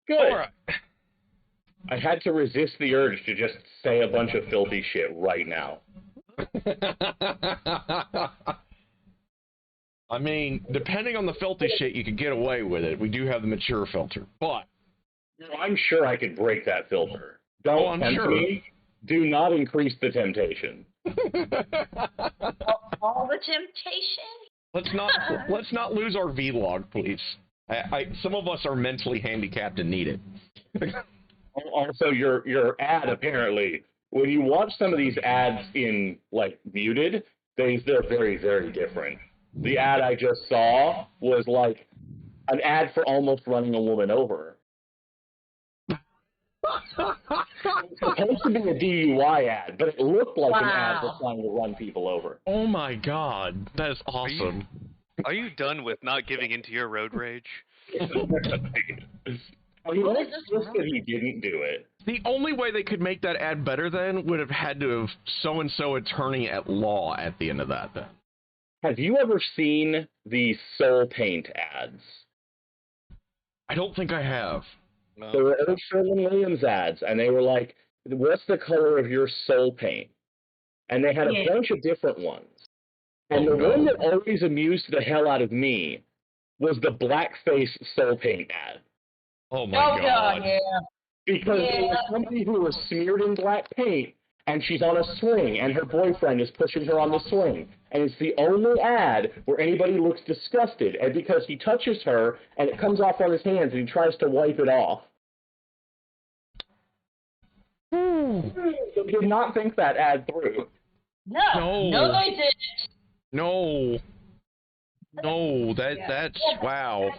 Good. All right. I had to resist the urge to just say a bunch of filthy shit right now. I mean, depending on the filthy shit, you could get away with it. We do have the mature filter, but I'm sure I could break that filter. Don't I'm tempt sure. me. Do not increase the temptation. All the temptation. Let's not lose our vlog, please. Some of us are mentally handicapped and need it. Also, your ad apparently, when you watch some of these ads in like muted, they're very, very different. The ad I just saw was like an ad for almost running a woman over. It's supposed to be a DUI ad, but it looked like an ad for trying to run people over. Oh my god, that is awesome. Are you done with not giving into your road rage? I mean, it's just that he didn't do it. The only way they could make that ad better then would have had to have so-and-so attorney at law at the end of that then. Have you ever seen the Soul Paint ads? I don't think I have. No. They were old Sherwin-Williams ads, and they were like, what's the color of your soul paint? And they had a bunch of different ones. And the one that always amused the hell out of me was the blackface soul paint ad. Oh my god. Yeah. Because it was somebody who was smeared in black paint, and she's on a swing, and her boyfriend is pushing her on the swing. And it's the only ad where anybody looks disgusted, and because he touches her, and it comes off on his hands, and he tries to wipe it off. They did not think that ad through. No, they didn't. No, that's wow.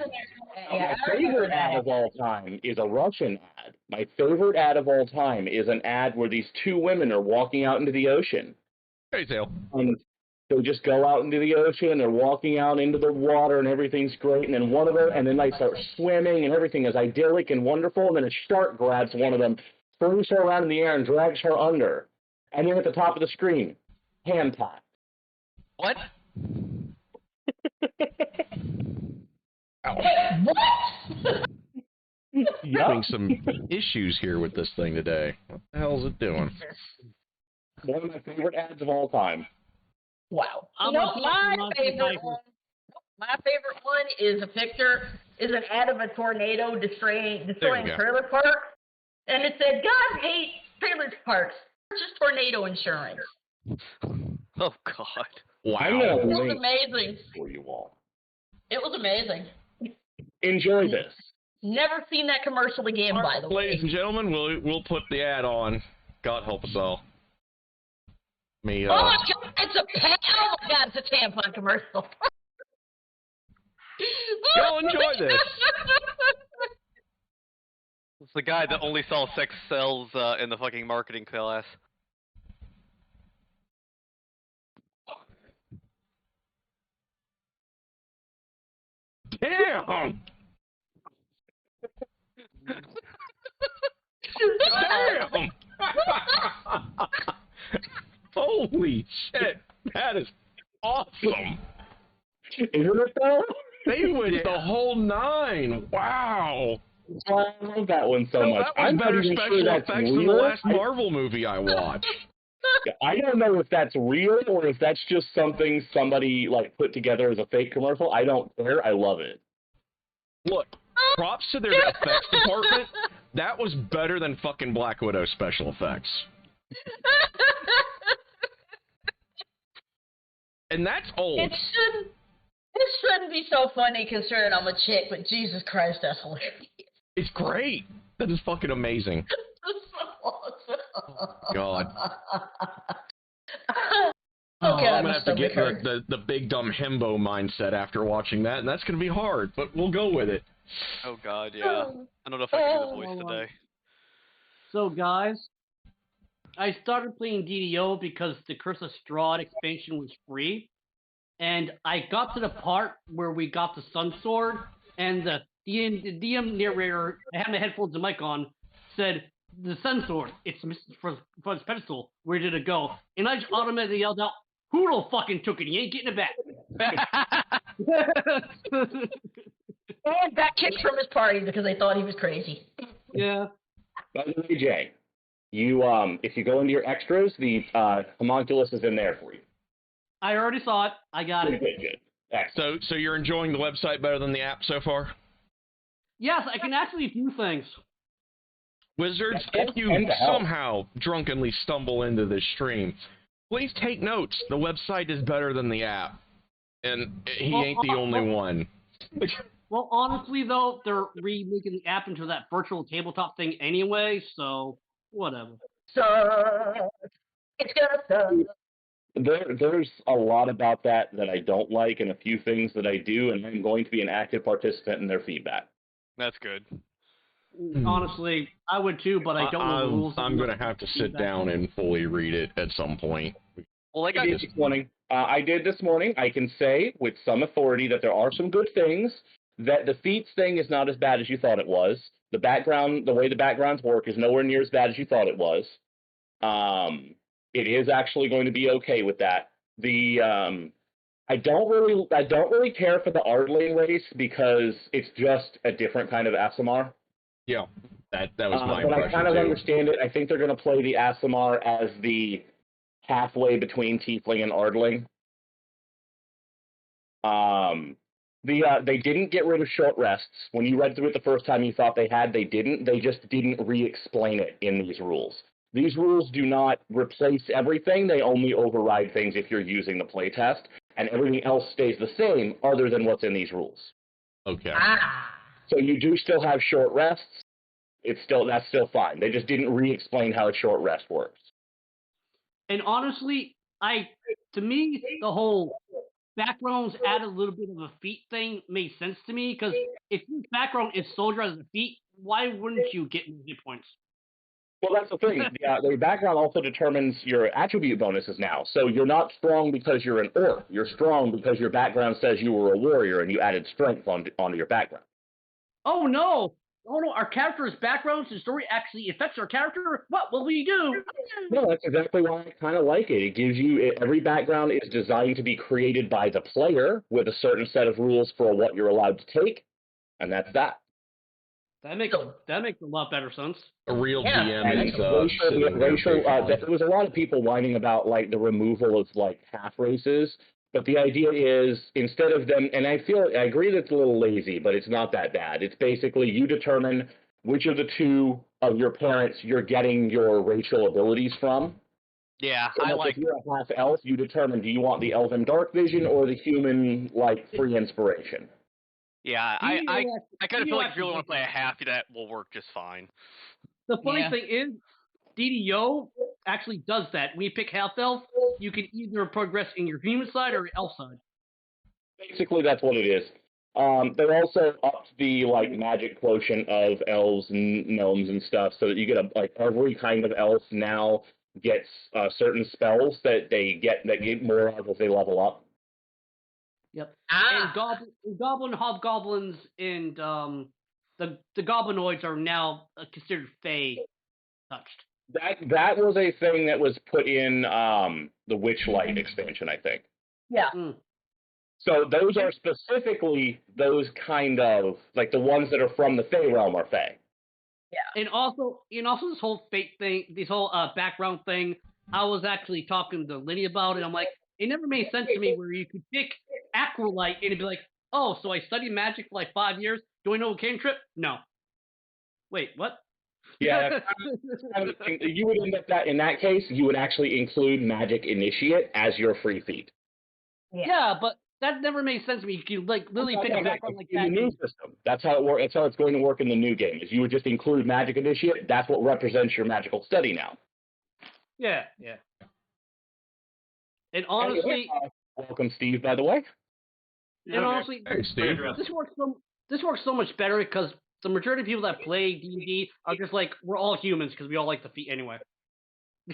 My favorite ad of all time is a Russian ad. My favorite ad of all time is an ad where these two women are walking out into the ocean. Hey, Dale. And they just go out into the ocean, they're walking out into the water, and everything's great, and then one of them, and then they start swimming, and everything is idyllic and wonderful, and then a shark grabs one of them, throws her around in the air, and drags her under. And then at the top of the screen, hand tie. What? What? Having some issues here with this thing today. What the hell is it doing? One of my favorite ads of all time. Wow. I'm My favorite one is a picture, is an ad of a tornado destroying trailer parks. And it said, God hates trailer parks. Purchase tornado insurance. Oh, God. Wow. It was amazing. For you all. It was amazing. Enjoy this. Never seen that commercial again, by the way. Ladies and gentlemen, we'll put the ad on. God help us all. Oh my God, it's oh my God, it's a tampon commercial. Y'all enjoy this. It's the guy that only saw sex sells in the fucking marketing class. Damn! Damn! Holy shit! That is awesome! Isn't it though? They went the whole 9. Wow! I love that one so much. That was I'm not better even special sure that's effects real. than the last Marvel movie I watched. I don't know if that's real or if that's just something somebody like put together as a fake commercial. I don't care. I love it. Look, props to their effects department. That was better than fucking Black Widow special effects. And that's old. It shouldn't be so funny considering I'm a chick, but Jesus Christ, that's hilarious. It's great. That is fucking amazing. That's so awesome. God. Okay, I'm gonna have to get the big dumb himbo mindset after watching that, and that's gonna be hard, but we'll go with it. Oh, God, yeah. I don't know if I can do the voice today. So, guys, I started playing DDO because the Curse of Strahd expansion was free, and I got to the part where we got the Sun Sword, and the DM narrator, I had my headphones and mic on, said, the Sun Sword, it's missing from its pedestal, where did it go? And I just automatically yelled out, Hoodle fucking took it, he ain't getting it back. And got kicked from his party because they thought he was crazy. Yeah. By the way, Jay, you if you go into your extras, the homunculus is in there for you. I already saw it. I got it. Good. Excellent. So you're enjoying the website better than the app so far? Yes, I can actually do things. Wizards, if you somehow drunkenly stumble into this stream, please take notes. The website is better than the app. And he ain't the only one. Well, honestly, though, they're remaking the app into that virtual tabletop thing anyway, so whatever. So, it's gonna suck. There's a lot about that I don't like, and a few things that I do, and I'm going to be an active participant in their feedback. That's good. Honestly, I would too, but I don't know the rules. I'm going to have to sit down and fully read it at some point. Well, like I did this morning. I did this morning. I can say with some authority that there are some good things, that the feats thing is not as bad as you thought it was. The way the backgrounds work is nowhere near as bad as you thought it was. It is actually going to be okay with that. I don't really care for the Ardling race because it's just a different kind of Aasimar. Yeah, that was my but impression. I kind of too. understand it. I think they're going to play the Aasimar as the halfway between Tiefling and Ardling. They didn't get rid of short rests. When you read through it the first time, you thought they had. They didn't. They just didn't re-explain it in these rules. These rules do not replace everything. They only override things if you're using the playtest, and everything else stays the same other than what's in these rules. Okay. So you do still have short rests. That's still fine. They just didn't re-explain how a short rest works. And honestly, to me, the whole backgrounds add a little bit of a feat thing made sense to me, because if your background is soldier as a feat, why wouldn't you get more hit points? Well, that's the thing. The background also determines your attribute bonuses now. So you're not strong because you're an orc. You're strong because your background says you were a warrior and you added strength onto your background. Oh, no. Oh, no. Our character's background and story actually affects our character? What will we do? No, that's exactly why I kind of like it. It gives you every background is designed to be created by the player with a certain set of rules for what you're allowed to take, and that's that. That makes a lot better sense. A real Yeah. DM is racial. There was a lot of people whining about like the removal of like half races, but the idea is instead of them, and I agree that it's a little lazy, but it's not that bad. It's basically you determine which of the two of your parents you're getting your racial abilities from. Yeah, So if you're a half elf, you determine do you want the elven dark vision or the human like free inspiration. Yeah, I kind of feel like if you really want to play a half, that will work just fine. The funny thing is, DDO actually does that. When you pick half elf, you can either progress in your human side or your elf side. Basically, that's what it is. They also upped the like magic quotient of elves and gnomes and stuff, so that you get every kind of elf now gets certain spells that they get more of as they level up. Yep. And goblin hobgoblins and the goblinoids are now considered fey touched. That was a thing that was put in the Witchlight expansion, I think. Yeah. So those are specifically those kind of like the ones that are from the Fey realm are Fey. Yeah. And also this whole fate thing, this whole background thing, I was actually talking to Liddy about it. I'm like, it never made sense to me where you could pick Acrolite and it'd be like, oh, so I studied magic for like 5 years. Do I know a cantrip? No. Wait, what? Yeah, you would end up in that case, you would actually include Magic Initiate as your free feat. Yeah, but that never made sense to me. You could like literally pick a background like that. In the new system, that's how it works. That's how it's going to work in the new game. Is you would just include Magic Initiate. That's what represents your magical study now. Yeah. And honestly, welcome, Steve. By the way. And honestly, hey, Steve. This works so much better because the majority of people that play D&D are just like, we're all humans because we all like the feat anyway.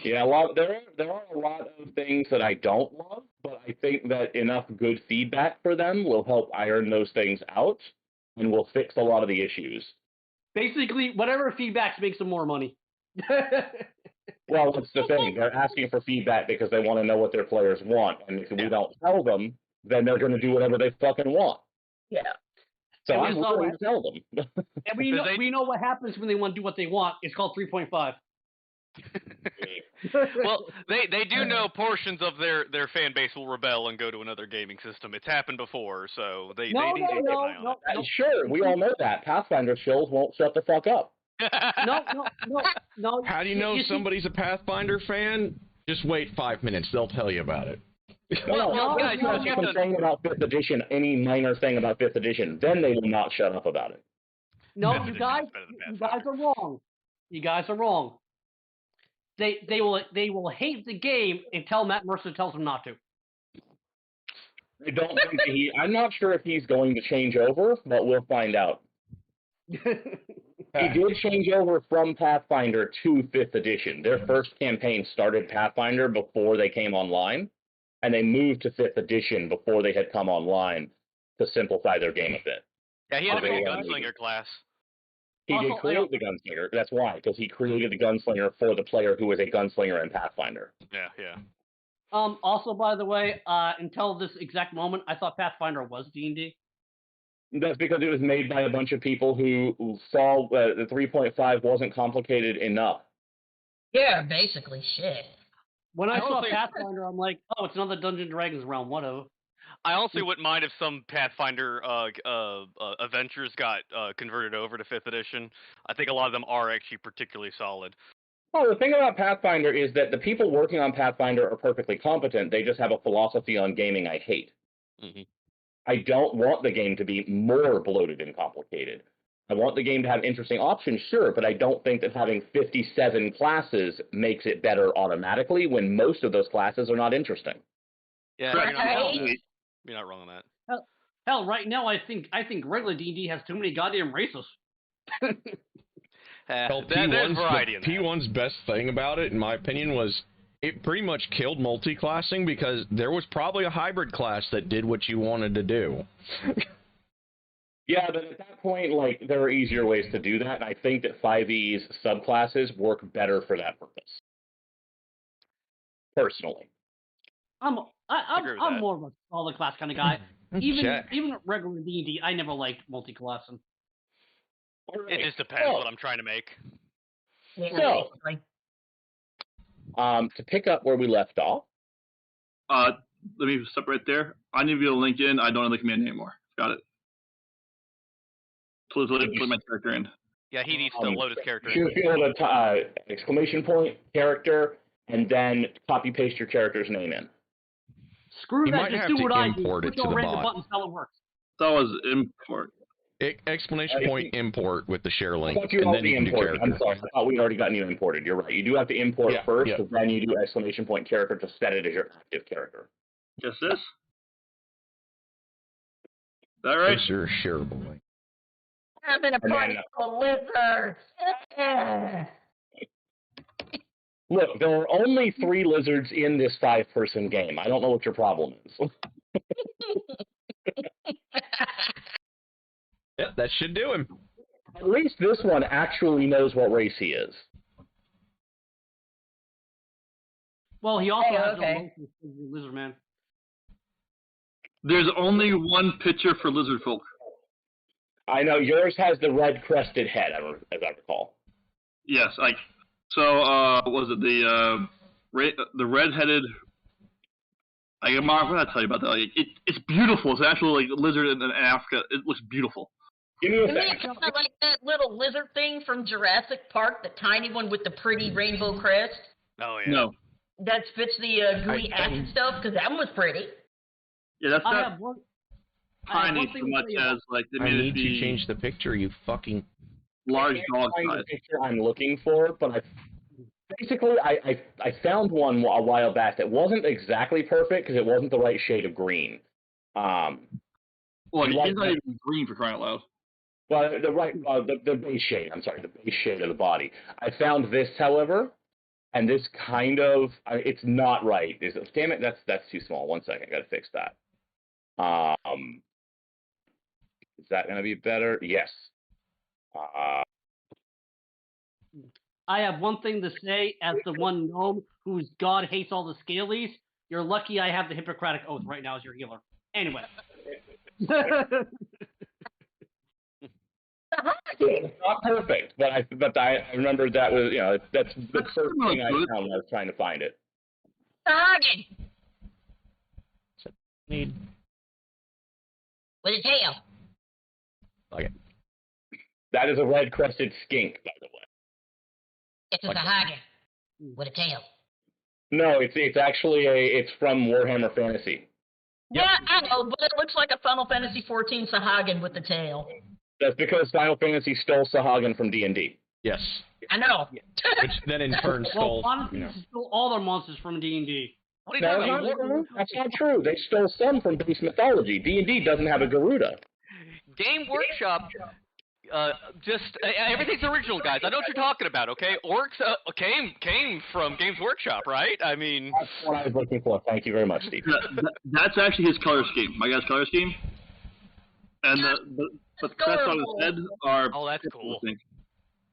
Yeah, there are a lot of things that I don't love, but I think that enough good feedback for them will help iron those things out and will fix a lot of the issues. Basically, whatever feedback makes them more money. Well, that's the thing. They're asking for feedback because they want to know what their players want, and if we don't tell them, then they're going to do whatever they fucking want. Yeah. So I'm willing to tell them. And we know what happens when they want to do what they want. It's called 3.5. Well, they do know portions of their fan base will rebel and go to another gaming system. It's happened before, so they need to keep an eye on it. Sure, we all know that. Pathfinder shills won't shut the fuck up. No. How do you know somebody's a Pathfinder fan? Just wait 5 minutes. They'll tell you about it. Guys, saying about 5th edition, any minor thing about 5th edition, then they will not shut up about it. No, you guys are wrong. You guys are wrong. They will hate the game until Matt Mercer tells them not to. I don't think that I'm not sure if he's going to change over, but we'll find out. He did change over from Pathfinder to 5th edition. Their first campaign started Pathfinder before they came online, and they moved to 5th edition before they had come online to simplify their game a bit. Yeah, he had a gunslinger class. He did create the gunslinger. That's why, because he created the gunslinger for the player who was a gunslinger in Pathfinder. Yeah. Also, by the way, until this exact moment, I thought Pathfinder was D&D. That's because it was made by a bunch of people who saw the 3.5 wasn't complicated enough. Yeah, basically, shit. When I saw Pathfinder, I'm like, oh, it's another Dungeons & Dragons realm, whatever. I also wouldn't mind if some Pathfinder adventures got converted over to 5th edition. I think a lot of them are actually particularly solid. Well, the thing about Pathfinder is that the people working on Pathfinder are perfectly competent. They just have a philosophy on gaming I hate. Mm-hmm. I don't want the game to be more bloated and complicated. I want the game to have interesting options, sure, but I don't think that having 57 classes makes it better automatically when most of those classes are not interesting. Yeah, you're not wrong on that. Hell, right now I think regular D&D has too many goddamn races. Well, there's variety in that. P1's best thing about it, in my opinion, was it pretty much killed multi-classing because there was probably a hybrid class that did what you wanted to do. Yeah, but at that point, like, there are easier ways to do that, and I think that 5e's subclasses work better for that purpose. Personally. I'm more of a solid class kind of guy. Even regular D&D, I never liked multi-classing. It just depends what I'm trying to make. So, to pick up where we left off. Let me stop right there. I need to be able to link in. I don't have the command anymore. Got it. Please let me put my character in. Yeah, he needs to load his character in. You feel the exclamation point, character, and then copy-paste your character's name in. Screw that, just do what I do. Import it to the bot. Buttons, how it works. That was import. Exclamation point import with the share link, and then you can do character. I'm sorry, I thought we'd already gotten you imported. You're right. You do have to import first, but then you do exclamation point character to set it as your active character. Just this? Is that right? Sure, boy. I'm in a party full of lizards. Look, there are only 3 lizards in this 5-person game. I don't know what your problem is. Yep, that should do him. At least this one actually knows what race he is. Well, he also has no emotions as a lizard man. There's only one picture for lizard folk. I know, yours has the red crested head, as I recall. Yes, was it the red-headed? Mark, what did I tell you about that? Like, it's beautiful. It's actually like a lizard in Africa. It looks beautiful. Give me a Isn't second. it kind of like that little lizard thing from Jurassic Park, the tiny one with the pretty rainbow crest? Oh, yeah. No. That spits the gooey acid stuff? Because that one was pretty. Yeah, that's not tiny so much as, like, they I made need it be to change the picture, you fucking... large dog size. The picture I'm looking for, but I found one a while back that wasn't exactly perfect because it wasn't the right shade of green. Well, he's not even green for crying out loud. Well, the base shade. I'm sorry, the base shade of the body. I found this, however, and this kind of it's not right. Damn it, that's too small. 1 second, I got to fix that. Is that going to be better? Yes. I have one thing to say as the one gnome whose god hates all the scalies. You're lucky I have the Hippocratic Oath right now as your healer. Anyway. It's not perfect, but I remember that was, that's the first thing I found when I was trying to find it. Sahagin. Need. With a tail. Okay. That is a red-crested skink, by the way. It's a Sahagin. With a tail. No, it's actually it's from Warhammer Fantasy. Yeah, I know, but it looks like a Final Fantasy XIV Sahagin with the tail. That's because Final Fantasy stole Sahagin from D&D. Yes. I know. Which then in turn stole. Final Fantasy stole all their monsters from D&D. What are you No, talking about? that's not true. They stole some from base mythology. D&D doesn't have a Garuda. Game Workshop, everything's original, guys. I know what you're talking about, okay? Orcs came from Games Workshop, right? I mean... That's what I was looking for. Thank you very much, Steve. That's actually his color scheme. My guy's color scheme. And the crest on his head are... Oh, that's cool.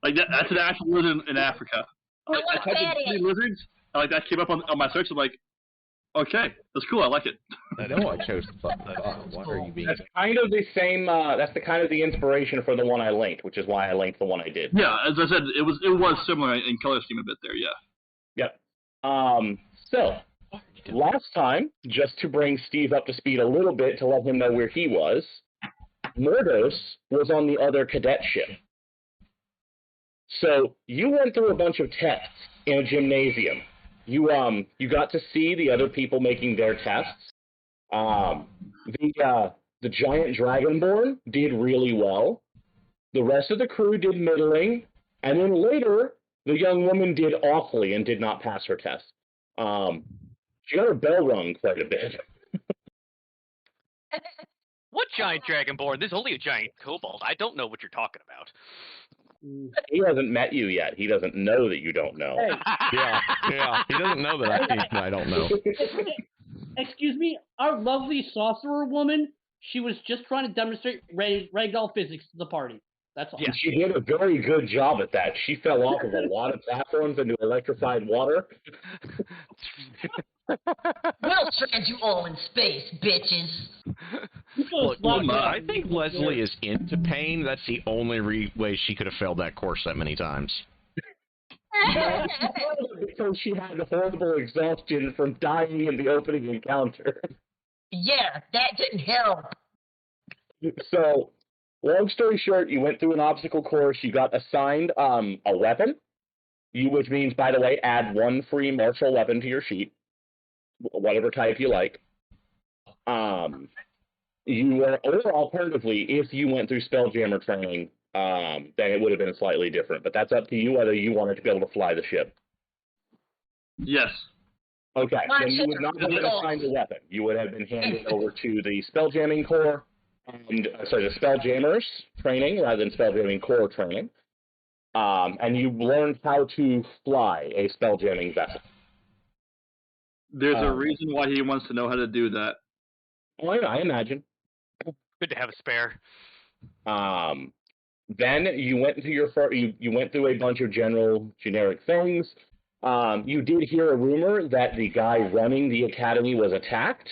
Like, that's an actual lizard in Africa. I I typed in 3 lizards, and like, that came up on my search. I'm like, okay, that's cool. I like it. I know I chose the fucking bottom. Why are you being... That's kind of the same, that's the kind of the inspiration for the one I linked, which is why I linked the one I did. Yeah, as I said, it was similar in color scheme a bit there, yeah. Yep. So, last time, just to bring Steve up to speed a little bit to let him know where he was, Mordos was on the other cadet ship. So, you went through a bunch of tests in a gymnasium. You got to see the other people making their tests. The giant dragonborn did really well. The rest of the crew did middling, and then later the young woman did awfully and did not pass her test. She got her bell rung quite a bit. What giant dragonborn? There's only a giant kobold. I don't know what you're talking about. He hasn't met you yet. He doesn't know that you don't know. Hey. Yeah. He doesn't know that I don't know. Excuse me, our lovely sorcerer woman, she was just trying to demonstrate ragdoll physics to the party. That's all. Yeah, she did a very good job at that. She fell off of a lot of platforms into electrified water. We'll strand you all in space, bitches. Look, I think Leslie is into pain. That's the only way she could have failed that course that many times. Because she had horrible exhaustion from dying in the opening encounter. Yeah, that didn't help. So, long story short, you went through an obstacle course. You got assigned a weapon, which means, by the way, add 1 free martial weapon to your sheet, whatever type you like. Or alternatively, if you went through Spelljammer training, then it would have been slightly different. But that's up to you whether you wanted to be able to fly the ship. Yes. Okay, then you would not have been assigned a weapon. You would have been handed over to the Spelljamming Corps, the Spelljammers training rather than Spelljamming Corps training. And you learned how to fly a Spelljamming vessel. There's a reason why he wants to know how to do that. Well, I imagine. Good to have a spare. Then you went into you went through a bunch of generic things. You did hear a rumor that the guy running the academy was attacked.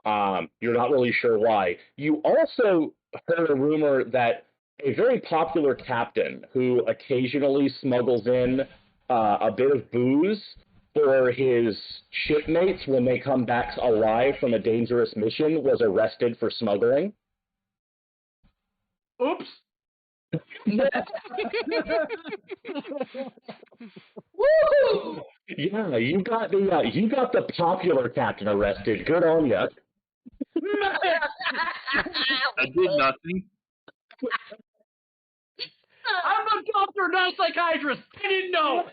You're not really sure why. You also heard a rumor that a very popular captain who occasionally smuggles in a bit of booze for his shipmates when they come back alive from a dangerous mission was arrested for smuggling. Oops. Woo! Yeah, you got the popular captain arrested. Good on ya. I did nothing. I'm a doctor, not a psychiatrist. I didn't know.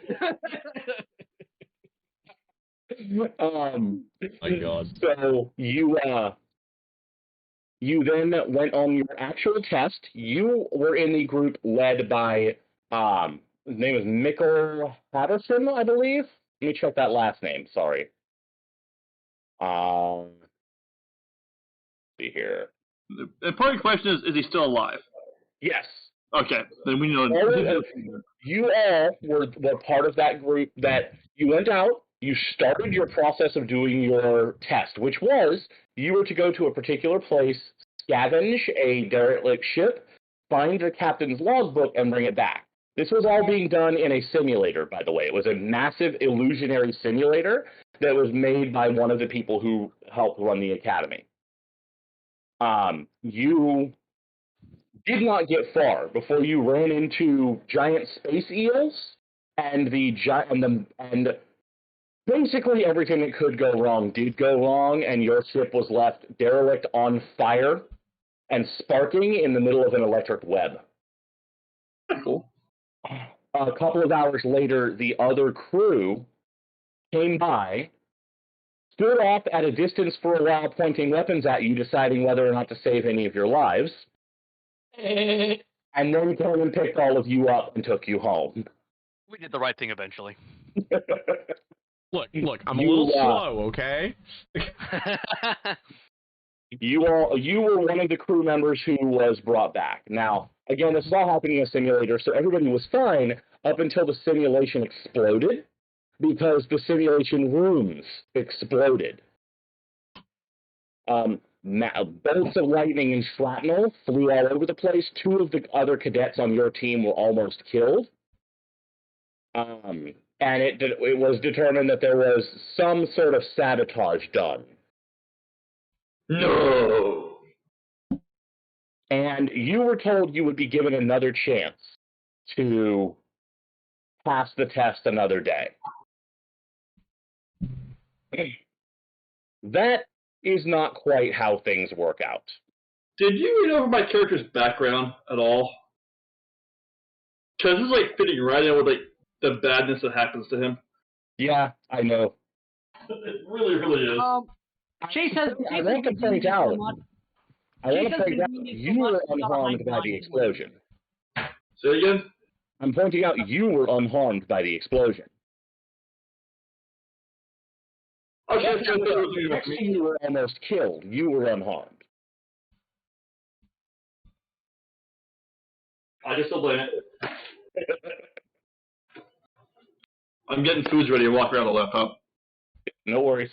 My God. So you then went on your actual test. You were in the group led by his name is Mikkel Patterson, I believe. Let me check that last name. Sorry. See here. The important question is he still alive? Yes. Okay, then we know. You all were part of that group that you went out. You started your process of doing your test, which was you were to go to a particular place, scavenge a derelict ship, find the captain's logbook, and bring it back. This was all being done in a simulator, by the way. It was a massive illusionary simulator that was made by one of the people who helped run the academy. You did not get far before you ran into giant space eels and basically everything that could go wrong did go wrong, and your ship was left derelict on fire and sparking in the middle of an electric web. Cool. A couple of hours later, the other crew came by, stood off at a distance for a while, pointing weapons at you, deciding whether or not to save any of your lives, and then came and picked all of you up and took you home. We did the right thing eventually. Look, I'm a little slow, okay? You were one of the crew members who was brought back. Now, again, this is all happening in a simulator, so everybody was fine up until the simulation exploded, because the simulation rooms exploded. Bolts of lightning and shrapnel flew all over the place. 2 of the other cadets on your team were almost killed. And it was determined that there was some sort of sabotage done. No. And you were told you would be given another chance to pass the test another day. That is not quite how things work out. Did you read over my character's background at all? Because this is like fitting right in with like the badness that happens to him. Yeah, I know. It really, really is. Chase has. I want to point out. You were unharmed by the explosion. Say it again? I'm pointing out you were unharmed by the explosion. Oh, You were almost killed. You were unharmed. I just don't blame it. I'm getting foods ready to walk around the laptop. No worries.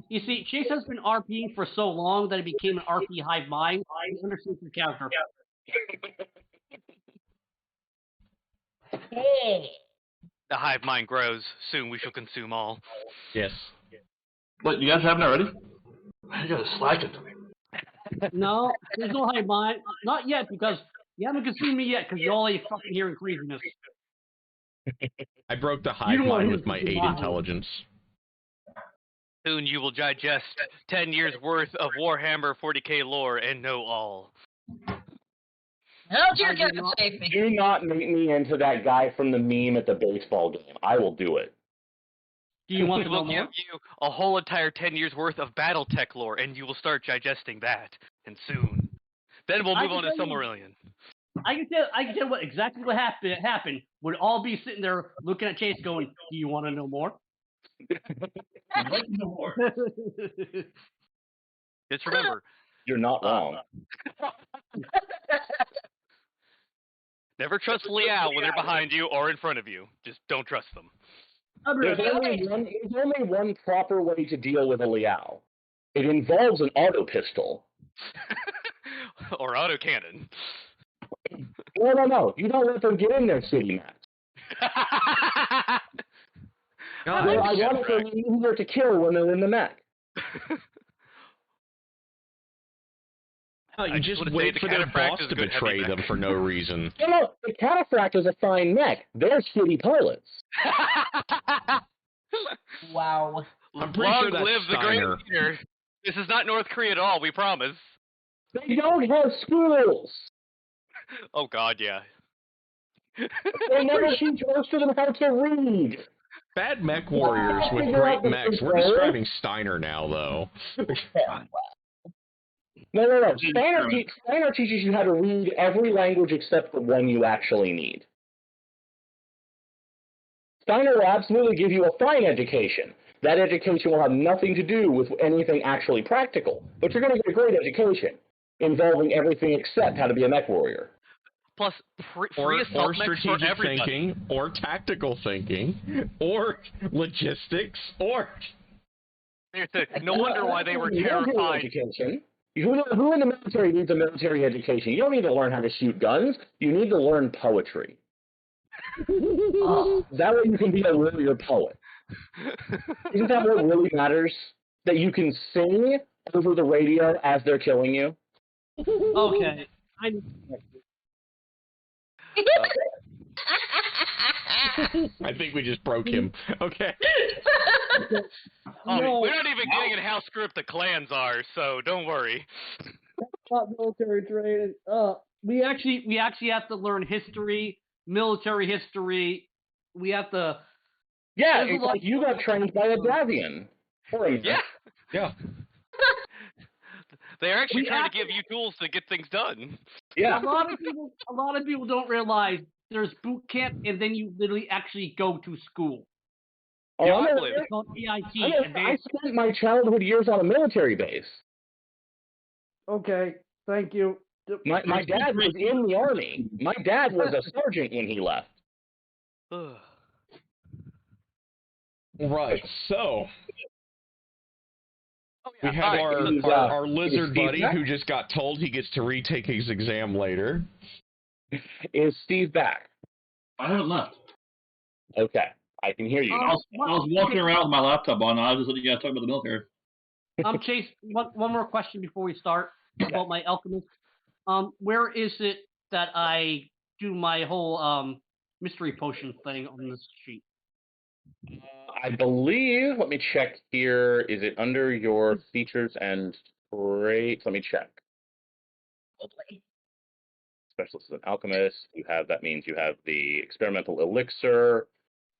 You see, Chase has been RPing for so long that it became an RP hive mind. He understands the character. Hey. The hive mind grows. Soon we shall consume all. Yes. What, you guys haven't already? You gotta slack it to me. No, there's no hive mind. Not yet, because you haven't consumed me yet, because you're all fucking hearing craziness. I broke the hive mind with my 8 intelligence. Soon you will digest 10 years worth of Warhammer 40k lore and know all. Oh, dear God, save me. Do not make me into that guy from the meme at the baseball game. I will do it. Do you want to We know will more? give you a whole entire 10 years worth of BattleTech lore, and you will start digesting that. And soon. Then we'll move on to Silmarillion. I can tell what happened. Would all be sitting there looking at Chase going, do you want to know more? I'd like to know more. Just remember. You're not wrong. Never trust Liao when they're behind you or in front of you. Just don't trust them. There's only one proper way to deal with a Liao. It involves an auto pistol. Or autocannon. No. You don't let them get in there, City Max. I want them easier to kill when they're in the mech. You just wait for their boss to betray them for no reason. No, the Cataphract is a fine mech. They're shitty pilots. Wow. I'm pretty sure that's live the Steiner. great leader. This is not North Korea at all, we promise. They don't have schools. Oh God, yeah. They never teach most of them how to read. Bad mech warriors with great mechs. We're describing Steiner now, though. No. Steiner teaches you how to read every language except the one you actually need. Steiner will absolutely give you a fine education. That education will have nothing to do with anything actually practical, but you're going to get a great education involving everything except how to be a mech warrior. Plus, or strategic thinking, or tactical thinking, or logistics, or... No wonder why they were terrified. Who in the military needs a military education? You don't need to learn how to shoot guns. You need to learn poetry. That way you can be a warrior poet. Isn't that what really matters? That you can sing over the radio as they're killing you? Okay. I think we just broke him. Okay. No, we're not even getting at how screwed the clans are, so don't worry. not military training. We actually have to learn history, military history. We have to. Yeah, it's like you got trained by a Davian. Yeah. They're actually trying to give you tools to get things done. Yeah. A lot of people don't realize there's boot camp, and then you literally actually go to school. Oh, It's called AIT. I spent my childhood years on a military base. Okay, thank you. My dad was in the Army. My dad was a sergeant when he left. Right, so we have Right. our lizard buddy who just got told he gets to retake his exam later. Is Steve back? I haven't left. Okay, I can hear you. I was walking around with my laptop on. I was just letting you guys talk about the military. Chase, one more question before we start about my alchemist. Where is it that I do my whole mystery potion thing on this sheet? I believe, let me check here. Is it under your features and traits? Let me check. Specialist as an alchemist. That means you have the experimental elixir.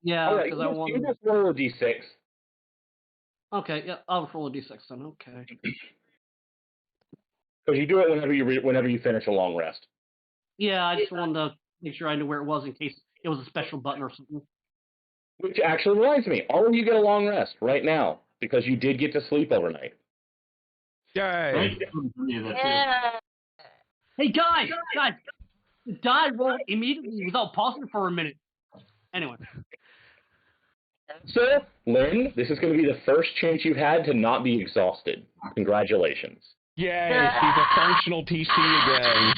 Yeah, because I want. You just roll a d6. Okay, yeah, I'll roll a d6 then. Okay. Because you do it whenever you finish a long rest. Yeah, I just wanted to make sure I knew where it was in case it was a special button or something. Which actually reminds me, all of you get a long rest right now because you did get to sleep overnight. Yay! Yeah. Hey guys, the die rolled immediately without pausing for a minute. Anyway. So, Lynn, this is going to be the first chance you've had to not be exhausted. Congratulations. Yay! He's a functional PC again.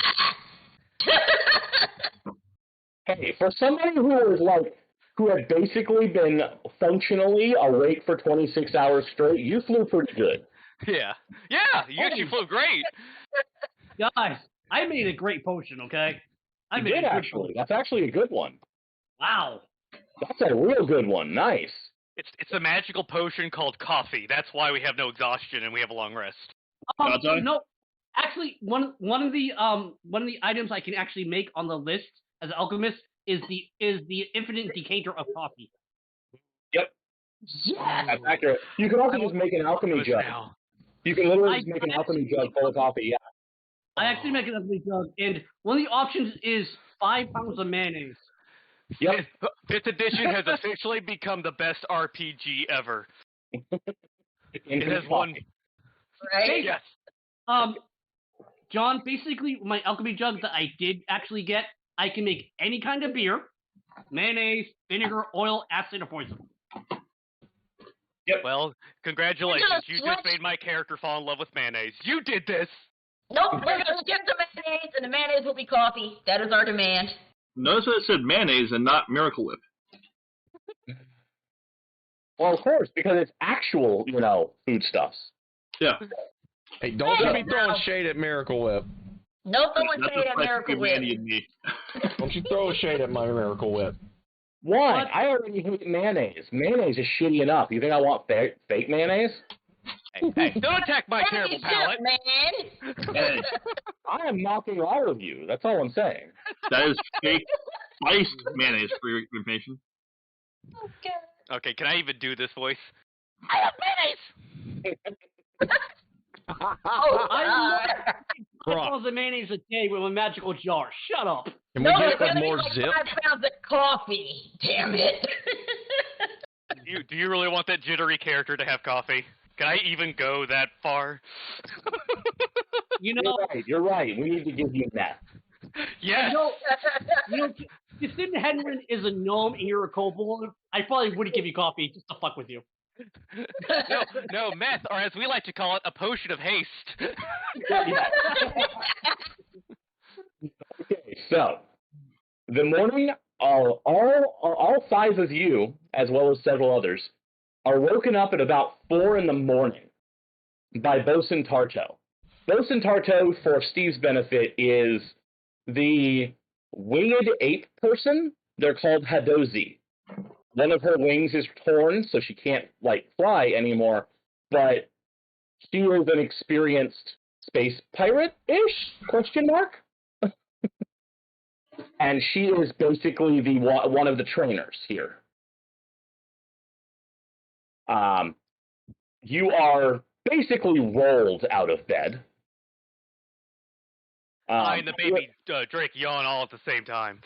Hey, for somebody who had basically been functionally awake for 26 hours straight, you flew pretty good. Yeah, you actually flew great. Guys, I made a great potion, okay? I You made did, a good actually. potion. That's actually a good one. Wow. That's a real good one. Nice. It's a magical potion called coffee. That's why we have no exhaustion and we have a long rest. No, actually, one of the items I can actually make on the list as an alchemist is the infinite decanter of coffee. Yep. Yeah, that's accurate. You can also just make an alchemy jug. Now. You can literally just make an alchemy jug full of coffee. Yeah. I actually make an alchemy jug, and one of the options is 5 pounds of mayonnaise. Yep. Fifth edition has officially become the best RPG ever. It has won. Right? Yes. John, basically, my alchemy jug that I did actually get, I can make any kind of beer, mayonnaise, vinegar, oil, acid, or poison. Yep. Well, congratulations. You just made my character fall in love with mayonnaise. You did this. Nope, we're going to skip the mayonnaise, and the mayonnaise will be coffee. That is our demand. Notice that it said mayonnaise and not Miracle Whip. Well, of course, because it's actual, foodstuffs. Yeah. Hey, don't be throwing shade at Miracle Whip. Nope, no one That's say that what Miracle Whip. Manny and me. Don't you throw shade at my Miracle Whip. Why? What? I already hate mayonnaise. Mayonnaise is shitty enough. You think I want fake mayonnaise? Hey, don't attack my terrible palate. Man. Hey, I am mocking all of you. That's all I'm saying. that is fake spiced mayonnaise for your information. Okay, can I even do this voice? I have mayonnaise! I Bruh. pounds of mayonnaise a day with a magical jar. Shut up. Can we No, get it's gonna be more like zip? 5 pounds of coffee. Damn it. Do you really want that jittery character to have coffee? Can I even go that far? You know, You're right. We need to give you that. Yes! if Sid Henry is a gnome and you're a kobold, I probably would give you coffee just to fuck with you. No, meth, or as we like to call it, a potion of haste. Okay, so the morning, all five of you, as well as several others, are woken up at about 4 in the morning by Bosun Tarto. Bosun Tarto, for Steve's benefit, is the winged ape person. They're called Hadozi. One of her wings is torn, so she can't fly anymore. But she is an experienced space pirate-ish? Question mark. And she is basically one of the trainers here. You are basically rolled out of bed. I and the baby Drake yawn all at the same time.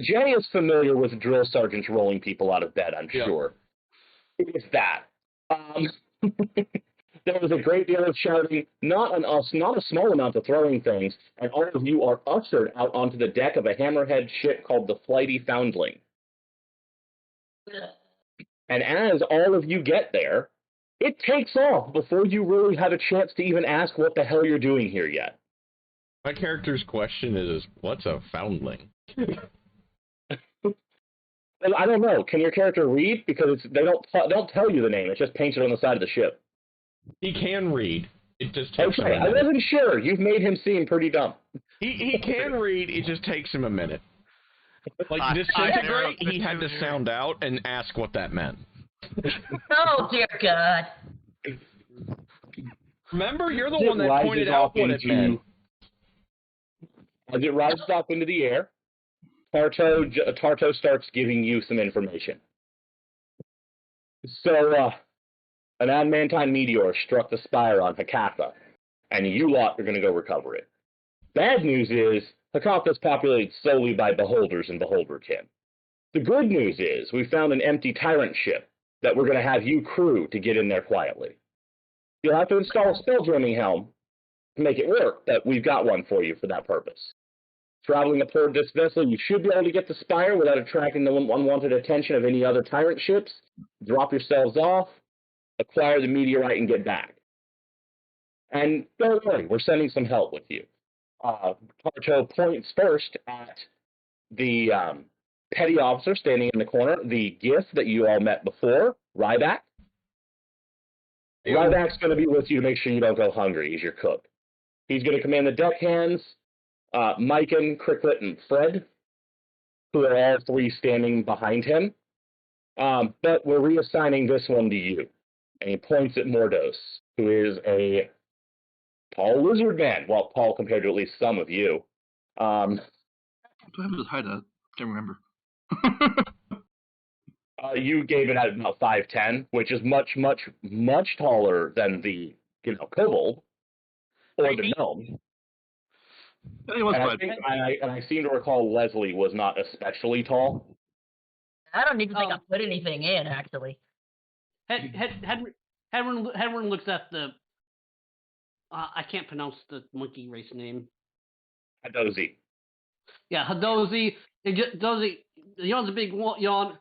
Jay is familiar with drill sergeants rolling people out of bed, I'm sure. It is that. There was a great deal of shouting, not a small amount of throwing things, and all of you are ushered out onto the deck of a hammerhead ship called the Flighty Foundling. And as all of you get there, it takes off before you really have a chance to even ask what the hell you're doing here yet. My character's question is, what's a foundling? Well, I don't know. Can your character read? Because they don't tell you the name. It's just painted on the side of the ship. He can read. It just takes him a minute. I wasn't sure. You've made him seem pretty dumb. He can read. It just takes him a minute. Like disintegrate, he had to sound out and ask what that meant. Oh, dear God. Remember, you're the one that pointed out what it meant. As it rises up into the air, Tarto starts giving you some information. So, an adamantine meteor struck the spire on Hakatha, and you lot are going to go recover it. Bad news is, Hakatha is populated solely by beholders and beholderkin. The good news is, we found an empty tyrant ship that we're going to have you crew to get in there quietly. You'll have to install a spell-jamming helm to make it work, but we've got one for you for that purpose. Traveling aboard this vessel, you should be able to get to Spire without attracting the unwanted attention of any other tyrant ships. Drop yourselves off, acquire the meteorite, and get back. And don't worry, we're sending some help with you. Tarto points first at the petty officer standing in the corner, the gift that you all met before, Ryback. Ryback's going to be with you to make sure you don't go hungry. He's your cook. He's going to command the deckhands, Myken, Cricklet, and Fred, who are all three standing behind him. But we're reassigning this one to you. And he points at Mordos, who is a tall lizard man. Well, tall compared to at least some of you. What do I have his height at? Can't remember. You gave it at about 5'10", which is much, much, much taller than the kobold or the gnome. And I seem to recall Leslie was not especially tall. I don't even think I put anything in, actually. Hedwin looks at the... I can't pronounce the monkey race name. Hadozi. Yeah, Hadozi. Hadozi yawns a big yawn.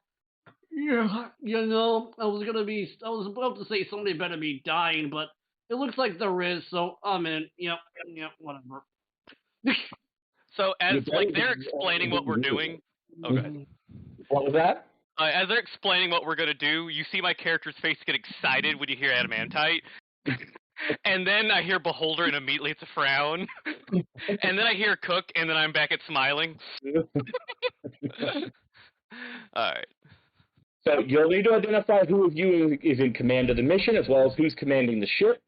Yeah, I was about to say somebody better be dying, but it looks like there is, so I'm in. Yep, whatever. So as they're explaining what we're doing, okay. What was that? As they're explaining what we're gonna do, you see my character's face get excited when you hear adamantite, and then I hear beholder, and immediately it's a frown, and then I hear cook, and then I'm back at smiling. All right. So you'll need to identify who of you is in command of the mission, as well as who's commanding the ship.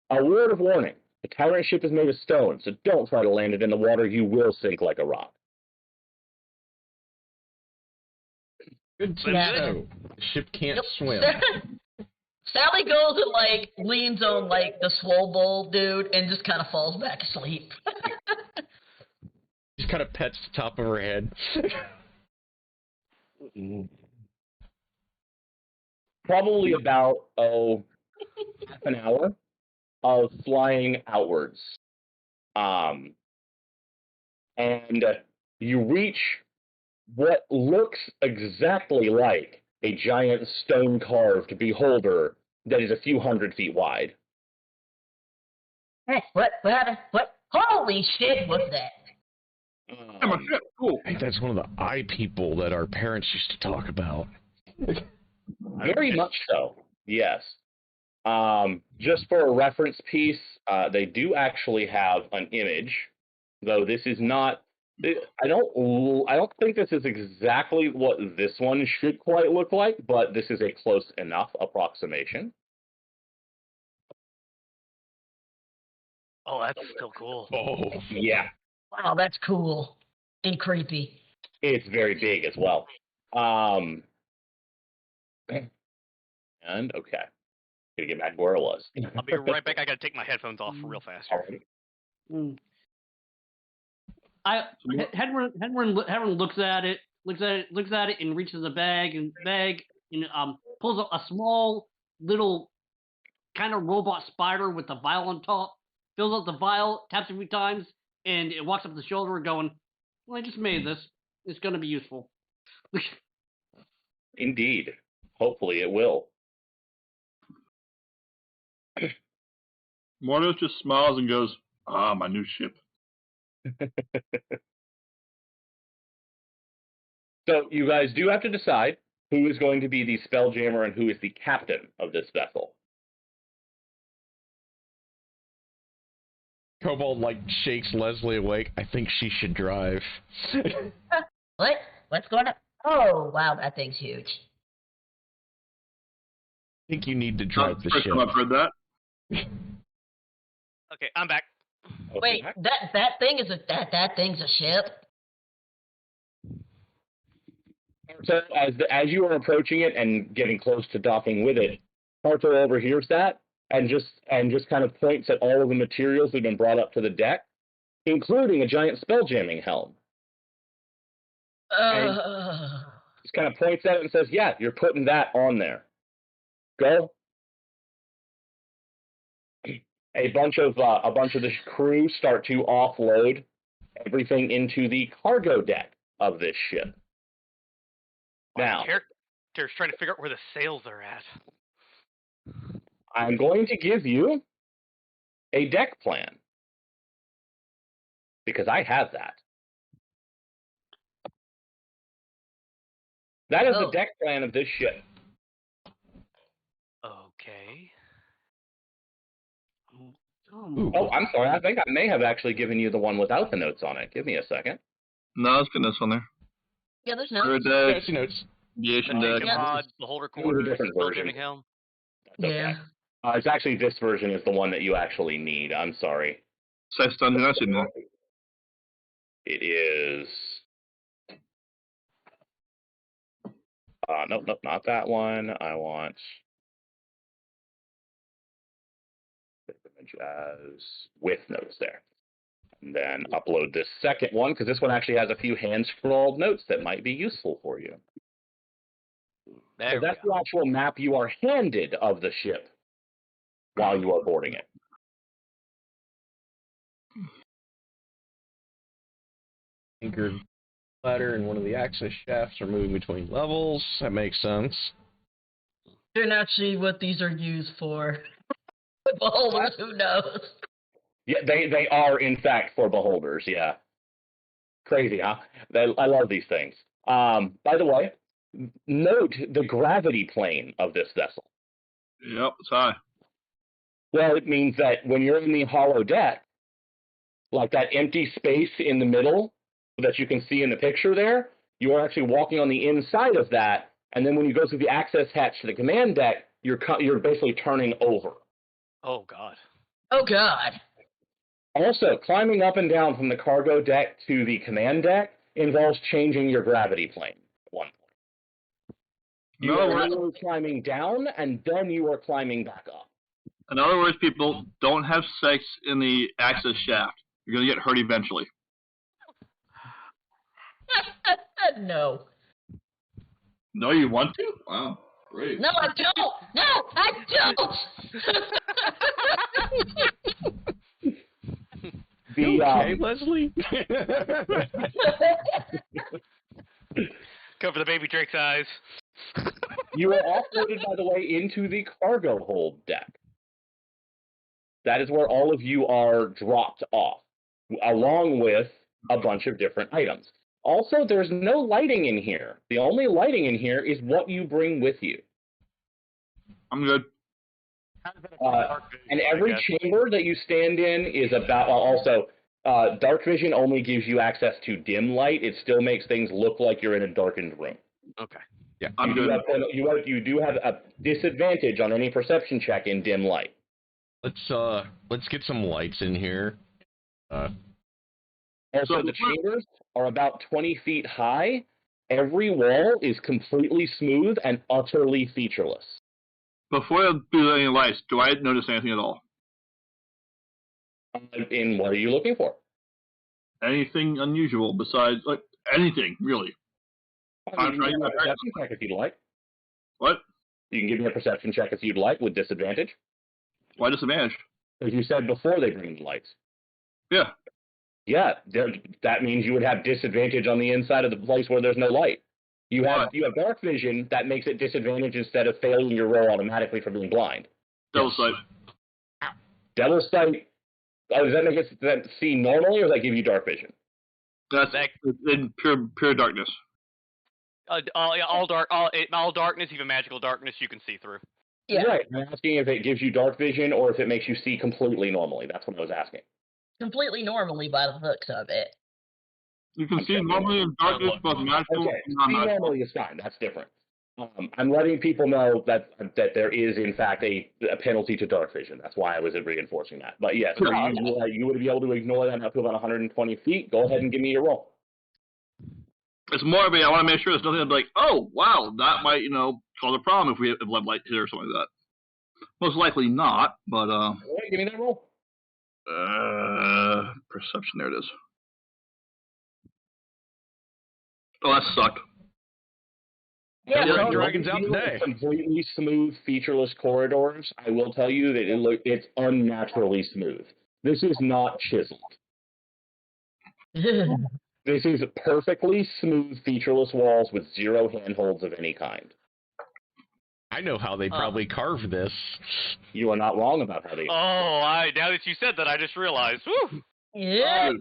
A word of warning. The tyrant ship is made of stone, so don't try to land it in the water. You will sink like a rock. Good to know. The ship can't swim. Sally goes and, leans on, the swole bowl dude and just kind of falls back asleep. Just kind of pets the top of her head. Probably about, half an hour of flying outwards. And you reach what looks exactly like a giant stone-carved beholder that is a few hundred feet wide. Hey, what happened? What? Holy shit, what's that? Cool. I think that's one of the eye people that our parents used to talk about. Very much so, yes. Just for a reference piece, they do actually have an image, though this is not. I don't think this is exactly what this one should quite look like, but this is a close enough approximation. Oh, that's still cool. Oh, Yeah, Wow, that's cool and creepy. it's very big as well. And okay, gonna get back to where I was. I'll be right back. I gotta take my headphones off real fast. Alright. Hedward looks at it, and reaches a bag and pulls up a small little kind of robot spider with a vial on top, fills up the vial, taps a few times, and it walks up the shoulder going, "Well, I just made this. It's gonna be useful." Indeed. Hopefully it will. Mordos just smiles and goes, "Ah, my new ship." So you guys do have to decide who is going to be the Spelljammer and who is the captain of this vessel. Kobold shakes Leslie awake. I think she should drive. What? What's going on? Oh, wow, that thing's huge. I think you need to drive the First ship. time I've heard that. Okay, I'm back. Wait, that thing's a ship? So as you are approaching it and getting close to docking with it, Arthur overhears that and just kind of points at all of the materials that have been brought up to the deck, including a giant spelljamming helm. Just kind of points at it and says, "Yeah, you're putting that on there. Go." A bunch of the crew start to offload everything into the cargo deck of this ship. Now, character's trying to figure out where the sails are at. I'm going to give you a deck plan because I have that. That is the deck plan of this ship. Okay. Oh, I'm sorry. I think I may have actually given you the one without the notes on it. Give me a second. No, let's get this on there. Yeah, there's notes. Deck, Notes. Aviation deck. Mod, beholder It was a quarters, different version. spelljamming helm. That's okay. Yeah. It's actually this version is the one that you actually need. I'm sorry. Size done. That's in there. It is. Nope, not that one. I want image as with notes there. And then upload this second one, because this one actually has a few hand-scrawled notes that might be useful for you. So that's the actual map you are handed of the ship while you are boarding it. Anchored ladder and one of the access shafts are moving between levels. That makes sense. They're not actually what these are used for. Beholders, who knows? Yeah, they are, in fact, for beholders, yeah. Crazy, huh? I love these things. By the way, note the gravity plane of this vessel. Yep, it's high. Well, it means that when you're in the hollow deck, like that empty space in the middle that you can see in the picture there, you are actually walking on the inside of that, and then when you go through the access hatch to the command deck, you're basically turning over. Oh, God. Oh, God. Also, climbing up and down from the cargo deck to the command deck involves changing your gravity plane at one point. You are climbing down, and then you are climbing back up. In other words, people, don't have sex in the access shaft. You're going to get hurt eventually. No. No, you want to? Wow, great. No, I don't. No, I don't. Okay, Leslie? Cover the baby Drake's eyes. You are offloaded, by the way, into the cargo hold deck. That is where all of you are dropped off, along with a bunch of different items. Also, there's no lighting in here. The only lighting in here is what you bring with you. I'm good. And every chamber that you stand in is about. Also, dark vision only gives you access to dim light. It still makes things look like you're in a darkened room. Okay. Yeah. You do have a disadvantage on any perception check in dim light. Let's get some lights in here. Also, the chambers are about 20 feet high. Every wall is completely smooth and utterly featureless. Before I do any lights, do I notice anything at all? In what are you looking for? Anything unusual besides, like, anything, really? You can give me a perception check if you'd like. What? You can give me a perception check if you'd like, with disadvantage. Why disadvantage? As you said before they bring the lights. Yeah. Yeah, that means you would have disadvantage on the inside of the place where there's no light. You have dark vision that makes it disadvantage instead of failing your roll automatically for being blind. Devil's sight. Devil's sight. Does that make it see normally, or does that give you dark vision? That's in pure darkness. All darkness, even magical darkness, you can see through. Yeah. Right. I'm asking if it gives you dark vision or if it makes you see completely normally. That's what I was asking. Completely normally by the looks of it. You can see normally in darkness, both magical Okay, and non-magical. normally is fine. That's different. I'm letting people know that there is, in fact, a penalty to dark vision. That's why I was reinforcing that. But yes, you would be able to ignore that up to about 120 feet. Go ahead and give me your roll. It's more of I want to make sure there's nothing that's like, oh, wow, that might, cause a problem if we have lead light here or something like that. Most likely not, but, All right, give me that roll. Perception, there it is. Oh, that sucked. Yeah, Dragons out today. Completely smooth, featureless corridors. I will tell you that it's unnaturally smooth. This is not chiseled. This is perfectly smooth, featureless walls with zero handholds of any kind. I know how they probably carved this. You are not wrong about how they. Now that you said that, I just realized. Whew. Yeah.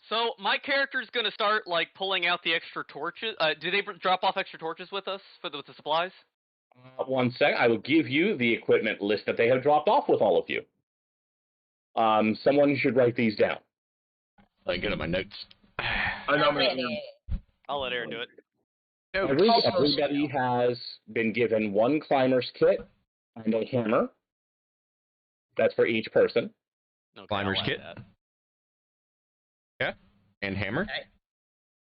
So my character's gonna start pulling out the extra torches. Do they drop off extra torches with us with the supplies? 1 sec. I will give you the equipment list that they have dropped off with all of you. Someone should write these down. I get on my notes. I'll let Aaron do it. Everybody has been given one climber's kit and a hammer. That's for each person. Okay, Climber's kit. Yeah, and hammer. Okay.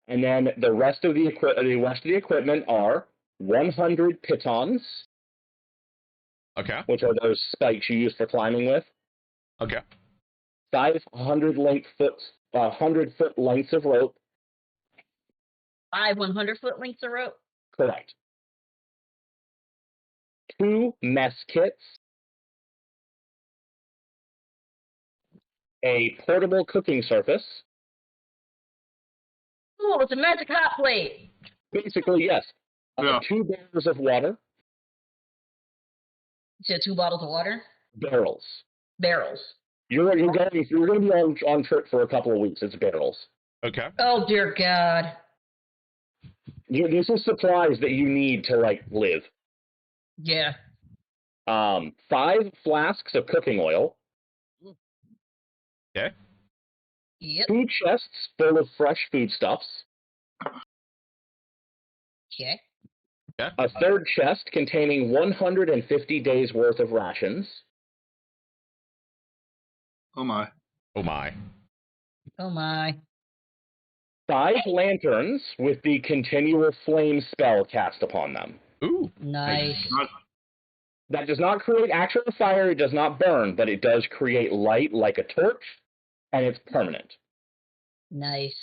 And then the rest of the equipment are 100 pitons. Okay. Which are those spikes you use for climbing with. Okay. 100-foot lengths of rope. 5 100-foot lengths of rope? Correct. 2 mess kits. A portable cooking surface. Ooh, it's a magic hot plate. Basically, yes. 2 barrels of water. You said 2 bottles of water? Barrels. Barrels. You're going to be on trip for a couple of weeks. It's barrels. Okay. Oh, dear God. This is supplies that you need to, live. Yeah. 5 flasks of cooking oil. Okay. Yep. 2 chests full of fresh foodstuffs. Okay. Yeah. A 3rd chest containing 150 days' worth of rations. Oh, my. Oh, my. Oh, my. 5 lanterns with the continual flame spell cast upon them. Ooh. Nice. That does not create actual fire, it does not burn, but it does create light like a torch, and it's permanent. Nice.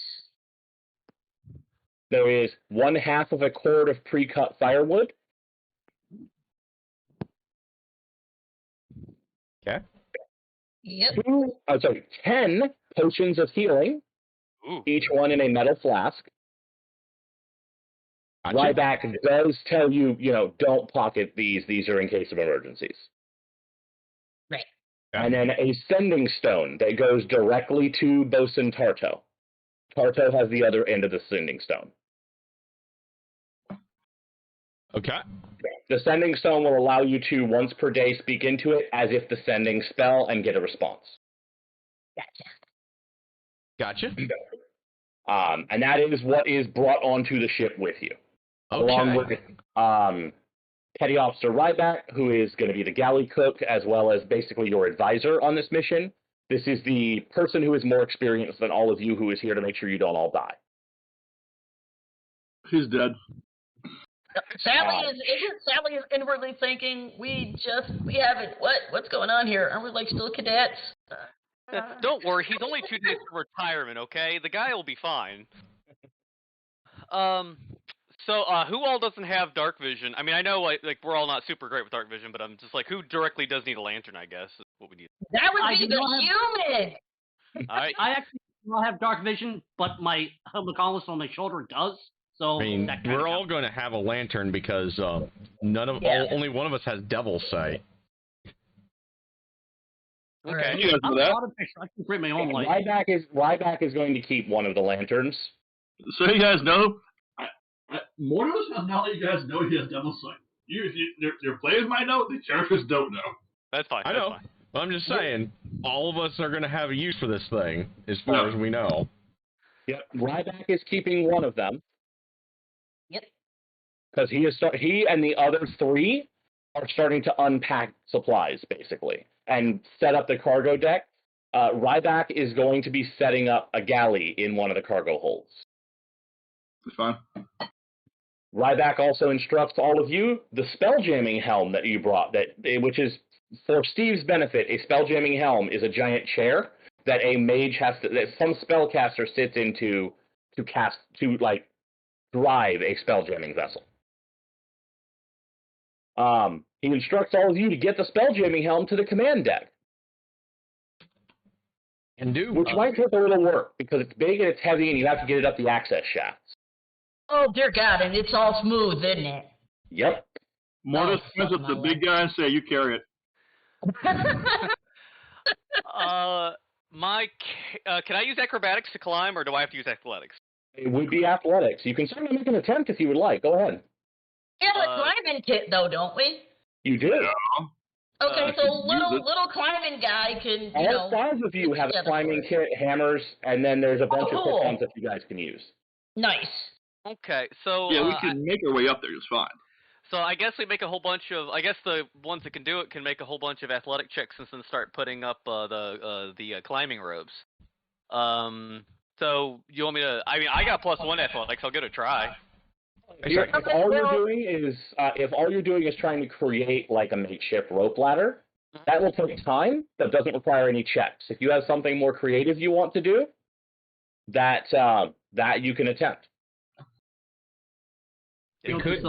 There is 1/2 of a cord of pre-cut firewood. Okay. Yep. 10 potions of healing, Ooh. each one in a metal flask. Gotcha. Ryback does tell you, don't pocket these. These are in case of emergencies. Right. And then a sending stone that goes directly to Bosun Tarto. Tarto has the other end of the sending stone. Okay. The sending stone will allow you to, once per day, speak into it as if the sending spell and get a response. Gotcha. And that is what is brought onto the ship with you. Okay. Along with Petty Officer Ryback, who is going to be the galley cook, as well as basically your advisor on this mission. This is the person who is more experienced than all of you, who is here to make sure you don't all die. He's dead. Sally is inwardly thinking, we haven't, what's going on here? Aren't we like still cadets? Don't worry, he's only 2 days from retirement, okay? The guy will be fine. So, who all doesn't have dark vision? I mean, I know, like we're all not super great with dark vision, but I'm just like, who directly does need a lantern, I guess, is what we need. That would be the human! I actually don't have dark vision, but my helmet on my shoulder does. So I mean, we're all going to have a lantern because only one of us has devil's sight. Okay. You guys know that? I can create my own light. Ryback is going to keep one of the lanterns. So you guys know, Mortis has now let you guys know he has devil's sight. Your players might know, the characters don't know. That's fine. I know. That's fine. Well, I'm just saying, all of us are going to have a use for this thing, as far as we know. Yep. Ryback is keeping one of them. Yep. Because he and the other 3 are starting to unpack supplies, basically, and set up the cargo deck. Ryback is going to be setting up a galley in one of the cargo holds. That's fine. Ryback also instructs all of you the spelljamming helm that you brought, which is, for Steve's benefit, a spelljamming helm is a giant chair that a mage that some spellcaster sits into to drive a spelljamming vessel. He instructs all of you to get the spelljamming helm to the command deck. Which might take a little work, because it's big and it's heavy and you have to get it up the access shafts. Oh, dear God, and it's all smooth, isn't it? Yep. Mortis comes up the big guy and say, you carry it. Can I use acrobatics to climb, or do I have to use athletics? It would be athletics. You can certainly make an attempt if you would like. Go ahead. We have a climbing kit, though, don't we? You do. Okay, so little climbing guy can, All 5 of you have a climbing kit, hammers, and then there's a bunch of pitons that you guys can use. Nice. Okay, so... Yeah, we can make our way up there just fine. So I guess we make a whole bunch of... I guess the ones that can do it can make a whole bunch of athletic checks and then start putting up the climbing ropes. So you want me to... I mean, I got +1 athletics. I'll give it a try. If all you're doing is trying to create like a makeshift rope ladder, that will take time. That doesn't require any checks. If you have something more creative you want to do, that you can attempt. It could,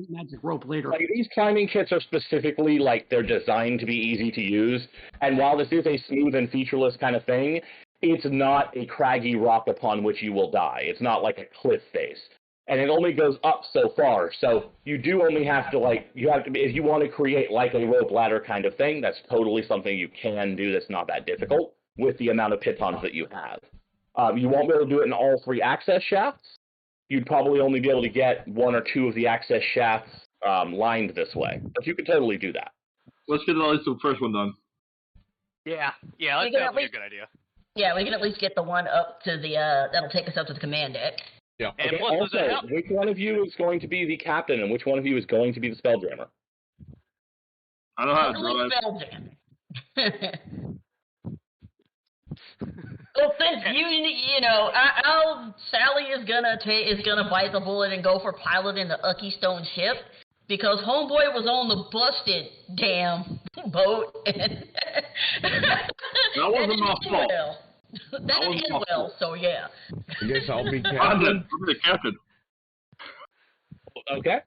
magic rope later. Like, these climbing kits are specifically they're designed to be easy to use, and while this is a smooth and featureless kind of thing, it's not a craggy rock upon which you will die. It's not like a cliff face. And it only goes up so far, so you do only have to, if you want to create like a rope ladder kind of thing, that's totally something you can do that's not that difficult with the amount of pitons that you have. You won't be able to do it in all 3 access shafts. You'd probably only be able to get 1 or 2 of the access shafts lined this way, but you could totally do that. Let's get at least the first one done. Yeah, that sounds like a good idea. Yeah, we can at least get the one up to the, that'll take us up to the command deck. Yeah. And okay, also, which one of you is going to be the captain and which one of you is going to be the spelljammer? I don't know how to spelljammer. Well, since Sally is gonna bite the bullet and go for piloting the Ucky Stone ship because homeboy was on the busted damn boat and that wasn't my fault. That didn't end well, so yeah. I guess I'll be captain. I'm the captain. Okay.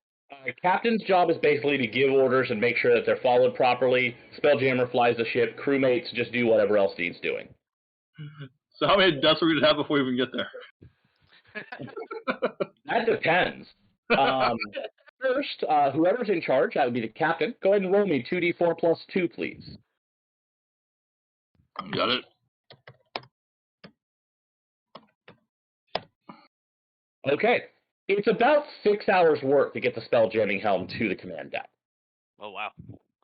Captain's job is basically to give orders and make sure that they're followed properly. Spelljammer flies the ship. Crewmates just do whatever else needs doing. So how many deaths are we going to have before we even get there? That depends. First, whoever's in charge, that would be the captain. Go ahead and roll me 2d4 plus 2, please. Got it. Okay. It's about 6 hours' work to get the Spelljamming Helm to the command deck. Oh, wow.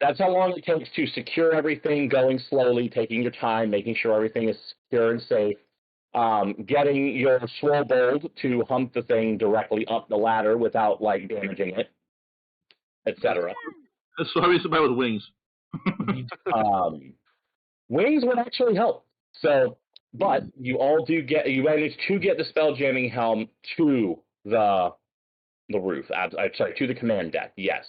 That's how long it takes to secure everything, going slowly, taking your time, making sure everything is secure and safe. Getting your Swobold to hump the thing directly up the ladder without, like, damaging it, etc. So how do you survive with wings? Wings would actually help. So, but you manage to get the Spelljamming Helm to the roof. I'm sorry, to the command deck. Yes,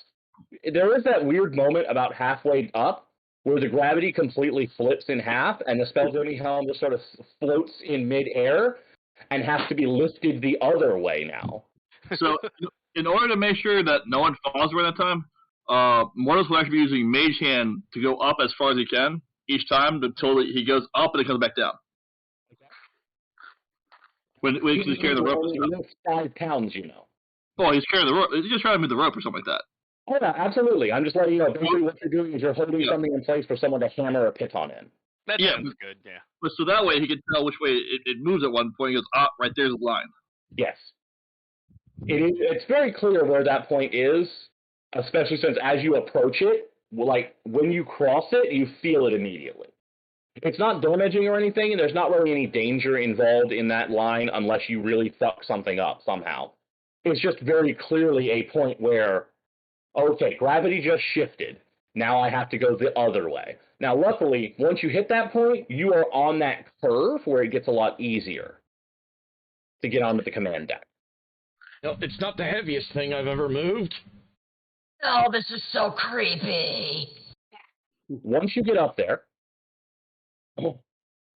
there is that weird moment about halfway up where the gravity completely flips in half, and the Spelljamming Helm just sort of floats in midair and has to be lifted the other way now. So, in order to make sure that no one falls during that time, Mortis will actually be using Mage Hand to go up as far as he can each time until he goes up and it comes back down. When he's carrying the rope. He lifts 5 pounds, you know. Oh, he's carrying the rope. He's just trying to move the rope or something like that. Oh, yeah, absolutely. I'm just letting you know, basically what you're doing is you're holding something in place for someone to hammer a piton in. That sounds good, yeah. But so that way he can tell which way it moves at one point. He goes, right there's the line. Yes. It's very clear where that point is, especially since as you approach it, like when you cross it, you feel it immediately. It's not damaging or anything, and there's not really any danger involved in that line unless you really fuck something up somehow. It's just very clearly a point where, okay, gravity just shifted. Now I have to go the other way. Now, luckily, once you hit that point, you are on that curve where it gets a lot easier to get onto the command deck. No, it's not the heaviest thing I've ever moved. Oh, this is so creepy. Once you get up there,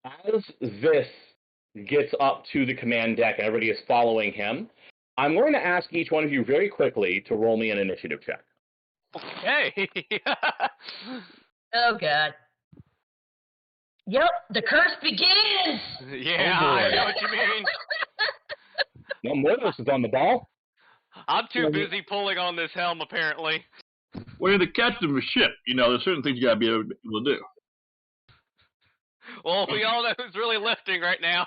as this gets up to the command deck and everybody is following him, I'm going to ask each one of you very quickly to roll me an initiative check. Okay. Oh, God. Yep, the curse begins! Yeah, I know what you mean. No, Mortis is on the ball. I'm too busy pulling on this helm, apparently. Well, you're the captain of a ship. You know, there's certain things you gotta be able to do. Well, we all know who's really lifting right now.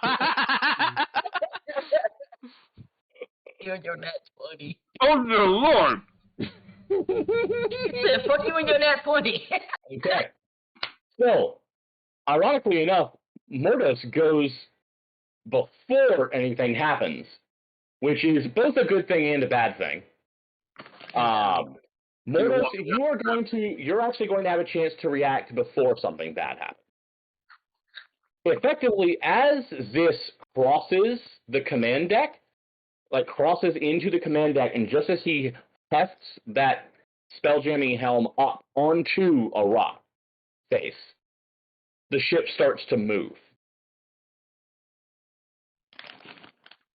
You're nat 20. Oh, dear Lord! Fuck you and your nat 20. Okay. So, ironically enough, Mortis goes before anything happens, which is both a good thing and a bad thing. Mortis, you're actually going to have a chance to react before something bad happens. Effectively, as this crosses the command deck, like crosses into the command deck, and just as he hefts that Spelljamming Helm up onto a rock face, the ship starts to move.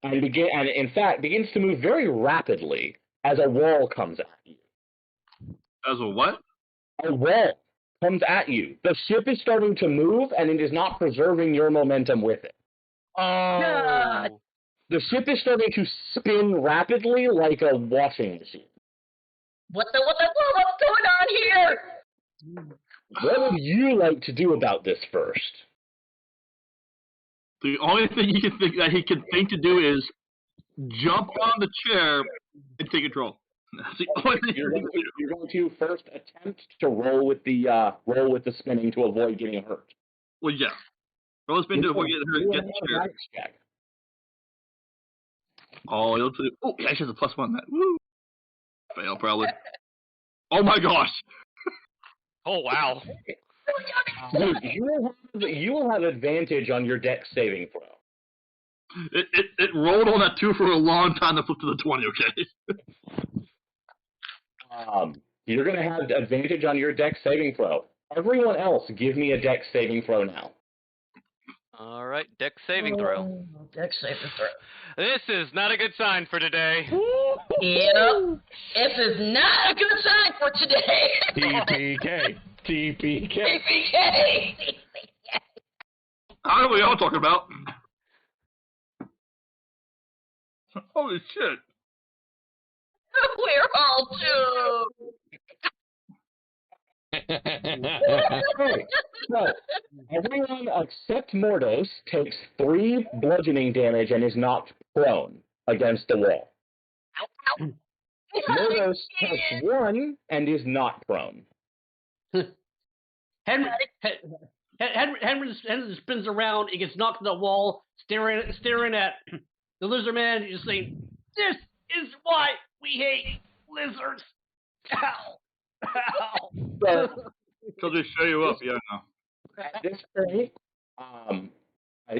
And in fact begins to move very rapidly as a wall comes at you. As a what? A wall comes at you. The ship is starting to move, and it is not preserving your momentum with it. Oh. God. The ship is starting to spin rapidly like a washing machine. What's going on here? What would you like to do about this first? The only thing he can think to do is jump on the chair and take control. That's the only thing You're going to first attempt to roll with the spinning to avoid getting hurt. Well, yeah. Roll spin to avoid getting hurt. Get the chair. Check. Oh, he actually has a +1 that. Woo. Fail probably. Oh my gosh. Oh wow. Dude, you will have advantage on your dex saving throw. It rolled on that 2 for a long time to flip to the 20. Okay. You're going to have advantage on your dex saving throw. Everyone else, give me a dex saving throw now. All right, dex saving throw. Dex saving throw. This is not a good sign for today. Yep. This is not a good sign for today. TPK. TPK. TPK. I know what y'all talking about. Holy shit. We're all doomed. Okay, so everyone except Mordos takes 3 bludgeoning damage and is knocked prone against the wall. Mordos takes 1 and is not prone. Henry spins around and gets knocked to the wall, staring at the lizard man, and just saying, "This is why we hate lizards." Ow! Ow! So just show you up, yeah. No. At this point,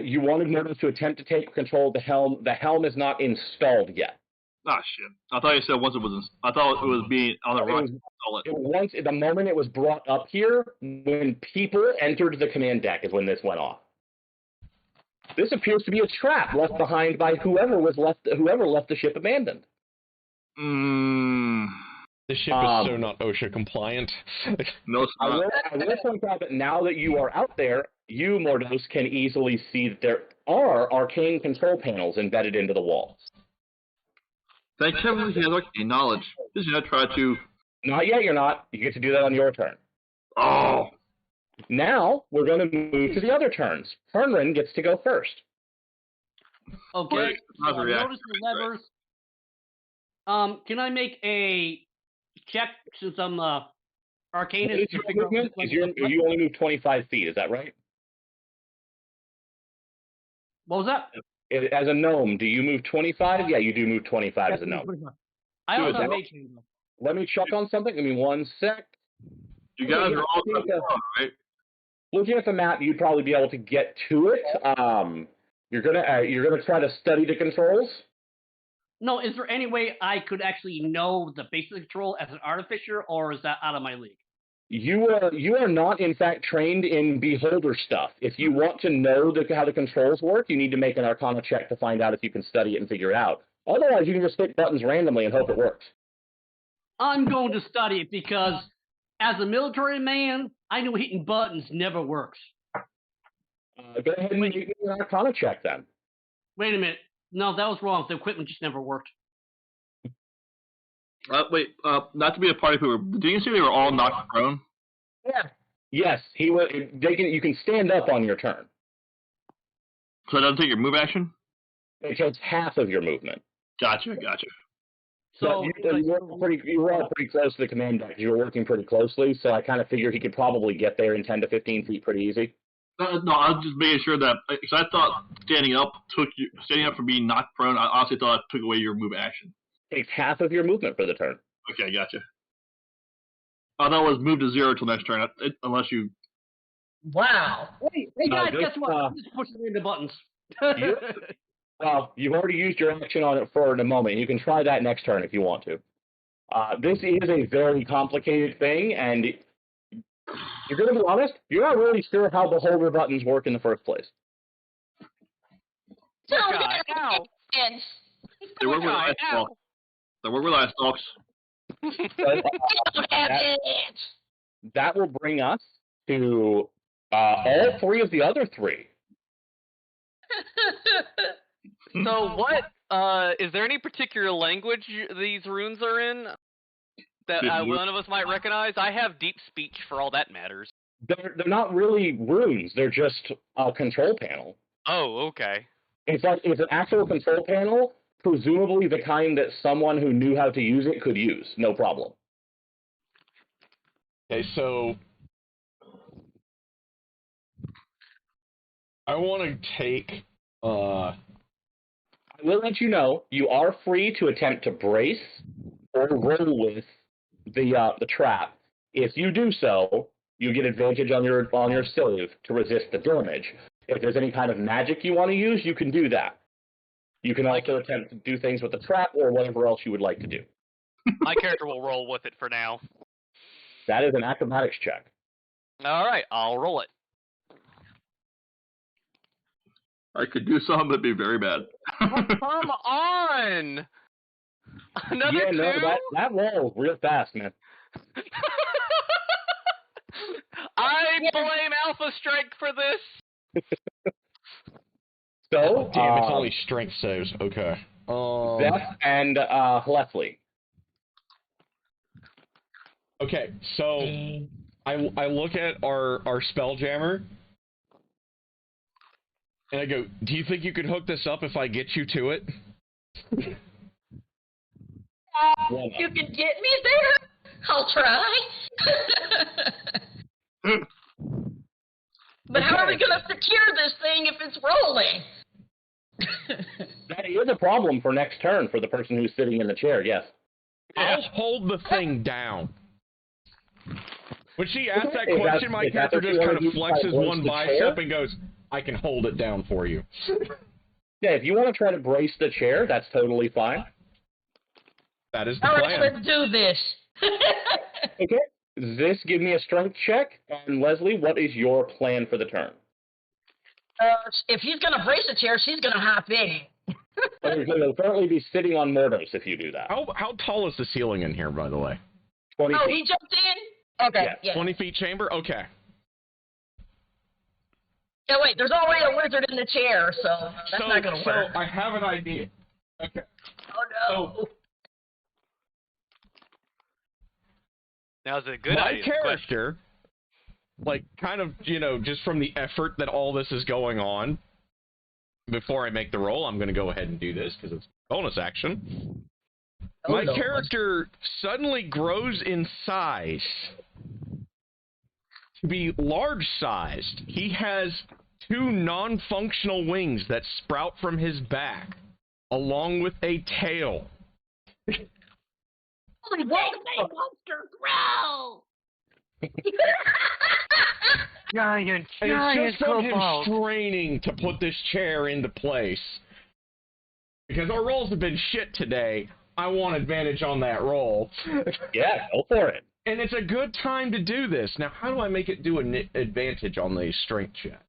you wanted Mordos to attempt to take control of the helm. The helm is not installed yet. Ah, shit. I thought you said once it was. I thought it was being on the run. Once the moment it was brought up here, when people entered the command deck, is when this went off. This appears to be a trap left behind by whoever left the ship abandoned. The ship is so not OSHA compliant. No, it's not. I will point out that now that you are out there, you, Mordos, can easily see that there are arcane control panels embedded into the walls. Thank heaven he has arcane knowledge. Does he not try to... Not yet, you're not. You get to do that on your turn. Oh! Now, we're going to move to the other turns. Fernrin gets to go first. Okay, so I noticed the levers. Can I make a check since I'm arcanist? You only move 25 feet, is that right? What was that? As a gnome, do you move 25? Yeah, you do move 25 as a gnome. I also have mage hand. Let me check on something. Give me 1 sec. You guys are all right? Looking at the map, you'd probably be able to get to it. You're gonna try to study the controls. No, is there any way I could actually know the basic control as an artificer, or is that out of my league? You are not, in fact, trained in beholder stuff. If you want to know how the controls work, you need to make an Arcana check to find out if you can study it and figure it out. Otherwise, you can just hit buttons randomly and hope it works. I'm going to study it because, as a military man, I know hitting buttons never works. Go ahead and make an Arcana check then. Wait a minute. No, that was wrong. The equipment just never worked. Wait, not to be a party pooper, didn't you say they were all knocked prone? Yeah. Yes, you can stand up on your turn. So it doesn't take your move action? It takes half of your movement. Gotcha. So you were all pretty close to the command deck. You were working pretty closely, so I kind of figured he could probably get there in 10 to 15 feet pretty easy. No, I was just making sure that, because I thought standing up from being knocked prone, I honestly thought it took away your move action. Takes half of your movement for the turn. Okay, gotcha. I thought it was moved to 0 till next turn, unless you... Wow. Hey guys, guess what? Just push the buttons. Well, you've already used your action on it for a moment. You can try that next turn if you want to. This is a very complicated thing, and you're going to be honest, you're not really sure how beholder buttons work in the first place. So They work with ice stalks. They work with ice stalks. That will bring us to all 3 of the other 3. So what, is there any particular language these runes are in that one of us might recognize? I have deep speech for all that matters. They're not really runes. They're just a control panel. Oh, okay. It's an actual control panel, presumably the kind that someone who knew how to use it could use. No problem. Okay, so I want to take... I will let you know, you are free to attempt to brace or roll with the trap. If you do so, you get advantage on your save to resist the damage. If there's any kind of magic you want to use, you can do that. You can also attempt to do things with the trap or whatever else you would like to do. My character will roll with it for now. That is an acrobatics check. All right, I'll roll it. I could do something that'd be very bad. Oh, come on! Another 2? No, that rolls real fast, man. I blame Alpha Strike for this. So, damn, it's only strength saves. Okay. Zeph and Leslie. Okay, so I look at our Spelljammer, and I go, do you think you could hook this up if I get you to it? You can get me there? I'll try. But how are we going to secure this thing if it's rolling? That is a problem for next turn for the person who's sitting in the chair, yes. I'll hold the thing down. When she asks that question, my character just kind of flexes one bicep and goes, I can hold it down for you. Yeah, if you want to try to brace the chair, that's totally fine. That is the plan. All right, let's do this. Okay, this give me a strength check. And Leslie, what is your plan for the turn? If he's going to brace the chair, she's going to hop in. You're going to apparently be sitting on Mordos if you do that. How tall is the ceiling in here, by the way? 20 feet. He jumped in? Okay, Yes. yeah. 20 feet chamber? Okay. Yeah, wait, there's already a wizard in the chair, so that's not going to work. So I have an idea. Okay. Oh, no. Now, is it a good My idea? character, like, kind of, just from the effort that all this is going on, before I make the roll, I'm going to go ahead and do this, because it's bonus action. My character suddenly grows in size to be large-sized. He has 2 non-functional wings that sprout from his back, along with a tail. Holy monster, growl! Giant It's just from him straining to put this chair into place. Because our rolls have been shit today, I want advantage on that roll. Yeah, go for it. And it's a good time to do this. Now, how do I make it do an advantage on the strength check?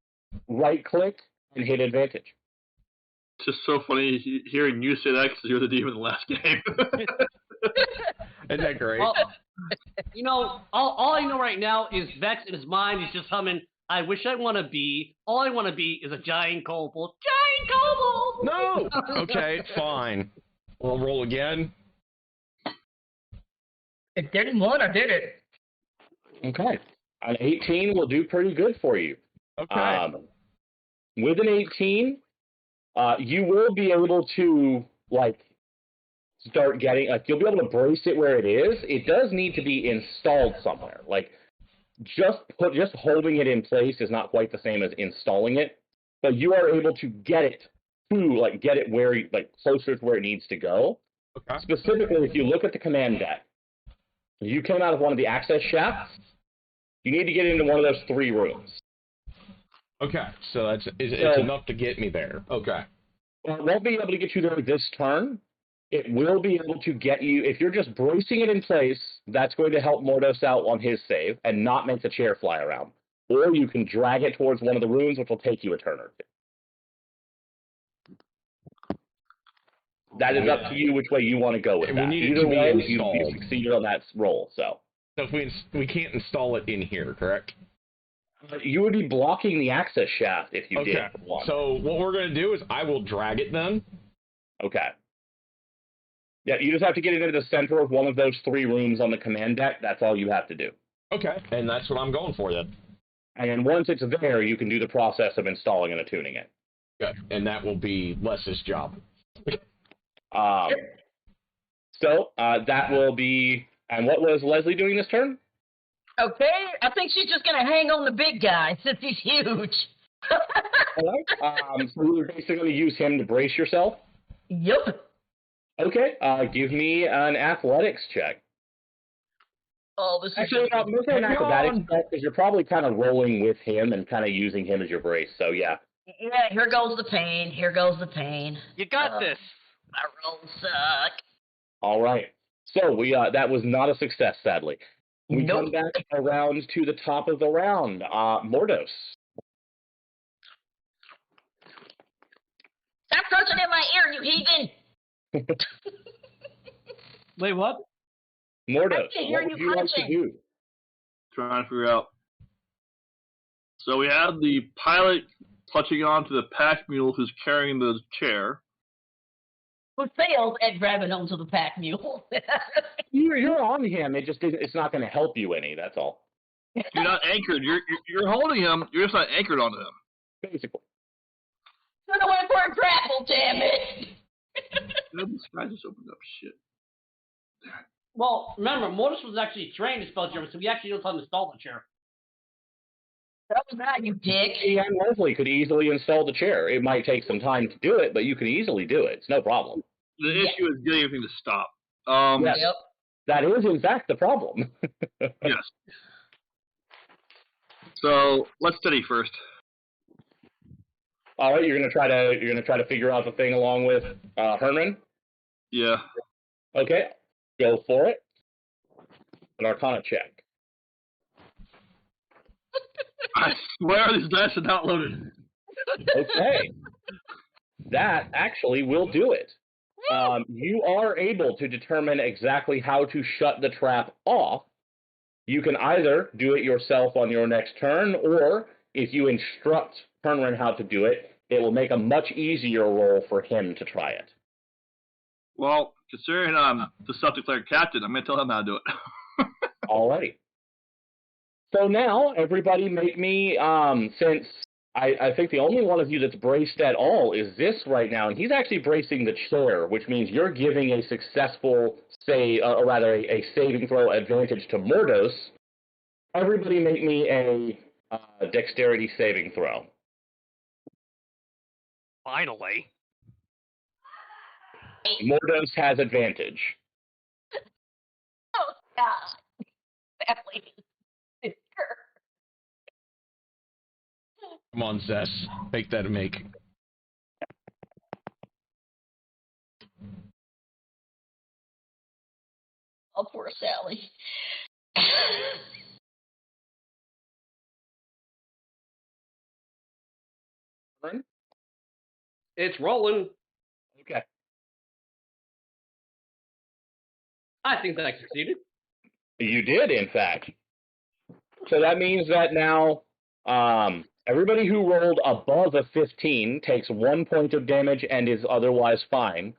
Right-click and hit advantage. It's just so funny hearing you say that because you were the demon in the last game. Isn't that great? All I know right now is Vex in his mind is just humming, I wish I want to be, all I want to be is a giant kobold. Giant kobold! No! Okay, fine. We'll roll again. It didn't want, I did it. Okay. An 18 will do pretty good for you. Okay. With an 18, you will be able to, start getting, you'll be able to brace it where it is. It does need to be installed somewhere. Just holding it in place is not quite the same as installing it, but you are able to get it where, closer to where it needs to go. Okay. Specifically, if you look at the command deck, you came out of one of the access shafts, you need to get into one of those 3 rooms. Okay, so it's enough to get me there. Okay. Well, it won't be able to get you there this turn. It will be able to get you, if you're just bracing it in place, that's going to help Mordos out on his save and not make the chair fly around. Or you can drag it towards one of the rooms, which will take you a turn or 2. That is up to you which way you want to go with that. Either way, you succeeded on that roll. So if we can't install it in here, correct? You would be blocking the access shaft if you did. So what we're going to do is I will drag it then. Okay. Yeah, you just have to get it into the center of one of those 3 rooms on the command deck. That's all you have to do. Okay, and that's what I'm going for then. And then once it's there, you can do the process of installing and attuning it. Good, and that will be Les's job. That will be... And what was Leslie doing this turn? Okay, I think she's just going to hang on the big guy since he's huge. All right. So you're basically going to use him to brace yourself? Yep. Okay, give me an athletics check. Oh, this is actually make an acrobatics check because you're probably kind of rolling with him and kind of using him as your brace. So yeah. Yeah, here goes the pain. Here goes the pain. You got this. My rolls suck. All right. So we that was not a success, sadly. We come back around to the top of the round. Mordos. Stop touching in my ear, you heathen! Wait, what? Mordos, what would you like to do? Trying to figure out. So we have the pilot clutching on to the pack mule who's carrying the chair. who fails at grabbing onto the pack mule. You're on him. It's not going to help you any. That's all. You're not anchored. You're holding him. You're just not anchored onto him. Basically. Should have went for a grapple, damn it. This guy just opened up shit. Well, remember, Mortis was actually trained to Spelljammer, so he actually knows how to install the chair. That was not you, dick. He and Leslie could easily install the chair. It might take some time to do it, but you could easily do it. It's no problem. The issue is getting everything to stop. Yes. Yep. That is, in fact, the problem. Yes. So let's study first. All right, you're gonna try to figure out the thing along with Herman. Yeah. Okay, go for it. An Arcana check. I swear these dice are not loaded. Okay, that actually will do it. You are able to determine exactly how to shut the trap off. You can either do it yourself on your next turn, or if you instruct Herman how to do it, it will make a much easier roll for him to try it. Well, considering I'm the self-declared captain, I'm going to tell him how to do it. Alrighty. So now, everybody make me, since I think the only one of you that's braced at all is this right now, and he's actually bracing the chair, which means you're giving a successful, a saving throw advantage to Mordos. Everybody make me a dexterity saving throw. Finally. Mordos has advantage. Oh, God. That lady. Come on, Zess. Make that a make. Oh, poor Sally. It's rolling. Okay. I think that I succeeded. You did, in fact. So that means that now everybody who rolled above a 15 takes 1 point of damage and is otherwise fine.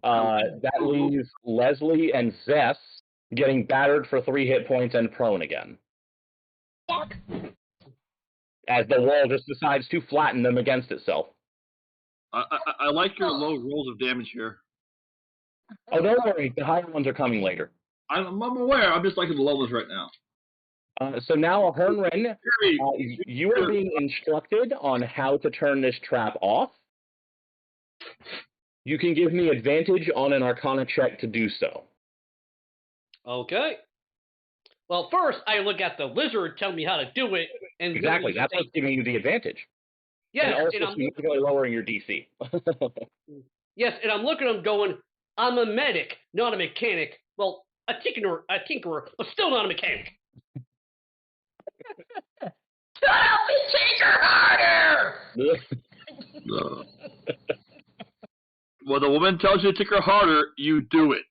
That leaves Leslie and Zess getting battered for 3 hit points and prone again. As the wall just decides to flatten them against itself. I like your low rolls of damage here. Oh, don't worry. The higher ones are coming later. I'm aware. I'm just liking the low ones right now. So now, Herman, you are being instructed on how to turn this trap off. You can give me advantage on an Arcana check to do so. Okay. Well, first, I look at the lizard, tell me how to do it. And exactly. That's what's giving you the advantage. Yeah, and also significantly lowering your DC. Yes, and I'm looking at him going, I'm a medic, not a mechanic. Well, a tinkerer, but still not a mechanic. Shut up and tinker harder! When the woman tells you to tinker harder, you do it.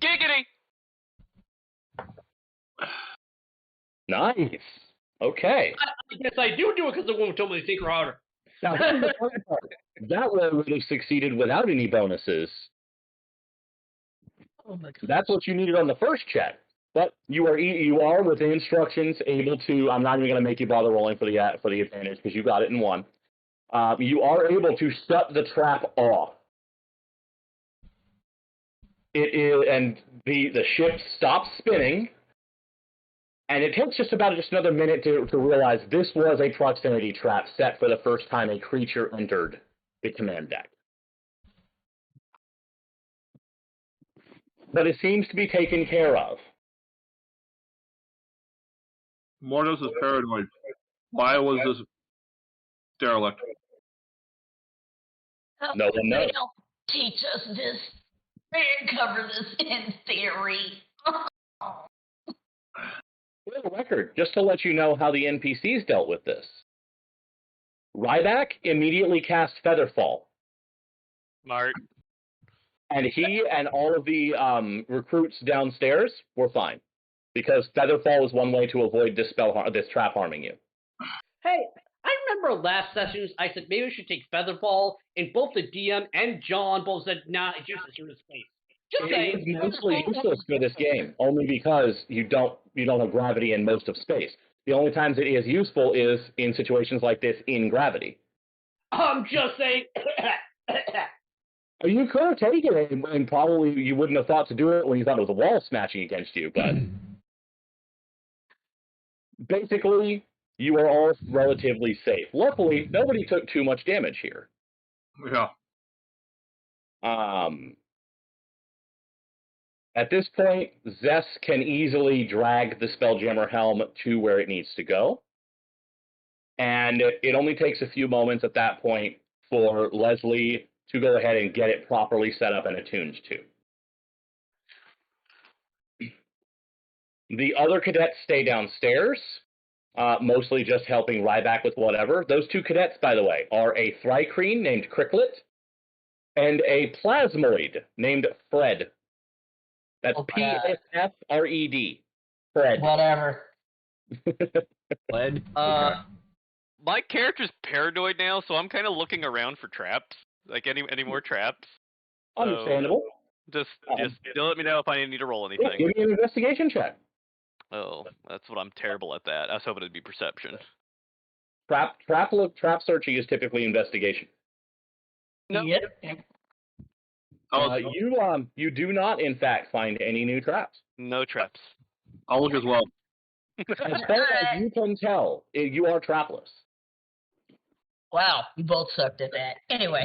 Giggity! Nice. Okay. I guess I do it because the woman told me to tinker harder. Now, that one would have succeeded without any bonuses. Oh my God. That's what you needed on the first check. But you are with the instructions able to. I'm not even going to make you bother rolling for the advantage because you got it in one. You are able to shut the trap off. It is, and the ship stops spinning. And it takes just another minute to realize this was a proximity trap set for the first time a creature entered the command deck. But it seems to be taken care of. Mordos is paranoid. Why was this derelict? No one knows. They don't teach us this. They didn't cover this in theory. For the record, just to let you know how the NPCs dealt with this. Ryback immediately cast Featherfall. Smart. And he and all of the recruits downstairs were fine. Because Featherfall is one way to avoid this trap harming you. Hey, I remember last sessions I said maybe we should take Featherball, and both the DM and John both said, nah, it's useless, you're in space. Just saying. It is mostly useless for this game, only because you don't have gravity in most of space. The only times it is useful is in situations like this in gravity. I'm just saying. You could have taken it, and probably you wouldn't have thought to do it when you thought it was a wall smashing against you, but basically, you are all relatively safe. Luckily, nobody took too much damage here. Yeah. At this point, Zess can easily drag the Spelljammer helm to where it needs to go. And it only takes a few moments at that point for Leslie to go ahead and get it properly set up and attuned to. The other cadets stay downstairs, mostly just helping Ryback with whatever. Those two cadets, by the way, are a Thrycreen named Cricklet and a Plasmoid named Fred. That's P-S-F-R-E-D. Fred. Whatever. Fred? My character's paranoid now, so I'm kind of looking around for traps. Like, any more traps. Understandable. Just let me know if I need to roll anything. Give me an investigation check. Oh, that's what I'm terrible at that. I was hoping it'd be perception. Trap searching is typically investigation. Nope. Yep. You do not, in fact, find any new traps. No traps. I'll look as well. As far as you can tell, you are trapless. Wow, you both sucked at that. Anyway.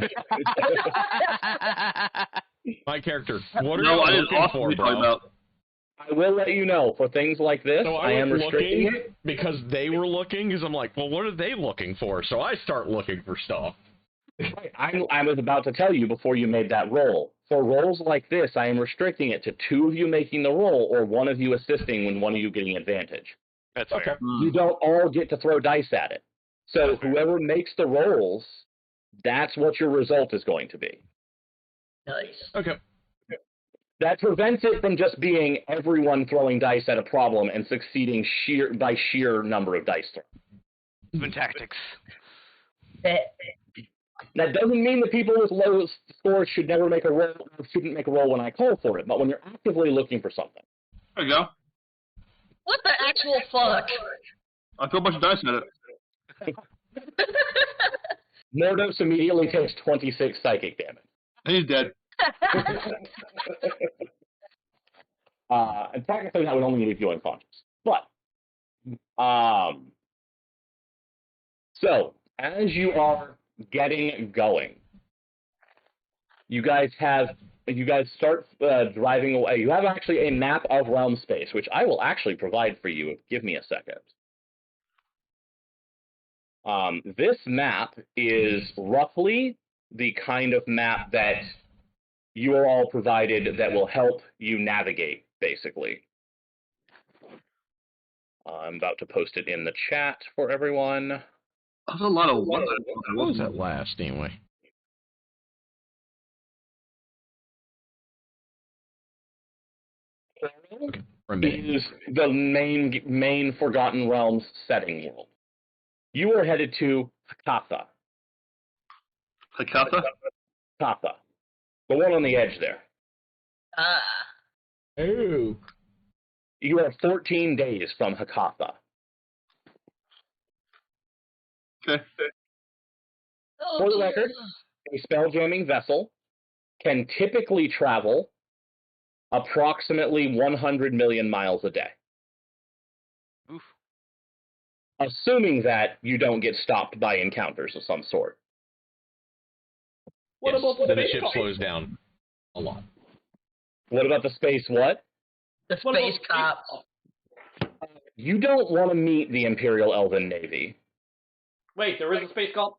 My character. What are No, I you didn't looking for, bro? about. I will let you know, for things like this, So I am was restricting looking it. because they were looking, because I'm like, well, what are they looking for? So I start looking for stuff. I was about to tell you before you made that roll. For rolls like this, I am restricting it to two of you making the roll or one of you assisting when one of you getting advantage. That's fair. You don't all get to throw dice at it. So whoever makes the rolls, that's what your result is going to be. Nice. Okay. That prevents it from just being everyone throwing dice at a problem and succeeding by sheer number of dice thrown. Even tactics. That doesn't mean that people with low scores should never make a roll or shouldn't make a roll when I call for it, but when you're actively looking for something. There you go. What the actual fuck? I throw a bunch of dice at it. Mordos immediately takes 26 psychic damage. He's dead. And technically that would only leave you unconscious. But, so, as you are getting going, you guys start driving away. You have actually a map of realm space, which I will actually provide for you. Give me a second. This map is roughly the kind of map that you are all provided that will help you navigate, basically. I'm about to post it in the chat for everyone. That's a lot of what? What was that last, anyway? Is the main Forgotten Realms setting world. You are headed to Hakatha. Hakatha? Hakatha. The one on the edge there. Oh. You are 14 days from Hakatha. Okay. For the record, a spelljamming vessel can typically travel approximately 100 million miles a day. Oof. Assuming that you don't get stopped by encounters of some sort. Yes, then the ship slows down a lot. What about the space what? The space cops. You don't want to meet the Imperial Elven Navy. Wait, there is a space cop?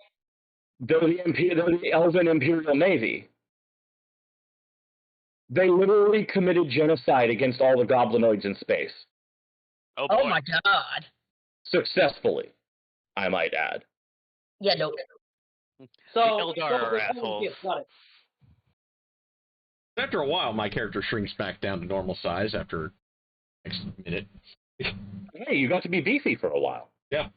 They're the Elven Imperial Navy. They literally committed genocide against all the goblinoids in space. Oh, boy. Oh my god. Successfully, I might add. Yeah, no. So, The Eldar are assholes. Yes, got it. After a while, my character shrinks back down to normal size after next minute. Hey, you got to be beefy for a while. Yeah.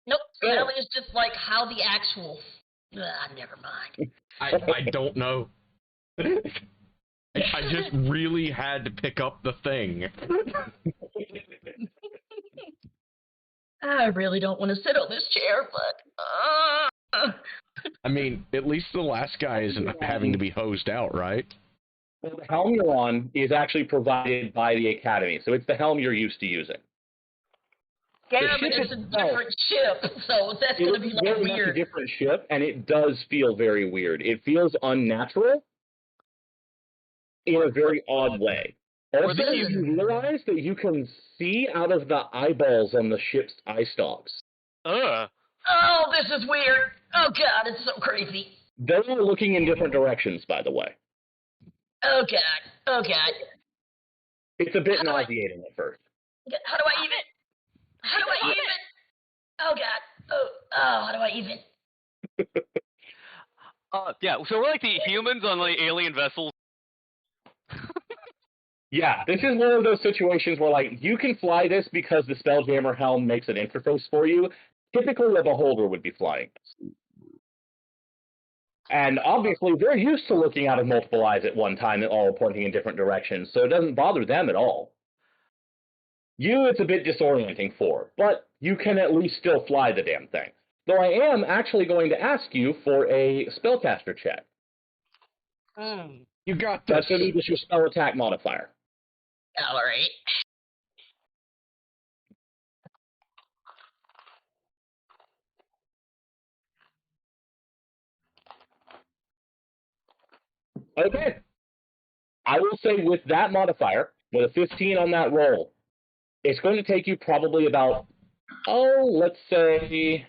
Nope. Smelly is just like how the actual. Never mind. I don't know. I just really had to pick up the thing. I really don't want to sit on this chair, but. I mean, at least the last guy isn't having to be hosed out, right? Well, the helm you're on is actually provided by the Academy, so it's the helm you're used to using. Yeah, but it's a different ship, so that's going to be like weird. It's a different ship, and it does feel very weird. It feels unnatural in a very odd way. Also, you realize that you can see out of the eyeballs on the ship's eye stalks. Oh, this is weird. Oh, God, it's so creepy. They're looking in different directions, by the way. Oh, God. Oh, God. It's a bit nauseating at first. How do I even? How do I even? Oh, God. Oh, how do I even? Yeah, so we're like the humans on the alien vessels. Yeah, this is one of those situations where, like, you can fly this because the Spelljammer helm makes an interface for you. Typically, a beholder would be flying this. And obviously, they're used to looking out of multiple eyes at one time and all pointing in different directions, so it doesn't bother them at all. You, it's a bit disorienting for, but you can at least still fly the damn thing. Though I am actually going to ask you for a spellcaster check. You got this. That's going to be just your spell attack modifier. All right. Okay. I will say with that modifier, with a 15 on that roll, it's going to take you probably about, let's say,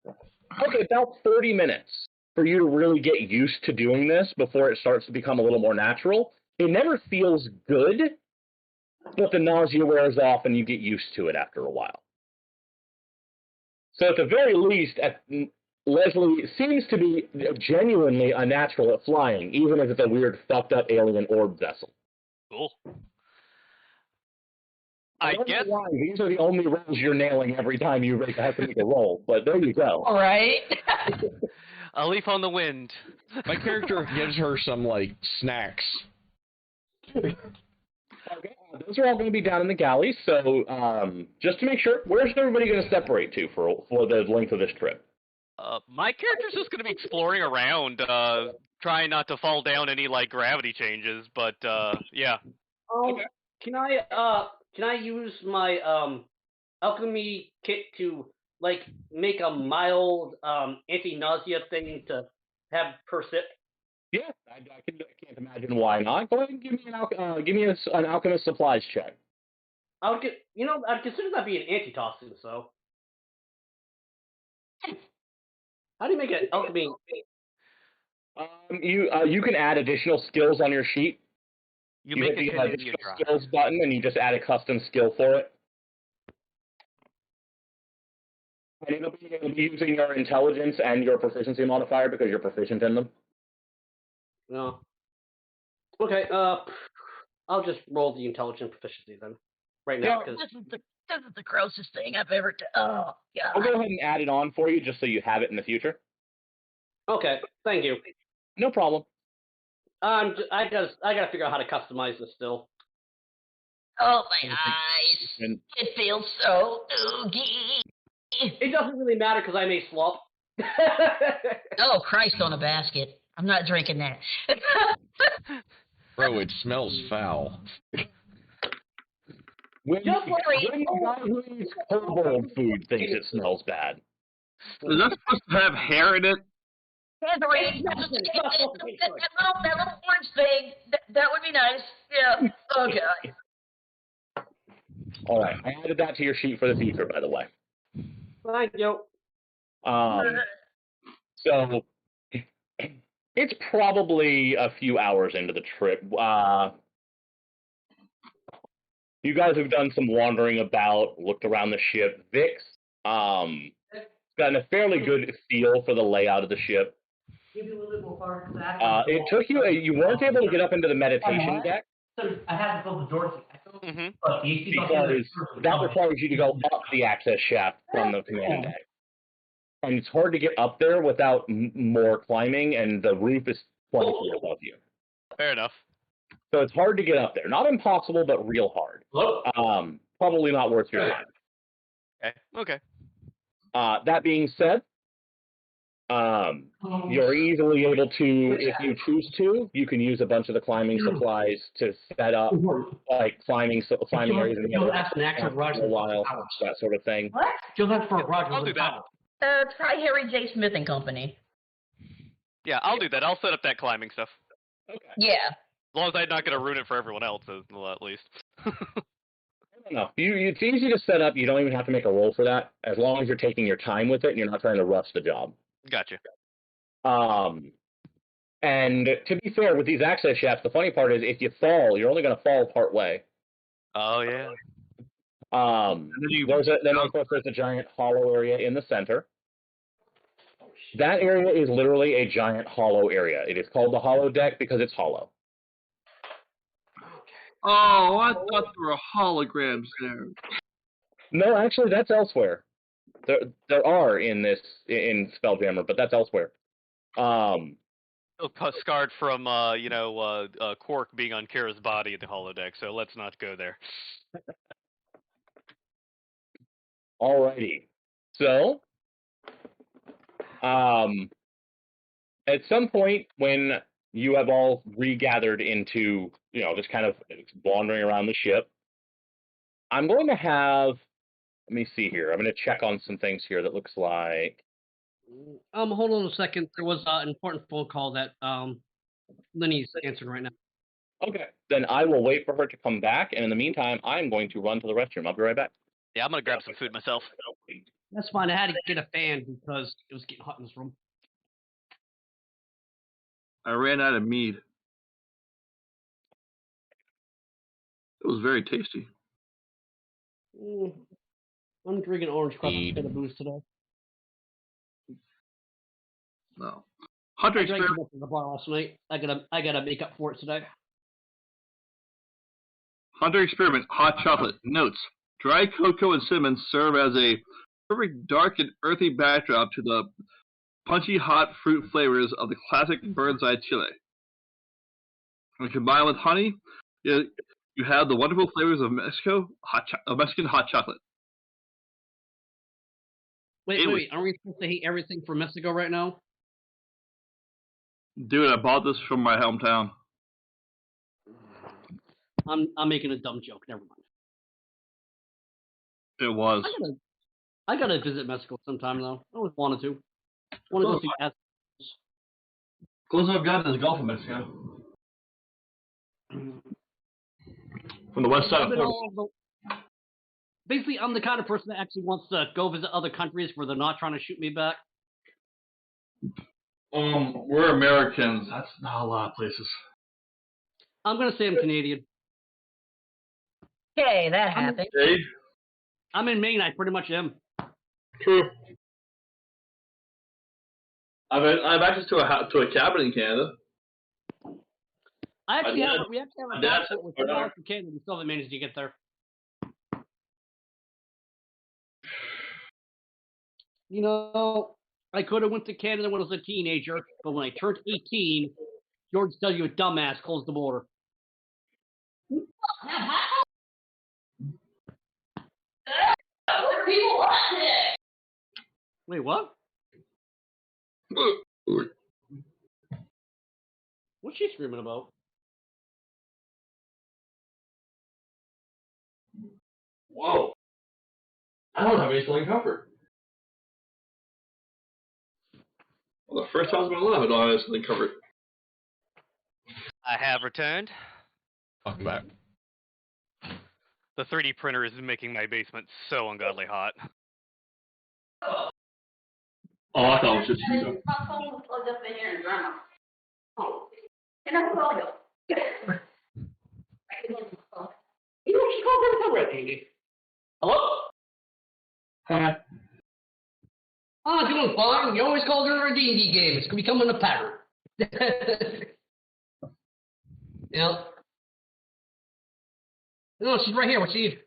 about 30 minutes for you to really get used to doing this before it starts to become a little more natural. It never feels good, but the nausea wears off and you get used to it after a while. So at the very least, Leslie seems to be genuinely unnatural at flying, even if it's a weird, fucked-up alien orb vessel. Cool. I guess why. These are the only rolls you're nailing every time you have to make a roll, but there you go. All right. A leaf on the wind. My character gives her some, like, snacks. Okay, those are all going to be down in the galley, so just to make sure, where's everybody going to separate to for the length of this trip? My character's just going to be exploring around, trying not to fall down any, like, gravity changes, but, yeah. Okay. Can I use my alchemy kit to like make a mild anti-nausea thing to have per sip? Yeah, I can't imagine why not. Go ahead and give me an alchemist supplies check. I'd consider that being antitoxin. So, how do you make an alchemy? You can add additional skills on your sheet. You make hit a the additional skills button, and you just add a custom skill for it. And it'll be using your intelligence and your proficiency modifier because you're proficient in them. No. Okay. I'll just roll the intelligence proficiency then. Right now, because this is the grossest thing I've ever done. Oh God. I'll go ahead and add it on for you just so you have it in the future. Okay. Thank you. No problem. I gotta figure out how to customize this still. Oh my eyes! It feels so oogie. It doesn't really matter because I may slop. Oh Christ on a basket! I'm not drinking that. Bro, it smells foul. When the guy who eats cold food thinks it smells bad. Is that supposed to have hair in it? That little orange thing, that would be nice. Yeah. Okay. All right. I added that to your sheet for the future, by the way. Thank you. So it's probably a few hours into the trip. You guys have done some wandering about, looked around the ship. Vix gotten a fairly good feel for the layout of the ship. It took you weren't able to get up into the meditation deck. So I had to close the door. Mm-hmm. Because that requires you to go up the access shaft from the command deck. And it's hard to get up there without more climbing, and the roof is 20 feet above you. Fair enough. So it's hard to get up there. Not impossible, but real hard. Probably not worth your time. Okay. That being said, you're easily able to, if you choose to, you can use a bunch of the climbing supplies to set up like climbing areas in the other for a while, that sort of thing. What? I'll do that. Try Harry J. Smith and Company. Yeah, I'll do that. I'll set up that climbing stuff. Okay. Yeah. As long as I'm not going to ruin it for everyone else, at least. No, it's easy to set up. You don't even have to make a roll for that, as long as you're taking your time with it and you're not trying to rush the job. Gotcha. And to be fair, with these access shafts, the funny part is if you fall, you're only going to fall part way. Oh, yeah. Then of course there's a giant hollow area in the center. That area is literally a giant hollow area. It is called the hollow deck because it's hollow. Oh, I thought there were holograms there. No, actually, that's elsewhere. There are in Spelljammer, but that's elsewhere. Scarred from Quark being on Kara's body at the holodeck, so let's not go there. Alrighty. So, at some point when you have all regathered into, just kind of wandering around the ship, I'm going to have, let me see here. I'm going to check on some things here that looks like. Hold on a second. There was an important phone call that Lenny's answering right now. Okay. Then I will wait for her to come back, and in the meantime, I'm going to run to the restroom. I'll be right back. Yeah, I'm going to grab some food myself. That's fine. I had to get a fan because it was getting hot in this room. I ran out of mead. It was very tasty. I'm drinking orange crush instead of booze today. No. Hunter I drank too much at the bar last night. I gotta make up for it today. Hunter Experiment Hot Chocolate. Notes. Dry cocoa and cinnamon serve as a perfect dark and earthy backdrop to the punchy hot fruit flavors of the classic bird's eye chile. When combined with honey, you have the wonderful flavors of Mexican hot chocolate. Wait. Aren't we supposed to hate everything from Mexico right now? Dude, I bought this from my hometown. I'm making a dumb joke. Never mind. It was. I gotta visit Mexico sometime though. I always wanted to. Want to go see Aztecs. Closest I've gotten is Gulf of Mexico. From the west side of Florida. Basically, I'm the kind of person that actually wants to go visit other countries where they're not trying to shoot me back. We're Americans. That's not a lot of places. I'm gonna say I'm Canadian. Okay, that happened. I'm in Maine. I pretty much am. True. I've access to a cabin in Canada. We actually have a passport with $2 for Canada. We still haven't managed to get there. I could have went to Canada when I was a teenager, but when I turned 18, George W. dumbass closed the border. Wait, what? What's she screaming about? Whoa. I don't have any sleeping comfort. Well, the first time in my life I don't have any sleeping comfort. I have returned. Welcome back. The 3D printer is making my basement so ungodly hot. Oh, I thought it was just you. My phone was plugged up in here and drowned. Oh. And I called you. You know, she called her number, baby. Hello? Hi. Oh, doing fine. You always called her a D&D game. It's becoming a pattern. Oh, she's right here. What she?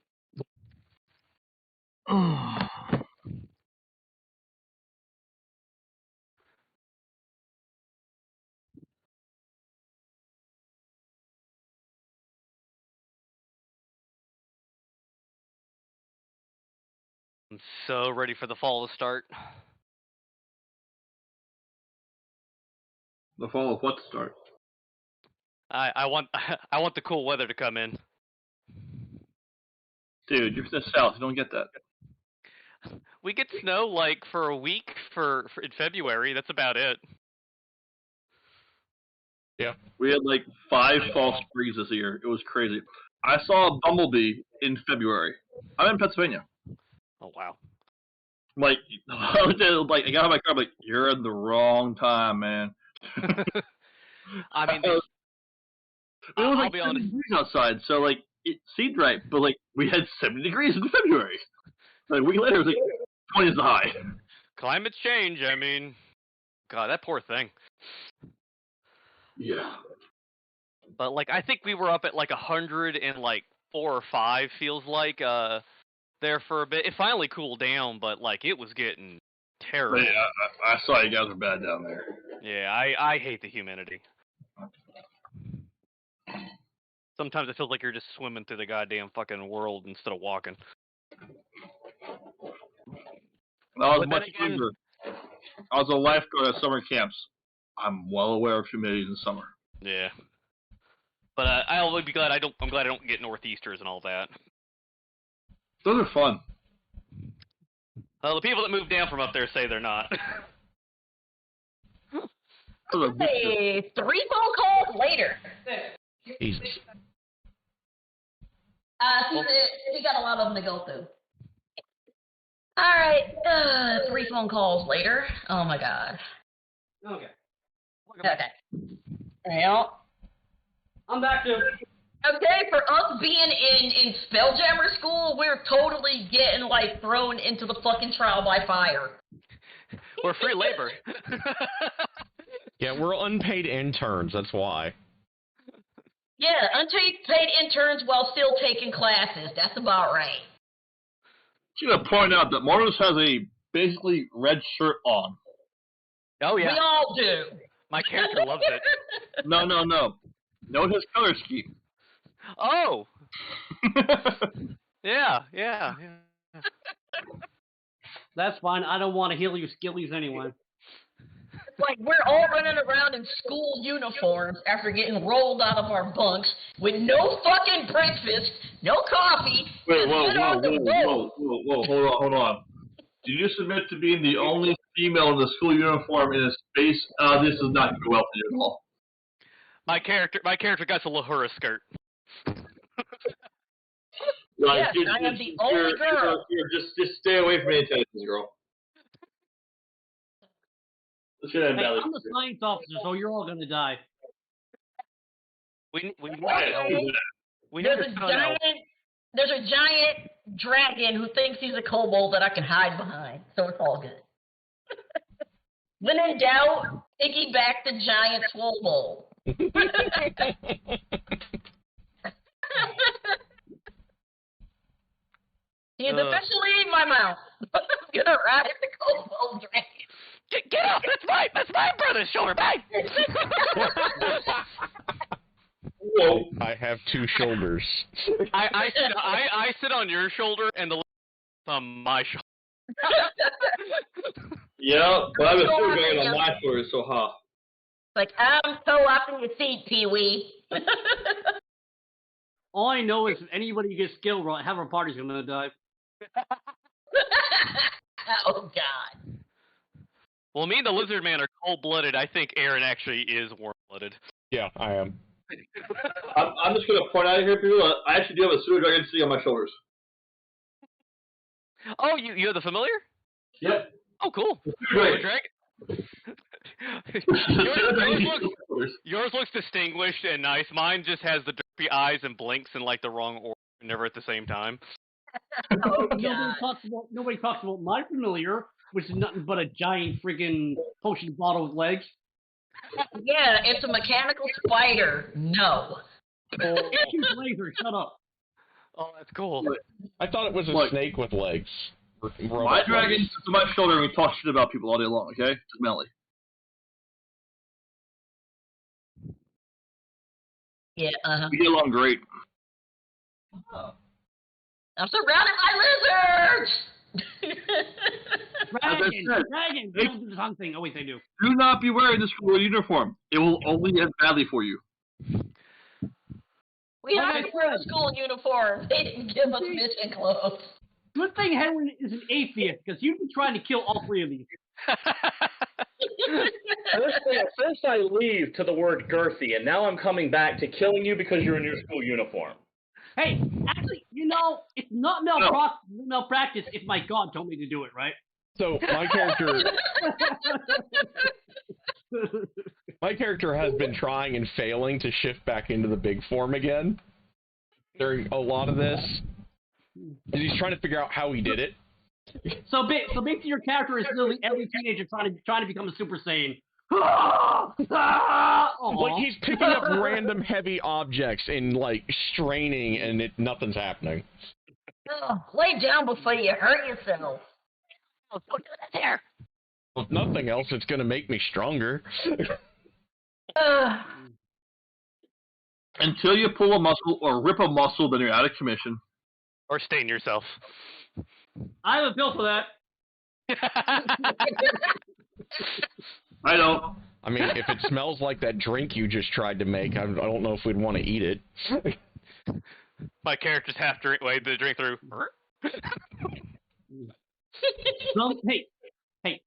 I'm so ready for the fall to start. The fall of what to start? I want I want the cool weather to come in. Dude, you're from the south. You don't get that. We get snow like for a week for in February. That's about it. Yeah. We had like 5 false springs this year. It was crazy. I saw a bumblebee in February. I'm in Pennsylvania. Oh wow. Like, I got out of my car. I'm like, you're in the wrong time, man. I mean, it was I'll like be 70 honest. degrees outside, so like it seemed right, but like we had 70 degrees in February. Like a week later, it was like 20 is the high. Climate change. I mean, God, that poor thing. Yeah. But like, I think we were up at like 104 or 5. Feels like there for a bit. It finally cooled down, but like it was getting terrible. But yeah, I saw you guys were bad down there. Yeah, I hate the humidity. Sometimes it feels like you're just swimming through the goddamn fucking world instead of walking. I was But much then again- younger. I was a lifeguard at summer camps. I'm well aware of humidity in the summer. Yeah. But I'll be glad I'm glad I don't get northeasters and all that. Those are fun. The people that moved down from up there say they're not. Those are good. Hey, 3 phone calls later. Jesus. She got a lot of them to go through. All right, 3 phone calls later. Oh my god. Okay. Okay. Well, I'm back to. okay, for us being in Spelljammer school, we're totally getting like thrown into the fucking trial by fire. We're free labor. Yeah, we're unpaid interns. That's why. Yeah, unpaid interns while still taking classes. That's about right. I'm going to point out that Mortis has a basically red shirt on. Oh yeah. We all do. My character loves it. No. Note his color scheme. Oh. Yeah. That's fine. I don't want to heal your skillies anyway. Like, we're all running around in school uniforms after getting rolled out of our bunks with no fucking breakfast, no coffee. Wait, just sit on the road. whoa, hold on. Did you submit to being the only female in the school uniform in a space? This is not going to go well for you at all. My character got a Lahura skirt. Yes, I am the only girl. Just stay away from any tennis, girl. Hey, I'm the science officer, so you're all gonna die. We need There's a a sun elf. giant dragon who thinks he's a kobold that I can hide behind, so it's all good. When in doubt, piggyback the giant swole bowl. He's officially my mount. I'm gonna ride the kobold dragon. Get off! That's my brother's shoulder. Bye. Whoa. I have 2 shoulders. I sit on your shoulder and the on my shoulder. Yeah, but I'm a super dragon on my floor, so ha. Like, I'm so up in your seat, Pee-wee. All I know is if anybody gets skill wrong, half our party's gonna die. Oh, God. Well, me and the lizard man are cold-blooded. I think Aaron actually is warm-blooded. Yeah, I am. I'm just going to point out here, people, I actually do have a super dragon sitting on my shoulders. Oh, you have the familiar? Yep. Oh, cool. Great. Dragon. yours looks distinguished and nice. Mine just has the derpy eyes and blinks in like the wrong order, never at the same time. Oh, God. Nobody talks about my familiar, which is nothing but a giant friggin' potion bottle with legs. Yeah, it's a mechanical spider. No. Laser, shut up. Oh, that's cool. I thought it was a snake with legs. My dragon sits on my shoulder and we talk shit about people all day long, okay? Just mentally. Yeah, We get along great. I'm surrounded by lizards! Dragon! They don't do something. Oh, wait, they do. Do not be wearing the school uniform. It will only end badly for you. We had to wear the school uniform. They didn't give us mission clothes. Good thing Henry is an atheist, because you'd be trying to kill all three of these. First I leave to the word girthy, and now I'm coming back to killing you because you're in your school uniform. Hey, actually, it's not malpractice if my god told me to do it, right? So my character has been trying and failing to shift back into the big form again during a lot of this. And he's trying to figure out how he did it. So basically your character is literally every teenager trying to become a Super Saiyan. Like he's picking up random heavy objects and like straining, and nothing's happening. Lay down before you hurt yourself. Oh, don't do that there. Well, if nothing else, it's gonna make me stronger. Until you pull a muscle or rip a muscle, then you're out of commission. Or stain yourself. I have a bill for that. I don't. I mean, if it smells like that drink you just tried to make, I don't know if we'd want to eat it. My character's half the drink through. Hey,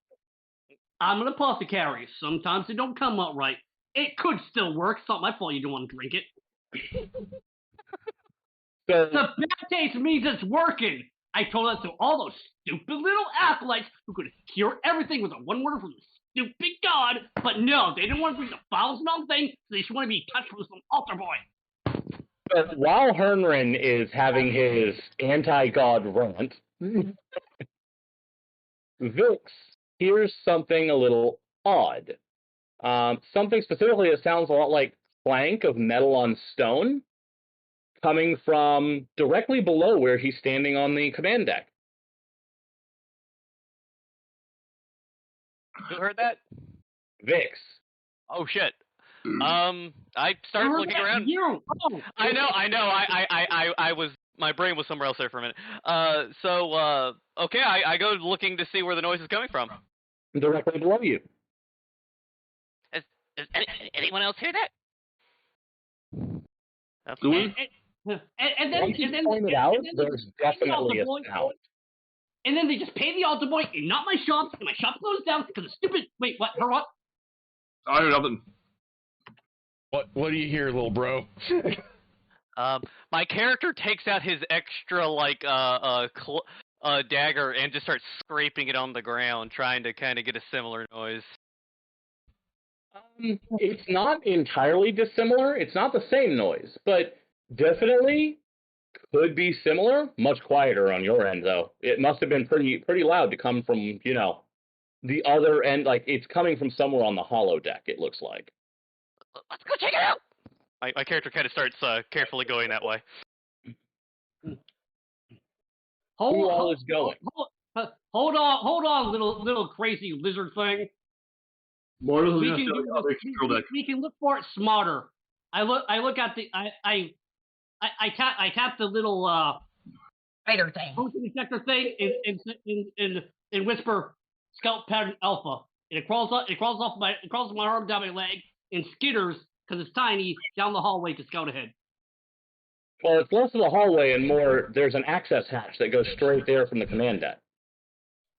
I'm an apothecary. Sometimes they don't come out right. It could still work. It's not my fault you don't want to drink it. The bad taste means it's working. I told that to all those stupid little acolytes who could cure everything with a one word from the stupid god, but no, they didn't want to drink the foul-smelling thing, so they just want to be touched from some altar boy. But while Hernrin is having his anti-god rant, Vix hears something a little odd. Something specifically that sounds a lot like plank of metal on stone, coming from directly below where he's standing on the command deck. Who heard that? Vix. Oh shit. I started looking around. I know. I was. My brain was somewhere else there for a minute. Okay. I go looking to see where the noise is coming from. Directly below you. Does anyone else hear that? And then pointed out, there's definitely a sound. And then they just pay the altar boy, and not my shop, and my shop closed down because of stupid. Wait, what? For what? I heard nothing. What do you hear, little bro? My character takes out his extra dagger and just starts scraping it on the ground, trying to kind of get a similar noise. It's not entirely dissimilar. It's not the same noise, but definitely could be similar. Much quieter on your end, though. It must have been pretty loud to come from, the other end. Like, it's coming from somewhere on the hollow deck, it looks like. Let's go check it out! My character kind of starts carefully going that way. Who all is going? Hold on, little crazy lizard thing. We can look for it smarter. I look at the I tap the little spider thing. Motion detector thing and whisper scout pattern alpha. And it crawls off my arm down my leg and skitters because it's tiny down the hallway to scout ahead. Well, it's less of a hallway and more. There's an access hatch that goes straight there from the command deck.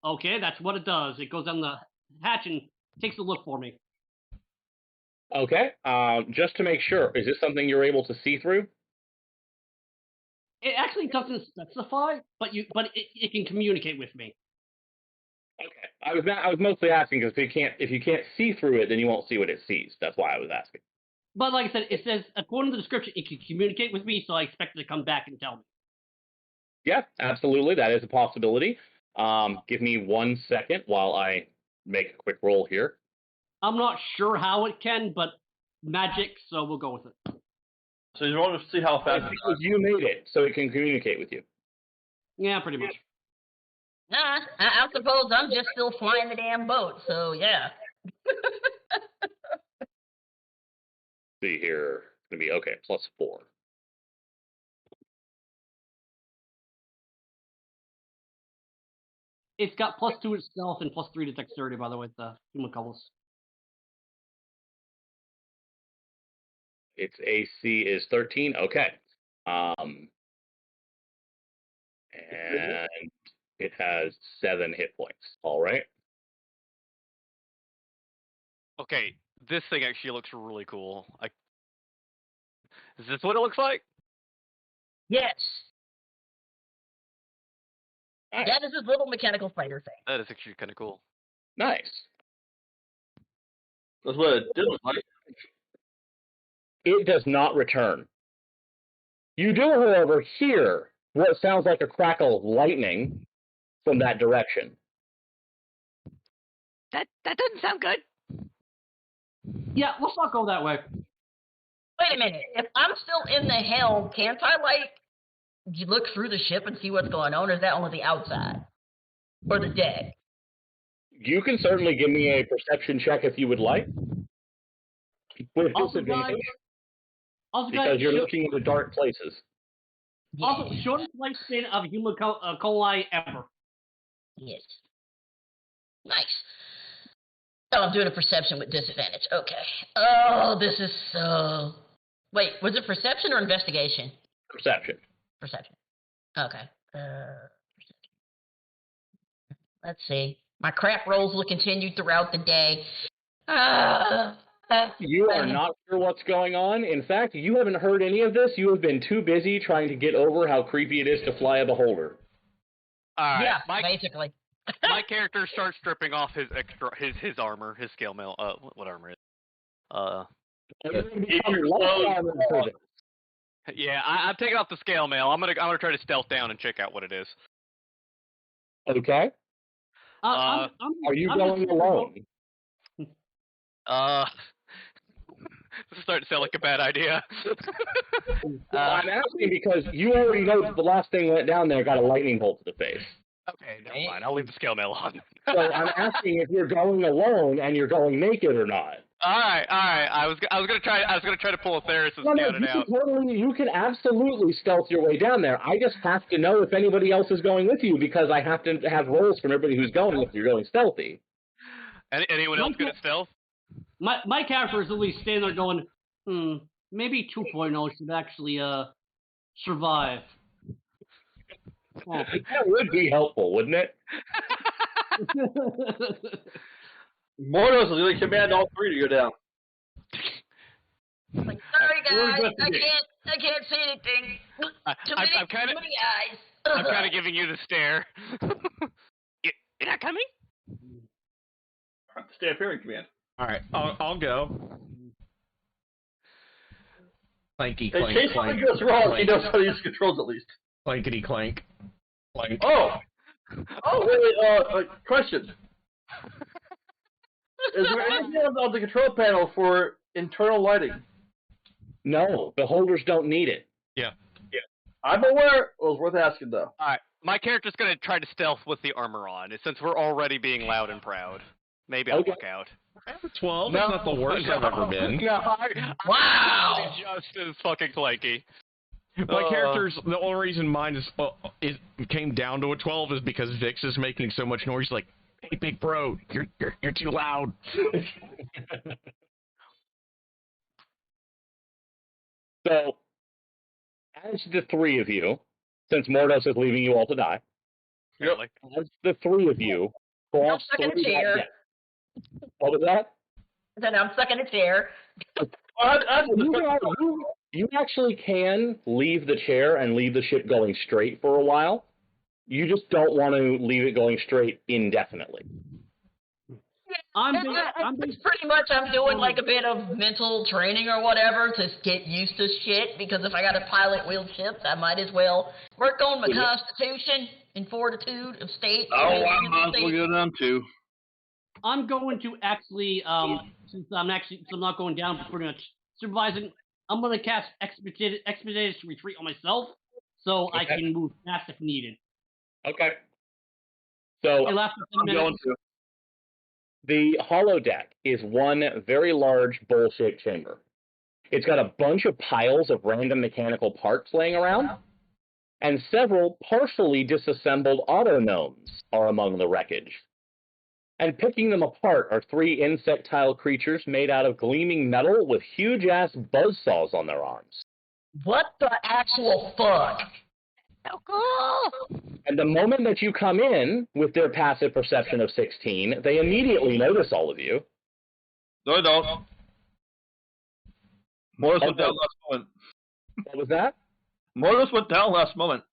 Okay, that's what it does. It goes down the hatch and takes a look for me. Okay, just to make sure, is this something you're able to see through? It actually doesn't specify, but it can communicate with me. Okay, I was mostly asking because if you can't see through it, then you won't see what it sees. That's why I was asking. But like I said, it says according to the description, it can communicate with me, so I expect it to come back and tell me. Yeah, absolutely, that is a possibility. Give me 1 second while I make a quick roll here. I'm not sure how it can, but magic, so we'll go with it. So you want to see how fast because you made it, so it can communicate with you. Yeah, pretty much. Nah, I suppose I'm just still flying the damn boat, so yeah. See here, it's gonna be okay. +4. It's got +2 to stealth and +3 to dexterity, by the way, the human colors. Its AC is 13. Okay. And it has 7 hit points. All right. Okay, this thing actually looks really cool. Is this what it looks like? Yes. Nice. That is his little mechanical spider thing. That is actually kind of cool. Nice. That's what it did look like. It does not return. You do, however, hear what sounds like a crackle of lightning from that direction. That doesn't sound good. Yeah, let's not go that way. Wait a minute. If I'm still in the helm, can't I, you look through the ship and see what's going on, or is that only the outside? Or the deck? You can certainly give me a perception check if you would like. With disadvantage. Because you're looking into dark places. Also, shortest lifespan of human coli ever. Yes. Nice. Oh, I'm doing a perception with disadvantage. Okay. Oh, this is so... Wait, was it perception or investigation? Perception. Perception. Okay. Let's see. My crap rolls will continue throughout the day. You are not sure what's going on. In fact, you haven't heard any of this. You have been too busy trying to get over how creepy it is to fly a beholder. Yeah, basically. My character starts stripping off his armor, his scale mail. What armor is? Yeah, I'm taking off the scale mail. I'm gonna try to stealth down and check out what it is. Okay. Are you going alone? This is starting to sound like a bad idea. I'm asking because you already know that the last thing went down there got a lightning bolt to the face. Okay, never mind. I'll leave the scale mail on. So I'm asking if you're going alone and you're going naked or not. All right. I was gonna try to pull a Theris and scout it out. You can absolutely stealth your way down there. I just have to know if anybody else is going with you because I have to have rolls from everybody who's going if you're going stealthy. Anyone else good at stealth? My character is at least standing there going, maybe 2.0 should actually survive. Oh. That would be helpful, wouldn't it? Mordos is going to command all three to go down. Sorry guys, I can't see anything. Too many eyes. I'm kind of giving you the stare. You're not coming? Stay up here in command. All right, I'll go. Clanky In clank case clank. something goes wrong, clank. he knows how to use controls at least. Clankety clank. Clank. Oh, wait, question. Is there anything on the control panel for internal lighting? No, beholders don't need it. Yeah. I'm aware. It was worth asking, though. All right, my character's gonna try to stealth with the armor on, since we're already being loud and proud. Maybe I'll look out. 12. That's not the worst I've ever been. Wow. Just as fucking clanky. My character's the only reason mine is came down to a 12 is because Vix is making so much noise. Like, hey, big bro, you're too loud. So, as the three of you, since Mordos is leaving you all to die, as the three of you cross stuck in a through chair. that deck. What was that? Then I'm stuck in a chair. You actually can leave the chair and leave the ship going straight for a while. You just don't want to leave it going straight indefinitely. Pretty much I'm doing like a bit of mental training or whatever to get used to shit, because if I got to pilot wheeled ships, I might as well work on my constitution and fortitude of state. Oh, I might as well go down too. I'm going to actually, since I'm not going down, pretty much supervising. I'm gonna cast expedited retreat on myself, so I can move fast if needed. Okay. So It'll last for 10 minutes. The holodeck is one very large bowl-shaped chamber. It's got a bunch of piles of random mechanical parts laying around, and several partially disassembled autognomes are among the wreckage. And picking them apart are 3 insectile creatures made out of gleaming metal with huge-ass buzzsaws on their arms. What the actual fuck? Oh, cool. And the moment that you come in with their passive perception of 16, they immediately notice all of you. No, I don't. Mortis went down last moment. What was that? Mortis went down last moment.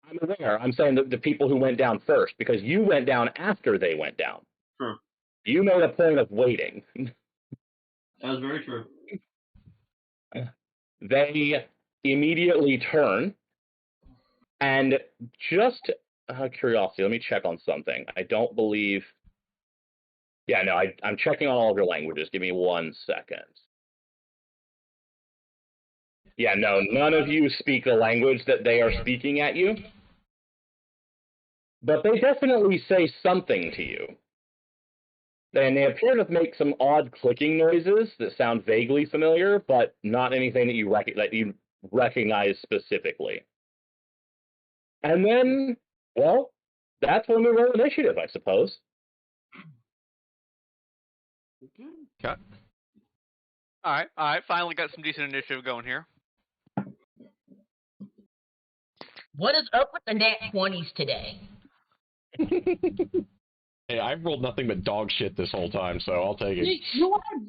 I'm aware. I'm saying the people who went down first, because you went down after they went down. True. You made a point of waiting. That is very true. They immediately turn, and just curiosity, let me check on something. I don't believe... Yeah, no, I'm checking on all of your languages. Give me 1 second. Yeah, no, none of you speak the language that they are speaking at you. But they definitely say something to you. And they appear to make some odd clicking noises that sound vaguely familiar, but not anything that you recognize specifically. And then, well, that's when we roll initiative, I suppose. Okay. All right. Finally got some decent initiative going here. What is up with the nat 20s today? Hey, I've rolled nothing but dog shit this whole time, so I'll take it.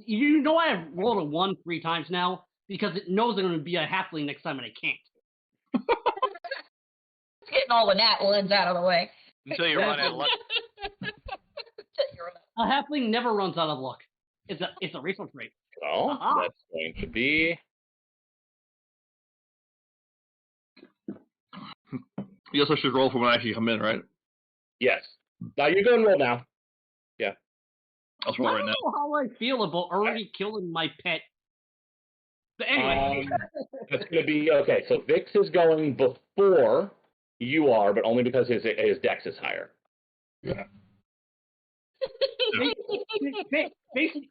You know I've rolled a 1 3 times now because it knows I'm going to be a halfling next time and I can't. It's getting all the nat 1s out of the way. Until you run out of luck. A halfling never runs out of luck. It's a resource trait. So, that's going to be... Yes, I should roll for when I actually come in, right? Yes. Now you go and roll now. Yeah. I'll roll I right don't now. know how I feel about already killing my pet. But anyway. That's going to be... Okay, so Vix is going before you are, but only because his dex is higher. Yeah.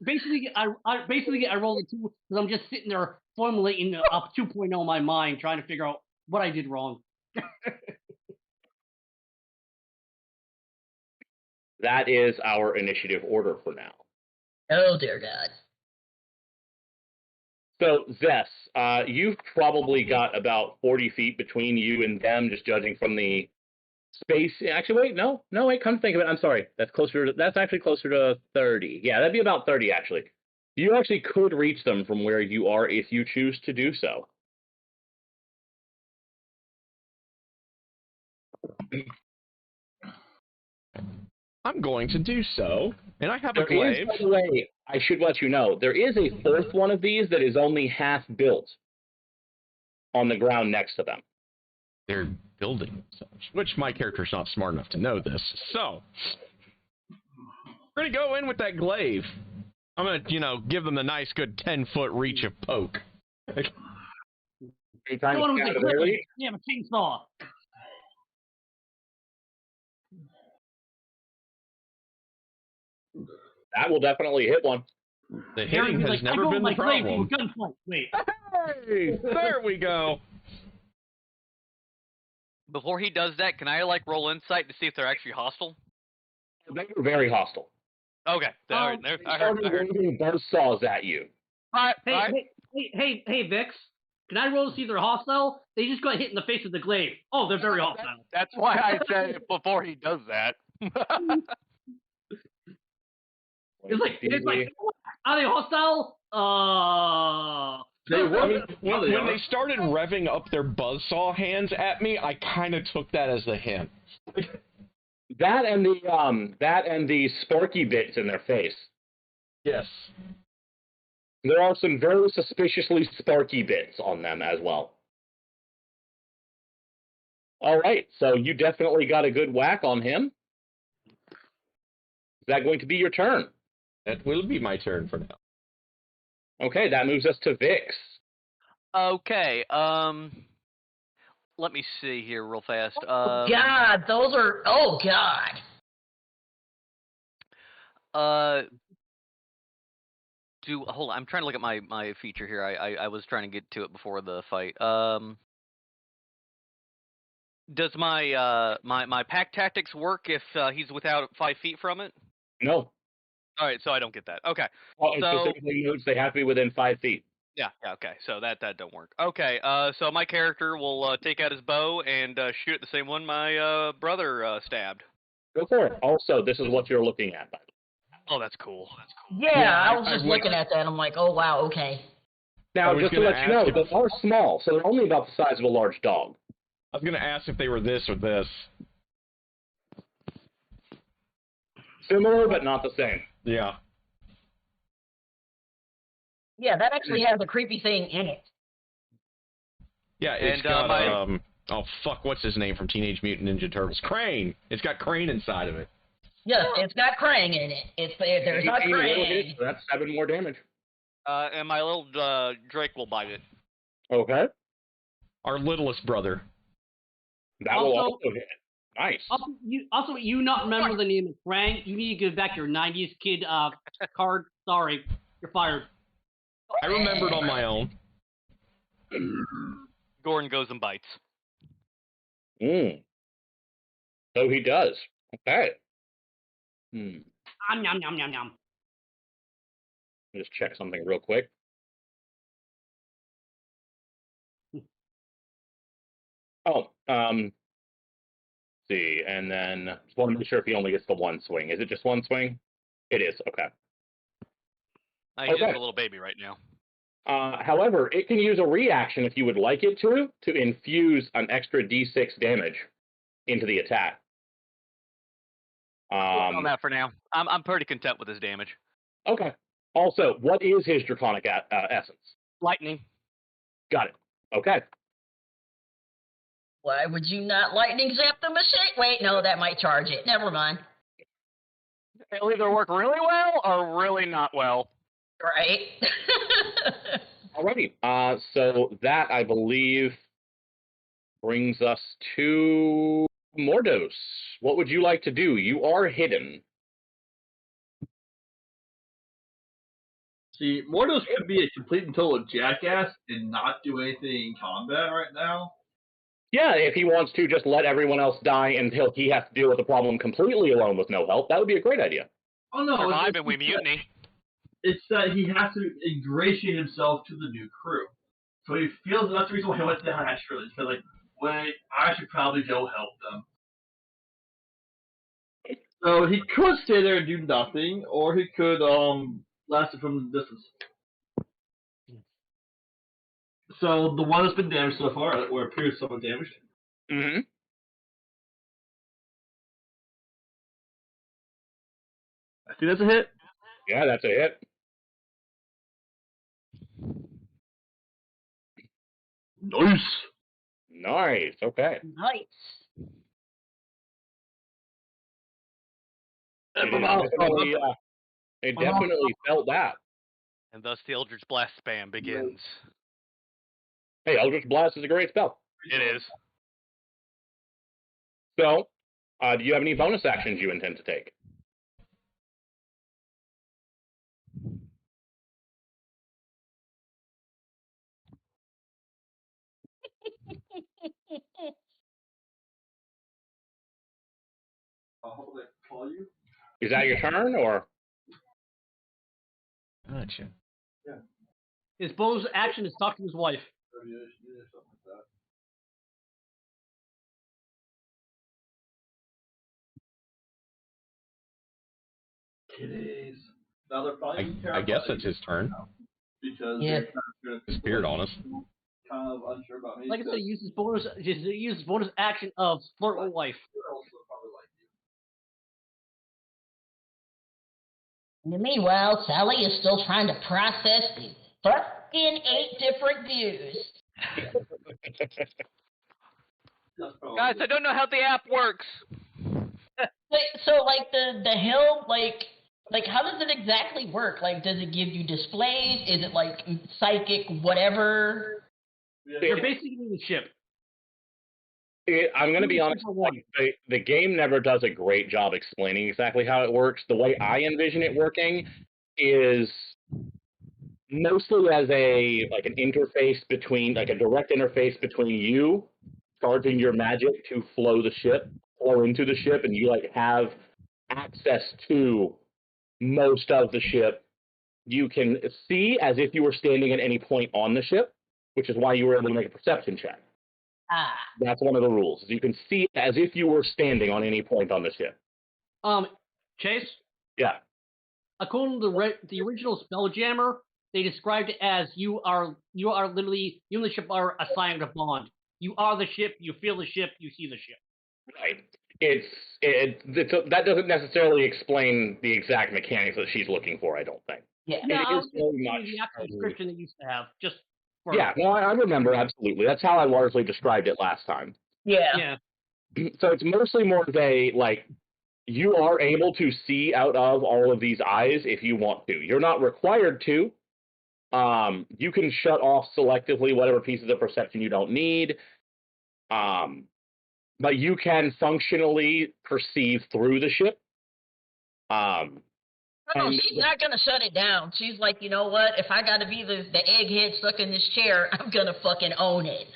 Basically, I rolled a 2 because I'm just sitting there formulating a 2.0 in my mind, trying to figure out what I did wrong. That is our initiative order for now. Oh, dear God. So, Zess, you've probably got about 40 feet between you and them, just judging from the space. Actually, wait, no, wait, come to think of it. I'm sorry. That's actually closer to 30. Yeah, that'd be about 30, actually. You actually could reach them from where you are if you choose to do so. I'm going to do so, and I have a By glaive. the way, I should let you know, there is a 4th one of these that is only half built on the ground next to them. They're building themselves, which my character's not smart enough to know this. So, we're going to go in with that glaive. I'm going to, give them a nice good 10-foot reach of poke. Anytime Going you with get the out of grip. there, Yeah, a chainsaw. that will definitely hit one. The hitting has never been the problem. Gunfight. Wait. Hey, there we go. Before he does that, can I roll insight to see if they're actually hostile? They were very hostile. Okay. I heard. Waving buzzsaws at you. All right. Hey, Vix. Can I roll to see if they're hostile? They just got hit in the face with the glaive. Oh, they're very hostile. That's why I said it before he does that. It's like, are they hostile? When they started revving up their buzzsaw hands at me, I kind of took that as a hint. That and the sparky bits in their face. Yes. There are some very suspiciously sparky bits on them as well. All right, so you definitely got a good whack on him. Is that going to be your turn? That will be my turn for now. Okay, that moves us to Vix. Okay. Let me see here real fast. God, those are. Oh God. Hold on. I'm trying to look at my feature here. I was trying to get to it before the fight. Does my pack tactics work if he's without 5 feet from it? No. All right, so I don't get that. Okay. Well, it So specifically notes they have to be within 5 feet. yeah, okay. So that don't work. Okay. So my character will take out his bow and shoot at the same one my brother stabbed. Go for it. Also, this is what you're looking at, by the way. Oh, that's cool. Yeah, I was just looking at that. I'm like, oh wow, okay. Now, just to let you know, they are small, so they're only about the size of a large dog. I was going to ask if they were this or this. Similar, but not the same. Yeah. Yeah, that actually has a creepy thing in it. Yeah, it's got, oh, fuck, what's his name from Teenage Mutant Ninja Turtles? Crane! It's got Crane inside of it. Yes, it's got Krang in it. There's not Krang. That's 7 more damage. And my little Drake will bite it. Okay. Our littlest brother. That will also hit. Nice. Also, you not remember the name of Krang? You need to give back your 90s kid card. Sorry, you're fired. I remembered on my own. Gordon goes and bites. So he does. Okay. Yum, yum, yum, yum, yum. Let me just check something real quick. See, and then just want to make sure if he only gets the 1 swing. Is it just 1 swing? It is. Okay. He's just a little baby right now. However, it can use a reaction if you would like it to infuse an extra D6 damage into the attack. On that for now. I'm pretty content with his damage. Okay. Also, what is his draconic essence? Lightning. Got it. Okay. Why would you not lightning zap the machine? Wait, no, that might charge it. Never mind. It'll either work really well or really not well. Right. Alrighty. So that, I believe, brings us to Mordos. What would you like to do? You are hidden. See, Mordos could be a complete and total jackass and not do anything in combat right now. Yeah, if he wants to just let everyone else die until he has to deal with the problem completely alone with no help, that would be a great idea. Oh no, Survive and we mutiny. It's that he has to ingratiate himself to the new crew. So he feels that's the reason why he went down extra. He's like, wait, I should probably go help them. So he could stay there and do nothing, or he could blast it from the distance. So the one that's been damaged so far, or appears somewhat damaged. Mm-hmm. I think that's a hit. Yeah, that's a hit. Nice. Nice. Okay. Nice. They definitely felt that. And thus the Eldritch Blast spam begins. Hey, Eldritch Blast is a great spell. It is. So, do you have any bonus actions you intend to take? Call you? Is that your turn, or? Gotcha. Yeah. His bonus action is talk to his wife. Kitties. Now they're probably I guess it's his turn. Because they're Disappeared on us. kind of unsure about me. Like I said, use his bonus action of flirt with wife. Meanwhile, Sally is still trying to process the fucking 8 different views. Guys, I don't know how the app works. So, like, the hill, like, how does it exactly work? Like, does it give you displays? Is it, like, psychic whatever? You're basically the ship. I'm going to be honest, like, the game never does a great job explaining exactly how it works. The way I envision it working is mostly as an interface between, like a direct interface between you charging your magic to flow into the ship, and you like have access to most of the ship. You can see as if you were standing at any point on the ship, which is why you were able to make a perception check. That's one of the rules. You can see as if you were standing on any point on the ship. Chase? Yeah. According to the original Spelljammer, they described it as you are literally, you and the ship are assigned a bond. You are the ship, you feel the ship, you see the ship. Right. That doesn't necessarily explain the exact mechanics that she's looking for, I don't think. Yeah, it is very much the actual description they used to have. Just for yeah, no, I remember, absolutely. That's how I largely described it last time. Yeah. So it's mostly more of a, like, you are able to see out of all of these eyes if you want to. You're not required to. You can shut off selectively whatever pieces of perception you don't need. But you can functionally perceive through the ship. No, she's not going to shut it down. She's like, you know what? If I got to be the egghead stuck in this chair, I'm going to fucking own it.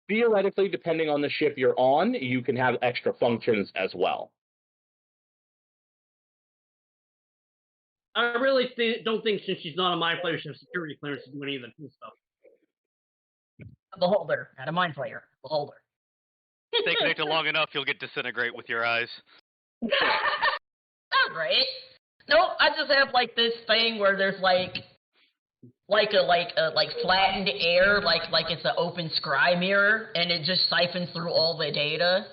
Theoretically, depending on the ship you're on, you can have extra functions as well. I really don't think, since she's not a mind flayer, she has security clearance to do any of the cool stuff. A beholder, not a mind flayer. Beholder. Stay connected long enough, you'll get disintegrate with your eyes. Not right. Nope, I just have like this thing where there's like flattened air, like it's an open scry mirror, and it just siphons through all the data.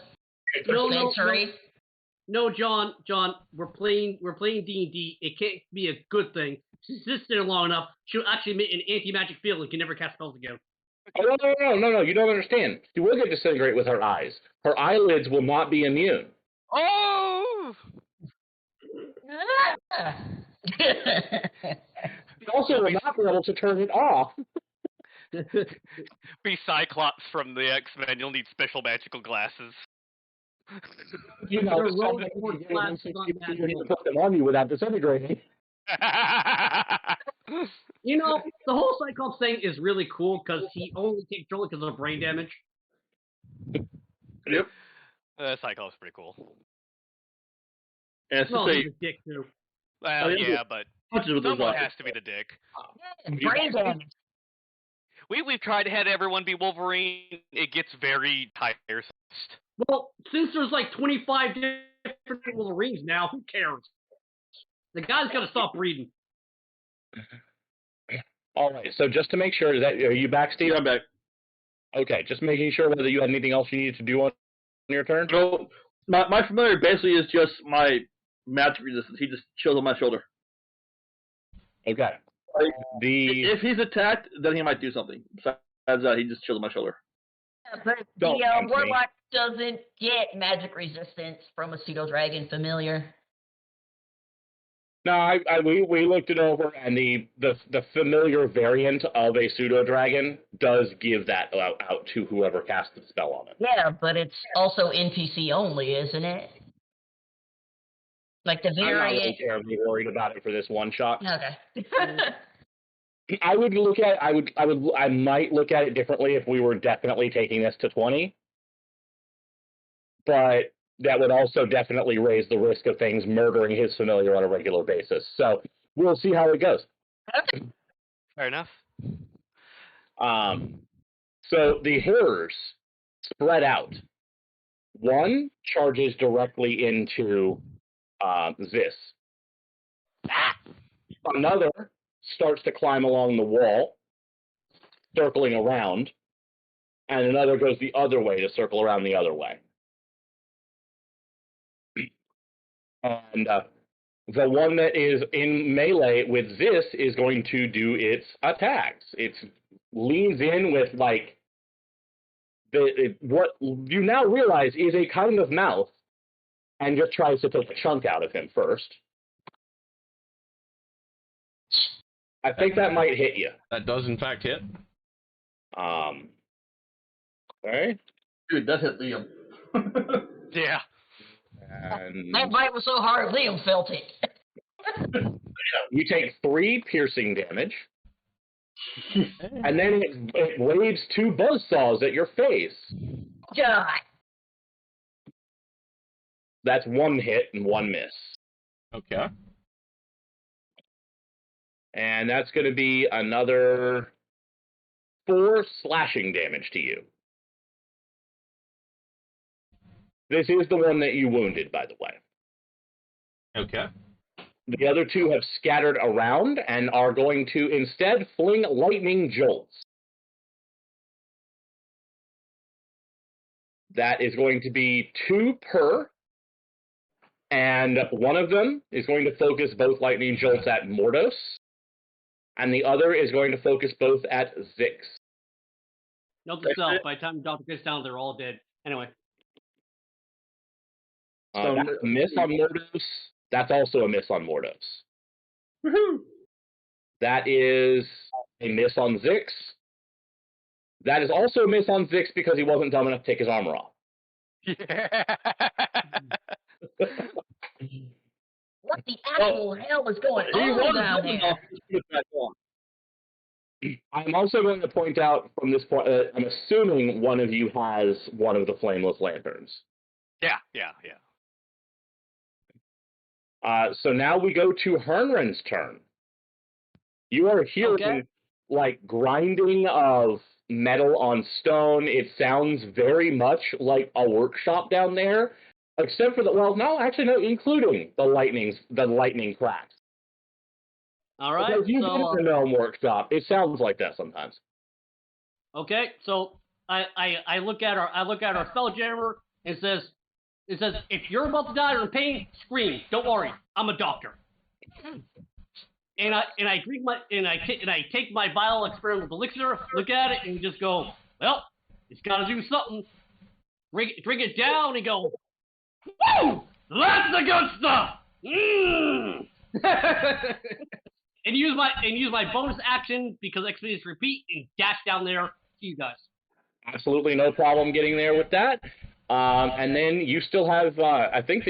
No, John, we're playing D&D. It can't be a good thing. She sits there long enough, she'll actually emit an anti-magic field and can never cast spells again. Oh, no, you don't understand. She will get disintegrate with her eyes. Her eyelids will not be immune. Oh! She also will not be able to turn it off. Be Cyclops from the X-Men. You'll need special magical glasses. You know, you need to put them on you without disintegrating. You know, the whole Cyclops thing is really cool because he only takes trouble because of brain damage. Yep. Cyclops is pretty cool. And Well, he's a dick too. Well, yeah, but someone has to be the dick. Brain damage. We've tried to have everyone be Wolverine. It gets very tiresome. Well, since there's like 25 different Wolverines now, who cares? The guy's got to stop breeding. All right, so just to make sure, are you back, Steve? Yeah, I'm back. Okay, just making sure whether you had anything else you needed to do on your turn? No, my familiar basically is just my magic resistance. He just chills on my shoulder. Okay. If he's attacked, then he might do something. Besides that, he just chills on my shoulder. Yeah, but the Warlock doesn't get magic resistance from a pseudo-dragon familiar. No, we looked it over, and the familiar variant of a pseudo-dragon does give that out to whoever casts the spell on it. Yeah, but it's also NPC only, isn't it? Like the variant. I'm not really terribly worried about it for this one shot. Okay. I might look at it differently if we were definitely taking this to 20. But that would also definitely raise the risk of things murdering his familiar on a regular basis. So we'll see how it goes. Okay. Fair enough. So the horrors spread out. One charges directly into this. Another starts to climb along the wall, circling around, and another goes the other way to circle around the other way. And the one that is in melee with this is going to do its attacks. It leans in with, like, what you now realize is a kind of mouth, and just tries to take a chunk out of him first. I think that might hit you. That does, in fact, hit. Okay. Dude, that hit Liam. Yeah. And That bite was so hard, Liam felt it. you take 3 piercing damage. And then it waves 2 buzzsaws at your face. God. That's 1 hit and 1 miss. Okay. And that's going to be another 4 slashing damage to you. This is the one that you wounded, by the way. Okay. The other 2 have scattered around and are going to instead fling lightning jolts. That is going to be 2 per, and one of them is going to focus both lightning jolts at Mordos, and the other is going to focus both at Zix. Note to self, by the time the doctor gets down, they're all dead. Anyway. That's a miss on Mordos. That's also a miss on Mordos. Woohoo! That is a miss on Zix. That is also a miss on Zix because he wasn't dumb enough to take his armor off. Yeah. What the actual hell is going on down there? I'm also going to point out from this point, I'm assuming one of you has one of the flameless lanterns. Yeah. So now we go to Hernren's turn. You are hearing like grinding of metal on stone. It sounds very much like a workshop down there, except for including the lightning cracks. All right. Because you've been in a gnome workshop. It sounds like that sometimes. Okay, so I look at our Spelljammer and it says if you're about to die or in pain, scream. Don't worry, I'm a doctor. And I take my vial experimental elixir, look at it, and just go, well, it's got to do something. Drink it down and go, woo! That's the good stuff. And use my bonus action because expeditions repeat and dash down there to you guys. Absolutely no problem getting there with that. And then you still have I think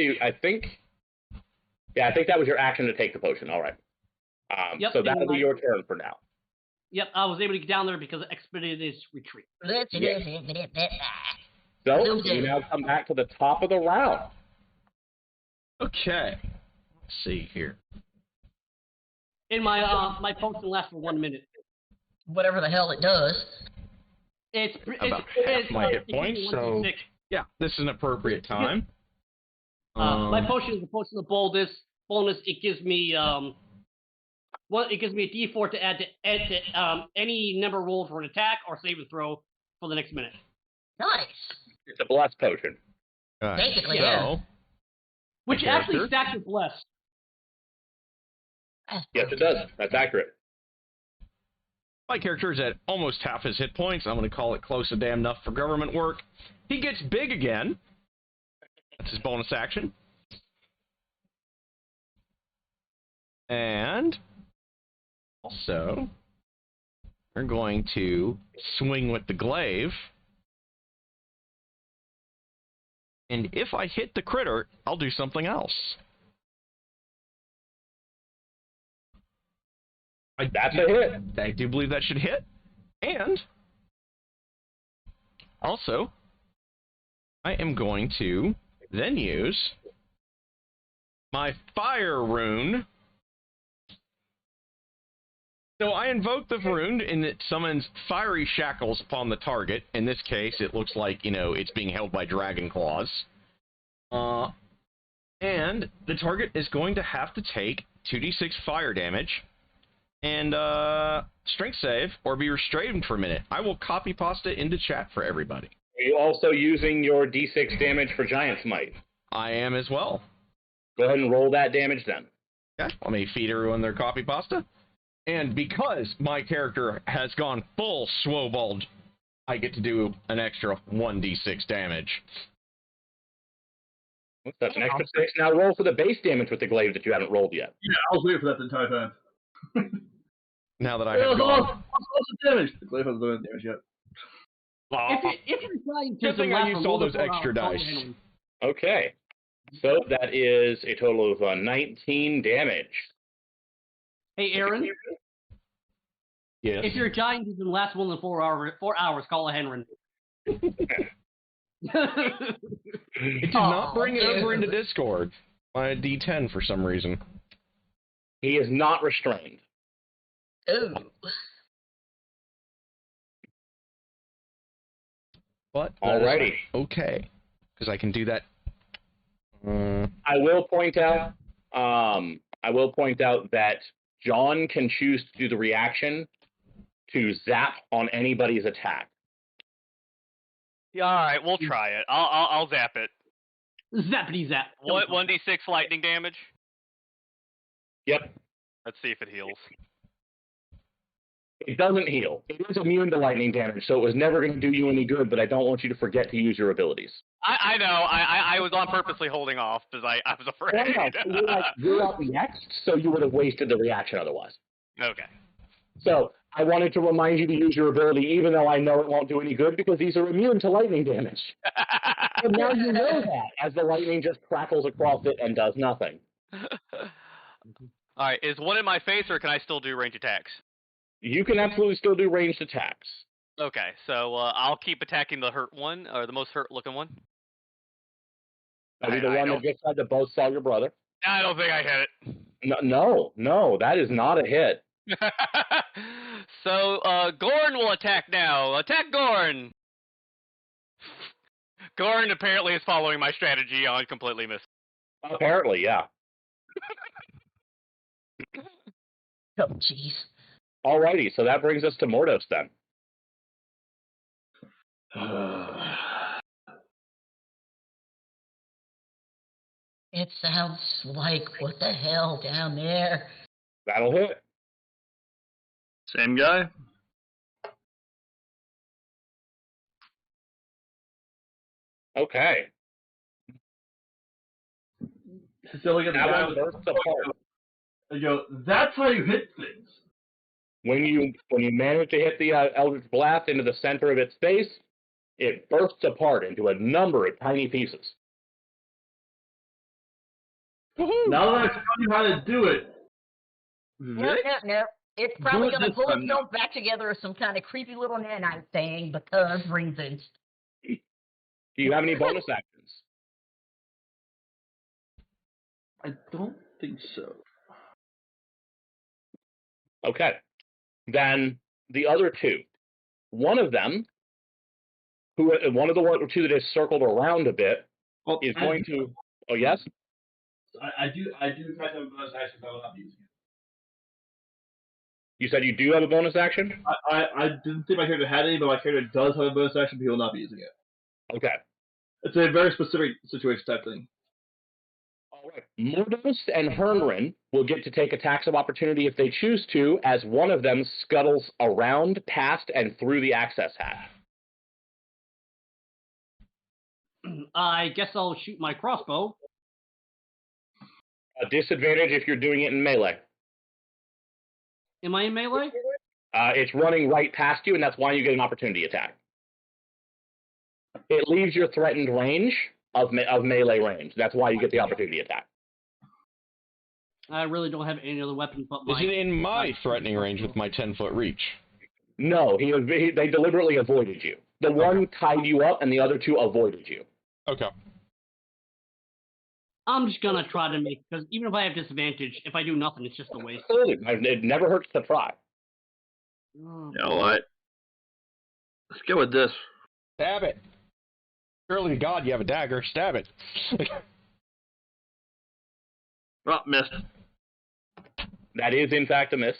that was your action to take the potion. All right. Yep, so that'll be your turn for now. Yep, I was able to get down there because of expeditions retreat. Yes. So you now come back to the top of the round. Okay. Let's see here. And my potion lasts for 1 minute. Whatever the hell it does. It's half my hit points, so yeah, this is an appropriate time. My potion is the potion of boldness. Bonus, it gives me a D4 to add to any number rolled for an attack or save and throw for the next minute. Nice. It's a blessed potion. Basically, yeah. Which actually stacks with bless. Yes, it does. That's accurate. My character is at almost half his hit points. I'm going to call it close to damn enough for government work. He gets big again. That's his bonus action. And also, we're going to swing with the glaive. And if I hit the critter, I'll do something else. That's a hit. I do believe that should hit. And also, I am going to then use my fire rune. So I invoke the rune, and it summons fiery shackles upon the target. In this case, it looks like, it's being held by dragon claws. And the target is going to have to take 2d6 fire damage and strength save, or be restrained for a minute. I will copy pasta into chat for everybody. Are you also using your d6 damage for Giant Smite? I am as well. Go ahead and roll that damage then. Okay, let me feed everyone their copy pasta. And because my character has gone full swobald, I get to do an extra 1d6 damage. That's an extra 6. Now roll for the base damage with the glaive that you haven't rolled yet. Yeah, I was waiting for that the entire time. Now that I have gone. What's the damage? The glaive hasn't done damage yet. If you're trying to Good thing I used all those extra dice. Okay. So that is a total of 19 damage. Hey, Aaron. Yes. If your giant doesn't last more than 4 hours, call a Henry. It did not bring it over into Discord on a D10 for some reason. He is not restrained. Ooh. But alrighty. Okay. Because I can do that. I will point out that John can choose to do the reaction to zap on anybody's attack. Yeah, all right, we'll try it. I'll zap it. Zappity zap. What 1d6 lightning damage? Yep. Let's see if it heals. It doesn't heal. It is immune to lightning damage, so it was never going to do you any good, but I don't want you to forget to use your abilities. I know. I was on purposely holding off because I was afraid. You're up next, so you would have wasted the reaction otherwise. Okay. So I wanted to remind you to use your ability, even though I know it won't do any good, because these are immune to lightning damage. And now you know that, as the lightning just crackles across it and does nothing. All right, is one in my face, or can I still do range attacks? You can absolutely still do ranged attacks. Okay, so I'll keep attacking the hurt one, or the most hurt-looking one. That'll be the one that just tried to both saw your brother. I don't think I hit it. No, that is not a hit. So, Gorn will attack now. Attack Gorn! Gorn apparently is following my strategy on completely missed. Apparently, yeah. Oh, jeez. Alrighty, so that brings us to Mordos then. It sounds like what the hell down there. That'll hit. Same guy? Okay. So look at That one bursts apart. I go, that's how you hit things. When you manage to hit the Eldritch Blast into the center of its face, it bursts apart into a number of tiny pieces. Now that I show you how to do it, No. It's probably going to pull itself back together as some kind of creepy little nanite thing because reasons. Do you have any bonus actions? I don't think so. Okay. Then the other two. One of them, one of the two that is circled around a bit, is going to. Oh yes. I do in fact have a bonus action, but I will not be using it. You said you do have a bonus action? I didn't think my character had any, but my character does have a bonus action, but he will not be using it. Okay. It's a very specific situation type thing. All right. Mordos and Hermrin will get to take attacks of opportunity if they choose to, as one of them scuttles around, past, and through the access hatch. I guess I'll shoot my crossbow. A disadvantage if you're doing it in melee. Am I in melee? It's running right past you, and that's why you get an opportunity attack. It leaves your threatened range of melee range. That's why you get the opportunity attack. I really don't have any other weapon but my... Is it in my threatening range with my 10-foot reach? No, they deliberately avoided you. The one tied you up, and the other two avoided you. Okay. I'm just gonna try to make, because even if I have disadvantage, if I do nothing, it's just a waste. It never hurts to try. Oh. You know what? Let's go with this. Stab it. Surely to God you have a dagger. Stab it. Oh, missed. That is, in fact, a miss.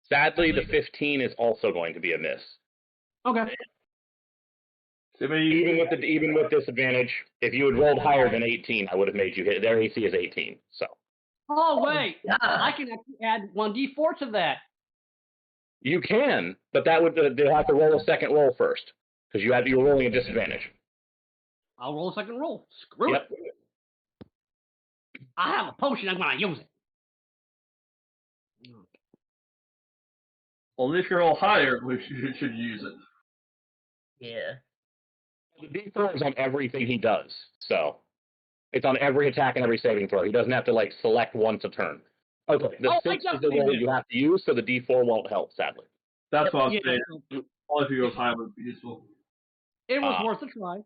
Sadly, the 15 is also going to be a miss. Okay. Even with disadvantage, if you had rolled higher than 18, I would have made you hit. Their AC is 18, so. Oh, wait. I can actually add 1d4 to that. You can, but that would they'll have to roll a second roll first, because you're rolling a disadvantage. I'll roll a second roll. Screw it. I have a potion, I'm gonna use it. Only if you roll higher, we should use it. Yeah. The D4 is on everything he does, so it's on every attack and every saving throw. He doesn't have to like select once a turn. Okay, the 6 is the roll you have to use, so the D4 won't help, sadly. That's what I'm saying. Only if you go higher would be useful. It was worth a try.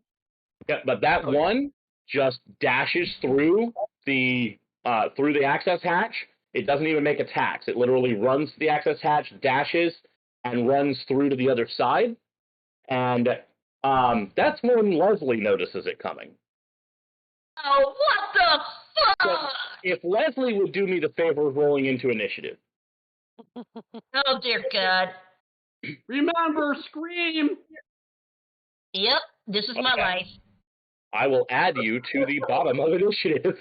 Yeah, but that one just dashes through the access hatch. It doesn't even make attacks. It literally runs to the access hatch, dashes, and runs through to the other side. And that's when Leslie notices it coming. Oh, what the fuck? So if Leslie would do me the favor of rolling into initiative. Oh, dear God. Remember, scream! Yep, this is my life. I will add you to the bottom of initiative.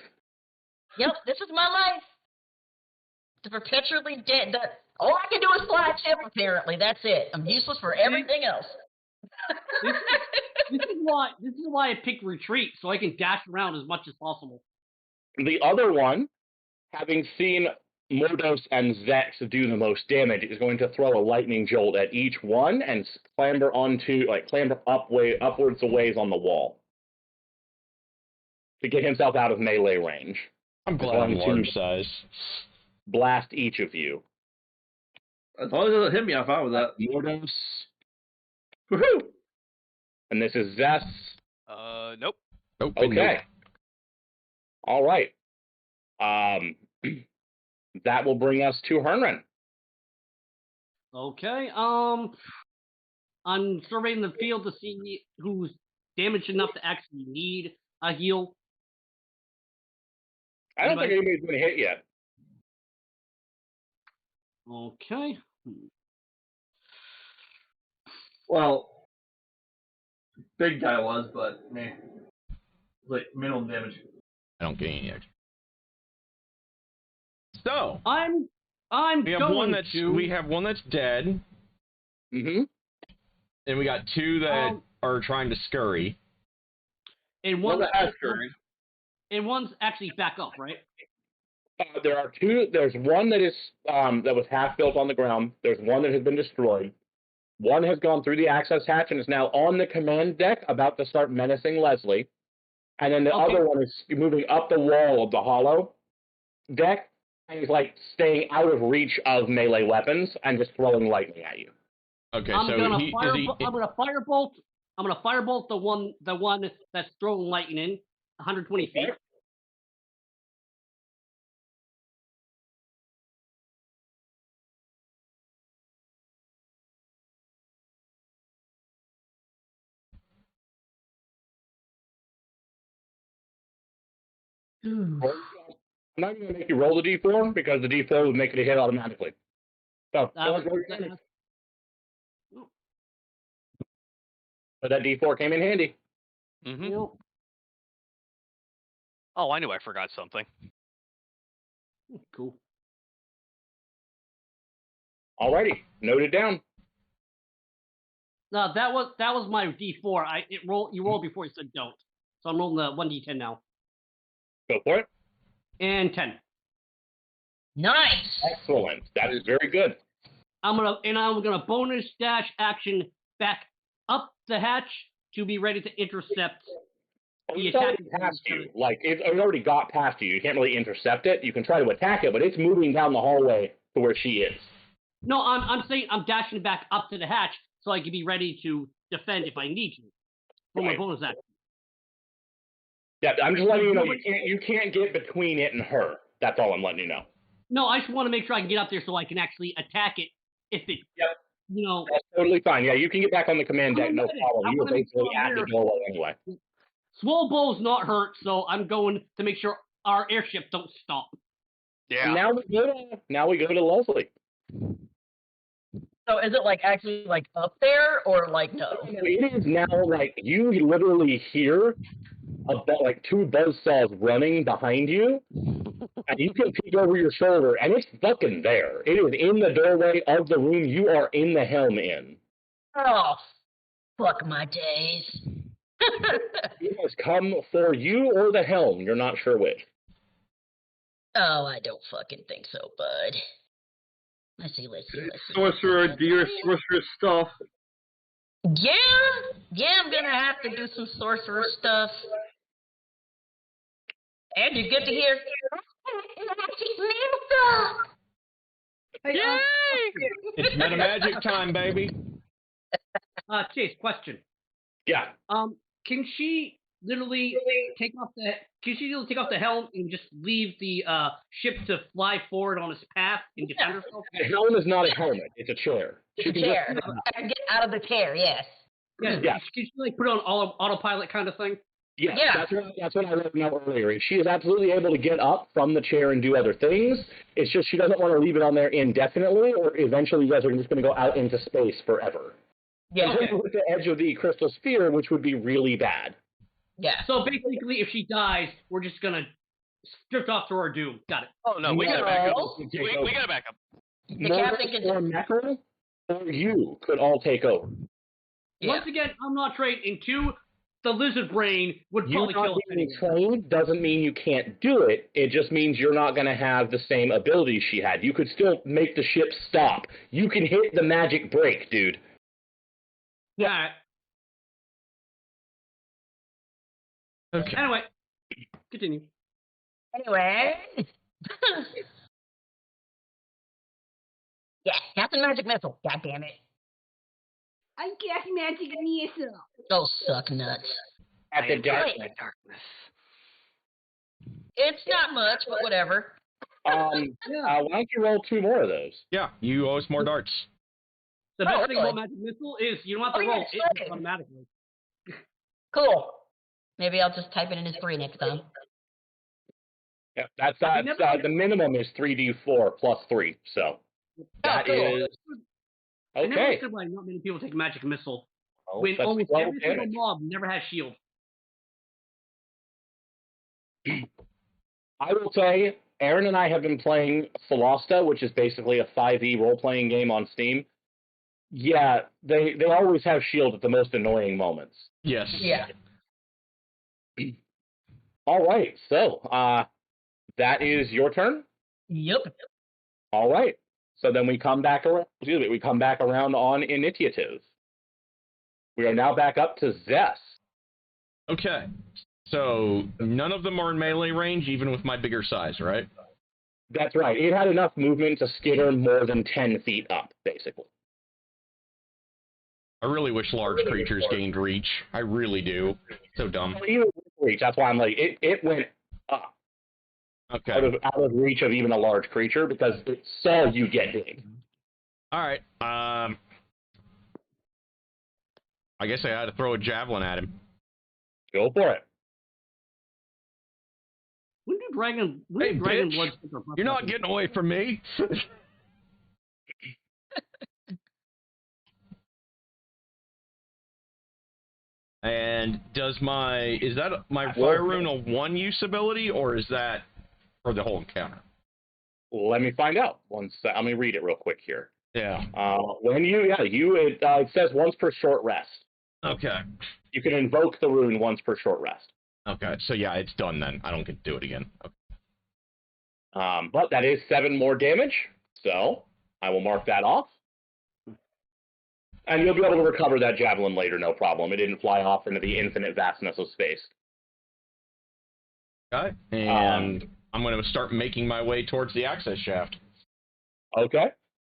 Yep, this is my life. The perpetually dead. All I can do is fly a ship, apparently. That's it. I'm useless for everything else. This is why I picked retreat, so I can dash around as much as possible. The other one, having seen Mordos and Zex do the most damage, is going to throw a lightning jolt at each one and clamber upwards a ways on the wall to get himself out of melee range. I'm glad I'm large size. Blast each of you. As long as it doesn't hit me, I'm fine with that. Mordos. Woohoo! And this is Zess. Nope. Nope. Okay. All right. That will bring us to Hernan. Okay. I'm surveying the field to see who's damaged enough to actually need a heal. I don't think anybody's going to hit yet. Okay. Well, big guy was, but me. Like minimum damage. I don't get any extra. So I'm we have one that's dead. Mm-hmm. And we got two that are trying to scurry. And one's actually back up, right? There are two. There's one that is that was half built on the ground. There's one that has been destroyed. One has gone through the access hatch and is now on the command deck, about to start menacing Leslie. And then the other one is moving up the wall of the hollow deck and is like staying out of reach of melee weapons and just throwing lightning at you. Okay, I'm gonna firebolt the one that's throwing lightning 120 feet. I'm not even going to make you roll the D4 because the D4 would make it a hit automatically. So, but that D4 came in handy. Mm-hmm. Yep. Oh, I knew I forgot something. Cool. Alrighty, noted down. No, that was my D4. You rolled before you said don't. So I'm rolling the 1D10 now. Go for it. And 10. Nice. Excellent. That is very good. I'm gonna bonus dash action back up the hatch to be ready to intercept the attack. Past you. Like it already got past you. You can't really intercept it. You can try to attack it, but it's moving down the hallway to where she is. No, I'm saying I'm dashing back up to the hatch so I can be ready to defend if I need to. For my bonus action. Yeah, I'm just letting you know you can't get between it and her. That's all I'm letting you know. No, I just want to make sure I can get up there so I can actually attack it if it. Yep. You know. That's totally fine. Yeah, you can get back on the command deck, no problem. You were basically at the doorway anyway. Swole Bull's not hurt, so I'm going to make sure our airship don't stop. Yeah. And now we go to Leslie. So is it like actually like up there or like no? It is now like you literally hear about like two buzzsaws running behind you, and you can peek over your shoulder, and it's fucking there. It is in the doorway of the room you are in the helm in. Oh, fuck my days. It has come for you or the helm. You're not sure which. Oh, I don't fucking think so, bud. Let's see. Sorcerer, do your sorcerer stuff. Yeah, I'm gonna have to do some sorcerer stuff. And you get to hear Hey, Yay! It's meta magic time, baby. Chase, question. Yeah. Can she literally take off the helm and just leave the ship to fly forward on its path and defend herself? The helm is not a helmet; it's a chair. It's a chair. I can get out of the chair. Yes. Yeah. Can she like put it on autopilot kind of thing? Yes, Yeah. that's what I let know earlier. She is absolutely able to get up from the chair and do other things. It's just she doesn't want to leave it on there indefinitely, or eventually you guys are just going to go out into space forever. Yeah. With the edge of the crystal sphere, which would be really bad. Yeah. So basically, if she dies, we're just gonna drift off to our doom. Got it. Oh no, we gotta back up. We gotta back up. The captain can. Or Meckel, or you could all take over. Yeah. Once again, I'm not trained. And two, the lizard brain would You probably kill not us being anyway. trained doesn't mean you can't do it. It just means you're not going to have the same abilities she had. You could still make the ship stop. You can hit the magic brake, dude. Yeah. Okay. Anyway, continue. Anyway. Yeah, Captain Magic Missile. God damn it. I guess magic missile. Oh, suck nuts. At the dark. Darkness. It's not much, but whatever. Why don't you roll 2 more of those? Yeah, you owe us more darts. The best Oh, thing really? about magic missile is you don't have to Oh, yeah, roll; it's it right. hits automatically. Cool. Maybe I'll just type it in as 3 next time. Yeah, that's never- the minimum is 3d4 plus 3. So that cool. is I never okay. understood why not many people take magic missile Oh, when that's almost 12 every single damage. mob never has shield. I will say, Aaron and I have been playing Philasta, which is basically a 5e role-playing game on Steam. Yeah, they always have shield at the most annoying moments. Yes. Yeah. All right, so that is your turn. Yep. All right, so then we come back around. Excuse me, we come back around on initiative. We are now back up to Zess. Okay. So none of them are in melee range, even with my bigger size, right? That's right. It had enough movement to skitter more than 10 feet up, basically. I really wish large creatures gained reach. I really do. So dumb. Even with reach, that's why I'm like, it went up. Okay. Out of reach of even a large creature because it saw you get big. All right. I guess I had to throw a javelin at him. Go for it. When do dragon bitch, bloods take their You're not getting away from me. And is that my fire rune a 1-use ability, or is that for the whole encounter? Let me find out. Let me read it real quick here. Yeah. It says once per short rest. Okay. You can invoke the rune once per short rest. Okay, so yeah, it's done then. I don't get to do it again. Okay. But that is 7 more damage, so I will mark that off. And you'll be able to recover that javelin later, no problem. It didn't fly off into the infinite vastness of space. Okay, and I'm going to start making my way towards the access shaft. Okay.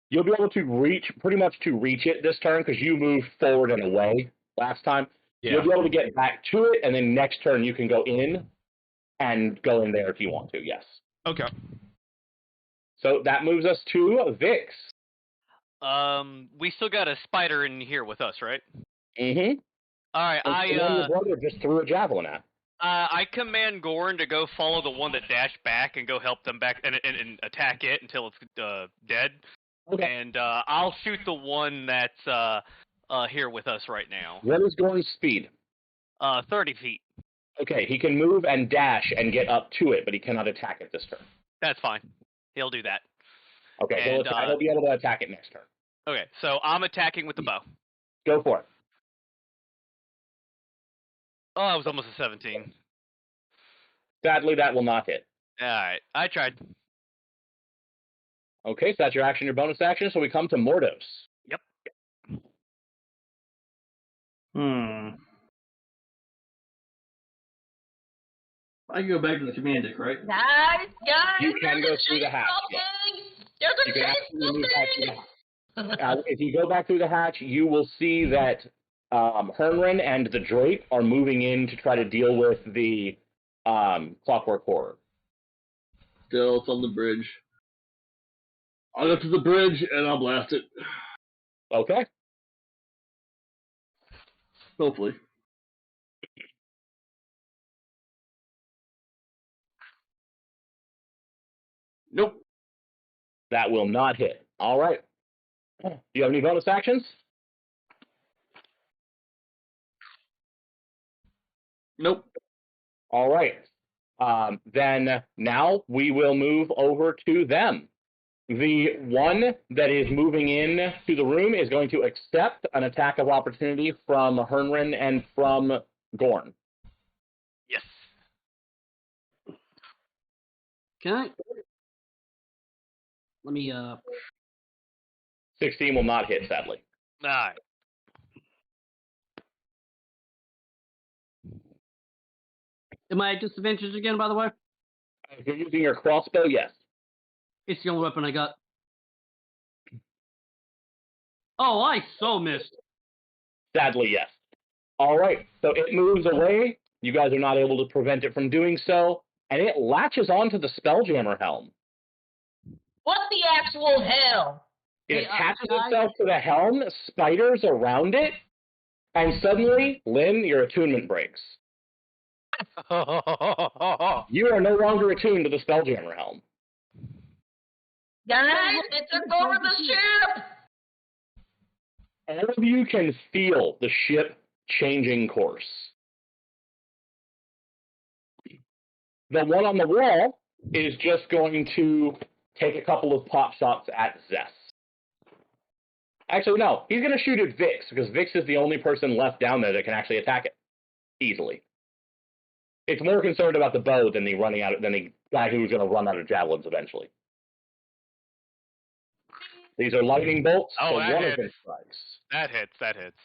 You'll be able to reach it this turn because you moved forward and away last time. Yeah. You'll be able to get back to it, and then next turn you can go in and go in there if you want to, yes. Okay. So that moves us to Vix. We still got a spider in here with us, right? Mm-hmm. All right, your brother just threw a javelin at. I command Goran to go follow the one that dashed back and go help them back and attack it until it's dead. Okay. And I'll shoot the one that's here with us right now. What is Goran's speed? 30 feet. Okay, he can move and dash and get up to it, but he cannot attack it this turn. That's fine. He'll do that. Okay, And, he'll be able to attack it next turn. Okay, so I'm attacking with the bow. Go for it. Oh, I was almost a 17. Sadly, that will not hit. Alright, I tried. Okay, so that's your action, your bonus action. So we come to Mordos. Yep. I can go back to the command deck, right? Guys, You can go through the hatch. There's a You can chase actually move back through the something! hatch. If you go back through the hatch, you will see that Hermrin and the Drake are moving in to try to deal with the Clockwork Horror. Still, it's on the bridge. I'll go to the bridge and I'll blast it. Okay. Hopefully. Nope. That will not hit. All right. Do you have any bonus actions? Nope. All right. Then now we will move over to them. The one that is moving in to the room is going to accept an attack of opportunity from Hermrin and from Gorn. Yes. Can I? Let me, 16 will not hit, sadly. Alright. Am I at disadvantage again, by the way? If you're using your crossbow, yes. It's the only weapon I got. Oh, I so missed. Sadly, yes. All right, so it moves away. You guys are not able to prevent it from doing so, and it latches onto the Spelljammer helm. What the actual hell? It attaches itself to the helm, spiders around it, and suddenly, Lynn, your attunement breaks. You are no longer attuned to the Spelljammer helm. Guys, it took over the ship! All of you can feel the ship changing course. The one on the wall is just going to take a couple of pot shots at Zess. Actually, no, he's going to shoot at Vix, because Vix is the only person left down there that can actually attack it easily. It's more concerned about the bow than the guy who's going to run out of javelins eventually. These are lightning bolts, Oh, so that one hits. of them strikes. That hits.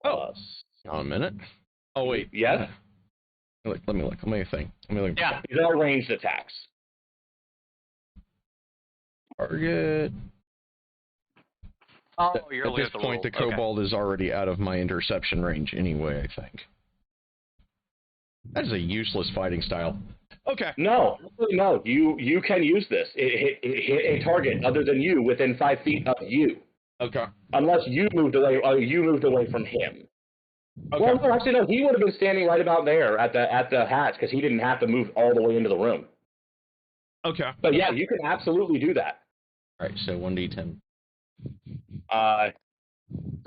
Oh, on a minute. Oh wait, Yes? Let me look. Let me think. Yeah. These are ranged attacks. Target. Oh, At this point, the kobold is already out of my interception range anyway, I think. That is a useless fighting style. Okay. No. You can use this. It hit a target other than you within 5 feet of you. Okay. Unless you moved away, from him. Okay. Well, no, actually, no. He would have been standing right about there at the hatch because he didn't have to move all the way into the room. Okay. But yeah, you can absolutely do that. All right. So 1d10.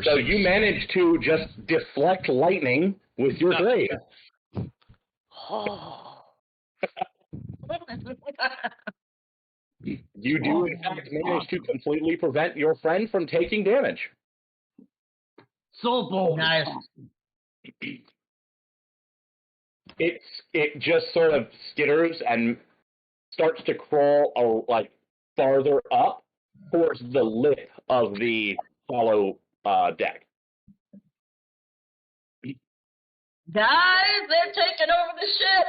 So you managed to just deflect lightning with your blade. You do, in fact, manage to completely prevent your friend from taking damage. So bold. Nice. It just sort of skitters and starts to crawl farther up towards the lip of the hollow deck. Guys, they're taking over the ship!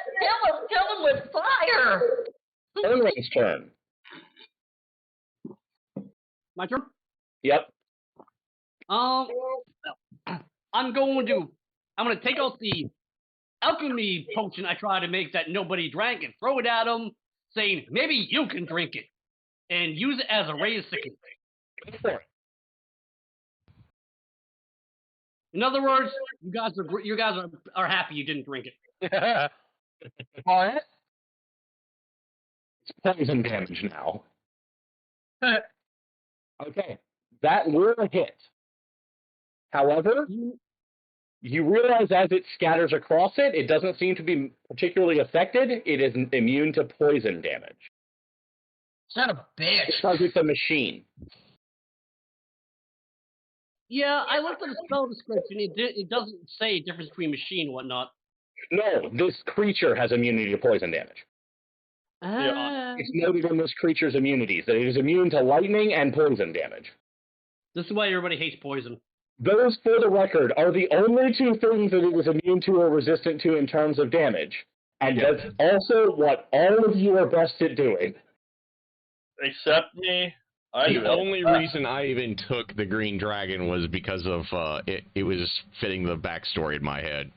Kill them with fire! Ernring's turn. My turn? Yep. I'm gonna take out the alchemy potion I tried to make that nobody drank and throw it at him, saying, maybe you can drink it, and use it as a raise sickness. In other words, you guys are happy you didn't drink it. What? It's poison damage now. Okay, that will hit. However, you realize as it scatters across it, it doesn't seem to be particularly affected. It is immune to poison damage. Son of a bitch. Because it's a machine. Yeah, I looked at the spell description. It doesn't say difference between machine and whatnot. No, this creature has immunity to poison damage. It's noted in this creature's immunities that it is immune to lightning and poison damage. This is why everybody hates poison. Those, for the record, are the only two things that it is immune to or resistant to in terms of damage. And that's also what all of you are best at doing. Except me. The only reason I even took the green dragon was because of it was fitting the backstory in my head.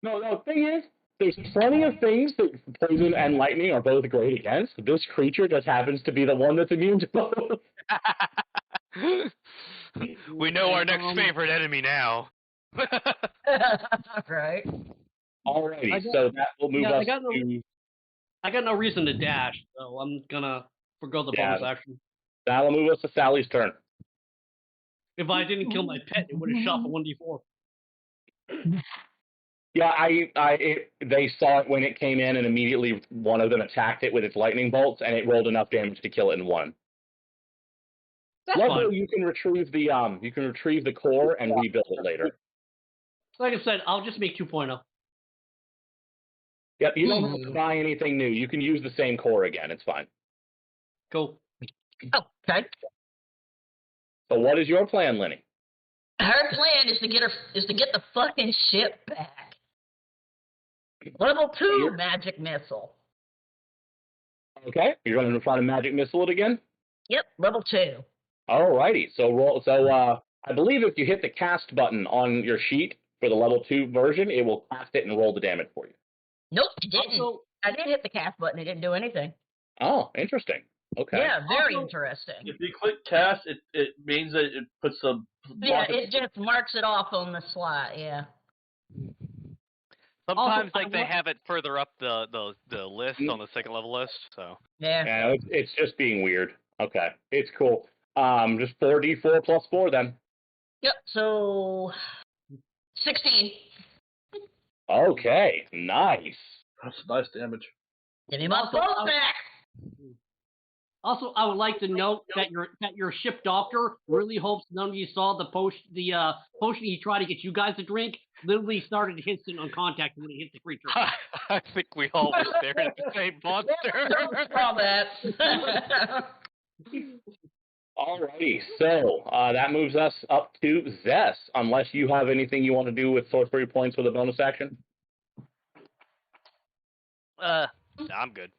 No, the thing is, there's plenty of things that poison and lightning are both great against. This creature just happens to be the one that's immune to both. We know our next favorite enemy now. Right. Alrighty, so that will move us to... I got no reason to dash, so I'm gonna forgo the bonus action. That'll move us to Sally's turn. If I didn't kill my pet, it would have shot for 1d4. Yeah, they saw it when it came in, and immediately one of them attacked it with its lightning bolts, and it rolled enough damage to kill it in one. That's Luckily, fine. you can retrieve the core and rebuild it later. Like I said, I'll just make 2.0. Yep, you don't have to buy anything new. You can use the same core again. It's fine. Cool. Okay. So, what is your plan, Lenny? Her plan is to get the fucking ship back. Level 2 magic missile. Okay, you're going to try to magic missile it again. Yep, level 2. Alrighty. So I believe if you hit the cast button on your sheet for the level 2 version, it will cast it and roll the damage for you. Nope, it didn't. I did hit the cast button. It didn't do anything. Oh, interesting. Okay. Yeah, very interesting. If you click cast, it means that it puts the... Yeah, it just marks it off on the slide, yeah. Sometimes they have it further up the list on the second level list, so. Yeah. It's just being weird. Okay, it's cool. Just 4d4 plus 4 then. Yep, so 16. Okay, nice. That's nice damage. Give me my bow back. Also, I would like to note that your ship doctor really hopes none of you saw the potion he tried to get you guys to drink. Literally started hissing on contact when he hit the creature. I think we all were staring at the same monster. Saw that. Alrighty, so that moves us up to Zess, unless you have anything you want to do with sorcery points with a bonus action. I'm good.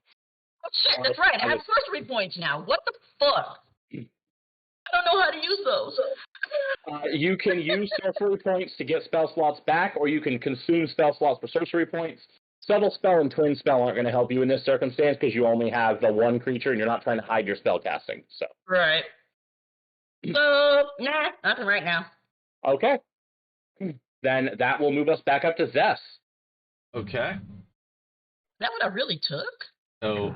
Oh, shit, that's right. I have sorcery points now. What the fuck? I don't know how to use those. You can use sorcery points to get spell slots back, or you can consume spell slots for sorcery points. Subtle spell and twin spell aren't going to help you in this circumstance because you only have the one creature and you're not trying to hide your spell casting. So. Right. So, nah, nothing right now. Okay. Then that will move us back up to Zess. Okay. Is that what I really took? So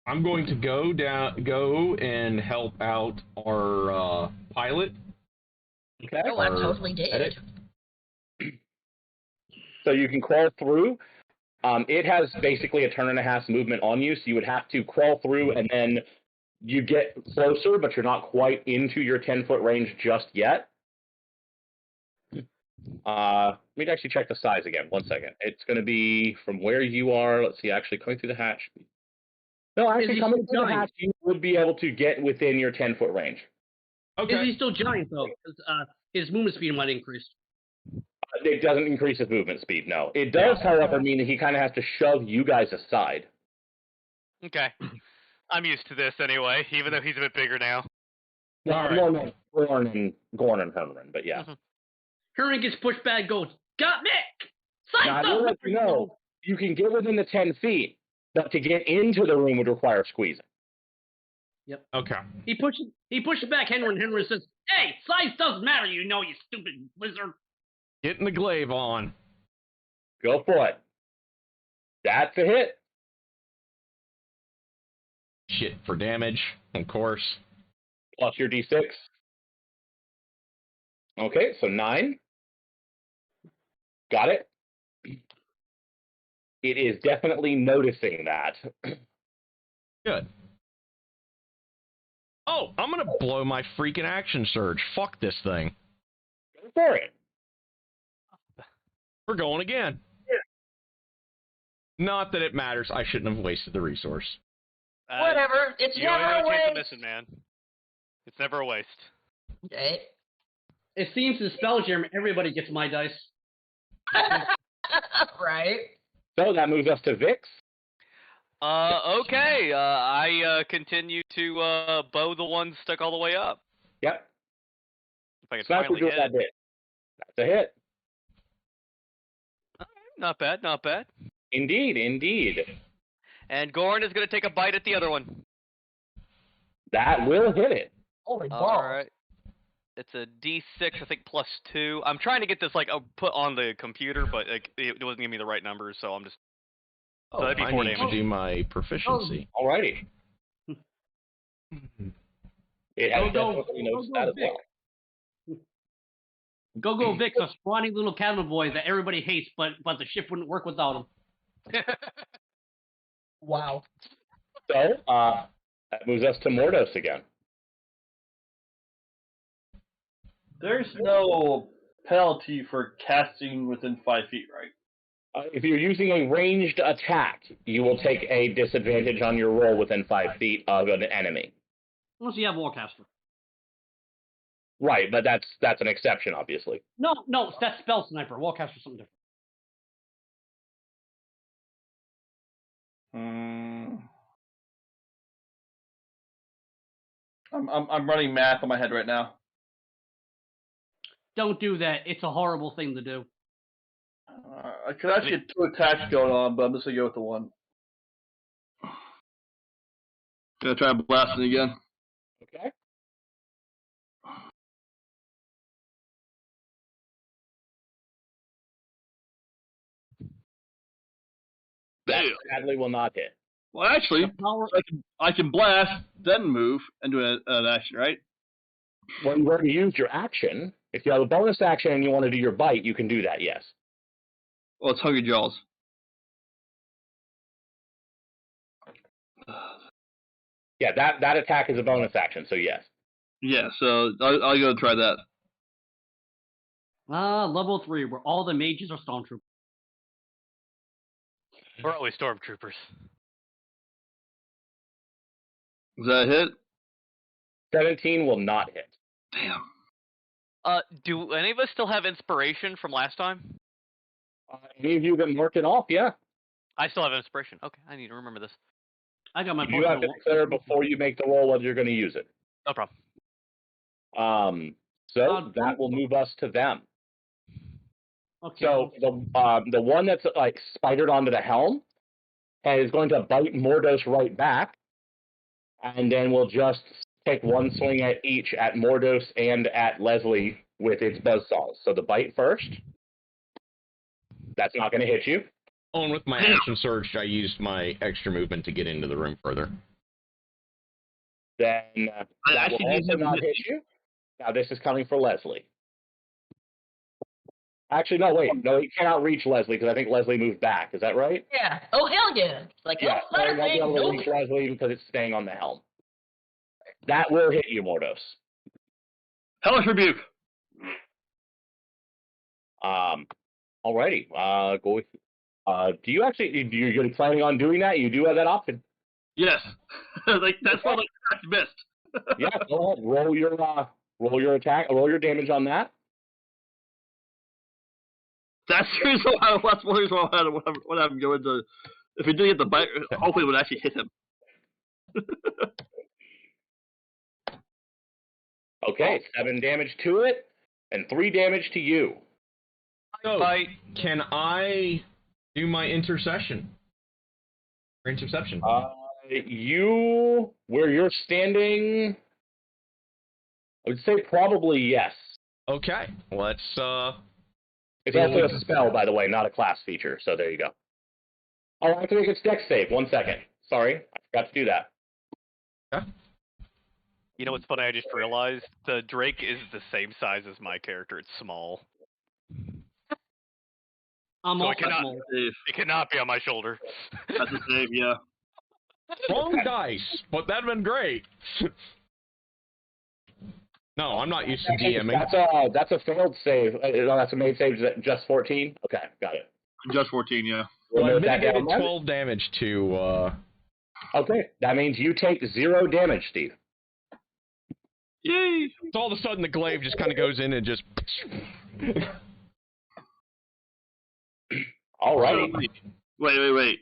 I'm going to go and help out our pilot. Okay. Oh, I totally did. Edit. So you can crawl through. It has basically a turn and a half movement on you, so you would have to crawl through and then you get closer, but you're not quite into your 10-foot range just yet. Let me actually check the size again. 1 second. It's going to be from where you are. Let's see, actually coming through the hatch. No, actually coming through the hatch, you would be able to get within your 10-foot range. Okay. Is he still giant, though? Because his movement speed might increase. It doesn't increase his movement speed, no. It does, however, mean that he kind of has to shove you guys aside. Okay. I'm used to this anyway, even though he's a bit bigger now. Well, right. Gorn and Herman, but yeah. Mm-hmm. Herman gets pushed back, goes, got Nick! Now, you can get within the 10 feet, but to get into the room would require squeezing. Yep. Okay. He pushes back Henry, and Henry says, hey, size doesn't matter, you stupid lizard. Getting the glaive on. Go for it. That's a hit. Shit for damage, of course. Plus your d6. Okay, so 9. Got it. It is definitely noticing that. Good. Oh, I'm going to blow my freaking action surge. Fuck this thing. Go for it. We're going again. Yeah. Not that it matters. I shouldn't have wasted the resource. Whatever. It's You never only have a a chance of waste. missing, man. It's never a waste. Okay. It seems in Spelljammer, everybody gets my dice. Right. So that moves us to Vix. Okay. I continue to bow the one stuck all the way up. Yep. If I can Sniper finally doing hit that it. bit. That's a hit. Not bad, not bad. Indeed, indeed. And Goran is going to take a bite at the other one. That will hit it. Holy balls. All right. It's a D6, I think, +2. I'm trying to get this put on the computer, but it doesn't give me the right numbers, so I'm just. So that'd be I 4 need damage. to do my proficiency. Alrighty. It has definitely noticed that as Vic. well. Go Vic's a scrawny little cabin boy that everybody hates, but the ship wouldn't work without him. Wow. So, that moves us to Mordos again. There's no penalty for casting within 5 feet, right? If you're using a ranged attack, you will take a disadvantage on your roll within 5 feet of an enemy. Unless you have Warcaster. Right, but that's an exception, obviously. No, that's Spell Sniper. Warcaster's something different. I'm running math on my head right now. Don't do that. It's a horrible thing to do. I could actually get 2 attacks going on, but I'm just gonna go with the one. Gonna try blasting again. Okay. That sadly will not hit. Well, actually, I can blast, then move, and do an action, right? Well, you've already used your action. If you have a bonus action and you want to do your bite, you can do that, yes. Well, it's Hungry Jaws. Yeah, that attack is a bonus action, so yes. Yeah, so I'll go try that. Level 3, where all the mages are stormtroopers. We're always stormtroopers. Is that a hit? 17 will not hit. Damn. Do any of us still have inspiration from last time? Any of you that marked it off, yeah. I still have inspiration. Okay, I need to remember this. I got my. You have to declare before you make the roll whether you're going to use it. No problem. So that will move us to them. Okay. So the one that's like spidered onto the helm is going to bite Mordos right back, and then we'll just take one swing at each, at Mordos and at Leslie with its buzzsaws. So the bite first. That's not going to hit you. Oh, and with my action surge, I used my extra movement to get into the room further. Then that will also not hit you. Now this is coming for Leslie. Actually, no, wait. No, he cannot reach Leslie because I think Leslie moved back. Is that right? Yeah. Oh, hell yeah. Like, Yeah, so he won't be able to reach Leslie because it's staying on the helm. That will hit you, Mordos. Hellish Rebuke. Alrighty. Go with. Do you actually? You're planning on doing that? You do have that option. Yes. Like that's what I missed. Yeah. Go ahead. Roll your attack. Roll your damage on that. That's the reason why what I'm going to. If he did get the bite, hopefully it would actually hit him. Okay, 7 damage to it, and 3 damage to you. So, can I do my intercession? Or interception? Where you're standing, I would say probably yes. Okay, let's, It's also a spell, by the way, not a class feature, so there you go. Oh, I have to make its dex save. 1 second. Sorry, I forgot to do that. Okay. You know what's funny? I just realized the Drake is the same size as my character. It's small. I'm So also small. it cannot be on my shoulder. That's a save, yeah. Wrong dice, but that'd been great. No, I'm not used to DMing. That's a failed save. No, that's a made save. Just 14. Okay, got it. Just 14, yeah. So I mitigated 12 damage to. Okay, that means you take 0 damage, Steve. Yay! So all of a sudden the glaive just kind of goes in and just. All right. Wait.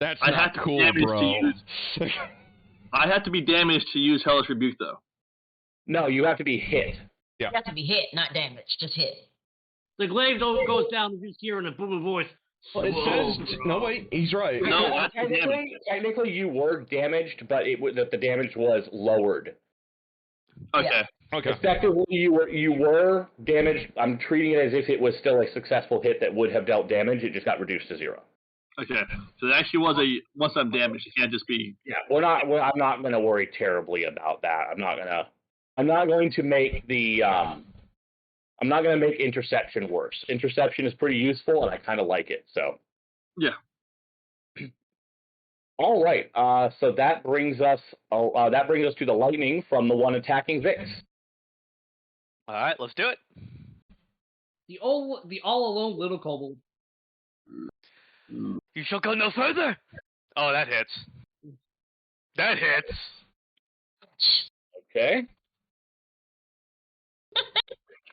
That's not cool, bro. I have to be damaged to use Hellish Rebuke, though. No, you have to be hit. Yeah. You have to be hit, not damaged. Just hit. The glaive goes down and you just hear in a booming voice. Well, it says no. Wait, he's right. No, technically, you were damaged, but the damage was lowered. Okay. Yeah. Okay. Effectively, you were damaged. I'm treating it as if it was still a successful hit that would have dealt damage. It just got reduced to 0. Okay. So it actually was once I'm damaged, it can't just be. Yeah, I'm not going to worry terribly about that. I'm not going to make the. I'm not going to make interception worse. Interception is pretty useful, and I kind of like it. So. Yeah. All right. So that brings us to the lightning from the one attacking Vix. All right, let's do it. The all alone little kobold. You shall go no further. Oh, that hits. That hits. Okay.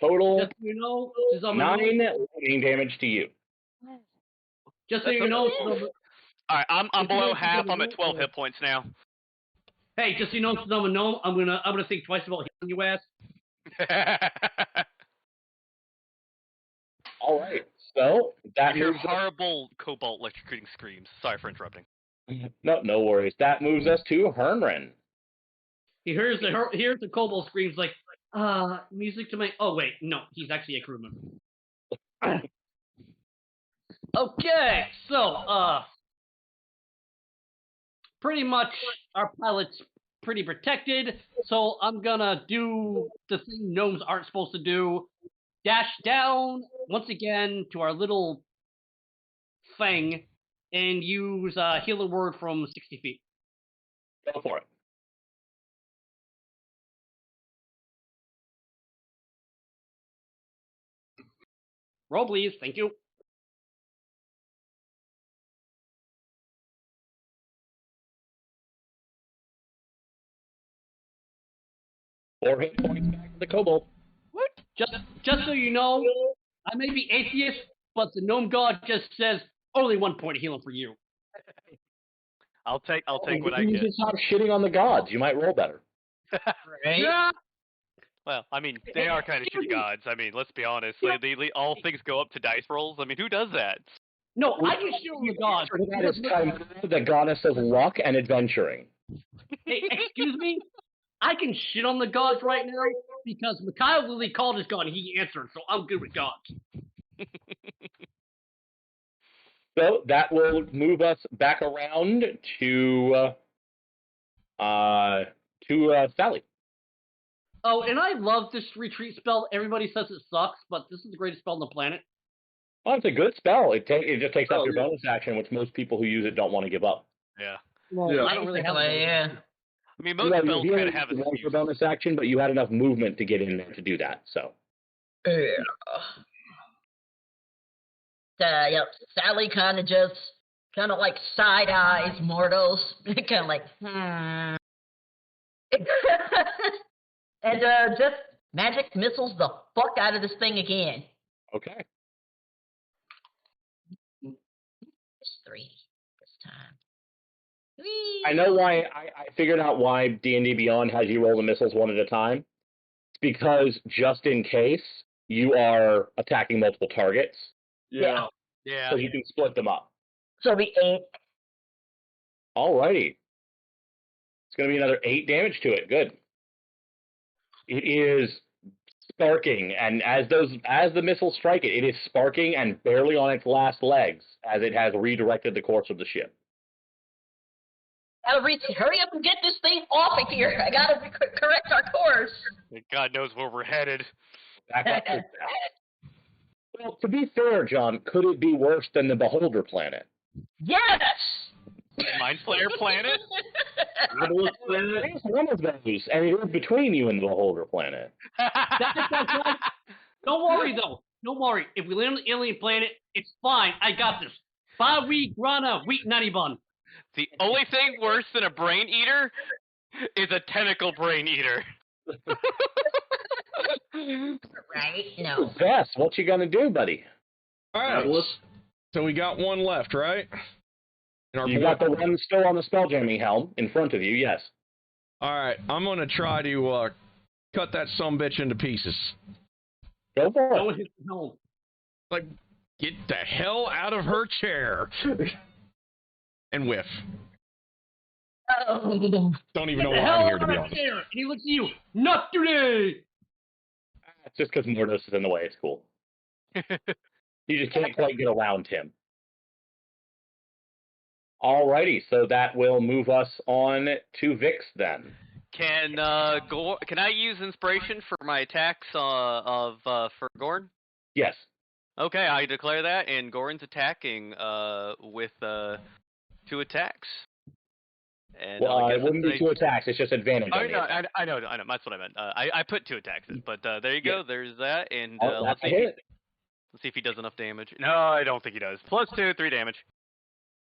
Total Just so you know, 9 lightning damage to you. Just so you know. All right, I'm below half. I'm at 12 hit points now. Hey, just so you know, since I'm a gnome, I'm gonna think twice about hitting you ass. All right. So that I hear moves horrible cobalt electrocuting screams. Sorry for interrupting. No worries. That moves us to Hernren. He hears the kobold screams like, music to my. Oh wait, no, he's actually a crew member. Okay, so pretty much our pilot's pretty protected, so I'm gonna do the thing gnomes aren't supposed to do. Dash down once again to our little thing and use healer word from 60 feet. Go for it. Roll, please. Thank you. Four hit points back to the kobold. What? Just so you know, I may be atheist, but the gnome god just says only 1 point of healing for you. I'll take what I You get. just stop shitting on the gods. You might roll better. Right? Yeah. Well, I mean, they are kind of shitty gods. I mean, let's be honest. They all things go up to dice rolls. I mean, who does that? No, I can shit on the gods. That is Chimera, the goddess of luck and adventuring. Hey, excuse me? I can shit on the gods right now because Mikhail Lily called his god and he answered, so I'm good with gods. So that will move us back around to Sally. Oh, and I love this retreat spell. Everybody says it sucks, but this is the greatest spell on the planet. Well, it's a good spell. It just takes up your bonus action, which most people who use it don't want to give up. Yeah. Well, Yeah. I don't really have it. Yeah. I mean, most spells kind of have a your bonus action, but you had enough movement to get in there to do that. So. Yeah. Yep. Sally kind of like side eyes mortals, kind of like and just magic missiles the fuck out of this thing again. Okay. It's 3 this time. Whee! I know why. I figured out why D&D Beyond has you roll the missiles one at a time. It's because just in case you are attacking multiple targets. Yeah. Yeah. So you can split them up. So it'll be 8. Alrighty. It's going to be another 8 damage to it. Good. It is sparking, and as the missiles strike it, it is sparking and barely on its last legs as it has redirected the course of the ship. Hurry up and get this thing off of here. I gotta correct our course. God knows where we're headed. Back up to Well, to be fair, John, could it be worse than the Beholder planet? Yes! Mind Flayer planet? Obelisk planet. It's one of those, and it is between you and the Beholder planet. Don't worry, though. Don't worry. If we land on the alien planet, it's fine. I got this. 5-week rana wheat nutty bun. The only thing worse than a brain eater is a tentacle brain eater. Right? No. Yes, what you gonna do, buddy? All right. So we got one left, right? You got the one still on the spelljamming helm in front of you, yes. All right. I'm going to try to cut that sumbitch into pieces. Go for Go it. hit the home. Like, get the hell out of her chair. And whiff. Oh. Don't even know Get the why hell I'm here, out to of be my honest. chair. And he looks at you. Not today. It's just because Mordos is in the way, it's cool. You just can't quite get around him. Alrighty, so that will move us on to Vix then. Can I use inspiration for my attacks for Gorn? Yes. Okay, I declare that, and Gorin's attacking with 2 attacks. And Well, guess it wouldn't be 2 attacks, it's just advantage. Oh, on the no, attack. I know, that's what I meant. I put 2 attacks in, but there you go, Yeah. there's that, and That's a hit. let's see if he does enough damage. No, I don't think he does. +2, 3 damage.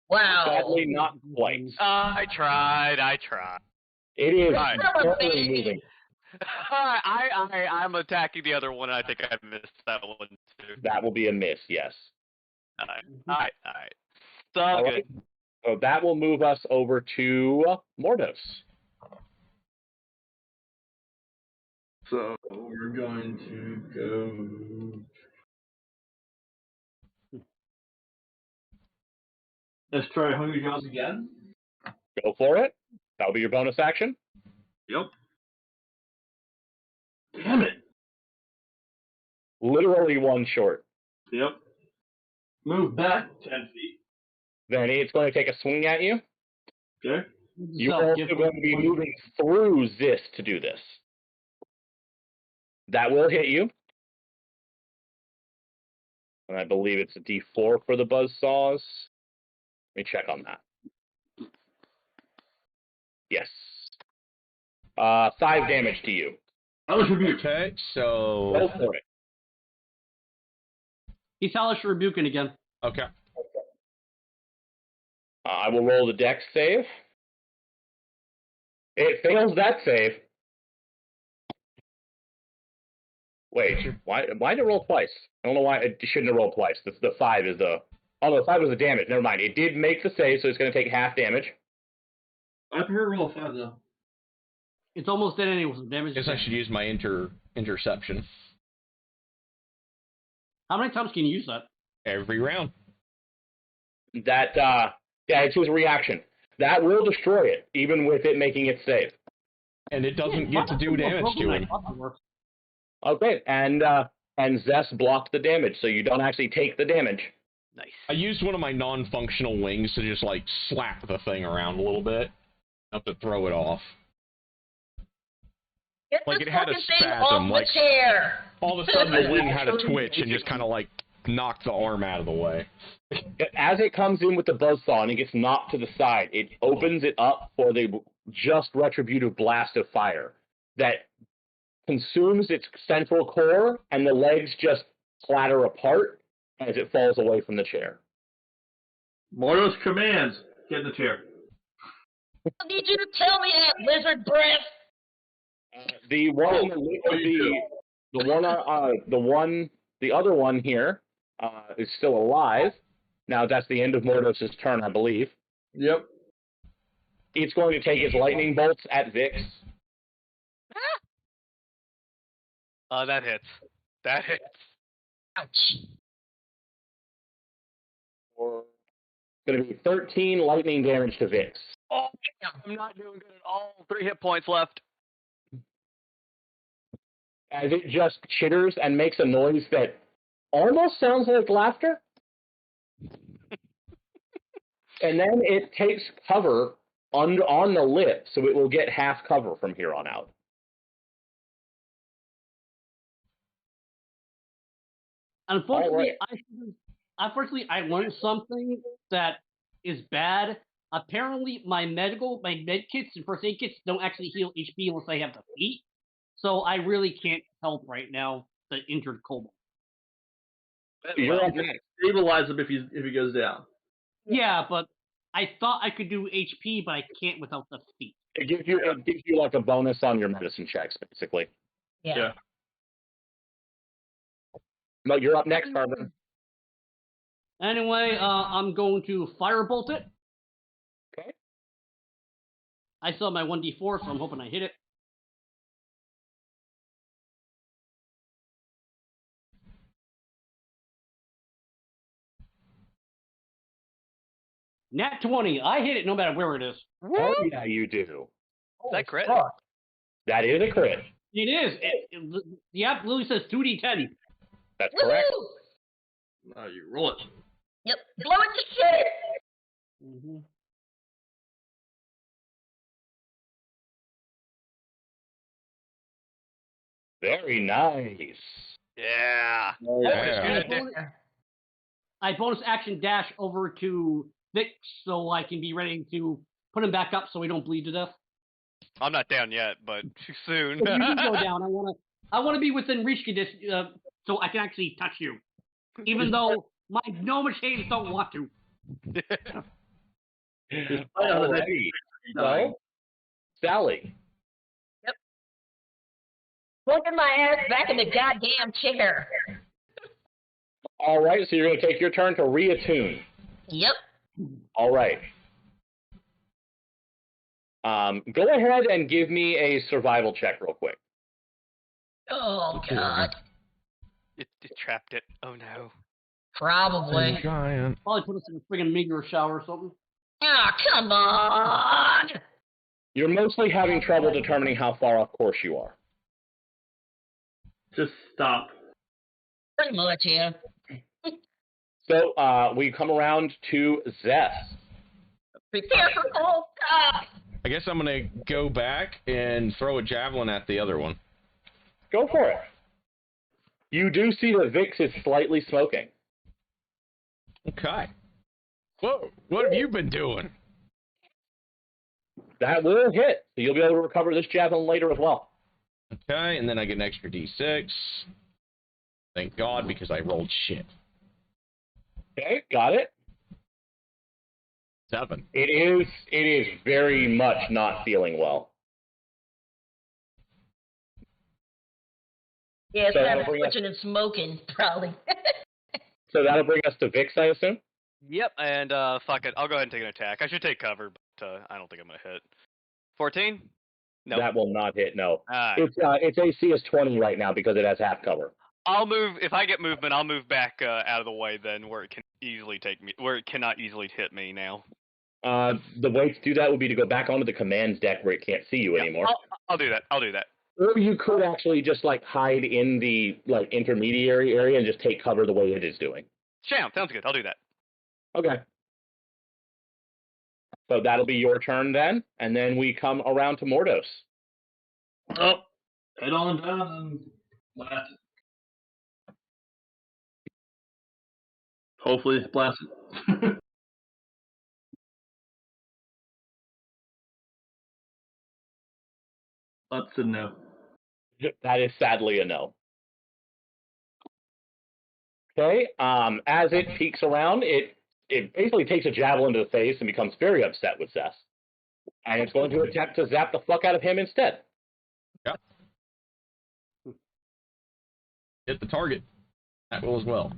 Wow. Sadly, not quite. I tried. It is Alright. certainly moving. I'm attacking the other one, and I think I missed that one too. That will be a miss, yes. Alright. It's all All good. right. So that will move us over to Mordos. So we're going to go. Let's try Hungry Jaws again. Go for it. That'll be your bonus action. Yep. Damn it. Literally 1 short. Yep. Move back 10 feet. Then it's going to take a swing at you. Okay. You're also going to be moving through this to do this. That will hit you. And I believe it's a D4 for the buzzsaws. Let me check on that. Yes. 5 damage to you. Okay, so... Go for it. He's hellish rebuking again. Okay. I will roll the dex save. It fails that save. Wait, why did it roll twice? I don't know why it shouldn't have rolled twice. The 5 is the... Oh, the 5 was the damage. Never mind. It did make the save, so it's going to take half damage. I prefer roll 5 though. It's almost dead anyway. Damage. I guess I should use my interception. How many times can you use that? Every round. That, it's his reaction. That will destroy it, even with it making its save. And it doesn't get to do damage to him. Okay, and Zess blocked the damage, so you don't actually take the damage. Nice. I used one of my non-functional wings to just, like, slap the thing around a little bit. Not to throw it off. Get Like this it had a fucking thing spasm, off like- the chair. All of a sudden, the wing had a twitch and just kind of, like, knocked the arm out of the way. As it comes in with the buzzsaw and it gets knocked to the side, it opens it up for the just retributive blast of fire that consumes its central core, and the legs just clatter apart as it falls away from the chair. Mordos commands. Get in the chair. I need you to tell me that, lizard breath. The other one here is still alive. Now that's the end of Mordos' turn, I believe. Yep. It's going to take its lightning bolts at Vix. That hits. That hits. Ouch. It's going to be 13 lightning damage to Vix. Oh, I'm not doing good at all. 3 hit points left. As it just chitters and makes a noise that almost sounds like laughter. And then it takes cover on the lip, so it will get half cover from here on out. Unfortunately, I learned something that is bad apparently my med kits and first aid kits don't actually heal HP unless I have the feat. So I really can't help right now the injured kobold. You're up next. Stabilize him if he goes down. Yeah, but I thought I could do HP, but I can't without the feat. It gives you like a bonus on your medicine checks, basically. Yeah. No, you're up next, Carbon. Anyway, I'm going to firebolt it. Okay. I still have my 1d4, so I'm hoping I hit it. Nat 20. I hit it no matter where it is. Oh, yeah, you do. Is that crit? That is a crit. It is. The app literally says 2d10. That's correct. You roll it. Yep. Blow it to shit. Mm-hmm. Very nice. Yeah. I bonus action dash over to Vic so I can be ready to put him back up so we don't bleed to death. I'm not down yet, but soon. If you do go down, I want to be within reach condition so I can actually touch you, even though my gnomish hands don't want to. Alrighty. So, Sally. Yep. Plugging my ass back in the goddamn chair. All right, so you're going to take your turn to reattune. Yep. All right. Go ahead and give me a survival check real quick. Oh, God. It trapped it. Oh, no. Probably. Giant. Probably put us in a friggin' meteor shower or something. Oh, come on. You're mostly having trouble determining how far off course you are. Just stop. Pretty much, yeah. So we come around to Zeth. Prepare for cold stuff. I guess I'm gonna go back and throw a javelin at the other one. Go for it. You do see that Vix is slightly smoking. Okay. Whoa, what have you been doing? That will hit. So you'll be able to recover this javelin later as well. Okay, and then I get an extra d6. Thank God, because I rolled shit. Okay, got it. 7. It is very much not feeling well. Yeah, it's So kind of that'll bring us- switching and smoking, probably. So that'll bring us to Vix, I assume? Yep, and fuck it. I'll go ahead and take an attack. I should take cover, but I don't think I'm going to hit. 14? No. That will not hit, no. Alright. Its AC is 20 right now because it has half cover. I'll move. If I get movement, I'll move back out of the way then, where it can easily take me, where it cannot easily hit me now. The way to do that would be to go back onto the commands deck where it can't see you anymore. I'll do that. I'll do that. Or you could actually just like hide in the like intermediary area and just take cover the way it is doing. Sounds good. I'll do that. Okay. So that'll be your turn then, and then we come around to Mordos. Oh, head on down and blast it. Hopefully, blast it. That's a no. That is sadly a no. Okay. As it peeks around, it basically takes a javelin to the face and becomes very upset with Zeth. And it's going to attempt to zap the fuck out of him instead. Yep. Hit the target. That will as well.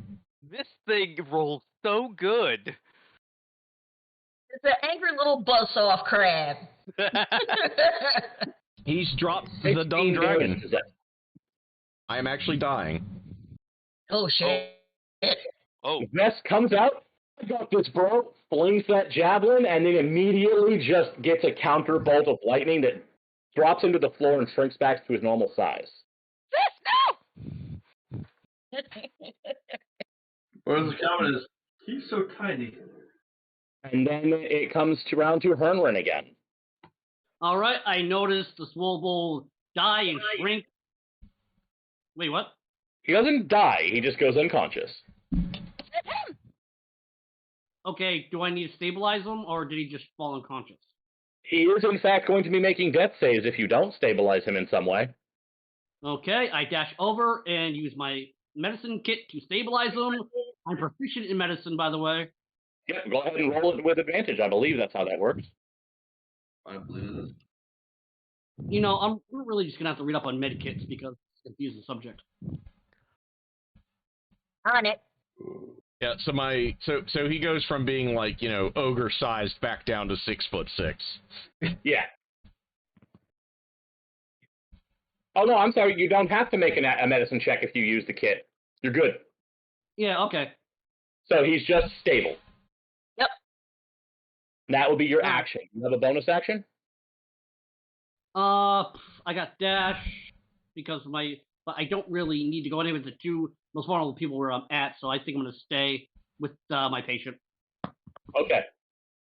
This thing rolls so good. It's an angry little buzz-off crab. He's dropped the dumb 16 dragon. damage to Zeth. I am actually dying. Oh, shit. Oh. Zeth comes out, got this bro, flings that javelin, and then immediately just gets a counter bolt of lightning that drops into the floor and shrinks back to his normal size. No! Whereas the comment is, he's so tiny. And then it comes around to Hernrin again. All right, I noticed the Swoble die and shrink. Wait, what? He doesn't die, he just goes unconscious. Okay, do I need to stabilize him, or did he just fall unconscious? He is, in fact, going to be making death saves if you don't stabilize him in some way. Okay, I dash over and use my medicine kit to stabilize him. I'm proficient in medicine, by the way. Yep, go ahead and roll it with advantage. I believe that's how that works. I believe it is. You know, we're really just gonna have to read up on med kits because it's confusing the subject. On it. Yeah, so he goes from being like, ogre sized back down to 6'6". Yeah. Oh no, I'm sorry. You don't have to make a medicine check if you use the kit. You're good. Yeah, okay. So he's just stable. Yep. That will be your action. You have a bonus action? I got dash because but I don't really need to go anywhere with the two most vulnerable people where I'm at, so I think I'm gonna stay with my patient. Okay.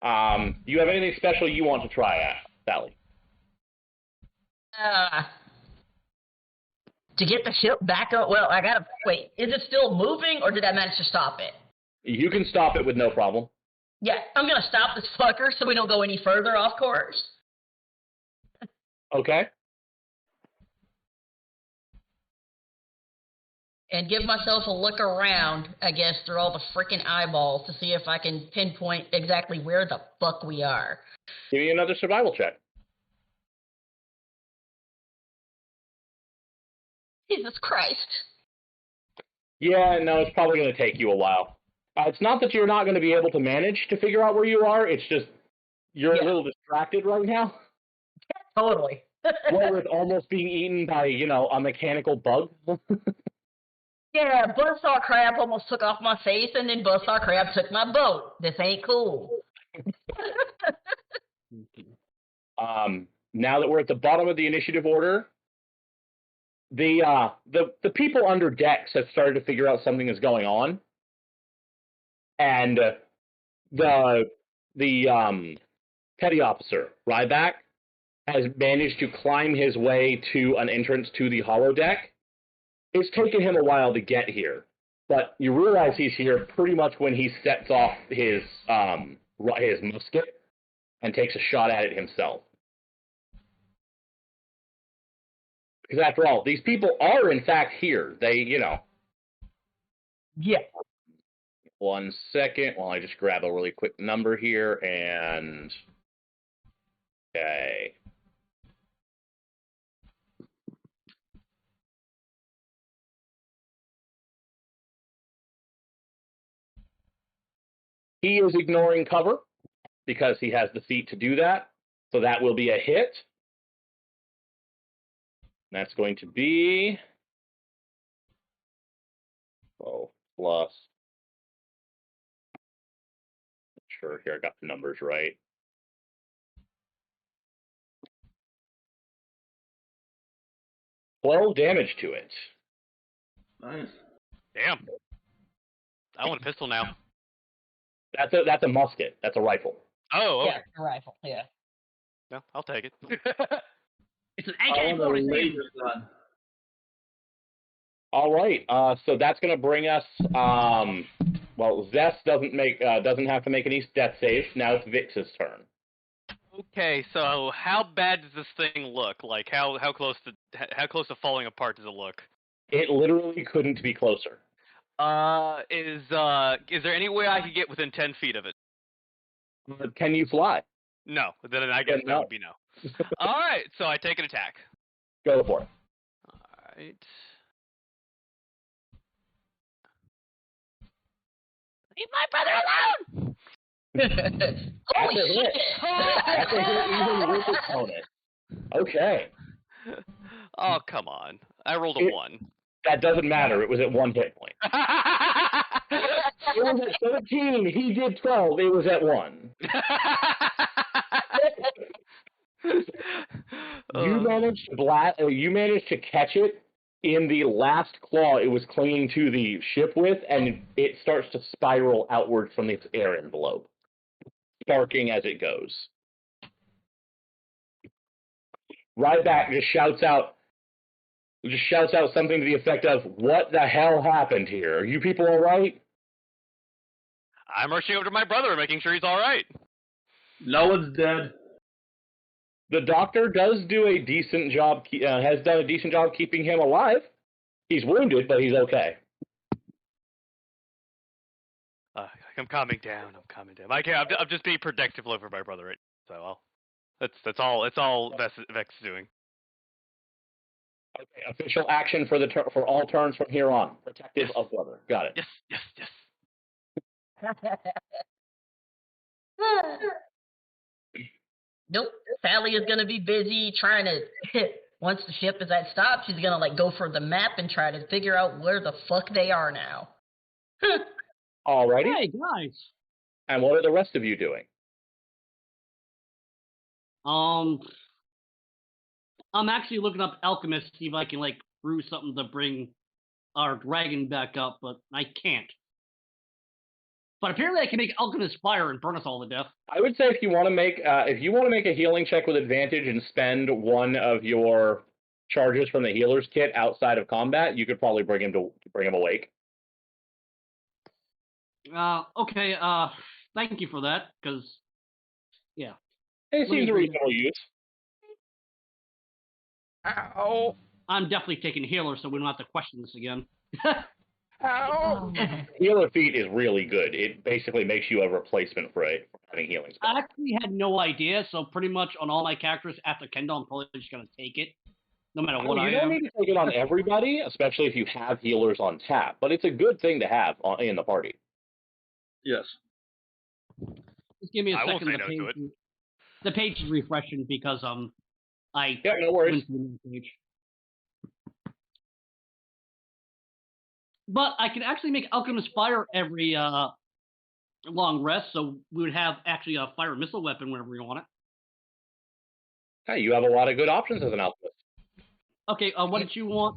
Do you have anything special you want to try at, Sally? To get the ship back up, well, I gotta, wait, is it still moving, or did I manage to stop it? You can stop it with no problem. Yeah, I'm gonna stop this fucker so we don't go any further off course. Okay. And give myself a look around, I guess, through all the freaking eyeballs to see if I can pinpoint exactly where the fuck we are. Give me another survival check. Jesus Christ. Yeah, no, it's probably going to take you a while. It's not that you're not going to be able to manage to figure out where you are. It's just you're a little distracted right now. Totally. Well, with almost being eaten by, a mechanical bug. Yeah, Buzzsaw Crab almost took off my face, and then Buzzsaw Crab took my boat. This ain't cool. Now that we're at the bottom of the initiative order, the people under decks have started to figure out something is going on, and the petty officer Ryback has managed to climb his way to an entrance to the holodeck. It's taken him a while to get here, but you realize he's here pretty much when he sets off his musket and takes a shot at it himself. Because after all, these people are in fact here. They, Yeah. 1 second while I just grab a really quick number here and... Okay. He is ignoring cover because he has the feat to do that. So that will be a hit. That's going to be 12 plus. Sure, here I got the numbers right. 12 damage to it. Nice. Damn. I want a pistol now. That's a musket. That's a rifle. Oh, okay. Yeah, a rifle, yeah. No, I'll take it. It's an AK-47. All right. So that's going to bring us. Well, Zest doesn't have to make any death saves. Now it's Vix's turn. Okay, so how bad does this thing look? Like how close to falling apart does it look? It literally couldn't be closer. Is there any way I could get within 10 feet of it? Can you fly? No. Then I guess that would be no. All right, so I take an attack. Go for it. All right. Leave my brother alone! Holy shit! That's a hit even with opponent. Okay. Oh, come on. I rolled a 1. That doesn't matter. It was at 1 hit point. It was at 13. He did 12. It was at 1. You managed to catch it in the last claw it was clinging to the ship with, and it starts to spiral outward from its air envelope, sparking as it goes. Ryback just shouts out something to the effect of, "What the hell happened here? Are you people all right?" I'm rushing over to my brother, making sure he's all right. No one's dead. The doctor does do a decent job, has done a decent job keeping him alive. He's wounded, but he's okay. I'm calming down. I'm just being protective over my brother, right? So that's all. It's all Vex is doing. Okay, official action for all turns from here on. Protective of brother. Got it. Yes. Nope. Sally is gonna be busy trying to. Once the ship is at stop, she's gonna like go for the map and try to figure out where the fuck they are now. Alrighty. Hey guys. And what are the rest of you doing? I'm actually looking up alchemist to see if I can like brew something to bring our dragon back up, but I can't. But apparently I can make alchemist fire and burn us all to death. I would say if you want to make a healing check with advantage and spend one of your charges from the healer's kit outside of combat, you could probably bring him awake. Okay. Thank you for that, because yeah. It seems a reasonable use. Ow. I'm definitely taking healer, so we don't have to question this again. Ow. Healer feat is really good. It basically makes you a replacement for having healing spell. I actually had no idea, so pretty much on all my characters after Kendall, I'm probably just going to take it, no matter what I am. You don't need to take it on everybody, especially if you have healers on tap, but it's a good thing to have in the party. Yes. Just give me a I second. won't say no to it. The page is refreshing because Yeah, no worries. went to the new page. But I can actually make alchemist fire every long rest, so we would have actually a fire missile weapon whenever we want it. Hey, you have a lot of good options as an alchemist. Okay, what did you want?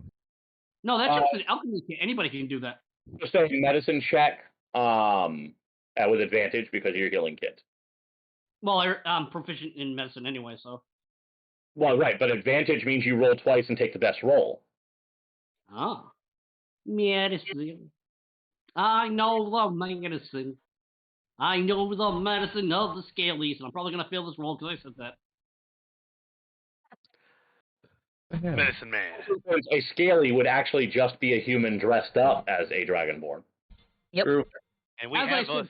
No, that's just an alchemist kit. Anybody can do that. Just a medicine check with advantage because of your healing kit. Well, I'm proficient in medicine anyway, so. Well, right, but advantage means you roll twice and take the best roll. Ah. Medicine. I know the medicine. I know the medicine of the scalies, and I'm probably going to fail this roll because I said that. Medicine man. A scaly would actually just be a human dressed up as a dragonborn. Yep. True. And we As have I said,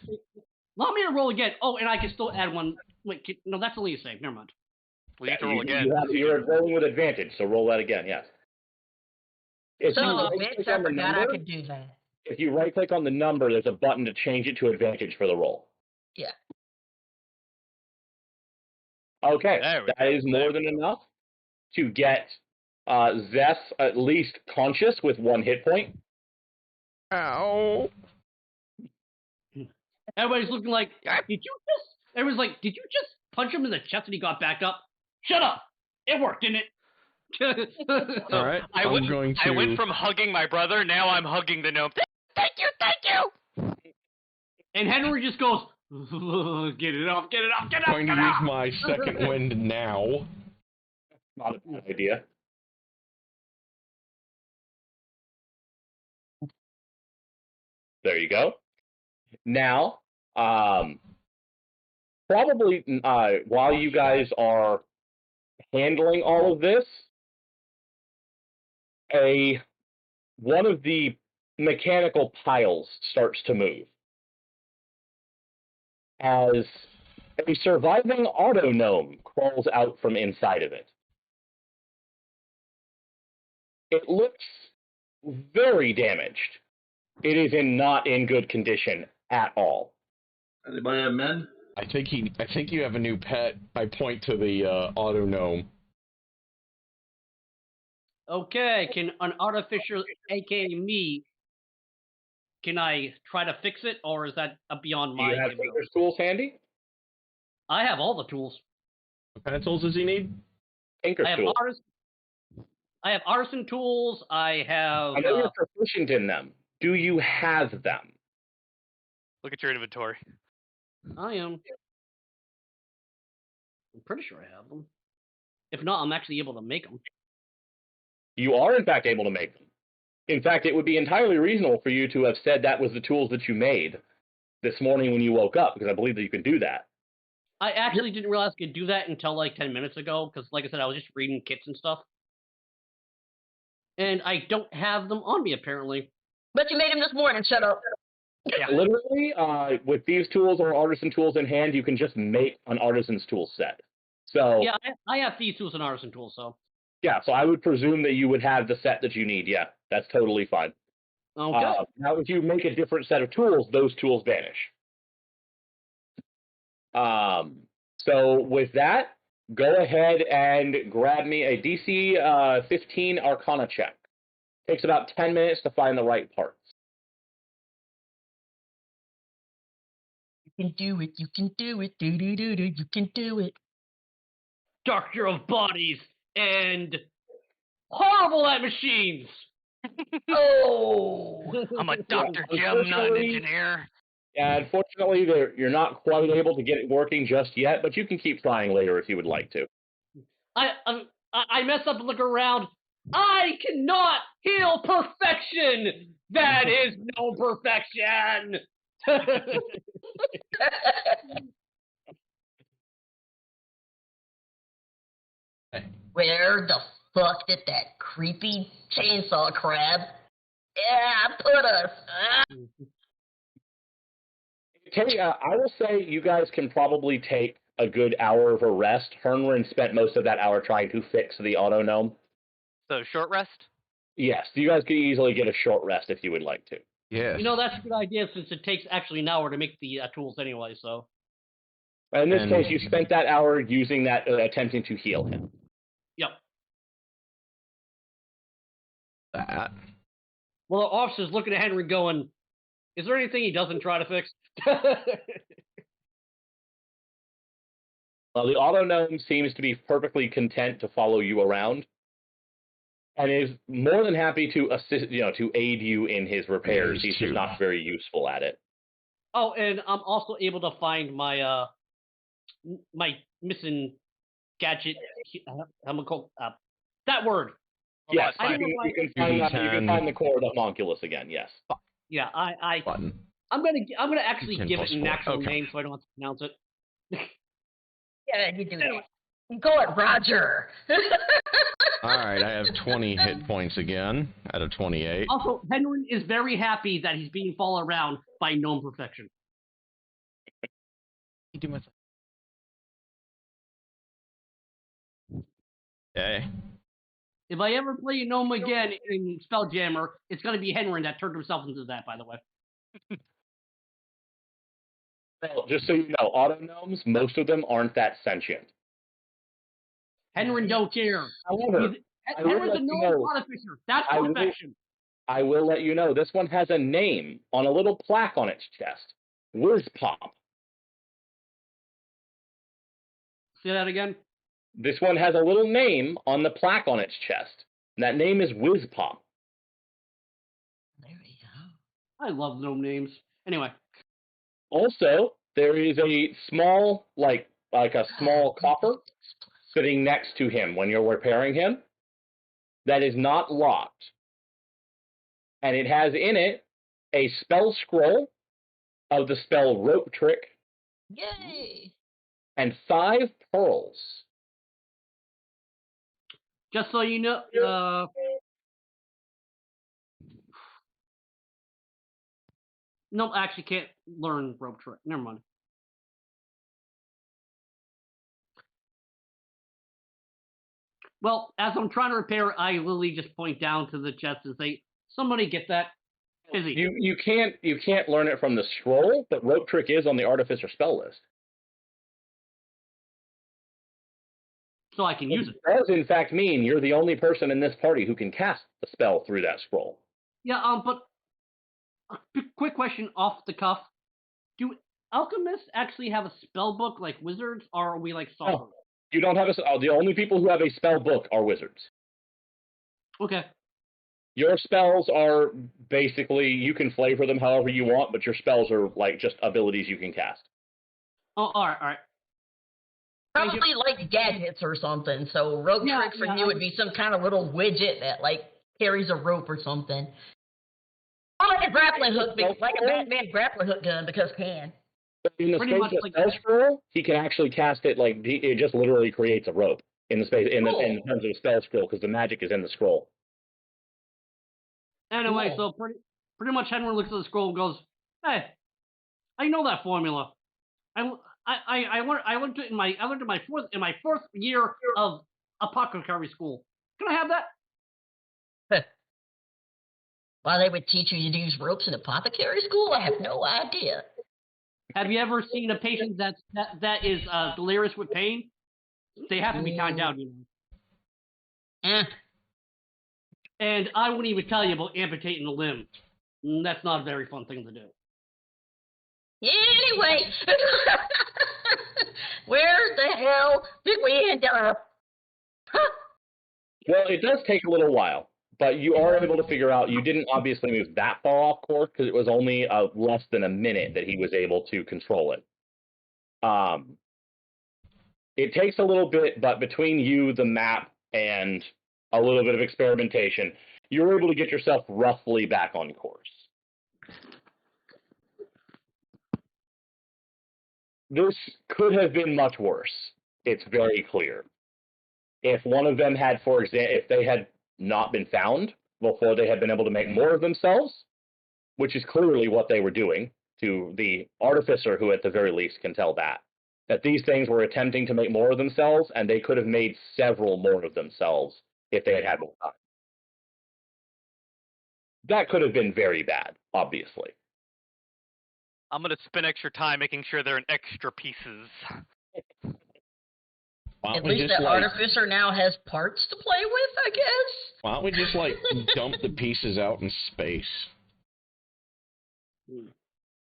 allow me to roll again. Oh, and I can still add one. Wait, no, that's only a save. Never mind. we have to roll again. You're rolling with advantage, so roll that again, yes. If Son you of a right-click bitch, I on the forgot I number- could do that. If you right-click on the number, there's a button to change it to advantage for the roll. Yeah. Okay, There we that go. is more than enough to get Zeth at least conscious with 1 hit point. Ow. Everybody's looking like, everyone's like, did you just punch him in the chest and he got back up? Shut up! It worked, didn't it? All right. I went from hugging my brother, now I'm hugging the gnome. Thank you! And Henry just goes, get it off, get it off, get it off, Going to get it use off! my second wind now. Not a bad idea. There you go. Now, probably while you guys are handling all of this, one of the mechanical piles starts to move as a surviving auto gnome crawls out from inside of it. It looks very damaged. It is not in good condition at all. Anybody have men? I think you have a new pet. I point to the auto gnome. Okay, can an artificial, aka me, can I try to fix it, or is that beyond Do my you have capability? Tinker's tools handy? I have all the tools. What kind of tools does he need? Tinker's tools. I have artisan tools. I have. I know you're proficient in them. Do you have them? Look at your inventory. I am. I'm pretty sure I have them. If not, I'm actually able to make them. You are, in fact, able to make them. In fact, it would be entirely reasonable for you to have said that was the tools that you made. this morning when you woke up, because I believe that you can do that. I actually didn't realize I could do that until like 10 minutes ago, because like I said, I was just reading kits and stuff. And I don't have them on me, apparently. But you made them this morning, shut up. Yeah. Literally, with these tools or artisan tools in hand, you can just make an artisan's tool set. So yeah, I have these tools and artisan tools, so. Yeah, so I would presume that you would have the set that you need. Yeah, that's totally fine. Okay. Now, if you make a different set of tools, those tools vanish. So with that, go ahead and grab me a DC 15 Arcana check. Takes about 10 minutes to find the right parts. You can do it, you can do it, do-do-do-do, you can do it. Doctor of bodies and horrible at machines. Oh, I'm a Dr. Jim, not an engineer. Yeah, unfortunately, you're not quite able to get it working just yet, but you can keep trying later if you would like to. I mess up and look around. I cannot heal perfection. That is no perfection. Where the fuck did that creepy chainsaw crab put us? Okay, I will say you guys can probably take a good hour of a rest. Hernwin spent most of that hour trying to fix the auto gnome. So, short rest? Yes, you guys could easily get a short rest if you would like to. Yes. You know, that's a good idea since it takes actually an hour to make the tools anyway, so. In this case, you spent that hour using that, attempting to heal him. Yep. That. Well, the officer's looking at Henry going, is there anything he doesn't try to fix? Well, the auto gnome seems to be perfectly content to follow you around, and is more than happy to assist, to aid you in his repairs. He's just not very useful at it. Oh, and I'm also able to find my my missing gadget. I'm gonna call that word. Yes, you can find the core of the homunculus again. Yes. Yeah, Button. I'm gonna actually give it an actual name so I don't have to pronounce it. Yeah, you do that. Go it, Roger. Alright, I have 20 hit points again out of 28. Also, Henry is very happy that he's being followed around by gnome perfection. Okay. If I ever play a gnome again in Spelljammer, it's gonna be Henry that turned himself into that, by the way. Well, just so you know, auto gnomes, most of them aren't that sentient. Henry don't care. However, Henry's a gnome artificer. That's perfection. I will let you know, this one has a name on a little plaque on its chest. Whizpop. Say that again? This one has a little name on the plaque on its chest. And that name is Whizpop. There we go. I love gnome names. Anyway. Also, there is a small, like a small coffer sitting next to him when you're repairing him that is not locked. And it has in it a spell scroll of the spell Rope Trick. Yay! And 5 pearls. Just so you know, no, I actually can't learn Rope Trick. Never mind. Well, as I'm trying to repair, I literally just point down to the chest and say, "Somebody get that." Busy. You can't learn it from the scroll, but Rope Trick is on the Artificer spell list. So I can use it. It does, in fact, mean you're the only person in this party who can cast the spell through that scroll. Yeah, but quick question off the cuff. Do alchemists actually have a spell book like wizards, or are we like sorcerers? Oh, you don't have the only people who have a spell book are wizards. Okay. Your spells are basically, you can flavor them however you want, but your spells are like just abilities you can cast. Oh, alright. Probably like gadgets or something. So rope trick for you would be some kind of little widget that like carries a rope or something. like a grappling hook, like a Batman grappling hook gun, because can. In the Pretty space much of like spell scroll, he can actually cast it like it just literally creates a rope in the space in terms of the spell scroll because the magic is in the scroll. Anyway, so pretty much Henry looks at the scroll and goes, "Hey, I know that formula. I learned it in my fourth year of apothecary school. Can I have that?" Why they would teach you to use ropes in apothecary school? I have no idea. Have you ever seen a patient that is delirious with pain? They have to be tied down, you know. And I wouldn't even tell you about amputating a limb. That's not a very fun thing to do. Anyway, where the hell did we end up? Well, it does take a little while, but you are able to figure out. You didn't obviously move that far off course because it was only less than a minute that he was able to control it. It takes a little bit, but between you, the map, and a little bit of experimentation, you're able to get yourself roughly back on course. This could have been much worse. It's very clear. If one of them had, for example, if they had not been found before they had been able to make more of themselves, which is clearly what they were doing, to the artificer who at the very least can tell that these things were attempting to make more of themselves, and they could have made several more of themselves if they had had more time. That could have been very bad, obviously. I'm going to spend extra time making sure they're in extra pieces. At least the artificer now has parts to play with, I guess. Why don't we just, dump the pieces out in space?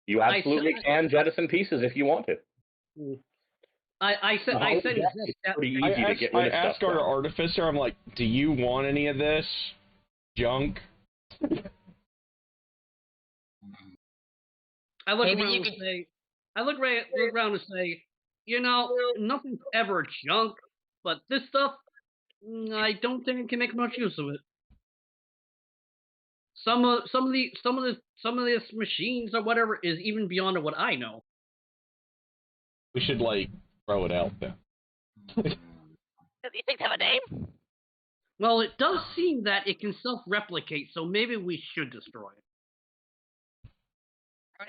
You absolutely can jettison pieces if you want to. I said it's pretty easy to get rid of stuff. I asked our artificer, I'm like, do you want any of this junk? I look around and say, you know, nothing's ever junk, but this stuff, I don't think I can make much use of it. Some of this machines or whatever is even beyond what I know. We should throw it out then. Do you think they have a name? Well, it does seem that it can self-replicate, so maybe we should destroy it. Throw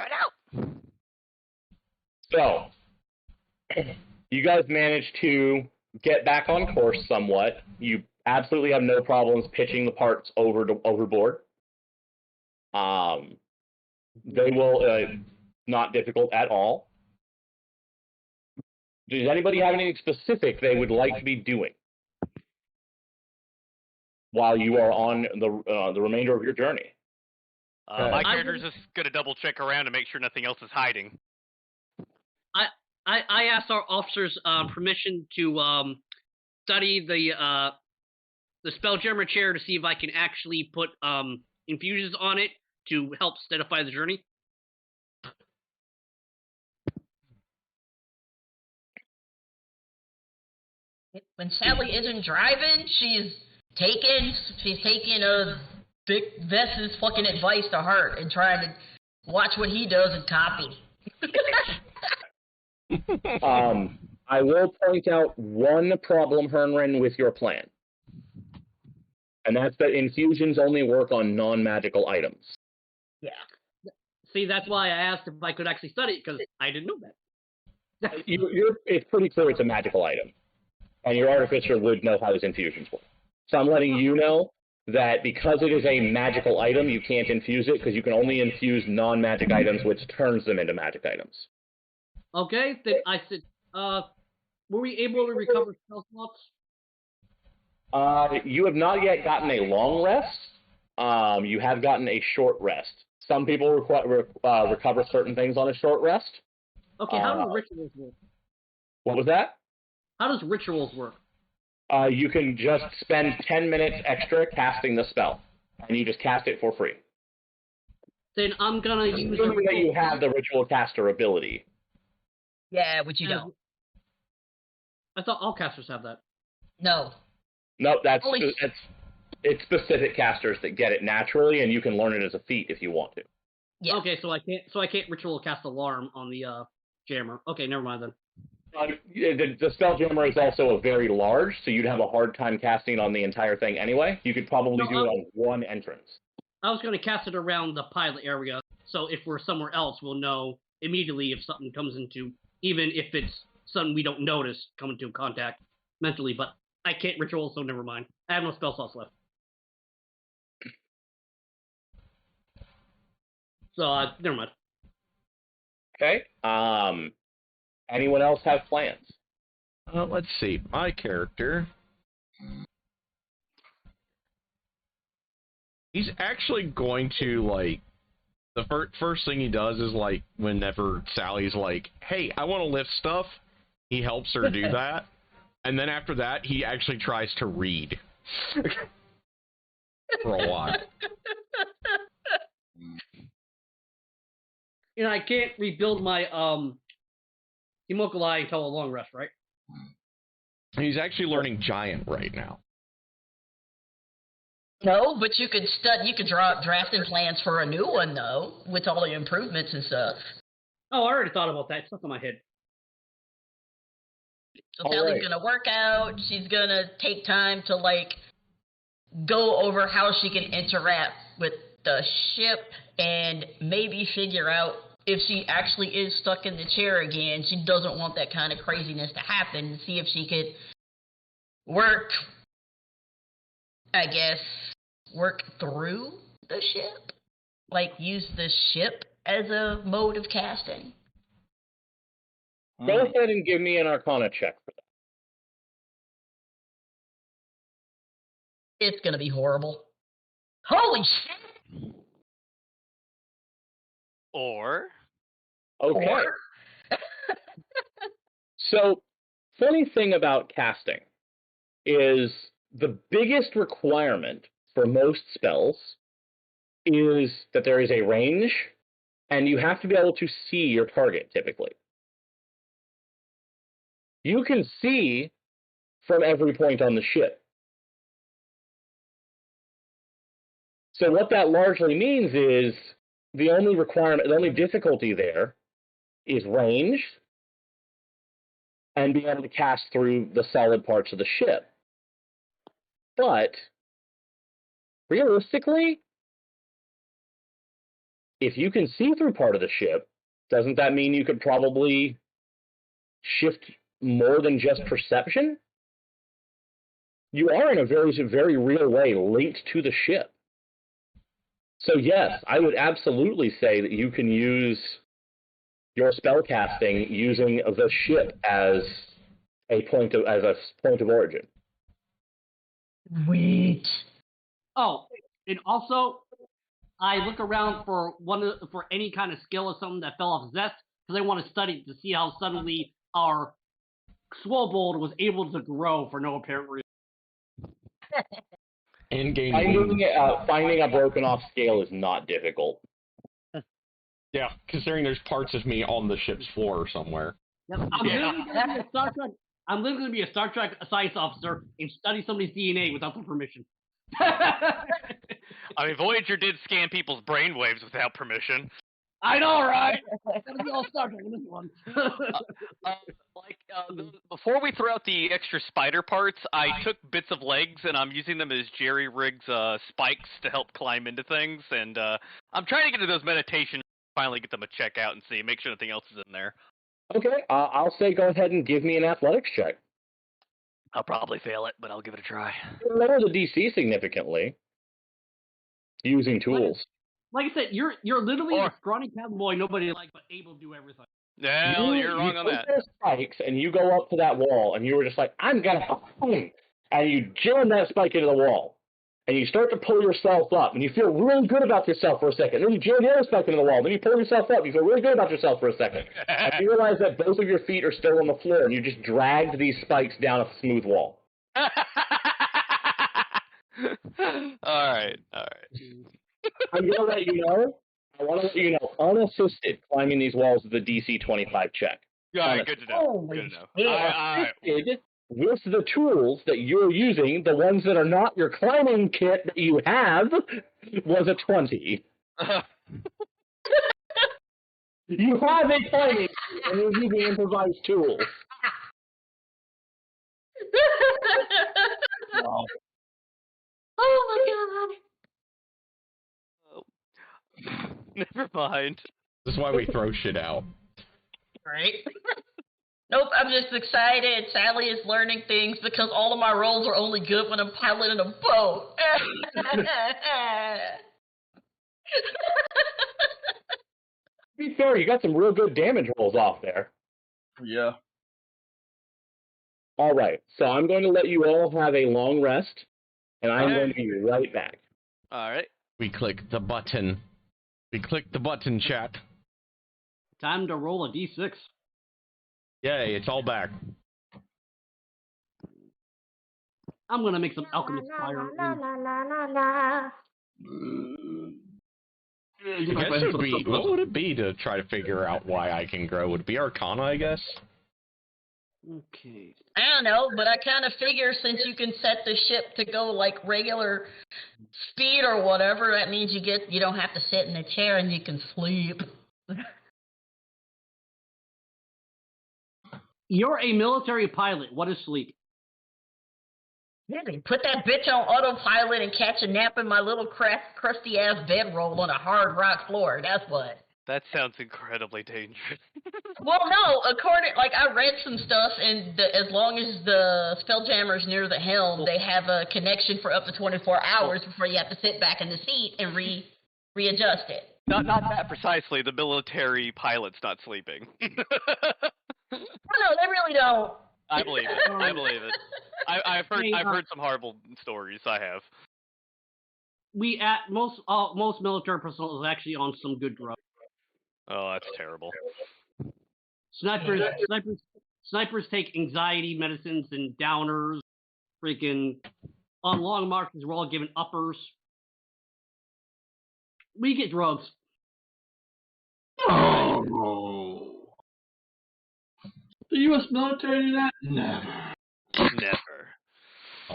it out. So, you guys managed to get back on course somewhat. You absolutely have no problems pitching the parts overboard. They will not difficult at all. Does anybody have anything specific they would like to be doing while you are on the remainder of your journey? My character's just going to double check around to make sure nothing else is hiding. I asked our officers permission to study the Spelljammer chair to see if I can actually put infusions on it to help steadify the journey. When Sally isn't driving, she's taking Vic Vess's fucking advice to heart and trying to watch what he does and copy. I will point out one problem, Hernrin, with your plan. And that's that infusions only work on non-magical items. Yeah. See, that's why I asked if I could actually study it, because I didn't know that. It's pretty clear it's a magical item. And your artificer would know how his infusions work. So I'm letting you know that because it is a magical item, you can't infuse it, because you can only infuse non-magic items, which turns them into magic items. Okay, then I said, were we able to recover spell slots? You have not yet gotten a long rest. You have gotten a short rest. Some people recover certain things on a short rest. Okay, how do rituals work? What was that? How does rituals work? You can just spend 10 minutes extra casting the spell, and you just cast it for free. Then I'm gonna use. Assuming that you have the ritual caster ability. Yeah, which you don't. I thought all casters have that. No. Nope, that's It's specific casters that get it naturally, and you can learn it as a feat if you want to. Yeah. Okay, so I can't ritual cast alarm on the jammer. Okay, never mind then. The Spelljammer is also very large, so you'd have a hard time casting on the entire thing anyway. You could probably do it on one entrance. I was going to cast it around the pilot area, so if we're somewhere else, we'll know immediately if something comes into, even if it's something we don't notice coming into contact mentally, but I can't ritual, so never mind. I have no spell slots left. So, never mind. Okay. Anyone else have plans? Let's see. My character. He's actually going to, like, the first thing he does is, like, whenever Sally's like, hey, I want to lift stuff, he helps her do that. And then after that, he actually tries to read. For a while. You know, I can't rebuild my Homunculus until a long rest, right? He's actually learning Giant right now. No, but you could draw drafting plans for a new one though, with all the improvements and stuff. Oh, I already thought about that. It's stuck in my head. So Sally's gonna work out. She's gonna take time to like go over how she can interact with the ship and maybe figure out if she actually is stuck in the chair again. She doesn't want that kind of craziness to happen. See if she could work through the ship. Like, use the ship as a mode of casting. Go ahead and give me an Arcana check for that. It's gonna be horrible. Holy shit! Or? Okay. So, funny thing about casting is the biggest requirement for most spells is that there is a range, and you have to be able to see your target, typically. You can see from every point on the ship. So what that largely means is the only difficulty there is range and being able to cast through the solid parts of the ship. But realistically, if you can see through part of the ship, doesn't that mean you could probably shift more than just perception? You are in a very, very real way linked to the ship. So yes, I would absolutely say that you can use your spellcasting using the ship as a point of origin. Sweet. Oh, and also, I look around for any kind of skill or something that fell off Zest because I want to study to see how suddenly our Swobold was able to grow for no apparent reason. And gain finding a broken off scale is not difficult. Yeah, considering there's parts of me on the ship's floor somewhere. Yep. I'm literally going to be a Star Trek science officer and study somebody's DNA without their permission. I mean, Voyager did scan people's brainwaves without permission. I know, right? Gotta be all Star Trek in this one. Before we throw out the extra spider parts, I took bits of legs and I'm using them as Jerry rigs spikes to help climb into things. And I'm trying to get to those meditations, finally get them a check out and see, make sure nothing else is in there. Okay, I'll say go ahead and give me an athletics check. I'll probably fail it, but I'll give it a try. Lower the DC significantly using tools. Like I said, you're literally a scrawny cowboy nobody likes, but able to do everything. Yeah, you're wrong on that. You spikes, and you go up to that wall, and you were just like, I'm gonna boom, and you jam that spike into the wall, and you start to pull yourself up, and you feel really good about yourself for a second. Then you jam the other spike into the wall, then you pull yourself up, you feel really good about yourself for a second, and you realize that both of your feet are still on the floor, and you just dragged these spikes down a smooth wall. All right. I'm gonna let you know. I want to let you know, unassisted climbing these walls is a DC 25 check. All right, good to know. Good to know. Assisted with the tools that you're using, the ones that are not your climbing kit that you have, was a 20. You have a climbing kit and you're using improvised tools. Wow. Oh Oh. Never mind. This is why we throw shit out. my god. Right? Nope, I'm just excited. Sally is learning things because all of my rolls are only good when I'm piloting a boat. To be fair, you got some real good damage rolls off there. Yeah. All right, so I'm going to let you all have a long rest, and I'm going to be right back. All right. We click the button. We click the button, chat. Time to roll a d6. Yay, it's all back. I'm gonna make some alchemist fire. I guess it would be, what would it be to try to figure out why I can grow? Would it be Arcana, I guess? Okay. I don't know, but I kind of figure since you can set the ship to go like regular speed or whatever, that means you don't have to sit in a chair and you can sleep. You're a military pilot. What is sleep? Really, put that bitch on autopilot and catch a nap in my little crusty ass bedroll on a hard rock floor. That's what. That sounds incredibly dangerous. Well, no, I read some stuff, and as long as the Spelljammer's near the helm, they have a connection for up to 24 hours before you have to sit back in the seat and readjust it. Not that precisely. The military pilot's not sleeping. No, they really don't. I believe it. I believe it. I've heard some horrible stories. I have. We at most military personnel is actually on some good drugs. Oh, that's terrible. Snipers take anxiety medicines and downers. Freaking on long marches, we're all given uppers. We get drugs. Oh. The U.S. military do that? Never. Never.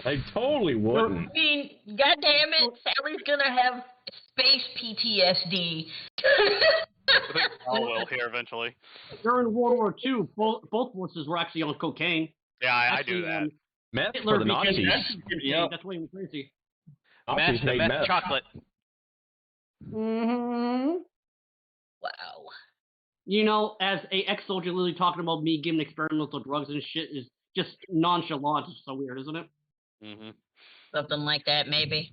I totally wouldn't. I mean, goddammit, Sally's gonna have space PTSD. I think all will here eventually. During World War II, both forces were actually on cocaine. Yeah, I do that. Meth Hitler for the became Nazis. Yep. That's why he was crazy. Nazis The made meth chocolate. Mm-hmm. Wow. You know, as a ex-soldier, literally talking about me giving experimental drugs and shit is just nonchalant. It's so weird, isn't it? Mm-hmm. Something like that, maybe.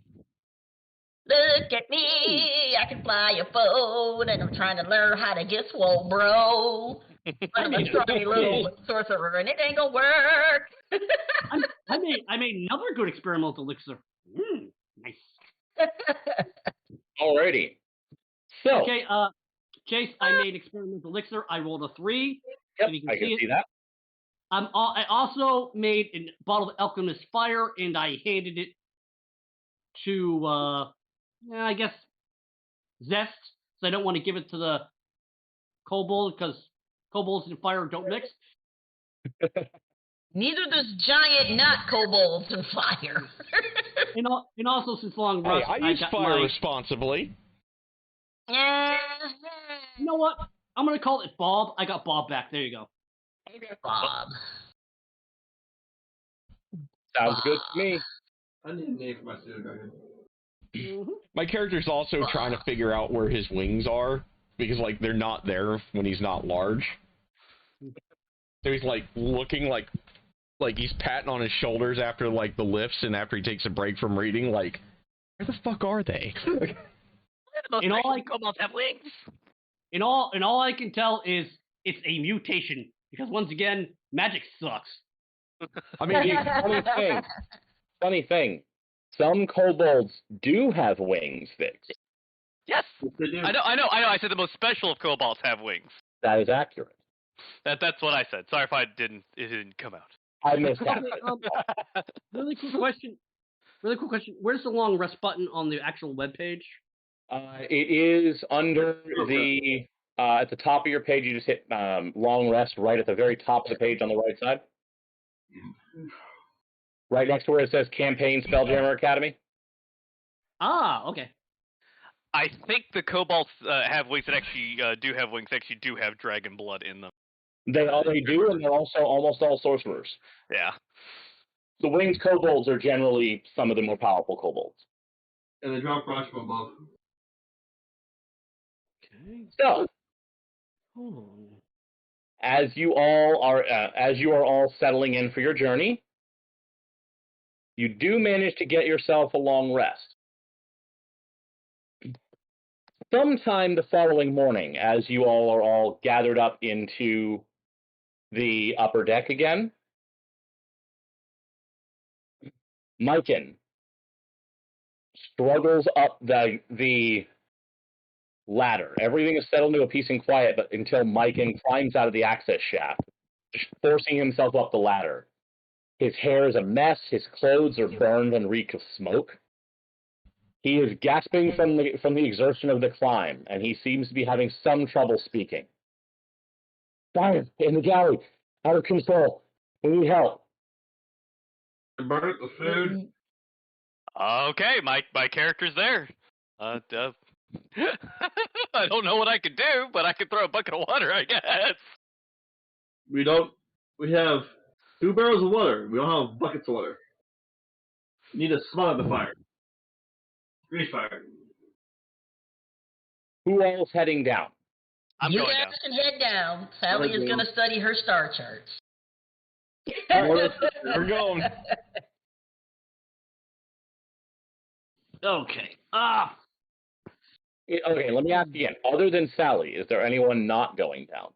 Look at me, I can fly a boat, and I'm trying to learn how to get swole, bro. I'm a scrawny little sorcerer, and it ain't gonna work. I made another good experimental elixir. Nice. Alrighty. So. Okay, Chase, I made experimental elixir. I rolled a 3. Yep, You can I can see that. I also made a bottle of alchemist fire, and I handed it to, I guess, Zest. So I don't want to give it to the kobold because kobolds and fire don't mix. Neither does giant not kobolds and fire. and also, since long Hey, rest, I use fire responsibly. You know what? I'm gonna call it Bob. I got Bob back. There you go. Bob. Sounds good to me. I need a name for my pseudo dragon. Mm-hmm. My character's also trying to figure out where his wings are, because, like, they're not there when he's not large. So he's, like, looking like he's patting on his shoulders after, like, the lifts and after he takes a break from reading, like, where the fuck are they? And all kobolds have wings. And all I can tell is it's a mutation because once again, magic sucks. I mean, funny thing, some kobolds do have wings, Vix. Yes. I know. I said the most special of kobolds have wings. That is accurate. That's what I said. Sorry if it didn't come out. I missed that. Really quick question. Where's the long rest button on the actual web page? It is under the at the top of your page. You just hit long rest right at the very top of the page on the right side. Right next to where it says Campaign Spelljammer Academy. Ah, okay. I think the kobolds have wings that actually do have wings. Actually, do have dragon blood in them. They already do, and they're also almost all sorcerers. Yeah. The winged kobolds are generally some of the more powerful kobolds. And they drop rocks from above. Okay. So, Hold on. as you are all settling in for your journey, you do manage to get yourself a long rest. Sometime the following morning, as you all are all gathered up into the upper deck again, Myken struggles up the ladder. Everything is settled to a peace and quiet, but until Myken climbs out of the access shaft, forcing himself up the ladder. His hair is a mess. His clothes are burned and reek of smoke. He is gasping from the exertion of the climb, and he seems to be having some trouble speaking. Fire in the galley, out of control. We need help. Burn the food. Okay, my character's there. I don't know what I could do, but I could throw a bucket of water, I guess. We have 2 barrels of water. We don't have buckets of water. We need to smother the fire. Grease fire. Who all's heading down? I'm you going guys down. can head down. Sally is going to study her star charts. We're going. Okay. Okay, let me ask again. Other than Sally, is there anyone not going down?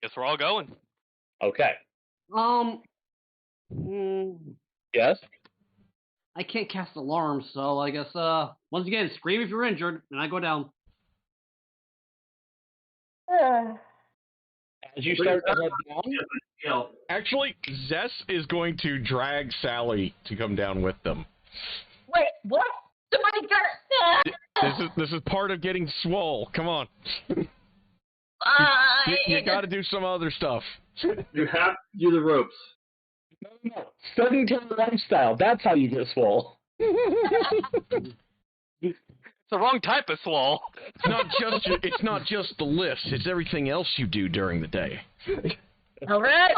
Guess we're all going. Okay. Yes? I can't cast alarms, so I guess, once again, scream if you're injured, and I go down. As you start to head down, Actually, Zess is going to drag Sally to come down with them. Wait, what? Somebody got This is part of getting swole. Come on. You got to do some other stuff. You have to do the ropes. No. Sedentary lifestyle. That's how you get swole. It's the wrong type of swole. It's not just the lifts. It's everything else you do during the day. All right.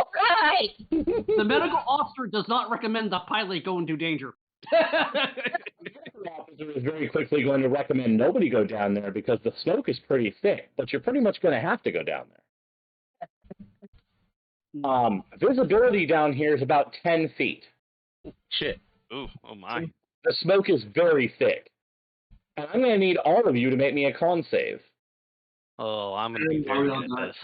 The medical officer does not recommend the pilot go into danger. The officer is very quickly going to recommend nobody go down there because the smoke is pretty thick, but you're pretty much going to have to go down there. Visibility down here is about 10 feet. Shit. Ooh, oh my. The smoke is very thick. And I'm going to need all of you to make me a con save. Oh, I'm going to be very good at this.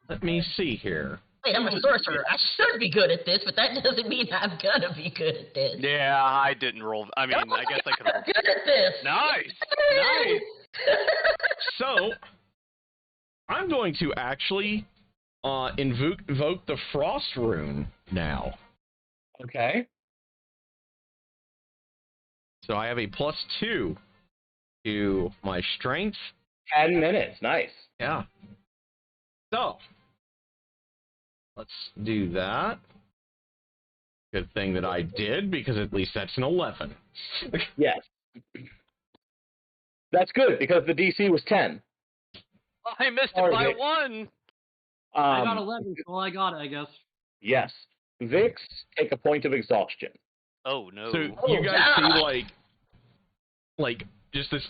Let me see here. Wait, I'm a sorcerer. I should be good at this, but that doesn't mean I'm going to be good at this. Yeah, I didn't roll. I mean, I guess I could roll. Good at this. Nice. Nice. So, I'm going to actually invoke the Frost Rune now. Okay. So I have a +2 to my strength. 10 minutes. Nice. Yeah. So, let's do that. Good thing that I did, because at least that's an 11. Yes. That's good, because the DC was 10. I missed it by 1. I got 11, so I got it, I guess. Yes. Vix, take a point of exhaustion. Oh, no. So you guys see, like, just this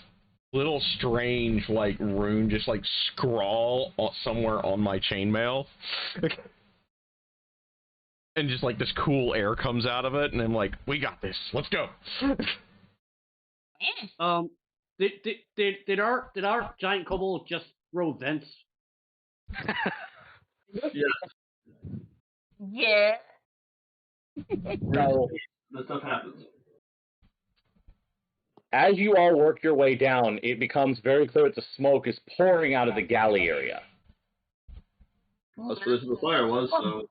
little strange, like, rune just, like, scrawl somewhere on my chainmail. And just, like, this cool air comes out of it, and I'm like, we got this. Let's go. Did our giant kobold just throw vents? Yeah. So, That stuff happens. as you all work your way down, it becomes very clear that the smoke is pouring out of the galley area. That's where the fire was, so...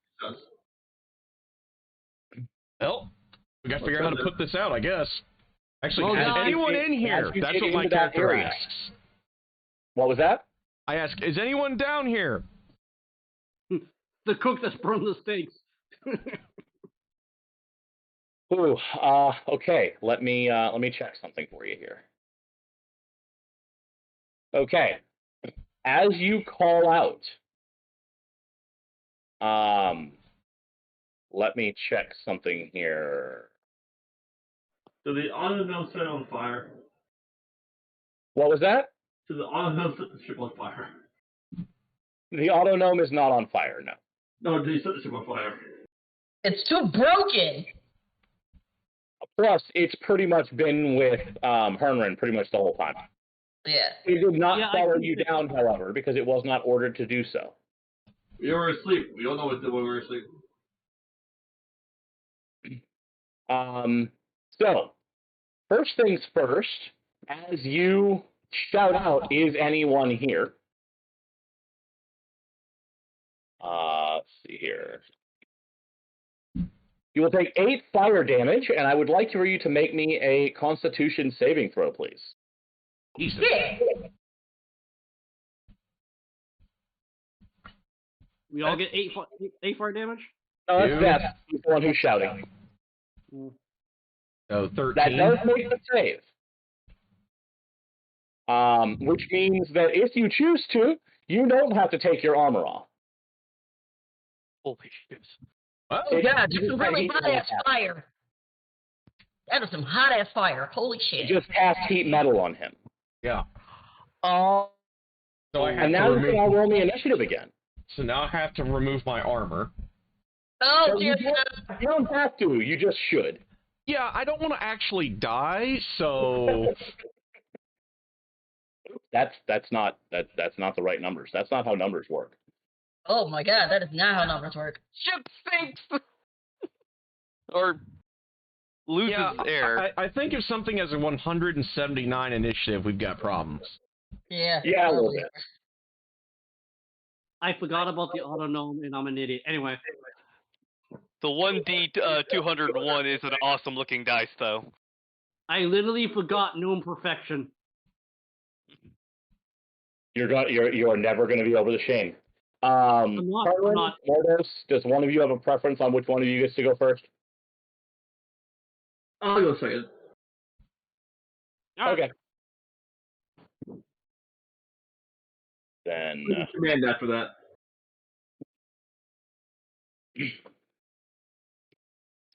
Well, we gotta figure out how to put this out, I guess. Actually, Well, is guys, anyone in here? as you That's dig what my into that character area. asks. What was that? I ask, is anyone down here? The cook that's burned the steaks. Ooh, okay. Let me check something for you here. Okay. As you call out, let me check something here. So the auto gnome set on fire. What was that? So the auto gnome set the ship on fire. The auto gnome is not on fire, no. No, did he set the ship on fire? It's too broken. Plus, it's pretty much been with Herman pretty much the whole time. Yeah. It did not follow you down, however, because it was not ordered to do so. We were asleep. We don't know what to do when we were asleep. So, first things first, as you shout out, is anyone here? Let's see here. You will take 8 fire damage, and I would like for you to make me a Constitution saving throw, please. Jesus. Yeah. We all get 8 fire damage? No, that's Beth. He's the one who's shouting. So 13. That does make the save. Which means that if you choose to, you don't have to take your armor off. Holy shit. Oh, God, that's some really hot-ass fire. That is some hot-ass fire. Holy shit. You just cast heat metal on him. Yeah. Oh. So I have And to now you remove. can all roll the initiative again. So now I have to remove my armor. Oh, So dear you don't have to. You just should. Yeah, I don't want to actually die, so That's not the right numbers. That's not how numbers work. Oh, my God, that is not how numbers work. Ship sinks! Or loses air. I think if something has a 179 initiative, we've got problems. Yeah. Yeah, a little bit. I forgot about the auto gnome, and I'm an idiot. Anyway. The 1D 201 is an awesome looking dice, though. I literally forgot gnome perfection. You're never going to be over the shame. I'm not. Mordos, does one of you have a preference on which one of you gets to go first? I'll go second. Okay. Then Command after that.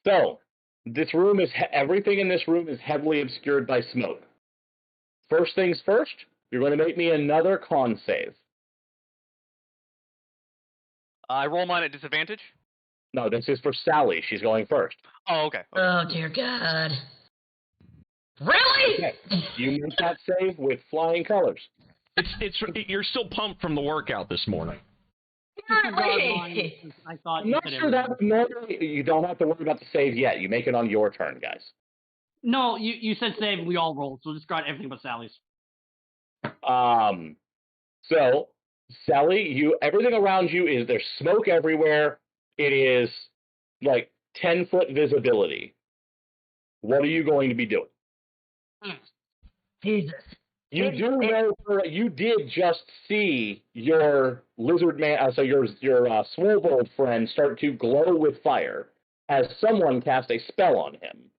So, this room is everything in this room is heavily obscured by smoke. First things first, you're going to make me another con save. I roll mine at disadvantage? No, this is for Sally. She's going first. Oh, okay. Oh, dear God. Really? Okay. You make that save with flying colors. You're still pumped from the workout this morning. Really? I thought I'm not sure that normally you don't have to worry about the save yet. You make it on your turn, guys. No, you said save and we all rolled, so discard everything but Sally's. So, Sally, everything around you is there's smoke everywhere. It is like 10-foot visibility. What are you going to be doing? Jesus. You do know you did just see your lizard man, so your Swobold friend start to glow with fire as someone cast a spell on him.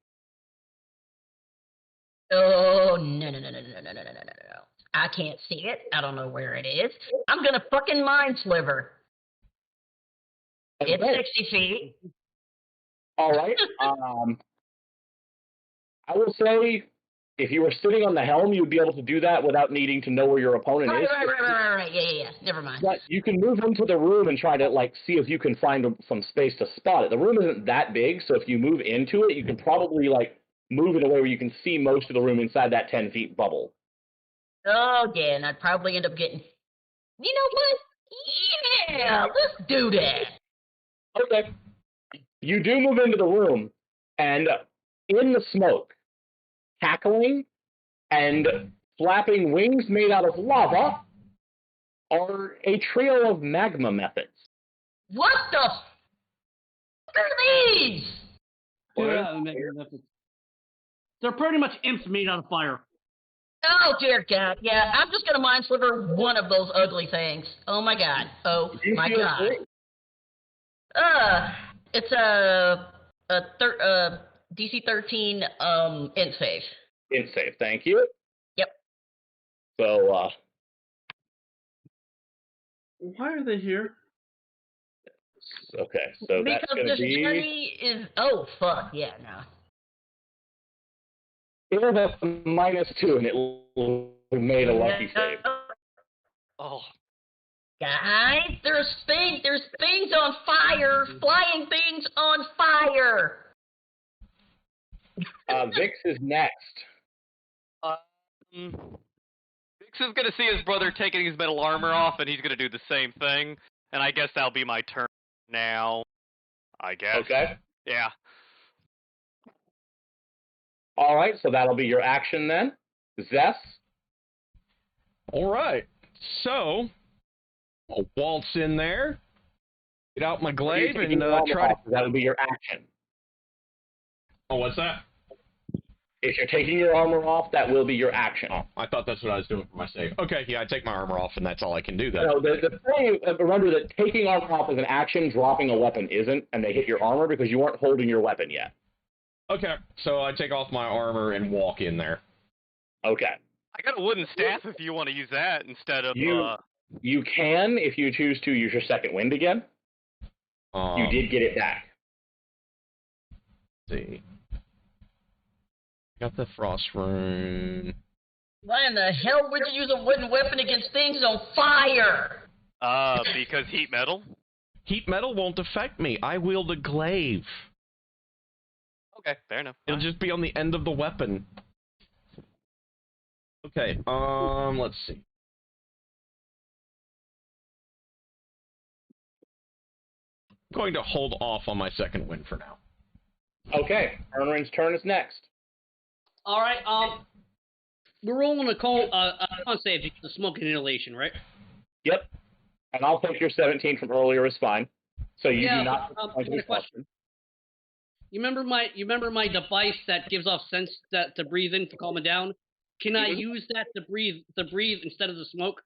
Oh, no. I can't see it. I don't know where it is. I'm gonna fucking mind sliver. Okay. It's 60 feet. All right. I will say, if you were sitting on the helm, you'd be able to do that without needing to know where your opponent is. Right. Yeah. Never mind. But you can move into the room and try to see if you can find some space to spot it. The room isn't that big, so if you move into it, you can probably move it away where you can see most of the room inside that 10-feet bubble. Oh, yeah, and I'd probably end up getting... You know what? Yeah, let's do that. Okay. You do move into the room, and in the smoke, cackling and flapping wings made out of lava are a trio of magma methods. What the f*** are these? They're pretty much imps made out of fire. Oh, dear God. Yeah, I'm just going to mind sliver one of those ugly things. Oh, my God. Oh, my God. Uh, it's a DC 13 int save. Int save, thank you. Yep. So, Why are they here? okay, so because that's going to this be... journey is... Oh, fuck, yeah, no. It was a -2, and it made a lucky save. Oh. Guys, there's things on fire! Flying things on fire! Vix is next. Vix is gonna see his brother taking his metal armor off, and he's gonna do the same thing. And I guess that'll be my turn now. I guess. Okay. Yeah. All right, so that'll be your action then. Zess? All right. So, I'll waltz in there, get out my glaive, and try to... That would be your action. Oh, what's that? If you're taking your armor off, that will be your action. Oh, I thought that's what I was doing for my save. Okay, yeah, I take my armor off, and that's all I can do then. No, the thing, remember that taking armor off is an action, dropping a weapon isn't, and they hit your armor because you aren't holding your weapon yet. Okay, so I take off my armor and walk in there. Okay. I got a wooden staff if you want to use that instead of... You can, if you choose to, use your second wind again. You did get it back. Let's see. Got the frost rune. Why in the hell would you use a wooden weapon against things on fire? Because heat metal? Heat metal won't affect me. I wield a glaive. Okay, fair enough. It'll just be on the end of the weapon. Okay, let's see. I'm going to hold off on my second win for now. Okay, Ernring's turn is next. All right. We're rolling a con save because of smoke inhalation, right? Yep. And I'll take your 17 from earlier is fine. So you do not. Question. You remember my device that gives off sense to breathe in to calm it down? Can I use that to breathe instead of the smoke?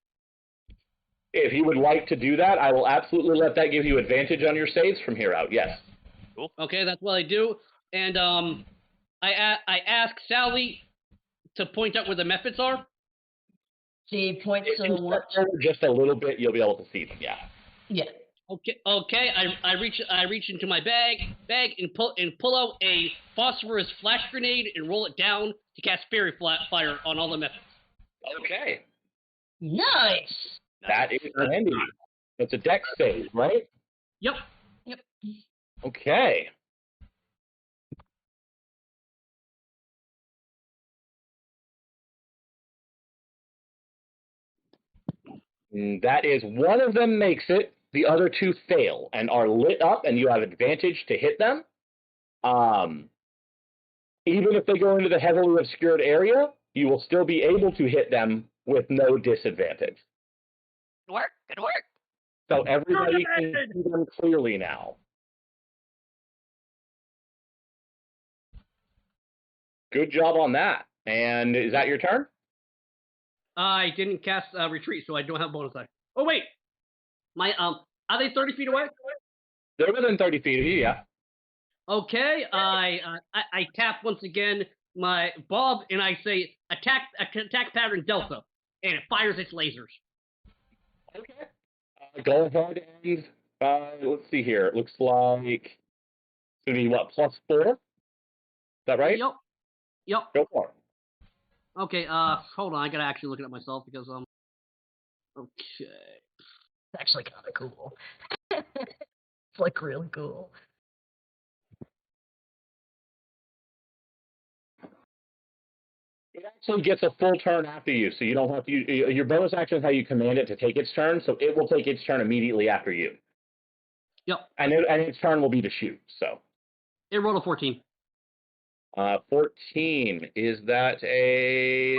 If you would like to do that, I will absolutely let that give you advantage on your saves from here out. Yes. Cool. Okay, that's what I do. And I ask Sally to point out where the methods are. She points to what? Just a little bit, you'll be able to see them. Yeah. Yeah. Okay. I reach into my bag and pull out a phosphorus flash grenade and roll it down to cast fairy fire on all the methods. Okay. Nice. That is handy. It's a dex save, right? Yep. Okay. That is, one of them makes it, the other two fail and are lit up, and you have advantage to hit them. Even if they go into the heavily obscured area, you will still be able to hit them with no disadvantage. Good work. So everybody can see them clearly now. Good job on that. And is that your turn? I didn't cast retreat, so I don't have bonus action. Oh wait, my are they 30 feet away? They're within 30 feet of you, yeah. Okay, I tap once again my Bob and I say attack pattern Delta, and it fires its lasers. Okay. Go ahead and let's see here. It looks like it's gonna be what, +4? Is that right? Yep. Go for it. Okay, hold on, I gotta actually look it up myself because okay. It's actually kind of cool. It's like really cool. It actually gets a full turn after you, so you don't have to. Your bonus action is how you command it to take its turn, so it will take its turn immediately after you. Yep. And its turn will be to shoot. So. It rolled a 14. 14. Is that a?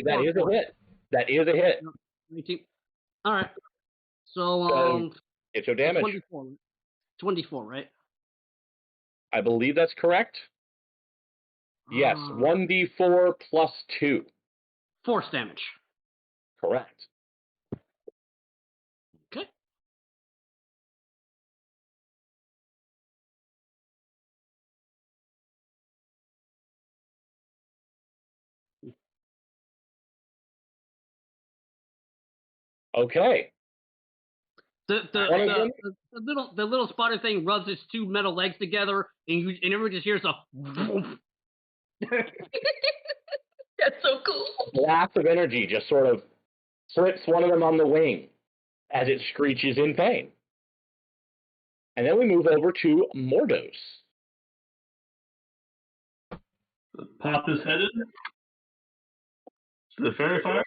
That is a hit. That is a hit. 19. All right. So it's your damage. 24, right? I believe that's correct. Yes, 1d4 plus 2. Force damage. Correct. Okay. Okay. The little spider thing rubs its two metal legs together, and everyone just hears a. That's so cool. A blast of energy just sort of flips one of them on the wing as it screeches in pain. And then we move over to Mordos. Pop his head in. The fairy fire?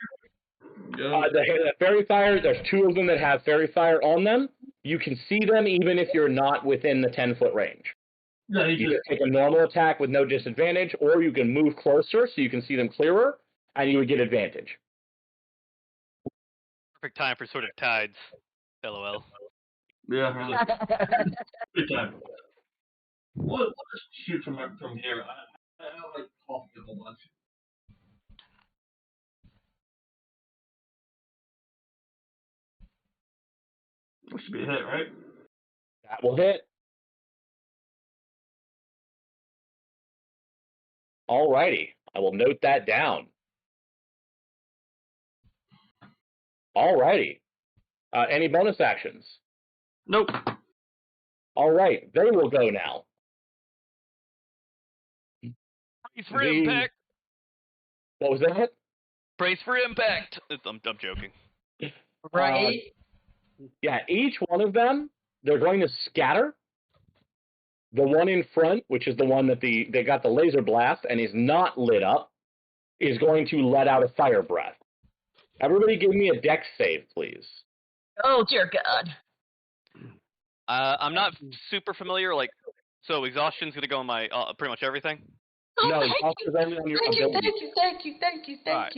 The fairy fire, there's two of them that have fairy fire on them. You can see them even if you're not within the 10-foot range. No, you can take a normal attack with no disadvantage, or you can move closer so you can see them clearer, and you would get advantage. Perfect time for sort of tides. LOL. Yeah, really. Good time. We'll just shoot from here. I don't like coughing a whole bunch. That should be a hit, right? That will hit. Alrighty. I will note that down. Alrighty. Any bonus actions? Nope. Alright, they will go now. Brace for impact. What was that? Brace for impact. I'm joking. Right. Yeah, each one of them, they're going to scatter. The one in front, which is the one that they got the laser blast and is not lit up, is going to let out a fire breath. Everybody give me a dex save, please. Oh, dear God. I'm not super familiar, so exhaustion's gonna go on my pretty much everything. Oh, No, thank you. only on your ability. Thank you. Right.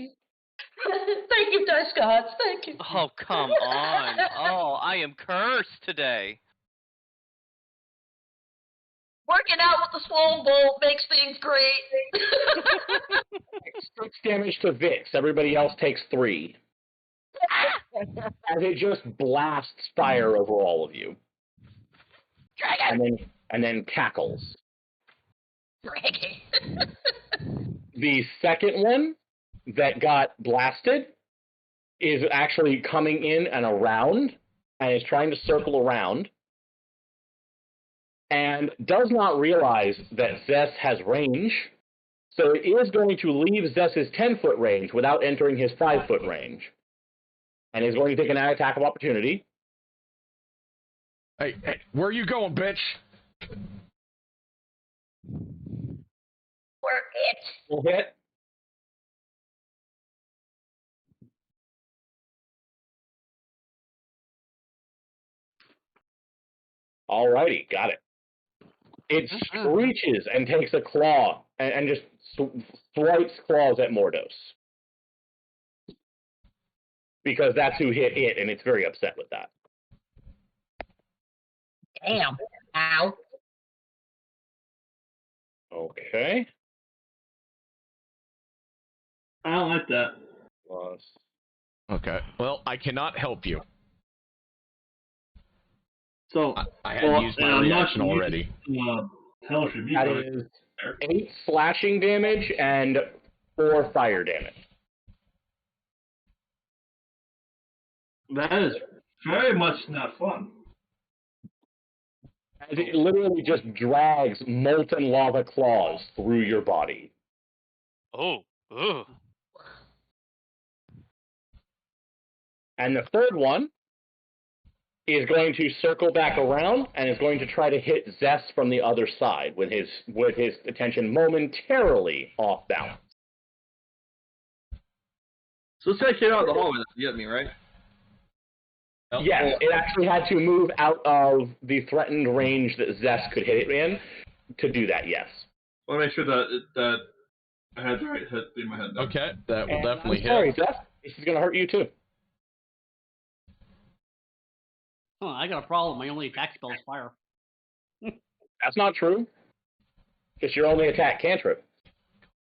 Thank you, Dice Gods. Thank you. Oh, come on. Oh, I am cursed today. Working out with the swole bolt makes things great. 6 damage to Vix. Everybody else takes 3. As it just blasts fire over all of you. Dragon. And then cackles. Dragon. The second one that got blasted is actually coming in and around and is trying to circle around and does not realize that Zess has range, so it is going to leave Zess's 10-foot range without entering his 5-foot range, and is going to take an attack of opportunity. Hey, where are you going, bitch? Work it. Will hit. Alrighty, got it. It screeches and takes a claw and just swipes claws at Mordos. Because that's who hit it, and it's very upset with that. Damn. Ow. Okay. I don't like that. Plus. Okay. Well, I cannot help you. So I had used my reaction already. Hellish Rebuke. That is 8 slashing damage and 4 fire damage. That is very much not fun. As it literally just drags molten lava claws through your body. Oh. Ugh. And the third one is going to circle back around and is going to try to hit Zess from the other side with his attention momentarily off balance. So let's take it out of the hallway to get me, right? Yes, it actually had to move out of the threatened range that Zess could hit it in to do that, yes. I want to make sure that I had the right hit in my head. Though. Okay, that will definitely hit. Sorry, Zess, this is going to hurt you too. Oh, I got a problem. My only attack spell is fire. That's not true. It's your only attack cantrip.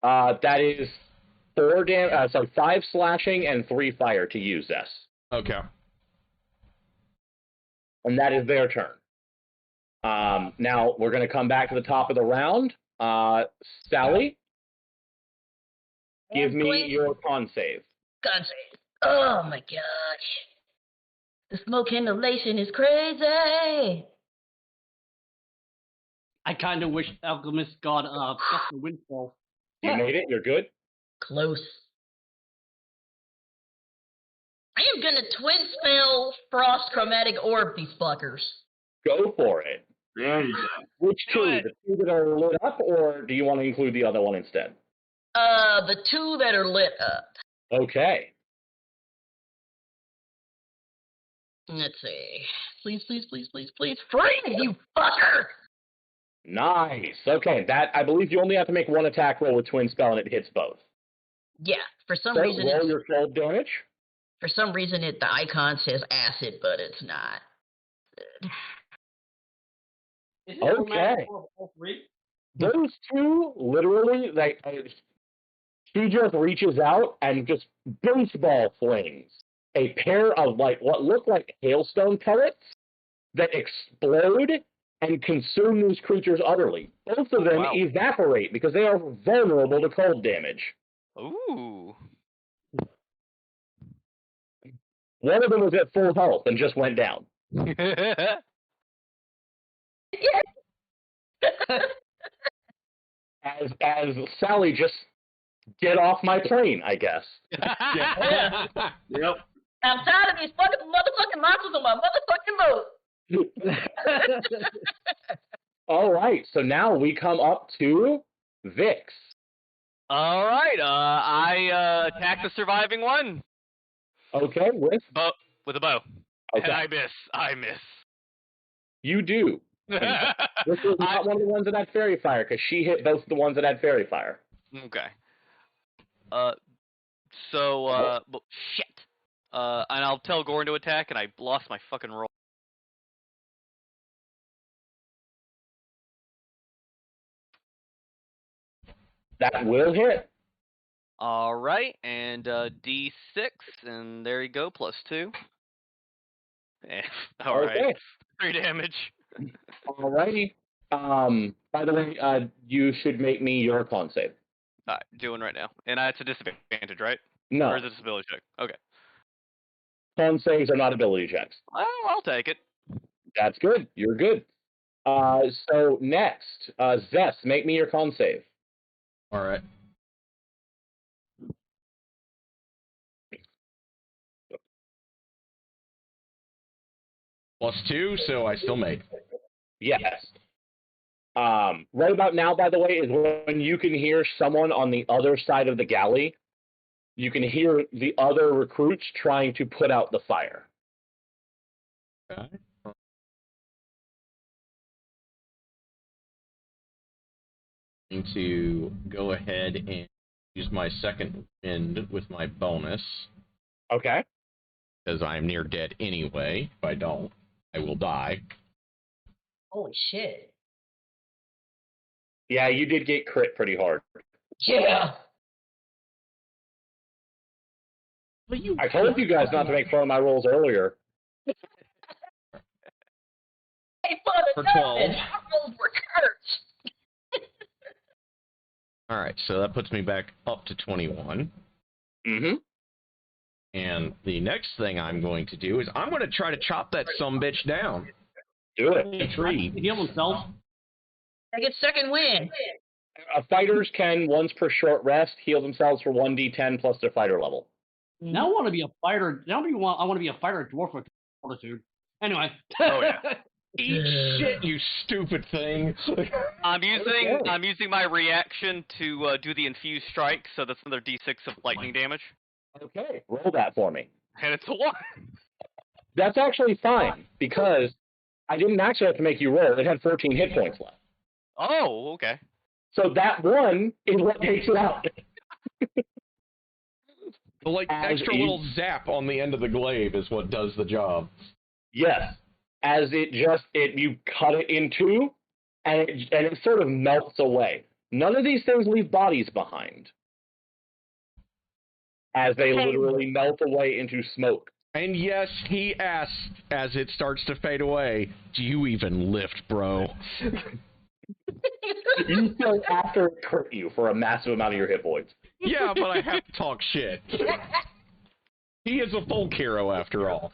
That is 5 slashing and 3 fire to use Zess. Okay. And that is their turn. Now we're going to come back to the top of the round. Sally, give me your con save. Con save. Oh my gosh. The smoke inhalation is crazy. I kind of wish Alchemist got the windfall. You made it. You're good. Close. I am gonna twin spell Frost Chromatic Orb these fuckers. Go for it. There you go. Which two? The two that are lit up, or do you want to include the other one instead? The two that are lit up. Okay. Let's see. Please, please, please, please, please. Freeze, you fucker! Nice. Okay, that I believe you only have to make one attack roll with twin spell, and it hits both. Yeah, for some So reason roll your cold damage. For some reason the icon says acid, but it's not. Is it Okay. all three? Those two, literally, she just reaches out and just baseball flings a pair of what look like hailstone pellets that explode and consume these creatures utterly. Both of them evaporate because they are vulnerable to cold damage. Ooh. One of them was at full health and just went down. as Sally just get off my plane, I guess. Yep. I'm tired of these fucking motherfucking monsters on my motherfucking boat. All right, so now we come up to Vix. All right. I attack the surviving one. Okay, with a bow. Okay. And I miss. You do. This is not one of the ones that had fairy fire, because she hit both the ones that had fairy fire. Okay. Shit. And I'll tell Gorin to attack, and I lost my fucking roll. That will hit. All right, and D6, and there you go, +2. All right, 3 damage. All righty. By the way, you should make me your con save. All right, doing right now, and it's a disadvantage, right? No. Or is it a ability check? Okay. Con saves are not ability checks. Well, I'll take it. That's good. You're good. So next, Zess, make me your con save. All right. +2, so I still make. Yes. Right about now, by the way, is when you can hear someone on the other side of the galley. You can hear the other recruits trying to put out the fire. Okay. I'm going to go ahead and use my second wind with my bonus. Okay. Because I'm near dead anyway. If I don't, I will die. Holy shit. Yeah, you did get crit pretty hard. Yeah. I told you guys not to make fun of my rolls earlier. Hey, fun For of 12. nothing. Our rolls were cursed. Alright, so that puts me back up to 21. Mm-hmm. And the next thing I'm going to do is I'm going to try to chop that sumbitch down. Do it. Tree. Heal himself. I get second win. Fighters can, once per short rest, heal themselves for 1d10 plus their fighter level. Now I want to be a fighter. I want to be a fighter dwarf with fortitude. Anyway. Oh yeah. Eat shit, you stupid thing. I'm using my reaction to do the infused strike, so that's another D6 of lightning damage. Okay, roll that for me. And it's a 1. That's actually fine, because I didn't actually have to make you roll. It had 14 hit points left. Oh, okay. So that one is what takes it out. The extra little zap on the end of the glaive is what does the job. Yes. As you cut it in two, and it sort of melts away. None of these things leave bodies behind. As they literally melt away into smoke. And yes, he asks as it starts to fade away, do you even lift, bro? You still after it crit you for a massive amount of your hit points. Yeah, but I have to talk shit. He is a folk hero after all.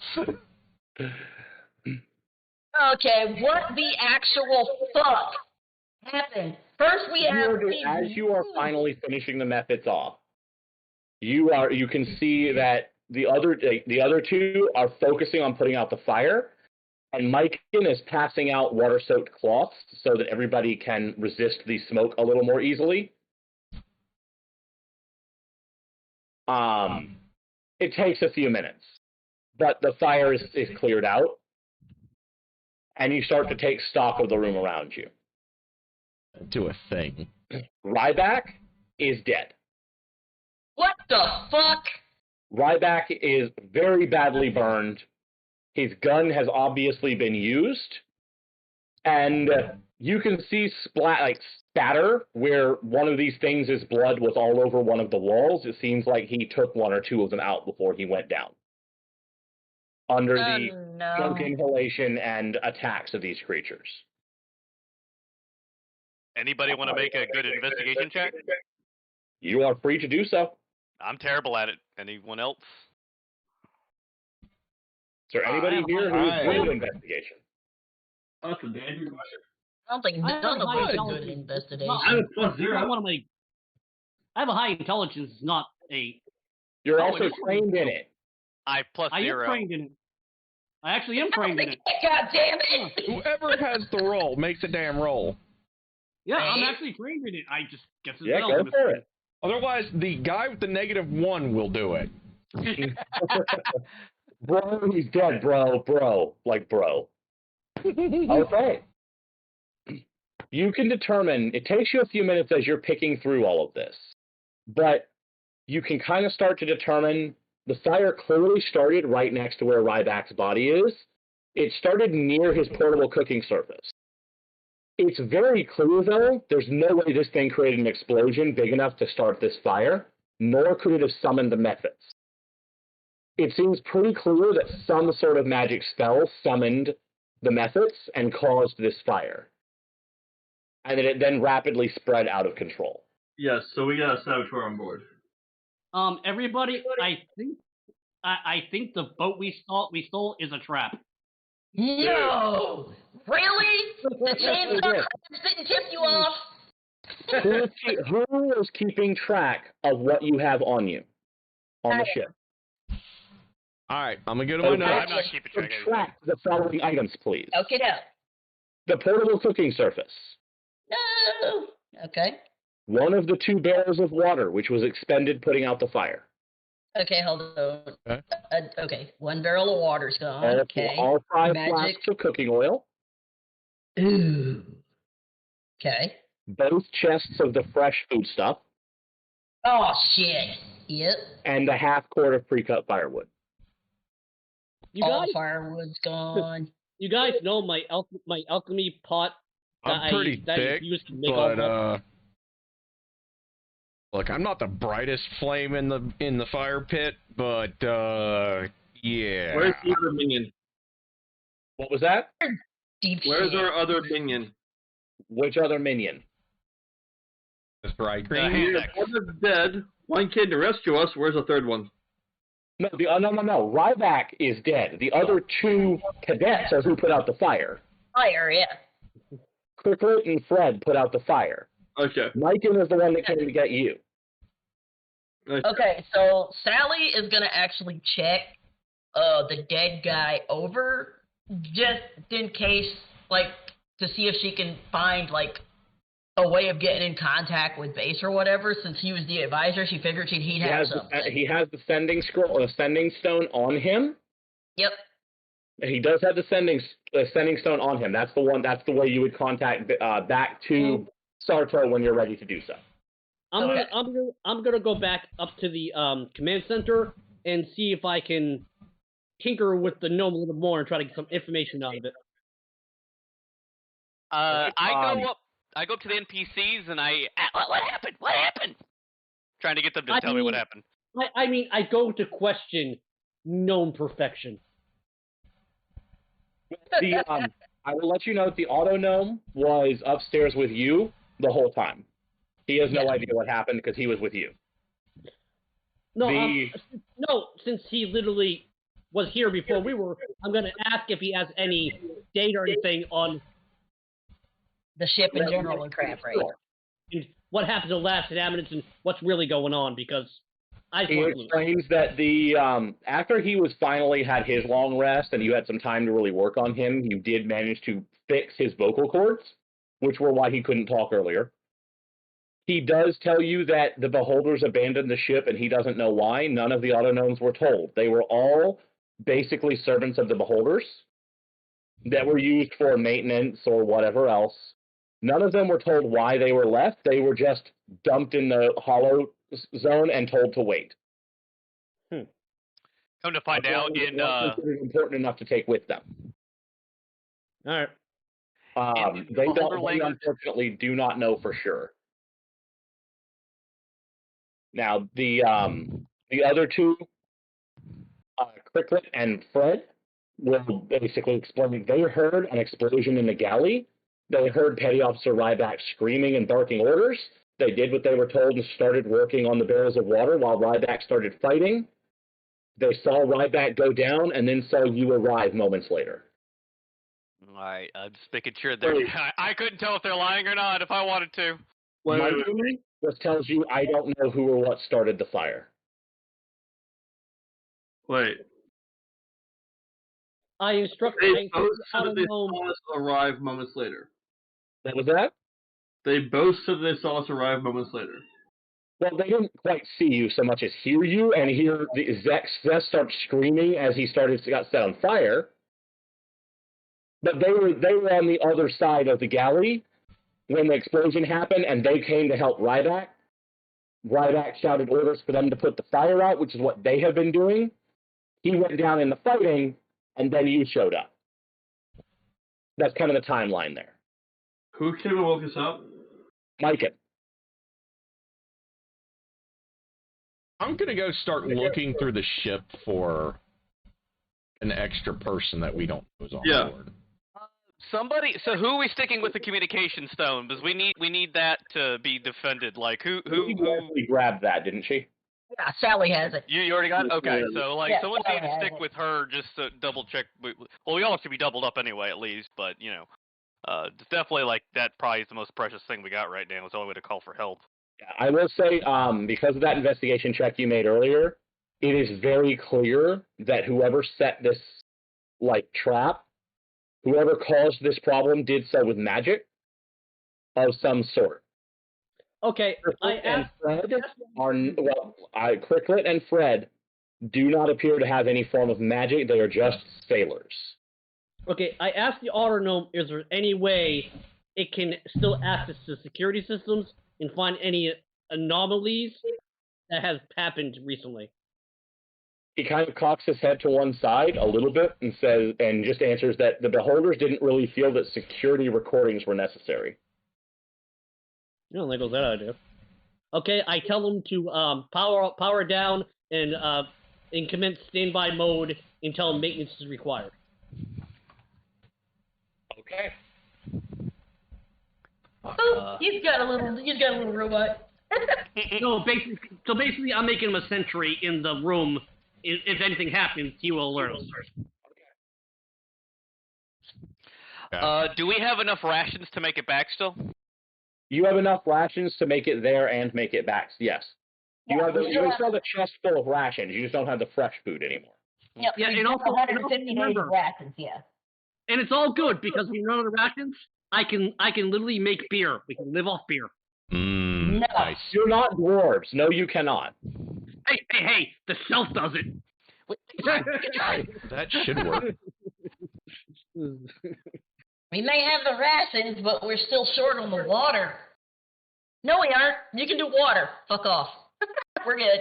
Okay, what the actual fuck happened? First we have as you are finally finishing the methods off, you can see that the other two are focusing on putting out the fire, and Maiken is passing out water-soaked cloths so that everybody can resist the smoke a little more easily. It takes a few minutes, but the fire is cleared out, and you start to take stock of the room around you. Do a thing. Ryback is dead. What the fuck? Ryback is very badly burned. His gun has obviously been used, and you can see spatter where one of these things is blood was all over one of the walls. It seems like he took one or two of them out before he went down. Under the smoke inhalation and attacks of these creatures. Anybody want to make a good investigation check? You are free to do so. I'm terrible at it. Anyone else? Is there anybody here who is good at investigation? That's a dangerous. I don't think none of us are good at investigation. I have a +0. I have a high intelligence, not a... You're also trained in it. I +0. I am trained in it. I actually am trained in it. God damn it! Whoever has the roll makes a damn roll. Yeah, I'm actually trained in it. I just guess it's go for it. Otherwise, the guy with the -1 will do it. Bro, he's dead, bro. Like, bro. Okay. You can determine, it takes you a few minutes as you're picking through all of this, but you can kind of start to determine the fire clearly started right next to where Ryback's body is. It started near his portable cooking surface. It's very clear, though, there's no way this thing created an explosion big enough to start this fire, nor could it have summoned the methods. It seems pretty clear that some sort of magic spell summoned the methods and caused this fire. And it then rapidly spread out of control. Yes, so we got a saboteur on board. Everybody, I think the boat we stole is a trap. No! Really? The chains didn't tip you off? Who is keeping track of what you have on you on the ship? All right, I'm going to go to my notes. I'm not keeping track of anything. Subtract the following items, please. Okay, no. The portable cooking surface. No! Okay. One of the 2 barrels of water, which was expended putting out the fire. Okay, hold on. Okay, 1 barrel of water's gone. Okay. All 5 flasks of cooking oil. Ooh. Okay. Both chests of the fresh food stuff. Oh, shit. Yep. And a half quart of pre-cut firewood. All firewood's gone. You guys know my alchemy pot. I'm pretty thick, but look, I'm not the brightest flame in the fire pit, but yeah. Where's the other minion? What was that? Where's our other minion? Which other minion? That's right. One is dead. One came to rescue us. Where's the third one? No, no. Ryback is dead. The other 2 cadets are who put out the fire. Fire, yeah. Cricklet and Fred put out the fire. Okay. Maiken is the one that came to get you. Okay, so Sally is gonna actually check the dead guy over, just in case, to see if she can find, a way of getting in contact with base or whatever. Since he was the advisor, she figured he'd have something. He has the sending scroll, the sending stone on him. Yep. He does have the sending stone on him. That's the one. That's the way you would contact back to Sarto when you're ready to do so. I'm gonna go back up to the command center and see if I can tinker with the gnome a little more and try to get some information out of it. I go up to the NPCs and what happened? What happened? Trying to get them to tell me what happened. I go to question gnome perfection. I will let you know that the auto gnome was upstairs with you the whole time. He has no idea what happened because he was with you. No, since he literally was here before we were, I'm going to ask if he has any data or anything on the ship in general and crap, right? And what happened to the last inhabitants and what's really going on, because he explains that after he was finally had his long rest and you had some time to really work on him, you did manage to fix his vocal cords, which were why he couldn't talk earlier. He does tell you that the Beholders abandoned the ship and he doesn't know why. None of the Autonomes were told. They were all basically servants of the Beholders that were used for maintenance or whatever else. None of them were told why they were left. They were just dumped in the hollow zone and told to wait. Come to find out, important enough to take with them. All right. They unfortunately do not know for sure. Now, the other two, Cricklet and Fred, will basically explain they heard an explosion in the galley. They heard Petty Officer Ryback screaming and barking orders. They did what they were told and started working on the barrels of water while Ryback started fighting. They saw Ryback go down and then saw you arrive moments later. All right, I'm just making sure I couldn't tell if they're lying or not if I wanted to. Wait. This tells you I don't know who or what started the fire. Wait. I instructed. They both said that they saw us arrive moments later. What was that? They both said they saw us arrive moments later. Well, they didn't quite see you so much as hear you and hear Zess start screaming as he got set on fire. But they were on the other side of the galley when the explosion happened, and they came to help Ryback. Ryback shouted orders for them to put the fire out, which is what they have been doing. He went down in the fighting, and then you showed up. That's kind of the timeline there. Who came and woke us up? Micah. I'm going to go start looking through the ship for an extra person that we don't know is on board. Somebody. So who are we sticking with the communication stone? Because we need that to be defended. Like who grabbed that, didn't she? Yeah, Sally has it. You already got it? Okay, so someone needs to stick with her just to double check. Well, we all have to be doubled up anyway, at least. But it's definitely that probably is the most precious thing we got right now. It's the only way to call for help. I will say, because of that investigation check you made earlier, it is very clear that whoever set this trap, whoever caused this problem, did so with magic of some sort. Okay, Cricklet and Fred do not appear to have any form of magic. They are just sailors. Okay, I asked the Autognome, is there any way it can still access the security systems and find any anomalies that has happened recently? He kind of cocks his head to one side a little bit and just answers that the Beholders didn't really feel that security recordings were necessary. No, there goes that idea. Okay, I tell them to power down and commence standby mode until maintenance is required. Okay. He's got a little robot. No, basically, I'm making him a sentry in the room. If anything happens, he will alert us. Do we have enough rations to make it back still? You have enough rations to make it there and make it back. Yes. You still have a chest full of rations. You just don't have the fresh food anymore. Yep. Yeah, and also 150 days of rations. Yeah. And it's all good because when you run out of rations, I can literally make beer. We can live off beer. No. Nice. You're not dwarves. No, you cannot. Hey! The self does it. That should work. We may have the rations, but we're still short on the water. No, we aren't. You can do water. Fuck off. We're good.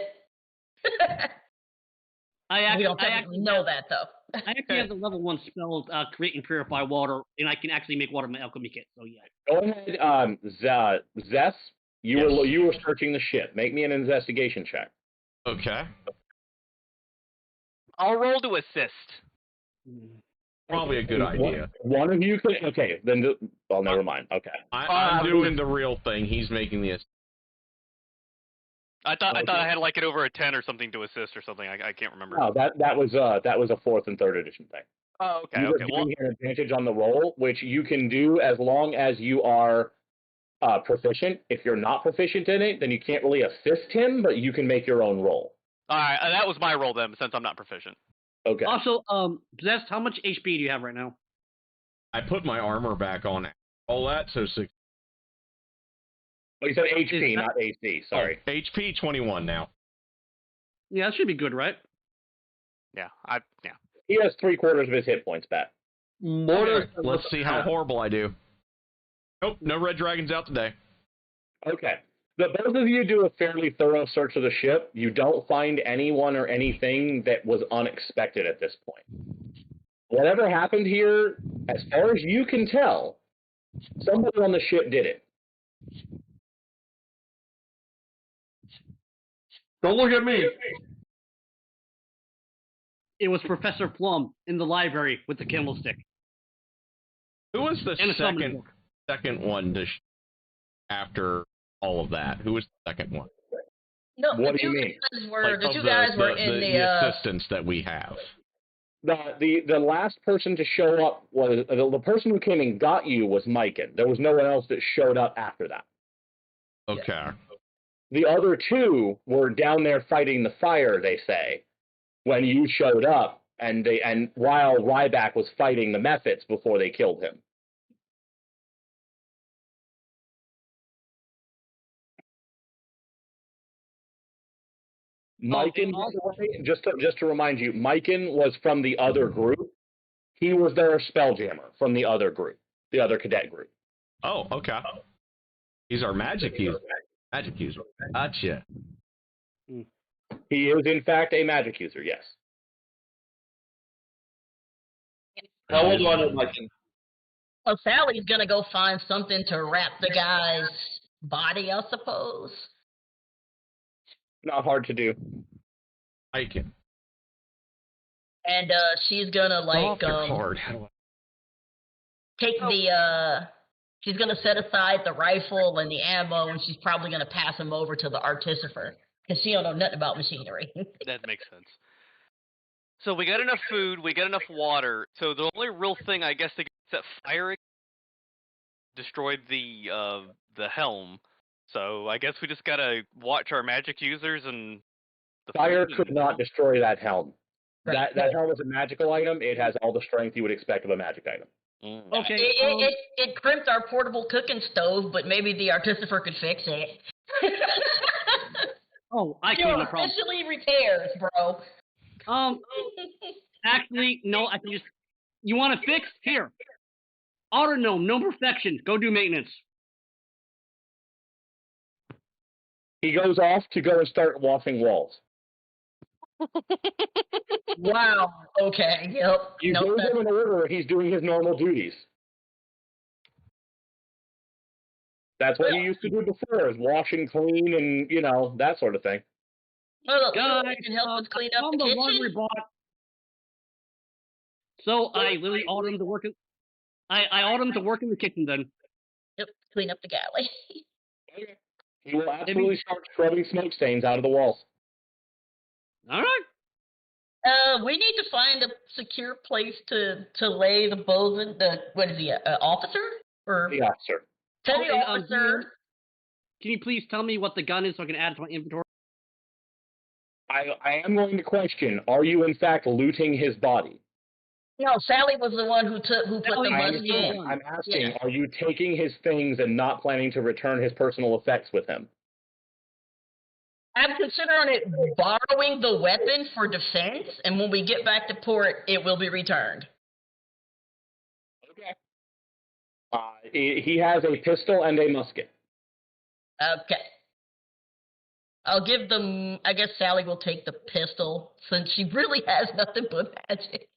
We don't technically know that, though. I actually have the level 1 spell, create and purify water, and I can actually make water in my alchemy kit, so yeah. Go ahead, Zess, you were searching the ship. Make me an investigation check. Okay. I'll roll to assist. Probably a good idea. One of you could. Okay, then. Never mind. Okay. I'm doing the real thing. He's making the. I thought I had like it over a 10 or something to assist or something. I can't remember. No, that was a 4th and 3rd edition thing. Oh, okay. You Okay. were Well, giving an advantage on the roll, which you can do as long as you are proficient. If you're not proficient in it, then you can't really assist him, but you can make your own roll. all right. That was my roll then, since I'm not proficient. Okay. Also, Zest, how much HP do you have right now? I put my armor back on. All that, so 6. Oh, you said HP, not AC. Sorry. Oh, HP 21 now. Yeah, that should be good, right? Yeah. He has 3/4 of his hit points back. Let's see how horrible I do. Nope, no red dragons out today. Okay. But both of you do a fairly thorough search of the ship. You don't find anyone or anything that was unexpected at this point. Whatever happened here, as far as you can tell, somebody on the ship did it. Don't look at me. It was Professor Plum in the library with the candlestick. Who was the And a summon book. second one after all of that? Who was the second one? No, What the do you two mean? guys were Like, the of two guys were in the assistants that we have. The last person to show up was the person who came and got you was Myken. There was no one else that showed up after that. Okay. The other two were down there fighting the fire, they say, when you showed up, and while Ryback was fighting the Mephits before they killed him. Myken, by the way, just to remind you, Myken was from the other group. He was their Spelljammer from the other group, the other cadet group. Oh, okay. He's our magic user. Magic user. Gotcha. He is, in fact, a magic user, yes. How old do I know Myken? Well, Sally's gonna go find something to wrap the guy's body, I suppose. Not hard to do. I can. And she's gonna like card. How do I... take the she's gonna set aside the rifle and the ammo, and she's probably gonna pass him over to the artificer because she don't know nothing about machinery. That makes sense. So we got enough food, we got enough water. So the only real thing, I guess, to set fire destroyed the helm. So I guess we just gotta watch our magic users and the Fire food. could not destroy that helm. Right. That helm is a magical item. It has all the strength you would expect of a magic item. Okay. It crimped our portable cooking stove, but maybe the artificer could fix it. I can't, no problem. Officially repairs, bro. Actually, no, I can just... You want to fix? Here. Autonome, no perfection. Go do maintenance. He goes off to go and start washing walls. Wow. Okay. Yep. You Nope, give him an order, he's doing his normal duties. That's what he used to do before, is wash and clean and, that sort of thing. Well, Guys, you can help us clean up on the the laundry kitchen. bot. So I literally ordered him to work in... I ordered him to work in the kitchen then. Yep, clean up the galley. He will absolutely start scrubbing smoke stains out of the walls. All right. We need to find a secure place to lay the bosun. What is he? Officer or The officer. petty officer? Can you please tell me what the gun is so I can add it to my inventory? I am going to question: are you in fact looting his body? No, Sally was the one who put the musk in. I'm asking: are you taking his things and not planning to return his personal effects with him? I'm considering it borrowing the weapon for defense, and when we get back to port, it will be returned. Okay. He has a pistol and a musket. Okay. I'll give them. I guess Sally will take the pistol since she really has nothing but magic.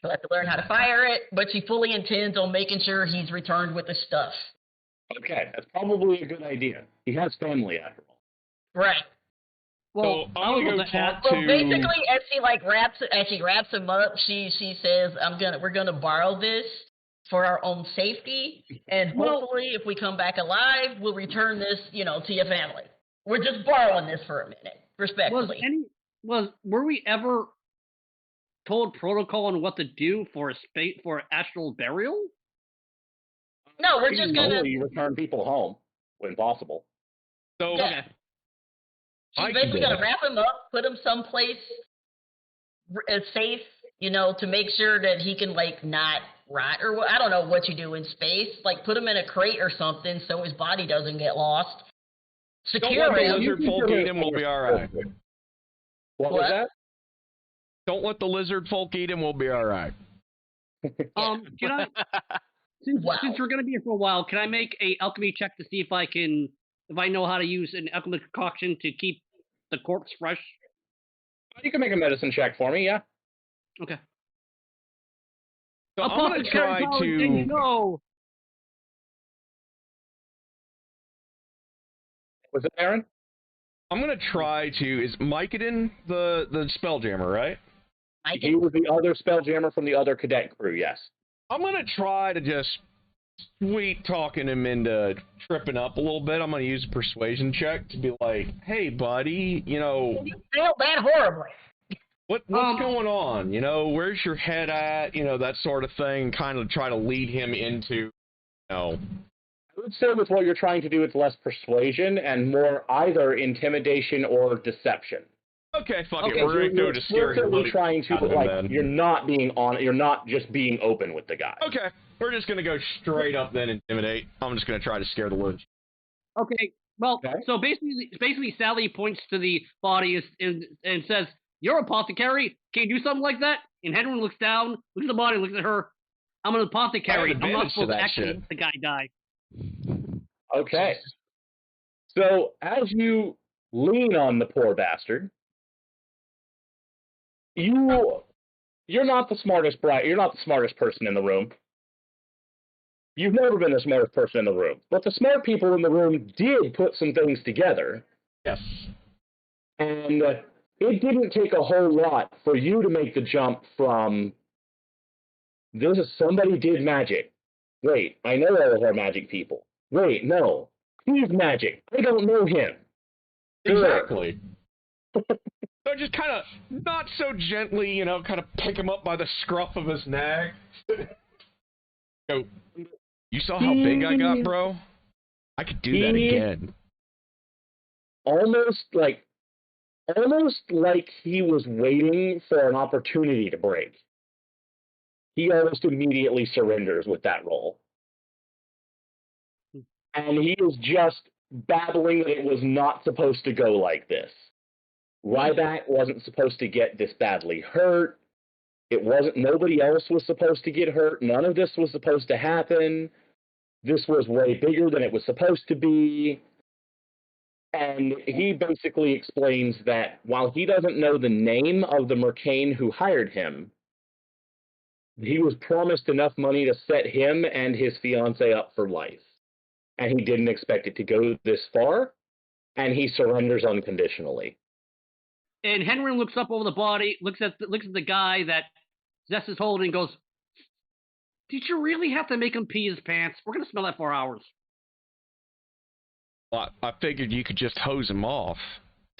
She'll have to learn how to fire it, but she fully intends on making sure he's returned with the stuff. Okay, that's probably a good idea. He has family after all. Right. Well, I was going to add. Well, basically, as she wraps him up, she says, "We're gonna borrow this for our own safety, and hopefully, if we come back alive, we'll return this, to your family. We're just borrowing this for a minute, respectfully. Were we ever told protocol on what to do for astral burial? No, we're just gonna. You return people home when possible. So yeah. She's basically gonna wrap him up, put him someplace safe, to make sure that he can not rot, or I don't know what you do in space, put him in a crate or something so his body doesn't get lost. Secure him. Don't let the lizard folk eat him. We'll be all right. What was that? Don't let the lizard folk eat him. We'll be all right. Can I? Since we're gonna be here for a while, can I make a alchemy check to see if I know how to use an alchemy concoction to keep the corpse fresh? You can make a medicine check for me, yeah. Okay. So I'm gonna try to. No. Was it Aaron? I'm gonna try to. Is Mycadin the Spelljammer, right? He was the other Spelljammer from the other cadet crew, yes. I'm going to try to just sweet talking him into tripping up a little bit. I'm going to use a persuasion check to be like, hey, buddy, You failed that horribly. What's going on? Where's your head at? That sort of thing. Kind of try to lead him into, I would say with what you're trying to do, it's less persuasion and more either intimidation or deception. Okay, fuck it. We're going to go to scary. We're trying to, but you're not just being open with the guy. Okay, we're just going to go straight up then intimidate. I'm just going to try to scare the living. Okay, well, so basically Sally points to the body and says, you're apothecary? Can you do something like that? And Henry looks down, looks at the body, looks at her. I'm an apothecary. I'm not supposed to actually let the guy die. Okay. So as you lean on the poor bastard, you're not the smartest you're not the smartest person in the room. You've never been the smartest person in the room. But the smart people in the room did put some things together. Yes. And it didn't take a whole lot for you to make the jump from this is somebody did magic. Wait, I know all of our magic people. Wait, no. He's magic. I don't know him. Exactly. So just kind of, not so gently, kind of pick him up by the scruff of his neck. Go, you saw how big I got, bro? I could do that again. Almost like he was waiting for an opportunity to break. He almost immediately surrenders with that roll. And he is just babbling that it was not supposed to go like this. Ryback wasn't supposed to get this badly hurt. Nobody else was supposed to get hurt. None of this was supposed to happen. This was way bigger than it was supposed to be. And he basically explains that while he doesn't know the name of the Mercane who hired him, he was promised enough money to set him and his fiancée up for life. And he didn't expect it to go this far, and he surrenders unconditionally. And Henry looks up over the body, looks at the guy that Zess is holding, and goes, "Did you really have to make him pee his pants? We're gonna smell that for hours." Well, I figured you could just hose him off.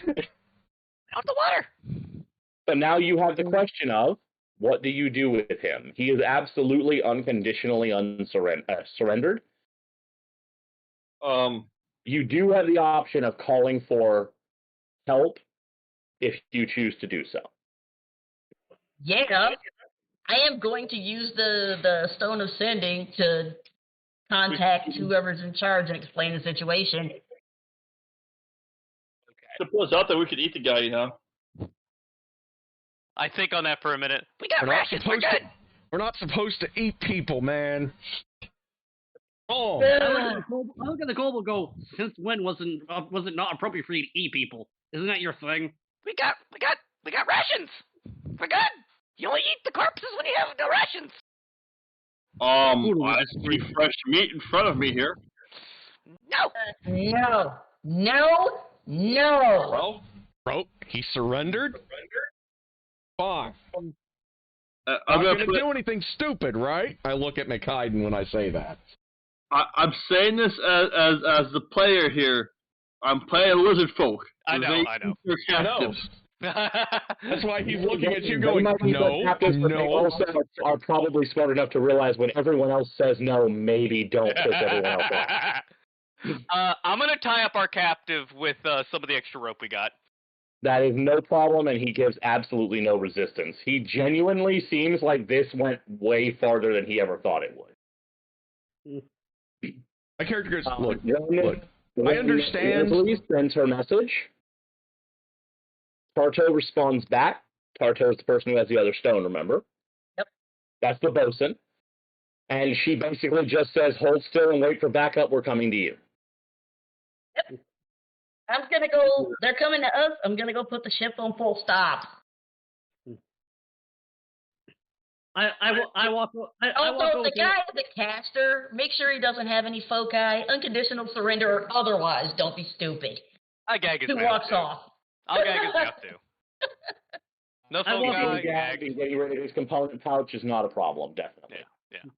Out the water. So now you have the question of, what do you do with him? He is absolutely unconditionally surrendered. You do have the option of calling for help if you choose to do so. Yeah, I am going to use the Stone of Sending to contact whoever's in charge and explain the situation. Suppose out there we could eat the guy, I think on that for a minute. We got rations. We're good. We're not supposed to eat people, man. Oh. I look at the global go. Since when was it not appropriate for you to eat people? Isn't that your thing? We got rations. We're good. You only eat the corpses when you have no rations. I see fresh meat in front of me here. No. No. Bro, he surrendered? Fine. I'm not going to do anything stupid, right? I look at McHayden when I say that. I'm saying this as the player here. I'm playing lizard folk. I know. They're captives. That's why he's looking at you going, no. They also are probably smart enough to realize when everyone else says no, maybe don't piss everyone else off. I'm going to tie up our captive with some of the extra rope we got. That is no problem, and he gives absolutely no resistance. He genuinely seems like this went way farther than he ever thought it would. My character goes, look, I understand. Leslie sends her message. Tarto responds back. Tarto is the person who has the other stone, remember? Yep. That's the bosun. And she basically just says, hold still and wait for backup, we're coming to you. Yep. I'm going to go, they're coming to us, I'm going to go put the ship on full stop. Also, the guy, the caster, make sure he doesn't have any foci, unconditional surrender, or otherwise, don't be stupid. I gag his Who walks off? I'll gag his mouth too. No foci, gag. And getting rid of his component pouch is not a problem, definitely. Yeah.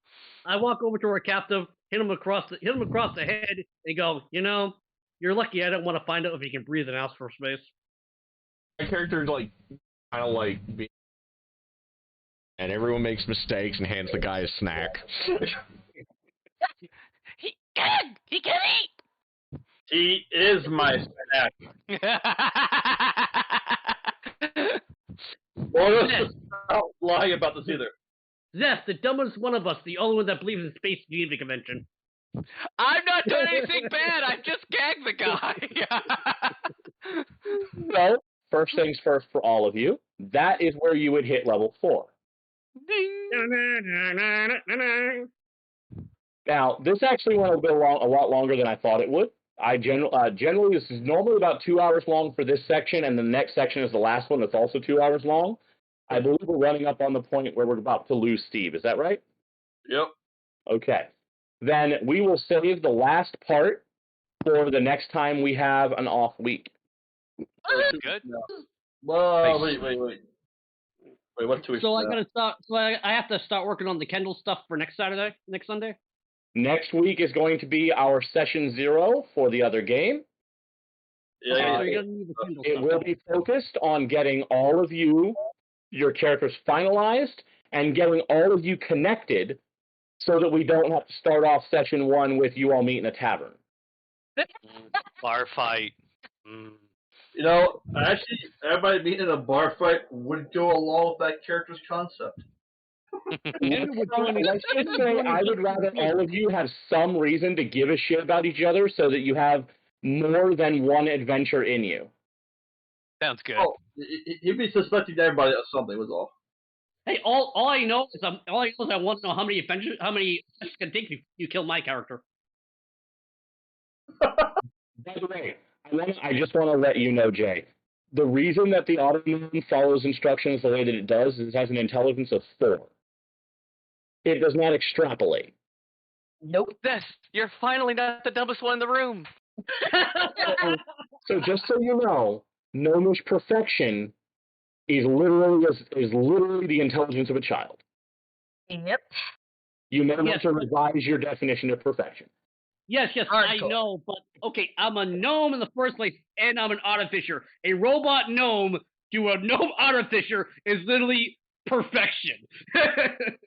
I walk over to our captive, hit him across the head, and go, you're lucky I don't want to find out if he can breathe in outer space. My character's kind of and everyone makes mistakes and hands the guy a snack. He can eat! He is my snack. Stop lying about this either. Zeth, the dumbest one of us, the only one that believes in space community convention. I'm not doing anything bad. I just gagged the guy. So, first things first for all of you. That is where you would hit level 4. Now, this actually went a lot longer than I thought it would. Generally, this is normally about 2 hours long for this section, and the next section is the last one that's also 2 hours long. I believe we're running up on the point where we're about to lose Steve. Is that right? Yep. Okay. Then we will save the last part for the next time we have an off week. Good. Whoa, wait. Wait, what's 2 weeks? So I gotta start. So I have to start working on the Kendall stuff for next Sunday. Next week is going to be our session 0 for the other game. Yeah, it will be focused on getting all of your characters finalized, and getting all of you connected, so that we don't have to start off session 1 with you all meet in a tavern. Bar fight. Actually, everybody meeting in a bar fight would go along with that character's concept. Let's just say I would rather all of you have some reason to give a shit about each other so that you have more than one adventure in you. Sounds good. Oh, you'd be suspecting everybody of something was all. Hey, all I know is I want to know how many adventures it can take you kill my character. By the way, I just want to let you know, Jay, the reason that the automaton follows instructions the way that it does is it has an intelligence of 4. It does not extrapolate. Nope. You're finally not the dumbest one in the room. So just so you know, gnomish perfection is literally the intelligence of a child. Yep. You may want to revise your definition of perfection. Yes, I know, but okay, I'm a gnome in the first place, and I'm an artificer. A robot gnome to a gnome artificer is literally perfection. It's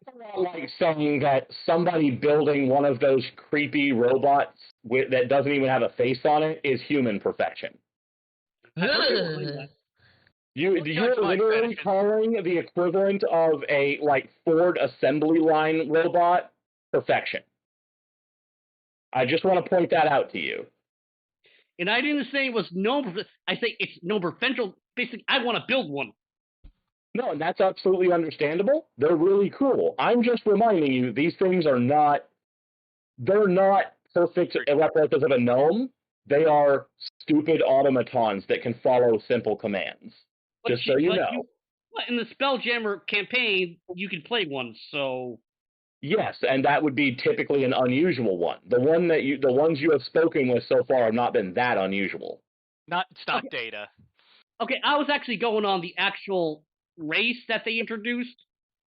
a lot like saying that somebody building one of those creepy robots that doesn't even have a face on it is human perfection. You're literally calling the equivalent of a Ford assembly line robot perfection. I just want to point that out to you. And I didn't say it was I say it's no perfection. Basically, I want to build one. No, and that's absolutely understandable. They're really cool. I'm just reminding you, these things are not perfect replicas of a gnome. They are stupid automatons that can follow simple commands. Just so you know. In the Spelljammer campaign, you can play one, so... Yes, and that would be typically an unusual one. The ones you have spoken with so far have not been that unusual. Not stock data. Okay, I was actually going on the actual race that they introduced.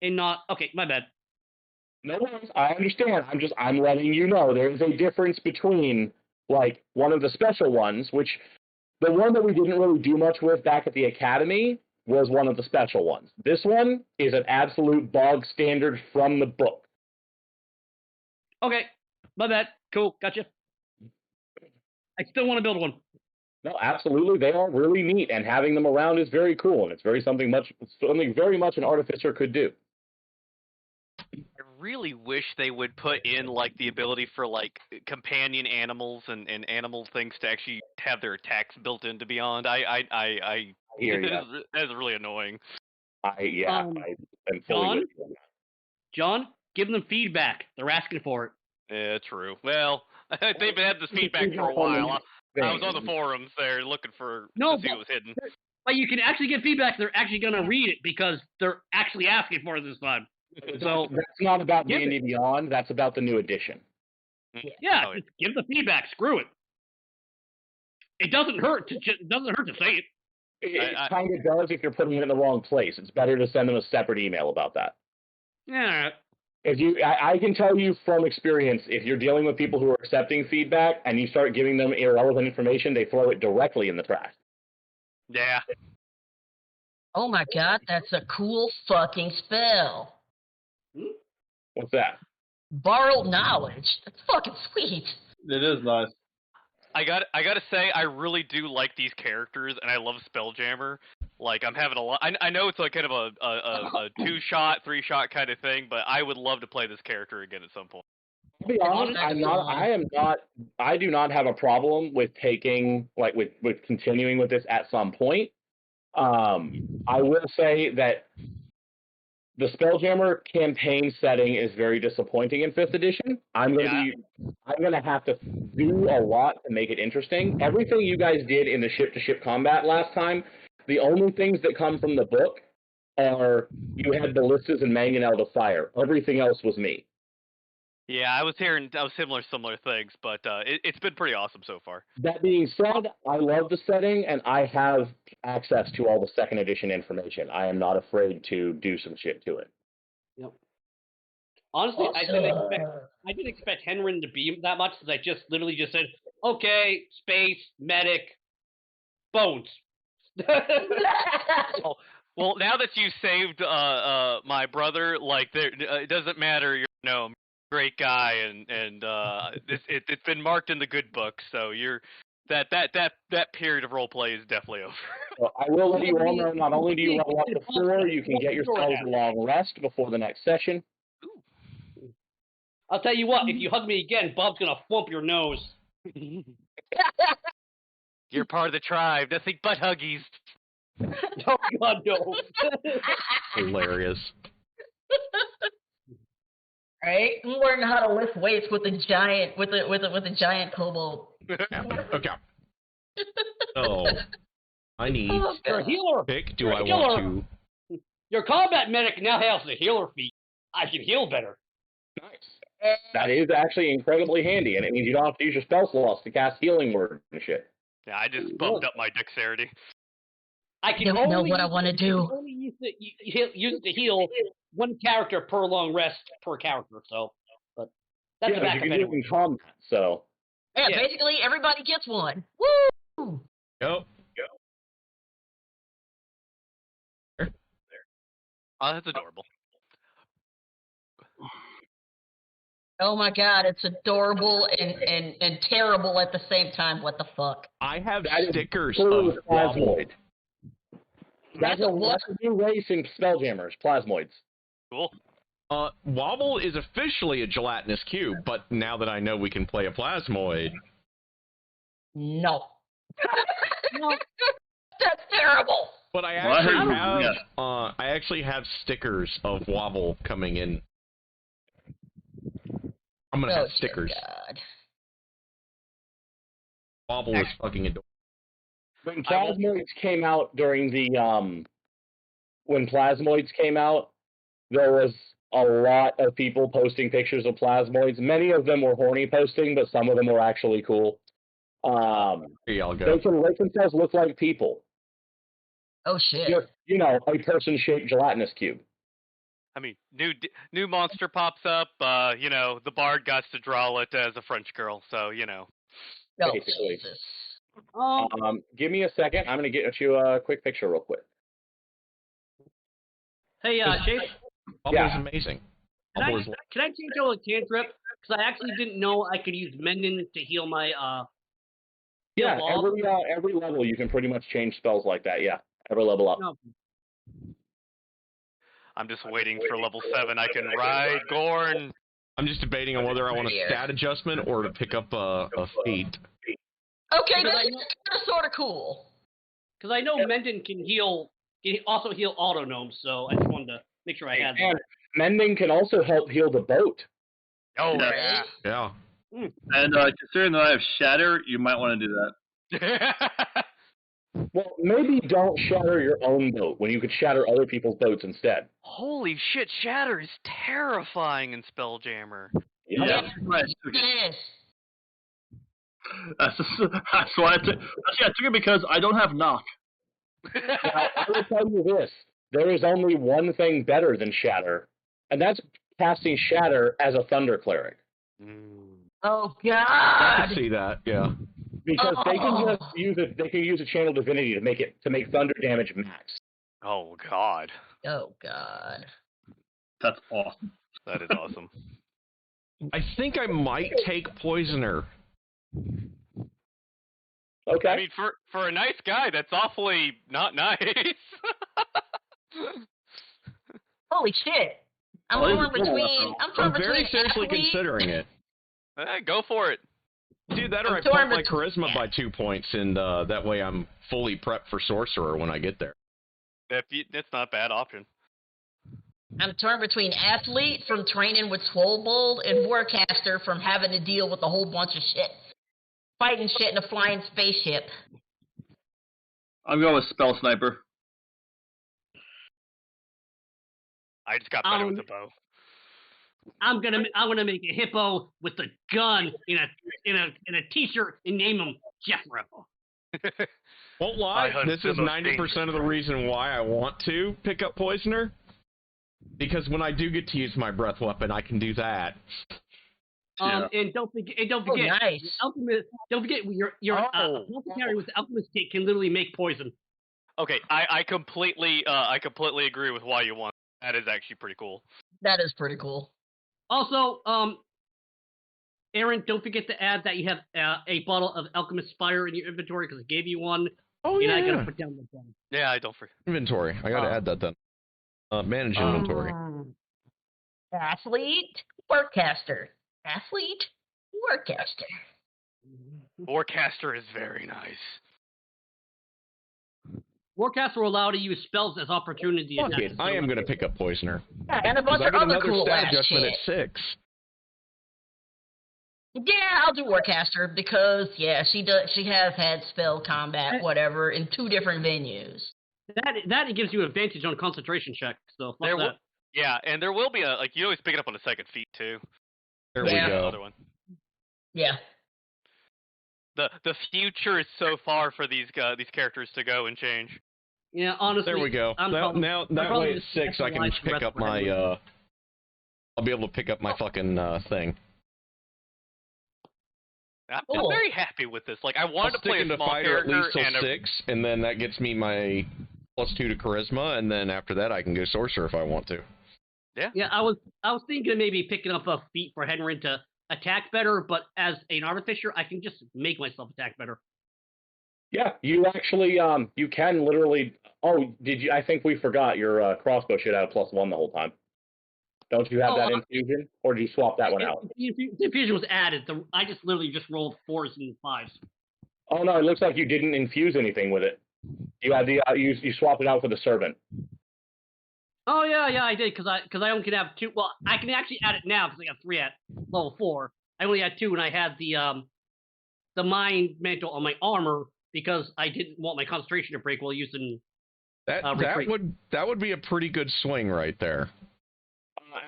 and not... Okay, my bad. No worries. I understand. I'm letting you know there is a difference between, like, one of the special ones, which the one that we didn't really do much with back at the Academy was one of the special ones. This one is an absolute bog standard from the book. Okay, my bad. Cool, gotcha. I still want to build one. No, absolutely. They are really neat, and having them around is very cool, and it's something very much an artificer could do. I really wish they would put in like the ability for like companion animals and animal things to actually have their attacks built into Beyond. I hear you. That's really annoying. I'm fully John? with you on that. John, give them feedback. They're asking for it. Yeah, true. Well, they've had this feedback for a while. I was on the forums there looking to see what was hidden. But you can actually get feedback. They're actually going to read it because they're actually asking for it this time. So that's not about D&D Beyond. That's about the new edition. Yeah, just give the feedback. Screw it. It doesn't hurt to say it. It kind of does if you're putting it in the wrong place. It's better to send them a separate email about that. Yeah. I can tell you from experience, if you're dealing with people who are accepting feedback and you start giving them irrelevant information, they throw it directly in the trash. Yeah. Oh my god, that's a cool fucking spell. What's that? Borrowed knowledge. That's fucking sweet. It is nice. I gotta say, I really do like these characters, and I love Spelljammer. Like, I'm having a lot. I know it's like kind of a 2-shot, 3-shot kind of thing, but I would love to play this character again at some point. To be honest, I do not have a problem with taking, like, with continuing with this at some point. I will say that the Spelljammer campaign setting is very disappointing in 5th edition. I'm gonna have to do a lot to make it interesting. Everything you guys did in the ship-to-ship combat last time, the only things that come from the book are you had ballistas and mangonel to fire. Everything else was me. Yeah, I was hearing similar things, but it's been pretty awesome so far. That being said, I love the setting, and I have access to all the 2nd edition information. I am not afraid to do some shit to it. Yep. Honestly, I didn't expect Henrin to be that much, because I just literally just said, okay, space, medic, bones. Well, now that you saved my brother, like it doesn't matter, you're great guy, and it's been marked in the good book, so you're that period of role play is definitely over. Well, I will let you all know, not only do you level up to 4, you can get yourselves a long rest before the next session. I'll tell you what, if you hug me again, Bob's gonna thwomp your nose. You're part of the tribe. Nothing but huggies. Oh God, no. Hilarious. Right? I'm learning how to lift weights with a giant kobold. Yeah. Okay. So I need Your healer. pick. Do I want to? Your combat medic now has the healer feat. I can heal better. Nice. That is actually incredibly handy, and it means you don't have to use your spell slots to cast healing word and shit. Yeah, I just bumped up my dexterity. I don't know what I want to do. Only use it to heal one character per long rest per character. So, but that's you can do it in combat. So. Yeah, basically everybody gets one. Woo! Go. Oh, that's adorable. Oh my god, it's adorable and terrible at the same time. What the fuck? I have stickers of Plasmoid. That's a new race in Spelljammers, Plasmoids. Cool. Wobble is officially a gelatinous cube, but now that I know we can play a Plasmoid... No. No. That's terrible. But I actually have stickers of Wobble coming in. I'm gonna have stickers. God. Wobble is fucking adorable. When Plasmoids came out during the when Plasmoids came out, there was a lot of people posting pictures of Plasmoids. Many of them were horny posting, but some of them were actually cool. Here I'll go. They can make themselves look like people. Oh shit. Just, a person-shaped gelatinous cube. I mean, new monster pops up. The bard got to draw it as a French girl, so Oh, Basically. Jesus. Give me a second. I'm going to get you a quick picture real quick. Hey, Chase. Bubble's amazing. Can I change out a cantrip? Because I actually didn't know I could use Mendon to heal my Yeah, every level you can pretty much change spells like that. Yeah, every level up. No. I'm just waiting for level 7. I can ride Gorn. I'm just debating on whether I want a stat adjustment or to pick up a feat. Okay, this is sort of cool. Because I know Mendon can also heal auto gnomes, so I just wanted to make sure I had that. Mending can also help heal the boat. Oh, Right? Yeah. And considering that I have Shatter, you might want to do that. Well, maybe don't shatter your own boat when you could shatter other people's boats instead. Holy shit, Shatter is terrifying in Spelljammer. Yeah. Yes. That's why I took it because I don't have knock. Now, I will tell you this. There is only one thing better than Shatter, and that's casting Shatter as a Thunder Cleric. Oh, I God. can see that, yeah. Because they can just use a Channel Divinity to make thunder damage max. Oh, God. Oh, God. That's awesome. That is awesome. I think I might take Poisoner. Okay. I mean, for a nice guy, that's awfully not nice. Holy shit. I'm very seriously considering it. Go for it. Dude, that or I pump my charisma by 2 points, and that way I'm fully prepped for Sorcerer when I get there. That's not a bad option. I'm torn between athlete from training with Swollbold and Warcaster from having to deal with a whole bunch of shit. Fighting shit in a flying spaceship. I'm going with Spell Sniper. I just got better with the bow. I'm gonna make a hippo with a gun in a t-shirt and name him Jeffro. Won't lie, this is 90% of the reason why I want to pick up Poisoner. Because when I do get to use my breath weapon, I can do that. And don't forget, nice. Don't forget, your apothecary with the alchemist kit can literally make poison. Okay, I completely agree with why you want. That is actually pretty cool. That is pretty cool. Also, Aaron, don't forget to add that you have a bottle of Alchemist Fire in your inventory because I gave you one. Oh, yeah. And I gotta put down the gun. Yeah, I don't forget. Inventory. I gotta add that then. Manage inventory. Athlete, Warcaster. Athlete, Warcaster. Warcaster is very nice. Warcaster will allow to use spells as opportunity Fuck attacks. it. I am gonna pick up Poisoner. And a bunch I of get other another cool stat ass adjustment shit. at 6. Yeah, I'll do Warcaster because she has had spell combat whatever in 2 different venues. That gives you advantage on concentration check. So fuck that. Yeah, and there will be you always pick it up on a second feat too. There we go. Another one. Yeah. The future is so far for these characters to go and change. Yeah, honestly. There we go. Now that way at 6 I can pick up my I'll be able to pick up my fucking thing. I'm very happy with this. I wanted to play a small fighter at character least till 6, and then that gets me my +2 to charisma, and then after that I can go sorcerer if I want to. Yeah, I was thinking of maybe picking up a feat for Henry to attack better, but as an artificer, I can just make myself attack better. Yeah, you actually you can literally. Oh, did you? I think we forgot your crossbow should have +1 the whole time. Don't you have that infusion, or did you swap that one out? The infusion was added. I just literally just rolled 4s and 5s. Oh no, it looks like you didn't infuse anything with it. You had the you swapped it out for the servant. Oh yeah, I did because I only can have 2. Well, I can actually add it now because I got 3 at level 4. I only had 2, and I had the mind mantle on my armor because I didn't want my concentration to break while using. That would be a pretty good swing right there.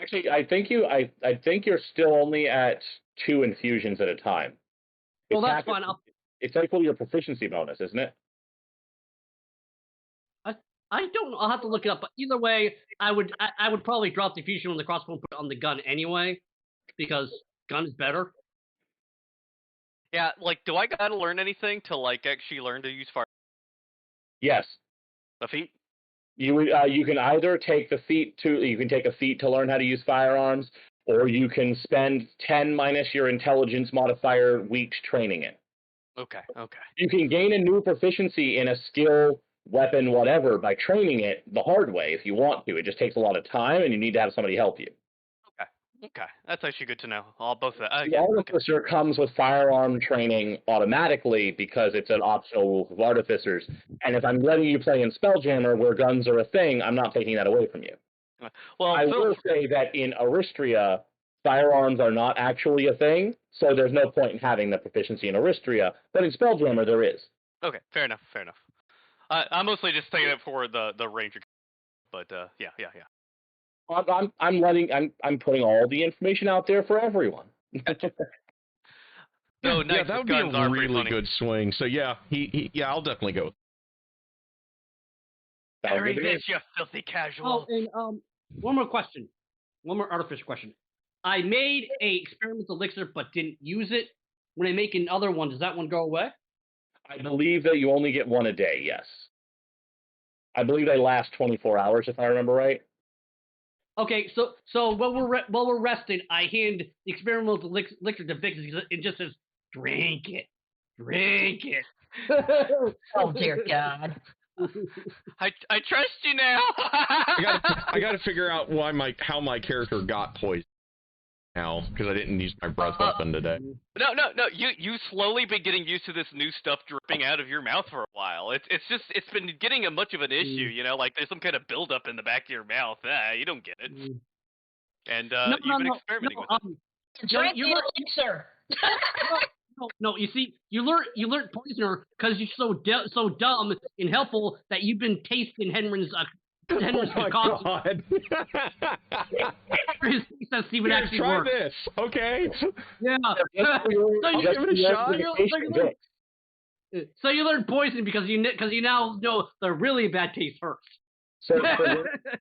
Actually, I think you're still only at 2 infusions at a time. Well, that's fine. It's equal to your proficiency bonus, isn't it? I don't know. I'll have to look it up. But either way, I would probably drop the fusion on the crossbow and put it on the gun anyway, because gun is better. Yeah, like, do I gotta learn anything to like actually learn to use fire? Yes. The feat? You can either take a feat to learn how to use firearms, or you can spend 10 minus your intelligence modifier weeks training it. Okay. You can gain a new proficiency in a skill, weapon, whatever by training it the hard way if you want to. It just takes a lot of time, and you need to have somebody help you. Okay, that's actually good to know. Both of that. The Artificer comes with firearm training automatically because it's an optional rule of Artificers. And if I'm letting you play in Spelljammer where guns are a thing, I'm not taking that away from you. Well, I will say that in Aristria, firearms are not actually a thing, so there's no point in having the proficiency in Aristria, but in Spelljammer there is. Okay, fair enough. I'm mostly just saying it for the ranger, but yeah. I'm putting all the information out there for everyone. No, yeah, that would be a really good swing. So yeah, I'll definitely go. Bury this, you filthy casual. Oh, and one more artificial question. I made a experimental elixir but didn't use it. When I make another one, does that one go away? I believe that you only get one a day. Yes. I believe they last 24 hours, if I remember right. Okay, so while we're resting, I hand the experimental elixir to Vix. It just says, "Drink it." Oh dear God! I trust you now. I got to figure out how my character got poisoned now because I didn't use my breath weapon today. No. You slowly been getting used to this new stuff dripping out of your mouth for a while. It's been getting much of an issue, you know, like there's some kind of buildup in the back of your mouth. You don't get it. And you've been experimenting with it. Drink the elixir. No. You see, you learned poisoner because you're so dumb and helpful that you've been tasting Henry's concoction. God. His says he would actually try work. this, okay? Yeah. So you give it a shot. So you learn poison because you now know the really bad taste first. So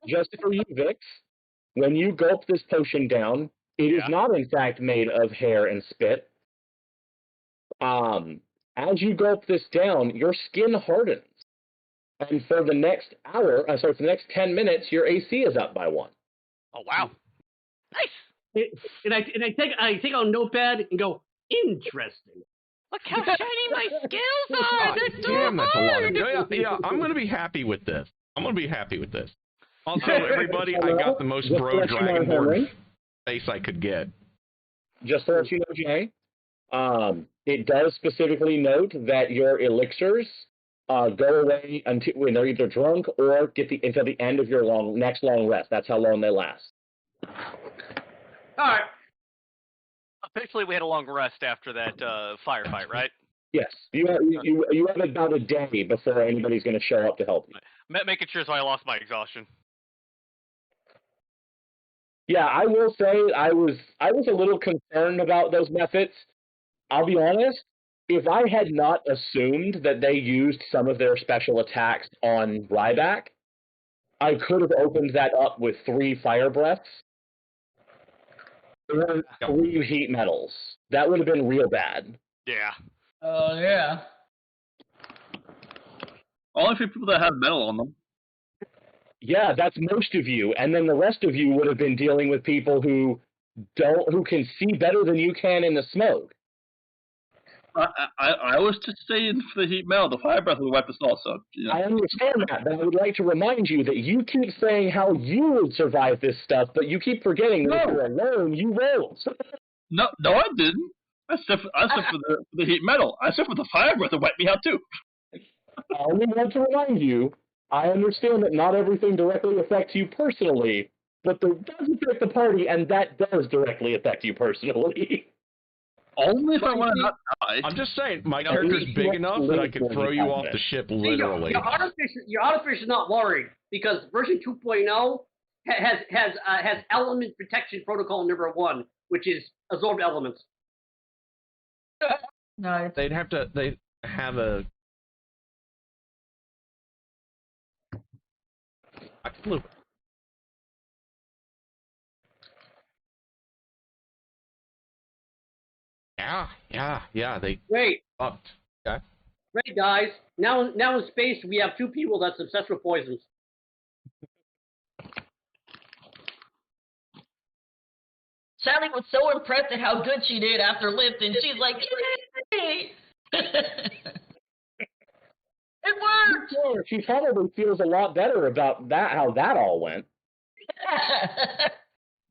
just for you, Vix, when you gulp this potion down, it is not in fact made of hair and spit. As you gulp this down, your skin hardens. And for the next for the next 10 minutes, your AC is up by 1. Oh wow, nice! And I take out a notepad and go, interesting. Look how shiny my skills are. They're so Damn, that's a lot hard. Yeah, I'm gonna be happy with this. Also, everybody, I got the most bro Dragonborn face I could get. Just to let you know, Jay, it does specifically note that your elixirs go away until when they're either drunk or until the end of your next long rest. That's how long they last. All right. Officially, we had a long rest after that firefight, right? Yes. You have about a day before anybody's going to show up to help you. Making sure so I lost my exhaustion. Yeah, I will say I was a little concerned about those methods. I'll be honest. If I had not assumed that they used some of their special attacks on Ryback, I could have opened that up with 3 fire breaths or 3 heat metals. That would have been real bad. Yeah. Oh yeah. Only for people that have metal on them. Yeah, that's most of you, and then the rest of you would have been dealing with people who can see better than you can in the smoke. I was just saying for the heat metal, the fire breath would wipe us all. So I understand that, but I would like to remind you that you keep saying how you would survive this stuff, but you keep forgetting that if you're alone, you won't. No, I didn't. I said for the heat metal. I said for the fire breath, it wiped me out too. I only want to remind you, I understand that not everything directly affects you personally, but that does affect the party, and that does directly affect you personally. Only if I want to not die. I'm just saying, my character's big enough that I could throw you off the ship literally. Your artificer is not worried because version 2.0 has element protection protocol number 1, which is absorbed elements. Nice. They have a Absolutely. Yeah. They Wait, upped. Okay. wait, guys. Now in space, we have two people that's obsessed with poisons. Sally was so impressed at how good she did after lifting. She's like, yay! It worked! Sure, she probably feels a lot better about that, how that all went.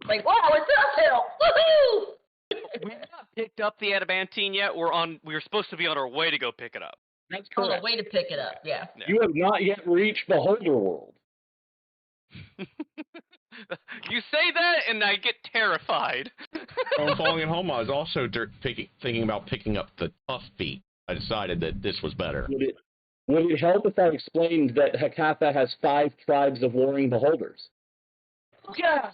Like, wow, it does help! Woohoo! We've not picked up the adamantine yet. We were supposed to be on our way to go pick it up. That's On correct. the way to pick it up, yeah. You have not yet reached Beholder World. You say that, and I get terrified. On Falling at Home, I was also thinking about picking up the tough feat. I decided that this was better. Would it help if I explained that Hecatha has 5 tribes of warring beholders? Yeah.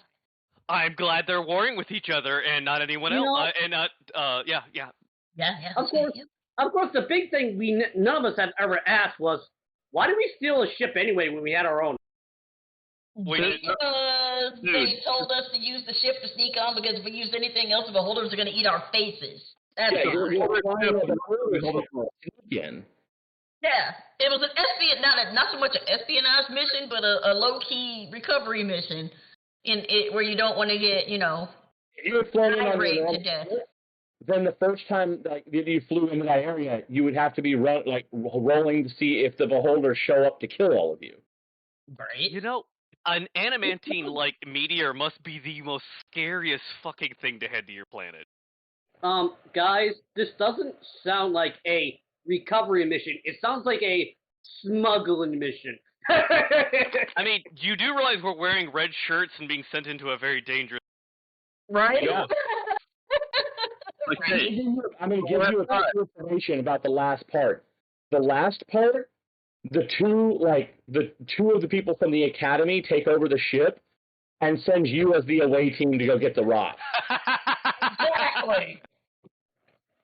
I'm glad they're warring with each other and not anyone else. Yeah. Yeah. Of course, the big thing none of us have ever asked was, why did we steal a ship anyway when we had our own? Because they told us to use the ship to sneak on, because if we used anything else, the beholders are going to eat our faces. That's you're Yeah, it was an espionage, not so much an espionage mission, but a low-key recovery mission, where you don't want to get, If you were flown in on raped your to death. Then the first time that you flew into that area, you would have to be rolling to see if the beholders show up to kill all of you. Right. An adamantine-like meteor must be the most scariest fucking thing to head to your planet. Guys, this doesn't sound like a recovery mission. It sounds like a smuggling mission. I mean, you do realize we're wearing red shirts and being sent into a very dangerous... Right? Yeah. Okay. I'm going to give you a bit of information about the last part. The last part, the two of the people from the academy take over the ship and send you as the away team to go get the rock. Exactly.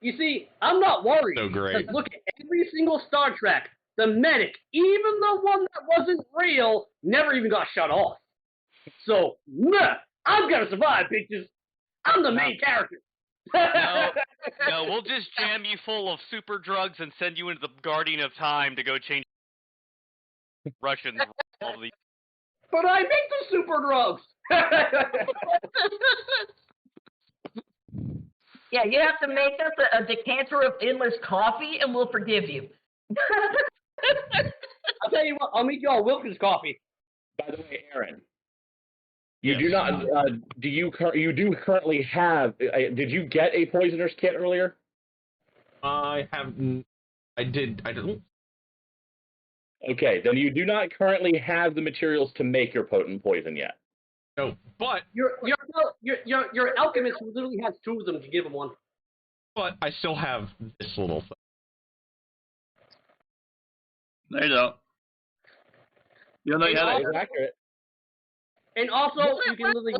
You see, I'm not worried. So great. Look at every single Star Trek. The medic, even the one that wasn't real, never even got shut off. So, I'm gonna survive, bitches. I'm the main character. No, we'll just jam you full of super drugs and send you into the Guardian of Time to go change Russians. All these. But I make the super drugs. Yeah, you have to make us a decanter of endless coffee, and we'll forgive you. I'll tell you what, I'll meet you all Wilkins coffee. By the way, Aaron, you do not. You do currently have? Did you get a poisoner's kit earlier? I haven't. I did. I don't. Okay, then you do not currently have the materials to make your potent poison yet. No, but Your alchemist who literally has 2 of them to give him one. But I still have this little thing. There you go. You know you had It's accurate. And also, you can literally...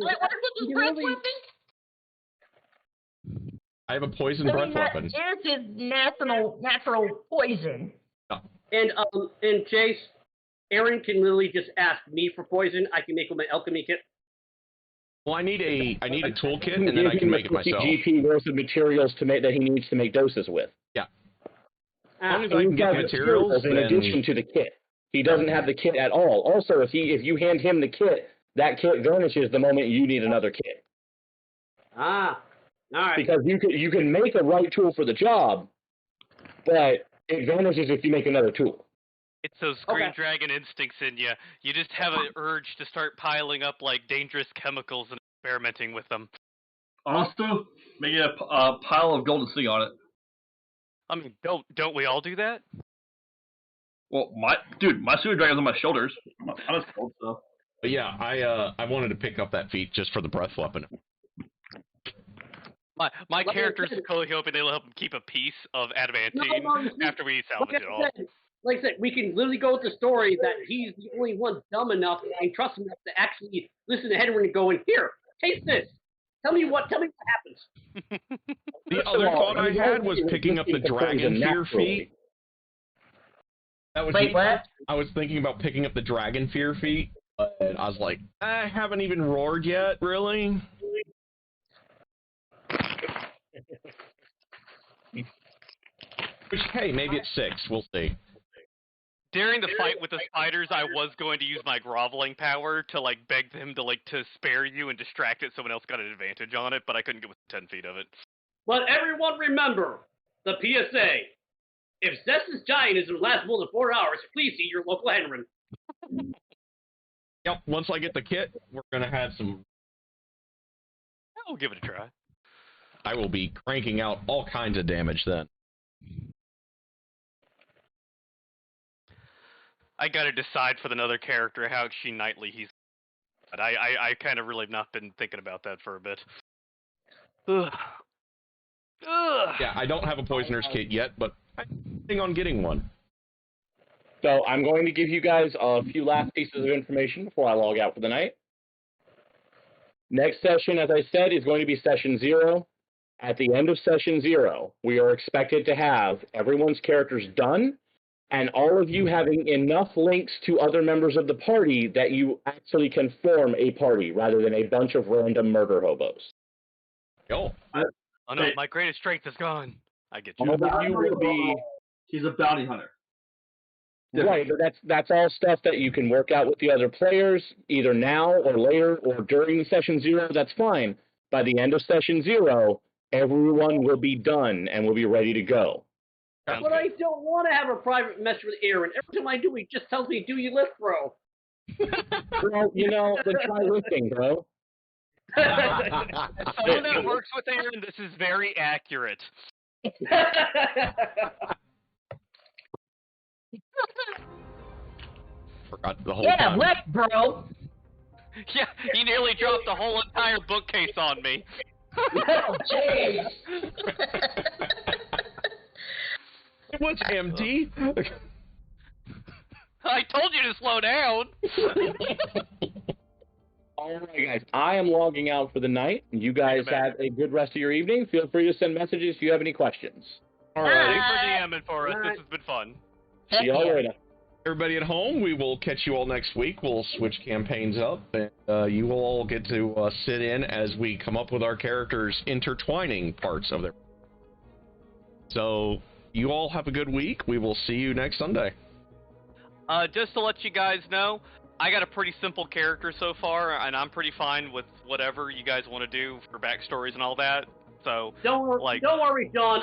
I have a poison breath weapon. It's his natural poison. And Chase, Aaron can literally just ask me for poison. I can make him an alchemy kit. Well, I need a toolkit, and then I can make it myself. GP worth of materials to make that he needs to make doses with. Yeah. As long as I can get materials, in addition to the kit. He doesn't have the kit at all. Also, if you hand him the kit, that kit vanishes the moment you need another kit. All right. Because you can make a right tool for the job, but it vanishes if you make another tool. It's those green dragon instincts in you. You just have an urge to start piling up like dangerous chemicals and experimenting with them. Also, make a pile of golden sea on it. I mean, don't we all do that? Well, my super dragon's on my shoulders. I'm just cold, so. But yeah, I wanted to pick up that feat just for the breath weapon. My character's totally hoping they'll help him keep a piece of adamantine after we salvage it all. Like I said, we can literally go with the story that he's the only one dumb enough and trust enough to actually listen to Henry and go in, here, taste this. Tell me what happens. The other thought I had was picking up the dragon fear feat. Wait, what? I was thinking about picking up the dragon fear feat But I was like, I haven't even roared yet, really? Which, hey, maybe it's 6. We'll see. During the fight with the spiders, I was going to use my groveling power to like beg him to spare you and distract it, so someone else got an advantage on it, but I couldn't get within 10 feet of it. But everyone remember the PSA. If Zest's Giant is last more than 4 hours, please see your local Henry. Yep, once I get the kit, we're going to have some... I'll give it a try. I will be cranking out all kinds of damage then. I gotta decide for another character how she knightly he's... But I kind of really have not been thinking about that for a bit. Ugh. Ugh. Yeah, I don't have a Poisoner's kit yet, but I'm planning on getting one. So I'm going to give you guys a few last pieces of information before I log out for the night. Next session, as I said, is going to be session 0. At the end of session 0, we are expected to have everyone's characters done, and all of you having enough links to other members of the party that you actually can form a party rather than a bunch of random murder hobos. Yo. Oh no, my greatest strength is gone. I get you. All of you will be... He's a bounty hunter. Right, but that's all stuff that you can work out with the other players, either now or later or during session 0, that's fine. By the end of session 0, everyone will be done and will be ready to go. But I don't want to have a private mess with Aaron. Every time I do, he just tells me, do you lift, bro? Well, you know, then try lifting, bro. As someone that works with Aaron, this is very accurate. Forgot the whole Yeah, time. lift, bro. Yeah, he nearly dropped the whole entire bookcase on me. Oh, jeez. It was empty. I told you to slow down. All right, guys. I am logging out for the night. You guys have a good rest of your evening. Feel free to send messages if you have any questions. All right. Thanks for DMing for us. This has been fun. See y'all later. Everybody at home, we will catch you all next week. We'll switch campaigns up, and you will all get to sit in as we come up with our characters' intertwining parts of their... So, you all have a good week. We will see you next Sunday. Just to let you guys know, I got a pretty simple character so far, and I'm pretty fine with whatever you guys want to do for backstories and all that. So, Don't worry, John.